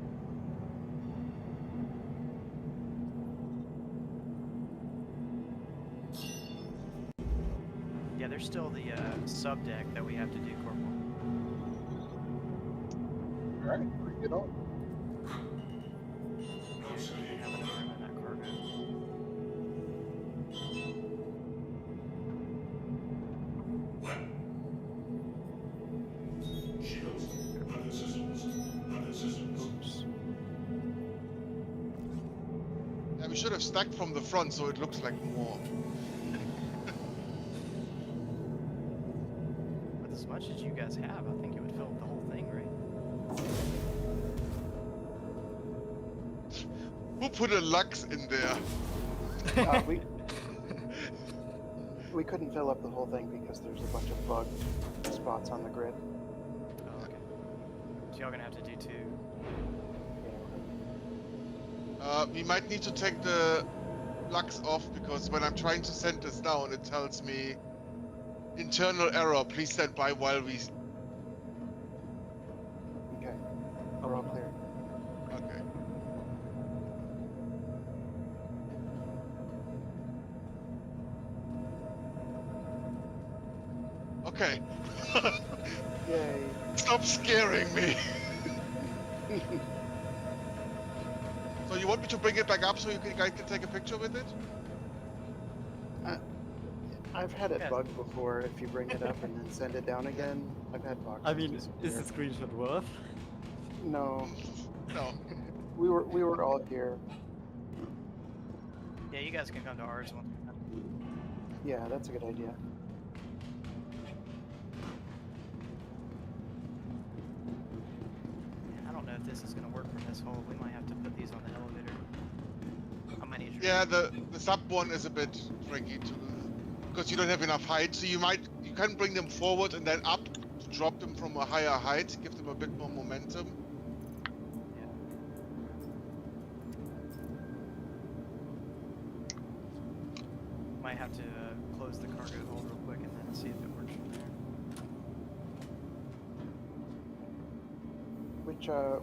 Yeah, there's still the sub deck that we have to do, Corporal.
Alright, bring it on.
Have enough room in that cargo.
Shields, weapon systems.
Oops.
Yeah, we should have stacked from the front so it looks like more.
With as much as you guys have, I think it would fill up the whole thing, right?
Who put a Lux in there?
We couldn't fill up the whole thing because there's a bunch of bug spots on the grid.
Oh, okay. So y'all gonna have to do two.
We might need to take the Lux off because when I'm trying to send this down, it tells me internal error. Please stand by while we.
Okay, we're all clear.
Okay. Okay.
Yay.
Stop scaring me. So you want me to bring it back up so you guys can take a picture with it?
I've had it
Yeah.
bug before. If you bring it up and then send it down again, I've had boxes.
I mean,
disappear.
is the screenshot worth?
No,
No.
we were all here.
Yeah, you guys can come to ours once we're done.
Yeah, that's a good idea.
I don't know if this is gonna work from this hole. We might have to put these on the elevator. I might need your
Yeah, the sub one is a bit tricky to because you don't have enough height. So you can bring them forward and then up to drop them from a higher height, give them a bit more momentum.
Yeah. Might have to close the cargo hold real quick and then see if it works from there.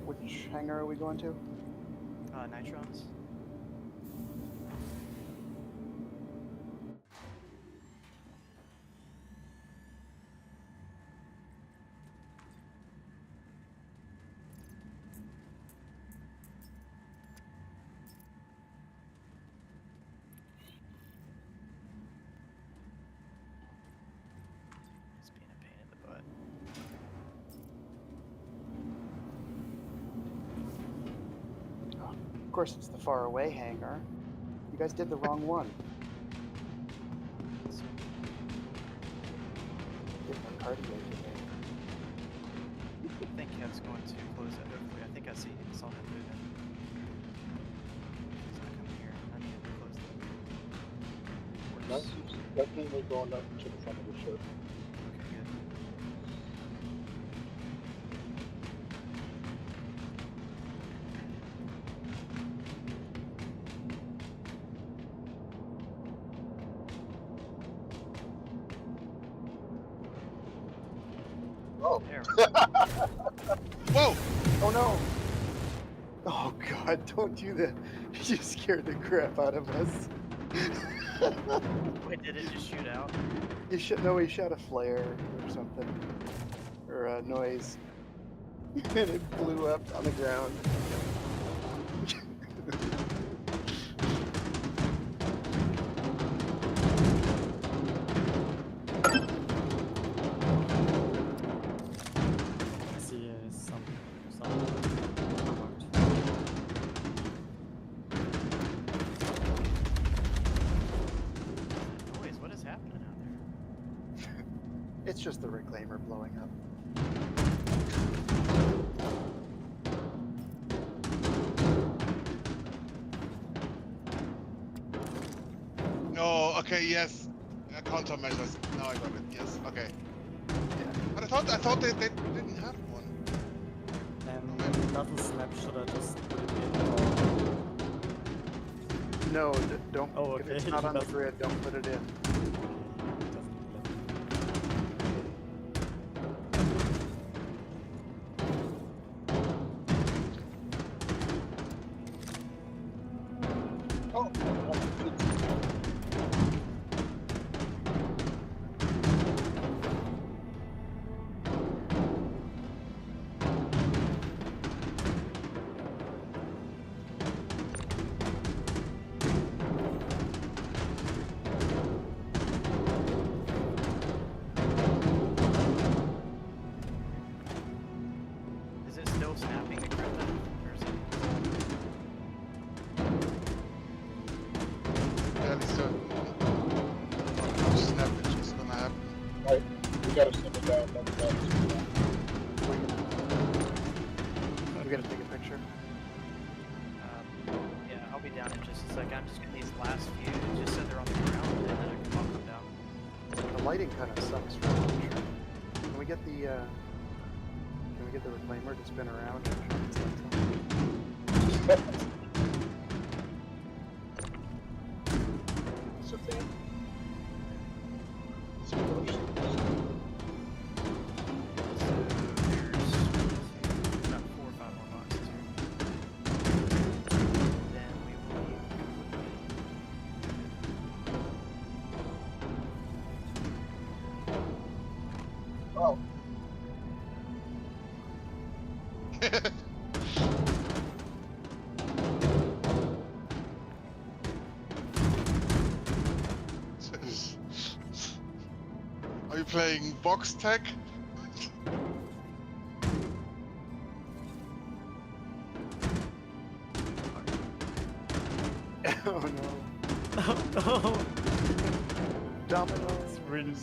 Which hangar are we going to?
Nitrons. It's being a pain in the butt.
Of course, it's the far away hangar. You guys did the wrong one. Get my cardio today.
I think Kev's going to close that hopefully. I think I saw him moving. He's not coming here. I need to close that.
Nice. Definitely going up to the front of the ship.
Okay, good.
Oh.
There we go.
Whoa!
Oh no! Oh god, don't do that. You scared the crap out of us.
Wait, did it just shoot out?
You should know he shot a flare or something. Or a noise. And it blew up on the ground.
I see some marked.
Noise, what is happening out there?
It's just the reclaimer blowing up.
No, okay, yes. Countermeasures. Now I got it. Yes, okay.
Yeah.
But I thought they didn't have one.
Battle snap, should I just put it in or...
No, don't.
Oh,
If it's
okay.
not on the
That's-
grid, don't put it in.
Oh,
Is it still snapping the crypto? Or is it...
Fairly certain. Snappage is gonna happen.
right. We gotta send it down. That's
We gotta take a picture.
Yeah, I'll be down in just a second. I'm just getting these last few just so they're on the ground and then I'll come down.
The lighting kind of sucks for the picture. Can we get the reclaimer to spin around?
a thing.
So there's about 4 or 5 more boxes here. Then we will leave.
Oh,
Are you playing box tech?
Oh no.
Oh,
Domino.
it's really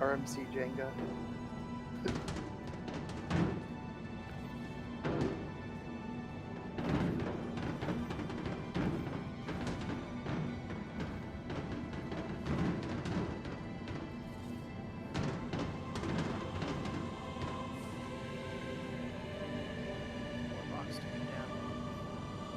RMC Jenga.
More box to go down.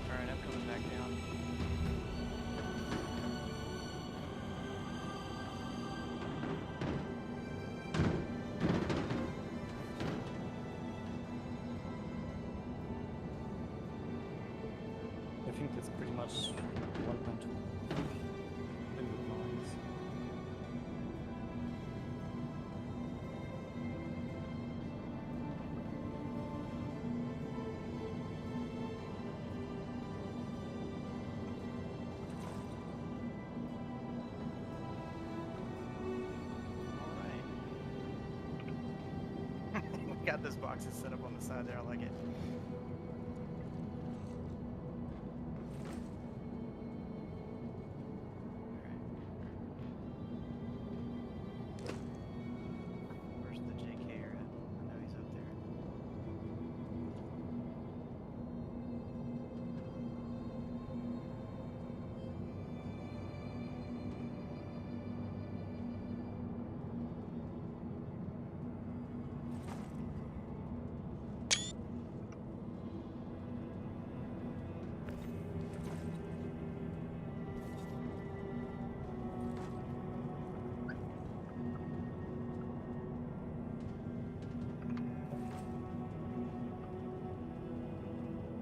Alright, I'm coming back down.
I think it's pretty much 1.2 input noise.
got those boxes set up on the side there. I like it. Where's the JKer at? I know he's up there.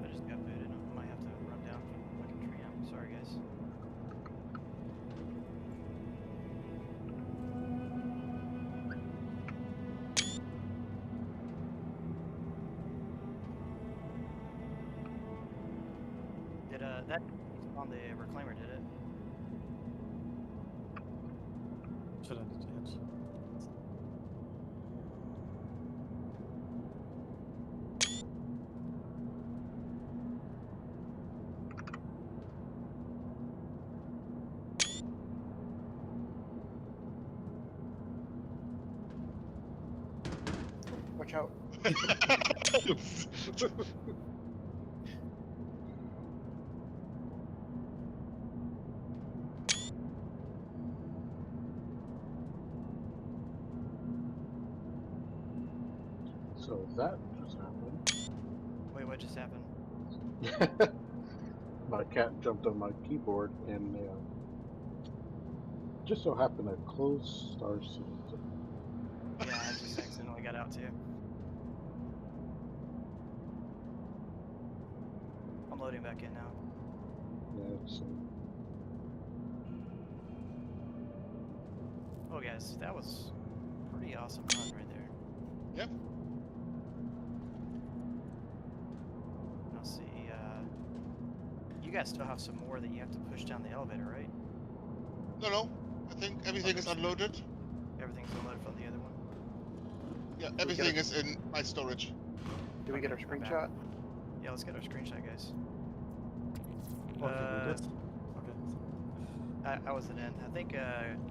I just got booted. I might have to run down from the fucking tree. I'm sorry, guys. Did that on the reclaimer? Did it?
Should I do it?
Watch out.
So that just happened.
Wait, what just happened?
My cat jumped on my keyboard and just so happened to close Star Citizen.
Yeah, I just accidentally got out too. I'm loading back in now.
Yeah, it's,
Oh, guys, that was a pretty awesome run right there.
Yep.
I'll see. You guys still have some more that you have to push down the elevator, right?
No. I think everything is unloaded.
Everything's unloaded from the other one.
Yeah, everything is in my storage.
Did we get our
I'm back.
screenshot?
Yeah, let's get our screenshot, guys.
Okay, we did. Okay.
I wasn't in. I think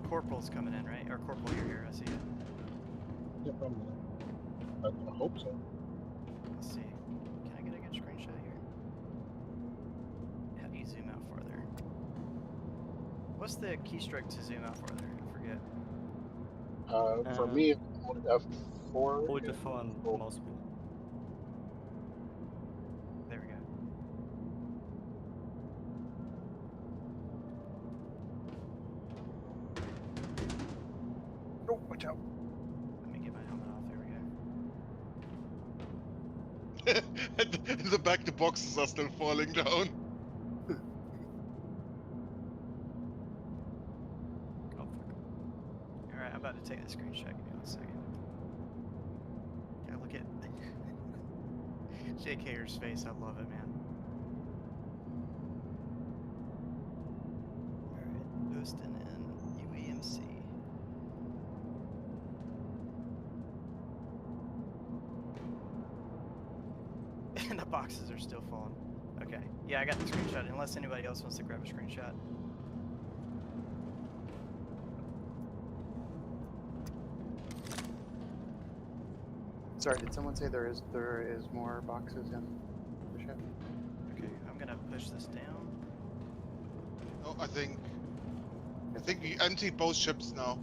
Corporal's coming in, right? Or Corporal, you're here. I see you.
yep, I hope so.
Let's see. Can I get a good screenshot here? How do you zoom out farther? What's the keystroke to zoom out farther? I forget.
For me, hold F4.
Hold the phone
hold-
mouse wheel.
There we go.
Oh, watch out.
Let me get my helmet off. There we go.
In the back, the boxes are still falling down.
Oh fuck.
Alright, I'm about to take the screenshot. Give me 1 second. Yeah, look at JKer's face. I love it, man. Alright, Houston and UEMC. And the boxes are still falling. Okay. Yeah, I got the screenshot, unless anybody else wants to grab a screenshot.
Sorry, did someone say there is more boxes in the ship?
Okay, I'm gonna push this down.
Oh, I think we emptied both ships now.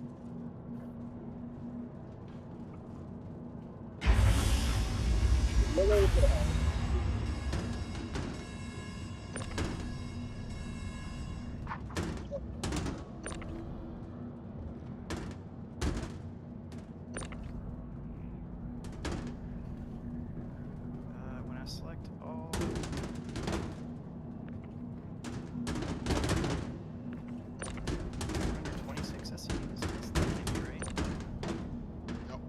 When I select all. 26 SCUs. That's the thing, right?
Yep.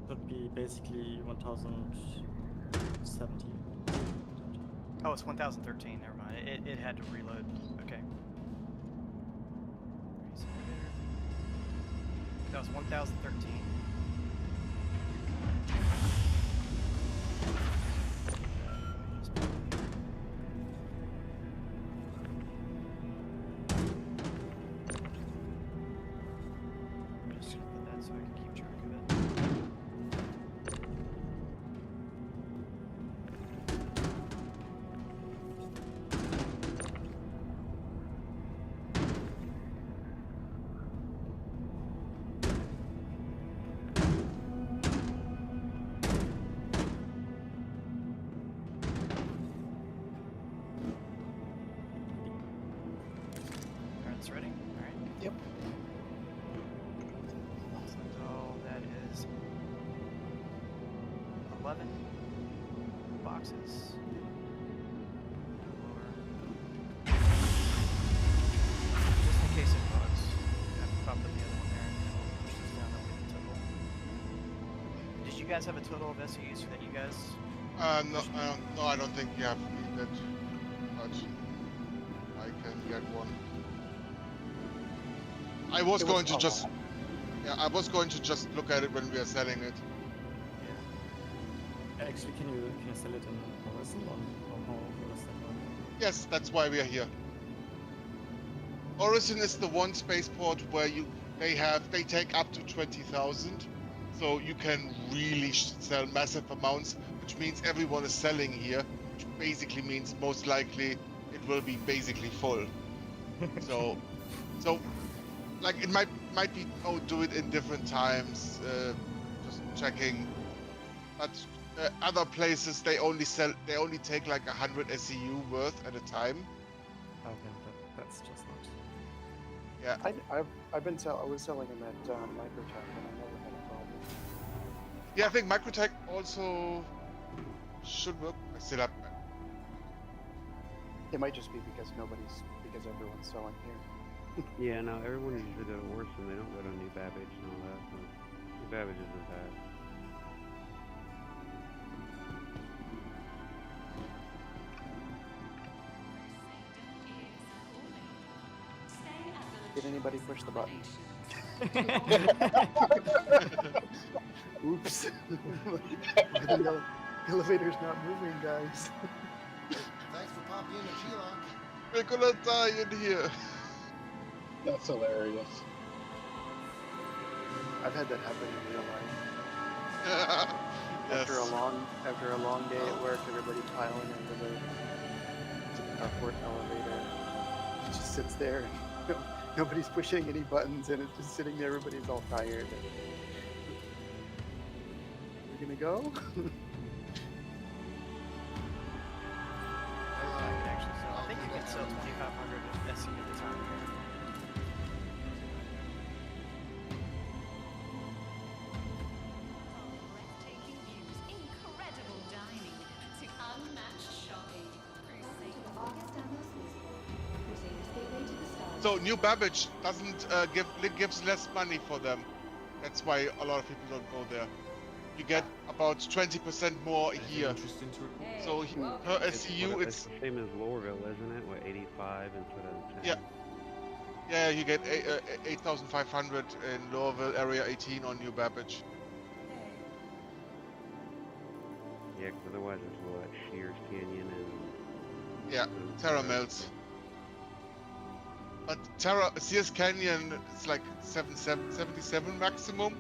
Should be basically 1070.
Oh, it's 1013. Never mind. It had to reload. Okay. That was 1013. 11 boxes. Just in case it bugs. I popped up the other one there and I'll push this down and get the total. Did you guys have a total of SEUs that you guys?
No, I don't think you have that much. I can get one. I was
It
going to
a
just,
lot.
yeah, I was going to just look at it when we are selling it.
Actually, can you sell it in Horizon or how does that work?
Yes, that's why we are here. Horizon is the one spaceport where they take up to 20,000, so you can really sell massive amounts, which means everyone is selling here, which basically means most likely it will be basically full. So like it might be do it in different times, just checking. But other places they only take like 100 SEU worth at a time.
Okay, that's just not.
Yeah.
I was selling them at Microtech and I never had a problem.
Yeah, I think Microtech also should work. I still have.
It might just be because everyone's selling here.
Yeah, no, everyone usually go to Orson. They don't go to New Babbage and all that. So New Babbage isn't bad.
Did anybody push the button? Oops. The elevator's not moving, guys.
Thanks for popping in, G-Lock.
We're gonna die in here.
That's hilarious.
I've had that happen in real life. After a long day at work, everybody piling into the carport elevator. It just sits there. Nobody's pushing any buttons, and it's just sitting there. Everybody's all tired. We're gonna go.
I think you can sell 2,500 SE at a time here.
Breathtaking views, incredible dining, to unmatched shopping.
So New Babbage doesn't gives less money for them. That's why a lot of people don't go there. You get about 20% more here. So per SEU,
It's the same as Lorville, isn't it? What, 85 instead of 10?
Yeah. Yeah, you get 8,500 in Lowville, Area 18 on New Babbage.
Yeah, because otherwise it's what, Shears Canyon and...
Yeah, Terra Mills. But Sears Canyon is like 77 maximum.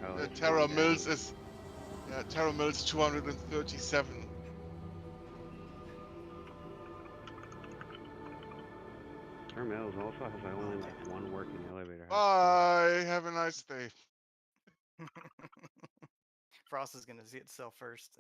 Oh,
Terra Mills is Terra Mills 237.
Terra Mills also has only like one working elevator.
Bye. Have a nice day.
Frost is gonna see it sell first.